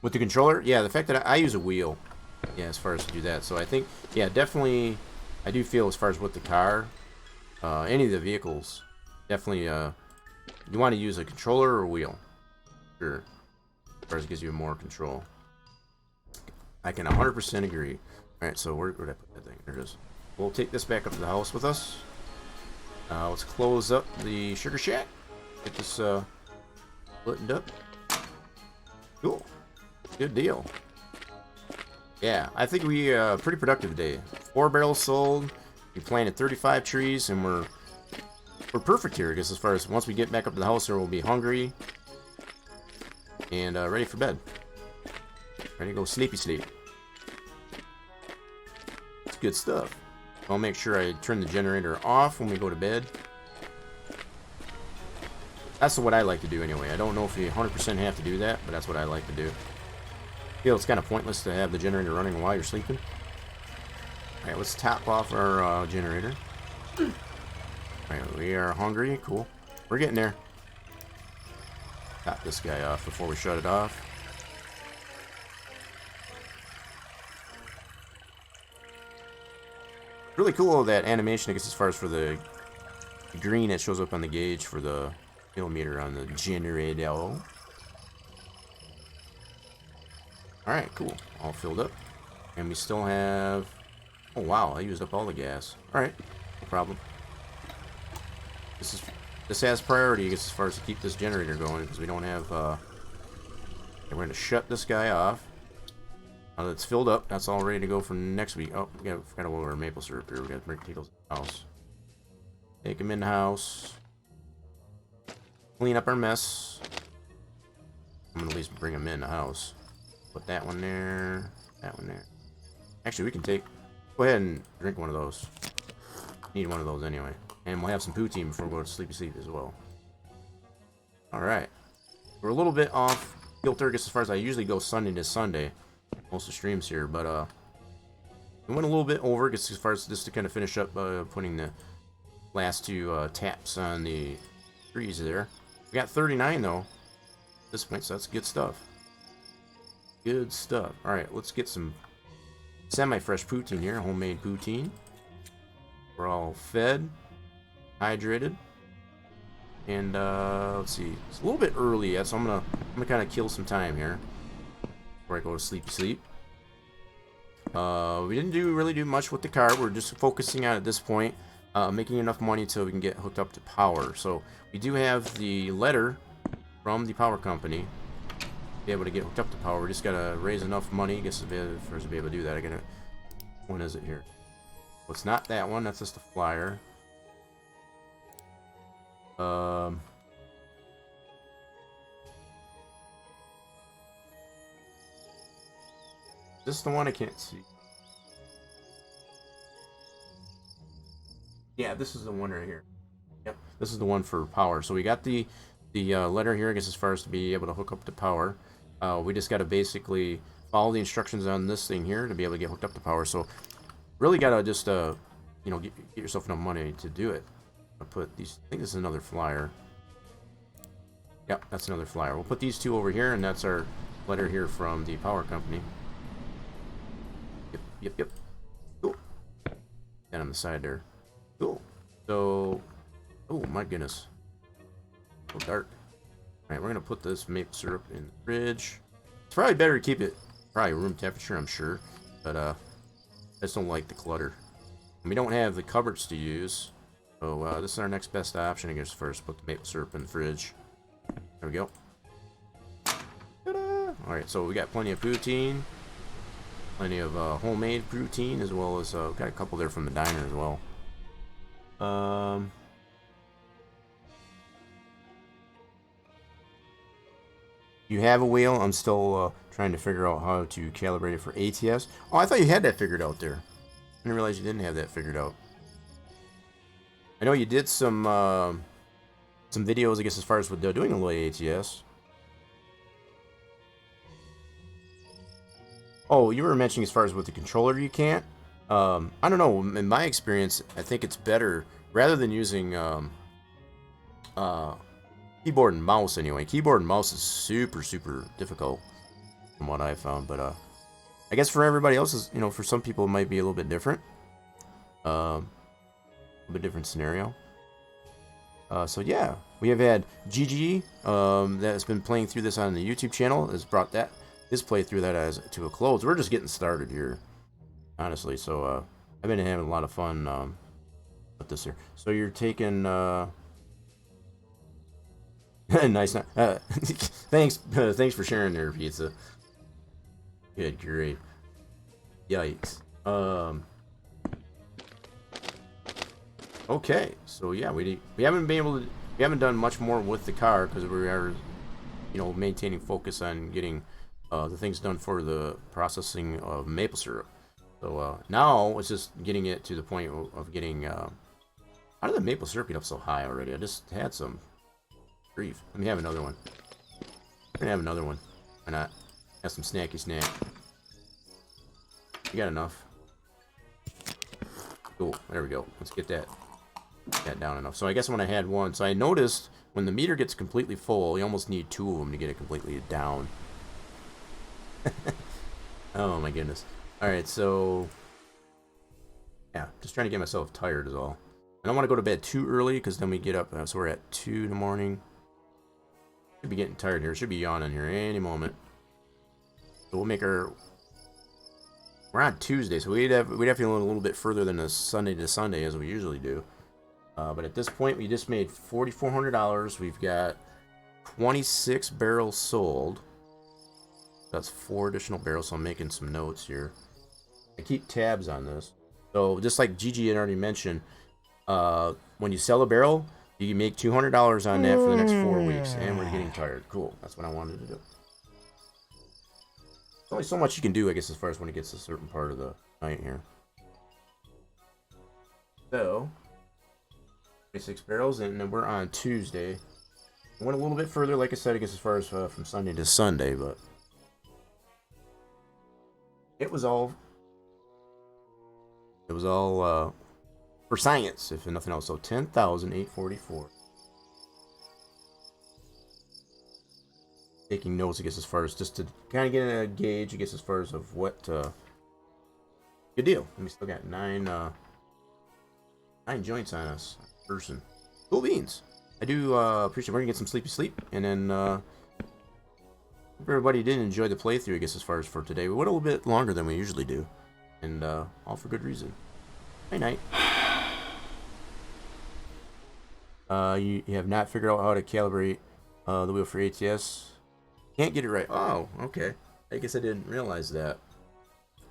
With the controller, yeah, the fact that I use a wheel, yeah, as far as to do that. So I think, yeah, definitely, I do feel as far as with the car, any of the vehicles, definitely you want to use a controller or a wheel? Sure. As far as it gives you more control. I can 100% agree. Alright, so where'd I put that thing? There it is. We'll take this back up to the house with us. Let's close up the sugar shack. Get this buttoned up. Cool. Good deal. Yeah, I think we pretty productive day. 4 barrels sold. We planted 35 trees, and we're perfect here. I guess as far as once we get back up to the house, here we'll be hungry and ready for bed. Ready to go sleepy sleep. It's good stuff. I'll make sure I turn the generator off when we go to bed. That's what I like to do anyway. I don't know if you 100% have to do that, but that's what I like to do. I feel it's kind of pointless to have the generator running while you're sleeping. Alright, let's top off our generator. Alright, we are hungry. Cool. We're getting there. Top this guy off before we shut it off. Really cool that animation, I guess, as far as for the green that shows up on the gauge for the kilometer on the generator. Alright, cool. All filled up. And we still have... Oh, wow. I used up all the gas. Alright. No problem. This has priority, I guess, as far as to keep this generator going, because we don't have... we're going to shut this guy off. Now that it's filled up, that's all ready to go for next week. Oh, we forgot to lower our maple syrup here. We got to bring potatoes in the house. Take them in the house. Clean up our mess. I'm going to at least bring them in the house. Put that one there. That one there. Actually, we can take... Go ahead and drink one of those. Need one of those anyway. And we'll have some poutine before we go to sleepy sleep as well. Alright. We're a little bit off kilter, as far as I usually go Sunday to Sunday. Most of the streams here, but we went a little bit over, as far as just to kind of finish up putting the last 2 taps on the trees there. We got 39 though at this point, so that's good stuff. Good stuff. Alright, let's get some semi-fresh poutine here, homemade poutine. We're all fed, hydrated, and let's see. It's a little bit early yet, so I'm gonna kind of kill some time here before I go to sleepy sleep. We didn't really do much with the car. We're just focusing on at this point making enough money so we can get hooked up to power. So we do have the letter from the power company to be able to get hooked up to power. We just gotta raise enough money, I guess, for us to be able to do that. When is it here? Well, it's not that one. That's just a flyer. This is the one I can't see. Yeah, this is the one right here. Yep, this is the one for power. So we got the letter here, I guess, as far as to be able to hook up to power. We just got to basically follow the instructions on this thing here to be able to get hooked up to power. So really got to just you know, get yourself enough money to do it. I'll put these. I think this is another flyer. Yep, that's another flyer. We'll put these 2 over here, and that's our letter here from the power company. Yep. Cool. And on the side there. Cool. So, oh my goodness. So dark. Alright, we're going to put this maple syrup in the fridge. It's probably better to keep it probably room temperature, I'm sure. But, I just don't like the clutter. And we don't have the cupboards to use. So, this is our next best option, I guess, first. Put the maple syrup in the fridge. There we go. Ta-da! Alright, so we got plenty of poutine. Plenty of homemade poutine, as well as got a couple there from the diner as well. You have a wheel. I'm still trying to figure out how to calibrate it for ATS. Oh, I thought you had that figured out there. I didn't realize you didn't have that figured out. I know you did some videos, I guess, as far as with doing a little ATS. Oh, you were mentioning as far as with the controller you can't. I don't know. In my experience, I think it's better rather than using keyboard and mouse anyway. Keyboard and mouse is super difficult from what I found, but I guess for everybody else, you know, for some people it might be a little bit different. A bit different scenario. So yeah, we have had GG that has been playing through this on the YouTube channel, has brought his playthrough that as to a close. We're just getting started here, honestly. So I've been having a lot of fun with this here. So you're taking nice. Thanks for sharing there, pizza. Good grief. Yikes. Okay, so yeah, we haven't been able to, we haven't done much more with the car because we are, you know, maintaining focus on getting the things done for the processing of maple syrup. So now it's just getting it to the point of getting. How did the maple syrup get up so high already? I just had some grief. Let me have another one. I'm gonna have another one. Why not? Have some snacky snack. You got enough? Cool. There we go. Let's get that down enough. So I guess when I had one, so I noticed when the meter gets completely full, you almost need 2 of them to get it completely down. Oh my goodness. All right, so yeah, just trying to get myself tired is all. I don't want to go to bed too early because then we get up. So we're at 2 in the morning. Should be getting tired here. Should be yawning here any moment. So we'll make our. We're on Tuesday, so we'd have to go a little bit further than a Sunday to Sunday as we usually do. But at this point, we just made $4,400. We've got 26 barrels sold. That's 4 additional barrels, so I'm making some notes here. I keep tabs on this. So just like Gigi had already mentioned, when you sell a barrel, you can make $200 on that for the next 4 weeks. And we're getting tired. Cool. That's what I wanted to do. There's only so much you can do, I guess, as far as when it gets to a certain part of the night here. So, 26 barrels, and then we're on Tuesday. Went a little bit further, like I said, I guess, as far as from Sunday to Sunday, but it was all for science, if nothing else. So 10,844. Taking notes, I guess, as far as just to kind of get a gauge, I guess, as far as of what good deal. And we still got 9 joints on us person. Cool beans. I do appreciate. We're gonna get some sleepy sleep, and then hope everybody did enjoy the playthrough, I guess, as far as for today. We went a little bit longer than we usually do, and all for good reason. Night night. You have not figured out how to calibrate the wheel for ATS. Can't get it right. Oh, okay. I guess I didn't realize that.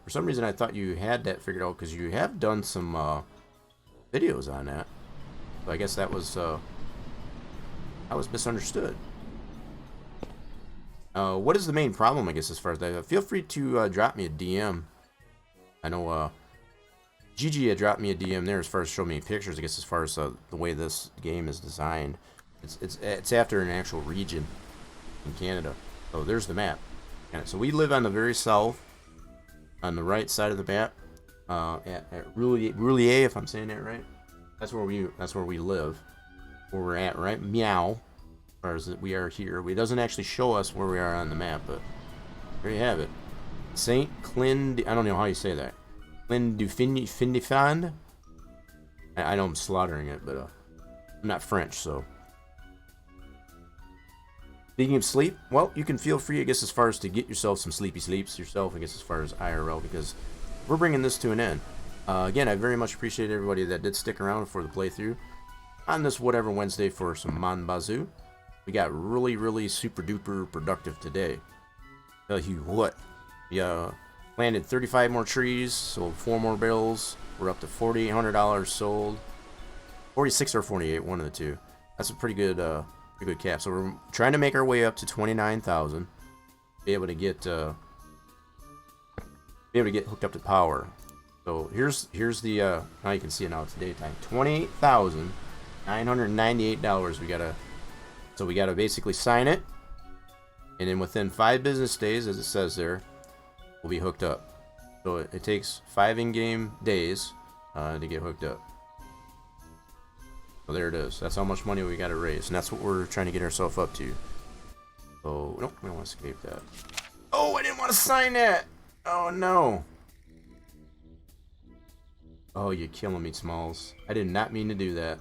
For some reason, I thought you had that figured out because you have done some videos on that. So I guess that was misunderstood. What is the main problem, I guess, as far as that? Feel free to drop me a DM. I know Gigi had dropped me a DM there as far as showing me pictures, I guess, as far as the way this game is designed. It's after an actual region in Canada. So there's the map. So we live on the very south, on the right side of the map, at Roulier, if I'm saying that right. That's where we live, where we're at, right? Meow. As far as we are here, it doesn't actually show us where we are on the map, but there you have it. Saint Clin. I don't know how you say that. Clin du Findifand. I know I'm slaughtering it, but I'm not French, so. Speaking of sleep, well, you can feel free, I guess, as far as to get yourself some sleepy sleeps yourself, I guess, as far as IRL, because we're bringing this to an end. Again, I very much appreciate everybody that did stick around for the playthrough on this WhatEver Wednesday for some Mon Bazou. We got really, really super duper productive today. Tell you what, we planted 35 more trees, sold 4 more barrels. We're up to $4,800 sold. 46 or 48, one of the two. That's a pretty good cap. So we're trying to make our way up to 29,000. Be able to get hooked up to power. So here's the now you can see it now. It's daytime. $28,998. We gotta basically sign it, and then within 5 business days, as it says there, we'll be hooked up. So it takes 5 in-game days to get hooked up. So there it is. That's how much money we got to raise, and that's what we're trying to get ourselves up to. So nope, we don't want to escape that. Oh, I didn't want to sign that. Oh no. Oh, you're killing me, Smalls. I did not mean to do that.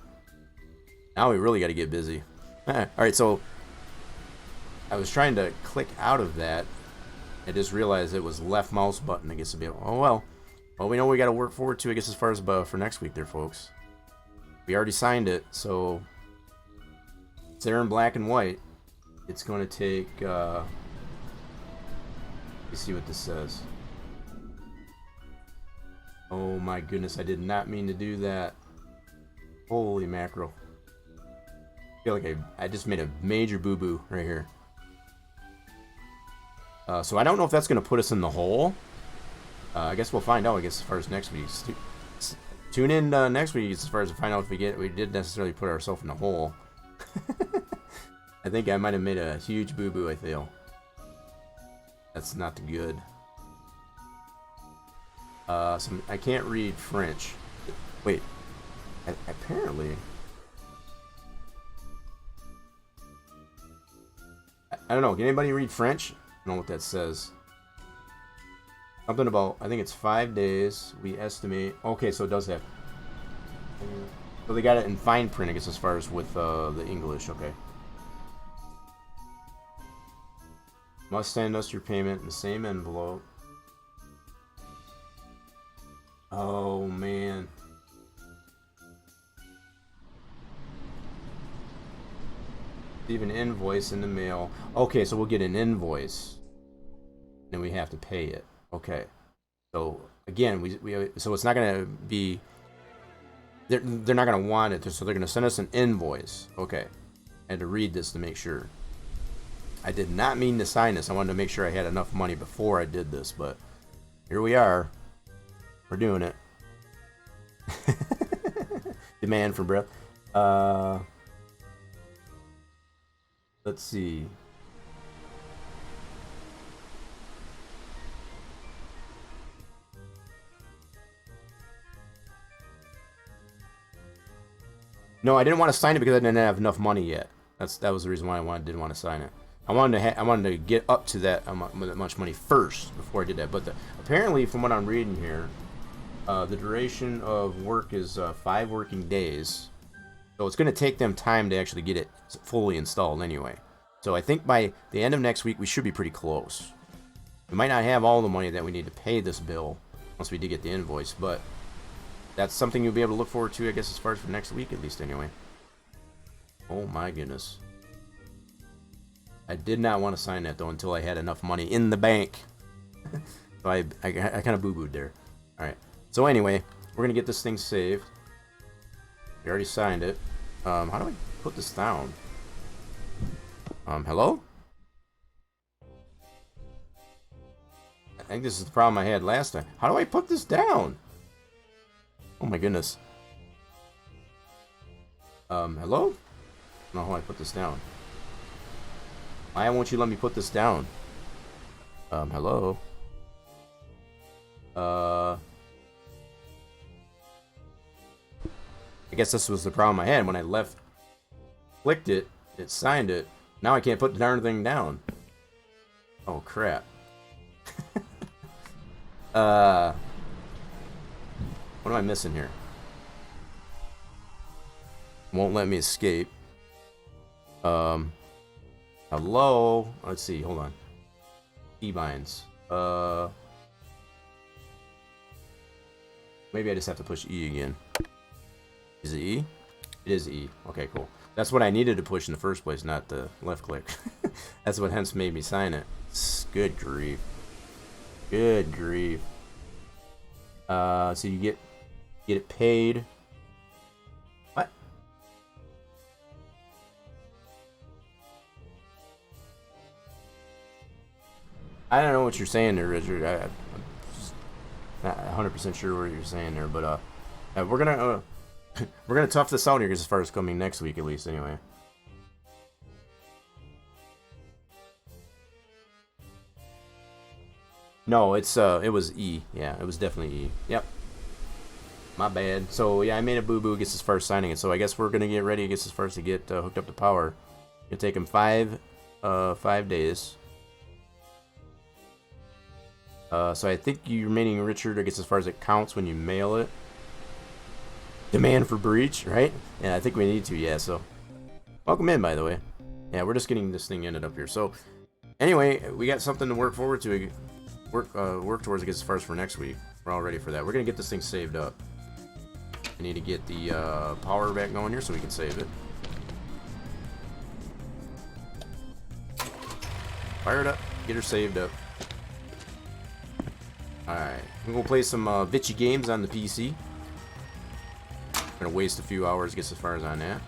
Now we really got to get busy. Alright, so I was trying to click out of that. I just realized it was left mouse button. I guess to be able. Oh well. Well, we know we got to work forward to. I guess as far as for next week, there, folks. We already signed it, so it's there in black and white. It's going to take. Let's see what this says. Oh my goodness! I did not mean to do that. Holy mackerel! I feel like I just made a major boo boo right here. So I don't know if that's going to put us in the hole. I guess we'll find out, I guess, as far as next week. Tune in next week as far as to find out if we did necessarily put ourselves in the hole. I think I might have made a huge boo-boo, I feel. That's not good. I can't read French. Wait. Apparently... I don't know. Can anybody read French? I don't know what that says. Something about, I think it's 5 days. We estimate. Okay, so it does have. So they got it in fine print, I guess, as far as with the English. Okay. Must send us your payment in the same envelope. Oh, man. Leave an invoice in the mail. Okay, so we'll get an invoice. Then we have to pay it. Okay. So again, so it's not gonna be. They're not gonna want it, so they're gonna send us an invoice. Okay. I had to read this to make sure. I did not mean to sign this. I wanted to make sure I had enough money before I did this, but here we are. We're doing it. Demand for breath. Let's see. No, I didn't want to sign it because I didn't have enough money yet. That was the reason why didn't want to sign it. I wanted to get up to that much money first before I did that. But apparently, from what I'm reading here, the duration of work is 5 working days. So it's going to take them time to actually get it fully installed anyway. So I think by the end of next week, we should be pretty close. We might not have all the money that we need to pay this bill once we do get the invoice, but that's something you'll be able to look forward to, I guess, as far as for next week, at least, anyway. Oh, my goodness. I did not want to sign that, though, until I had enough money in the bank. So I kind of boo-booed there. All right. So anyway, we're going to get this thing saved. We already signed it. How do I put this down? Hello? I think this is the problem I had last time. How do I put this down? Oh my goodness. Hello? I don't know how I put this down. Why won't you let me put this down? Hello? I guess this was the problem I had when I clicked it, it signed it. Now I can't put the darn thing down. Oh crap. What am I missing here? Won't let me escape. Hello? Let's see, hold on. Keybinds. Maybe I just have to push E again. Is it E? It is E. Okay, cool. That's what I needed to push in the first place, not the left click. That's what hence made me sign it. Good grief. Good grief. So you get it paid. What? I don't know what you're saying there, Richard. I'm just not 100% sure what you're saying there, but we're gonna tough this out here as far as coming next week, at least, anyway. No, it was E. Yeah, it was definitely E. Yep. My bad. So yeah, I made a boo-boo. Gets as far as signing it. So I guess we're gonna get ready. I guess as far as to get hooked up to power. It'll take him 5 days. So I think you're meaning, Richard, I guess as far as it counts when you mail it. Demand for breach, right? Yeah, I think we need to. Yeah. So Welcome in, by the way. Yeah, we're just getting this thing ended up here. So, anyway, we got something to work forward to, work towards, I guess, as far as for next week. We're all ready for that. We're gonna get this thing saved up. I need to get the power back going here so we can save it. Fire it up. Get her saved up. Alright. I'm gonna play some bitchy games on the PC. Gonna waste a few hours to get as far as on that.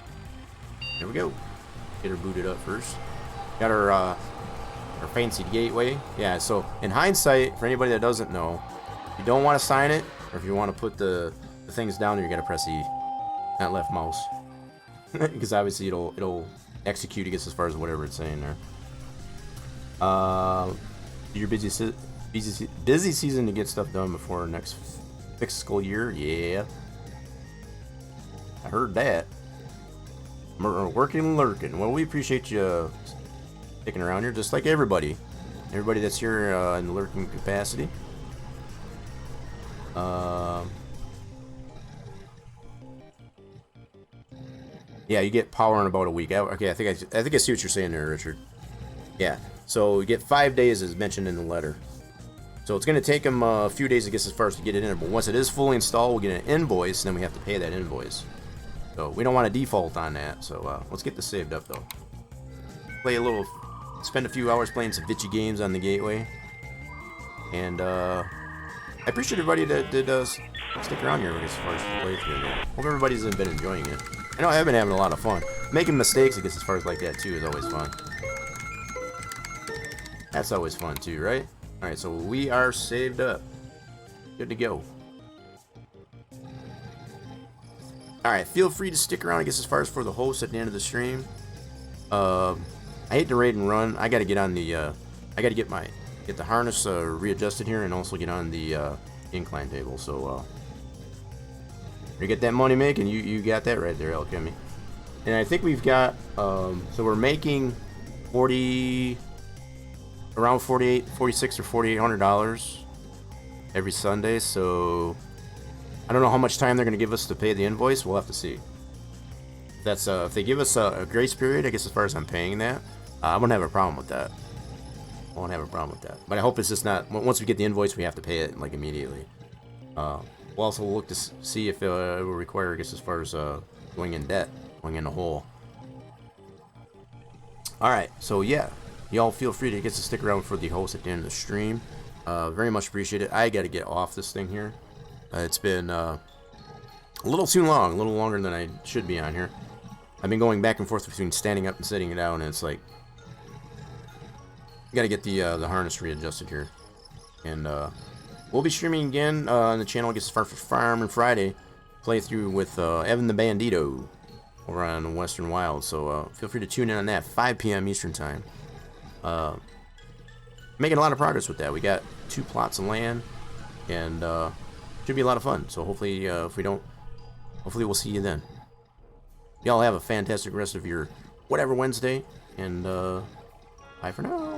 There we go. Get her booted up first. Got her fancy gateway. Yeah, so in hindsight, for anybody that doesn't know, if you don't want to sign it, or if you want to put the things down there, you gotta press E, not left mouse. Because obviously it'll execute, I guess, as far as whatever it's saying there. Your busy season to get stuff done before next fiscal year. Yeah, I heard that. Working and lurking. Well, we appreciate you sticking around here, just like everybody that's here in the lurking capacity. Yeah, you get power in about a week. Okay, I think I see what you're saying there, Richard. Yeah, so you get 5 days as mentioned in the letter. So it's going to take them a few days, I guess, as far as to get it in. But once it is fully installed, we'll get an invoice, and then we have to pay that invoice. So we don't want to default on that. So let's get this saved up, though. Spend a few hours playing some bitchy games on the gateway. And I appreciate everybody that did stick around here as far as the playthrough. Hope everybody's been enjoying it. I know I've been having a lot of fun. Making mistakes, I guess, as far as like that, too, is always fun. That's always fun, too, right? Alright, so we are saved up. Good to go. Alright, feel free to stick around, I guess, as far as for the host at the end of the stream. I hate to raid and run. I gotta get on the, I gotta get the harness readjusted here and also get on the incline table, so, you get that money making, you got that right there, Alchemy. And I think we've got, so we're making around 46 or $4,800 every Sunday, so I don't know how much time they're going to give us to pay the invoice. We'll have to see. That's if they give us a grace period, I guess, as far as I'm paying that, I won't have a problem with that. I won't have a problem with that. But I hope it's just not, once we get the invoice, we have to pay it, like, immediately. We'll also look to see if it will require, I guess, as far as going in debt, going in the hole. Alright, so yeah. Y'all feel free to get to stick around for the host at the end of the stream. Very much appreciate it. I got to get off this thing here. It's been a little too long, a little longer than I should be on here. I've been going back and forth between standing up and sitting down, and it's like, got to get the harness readjusted here. And we'll be streaming again on the channel, I guess, as far for Farm and Friday playthrough with Evan the Bandito over on Western Wild. So feel free to tune in on that, 5 p.m. Eastern Time. Making a lot of progress with that. We got 2 plots of land, and should be a lot of fun. So hopefully, if we don't, hopefully we'll see you then. Y'all have a fantastic rest of your WhatEver Wednesday, and bye for now.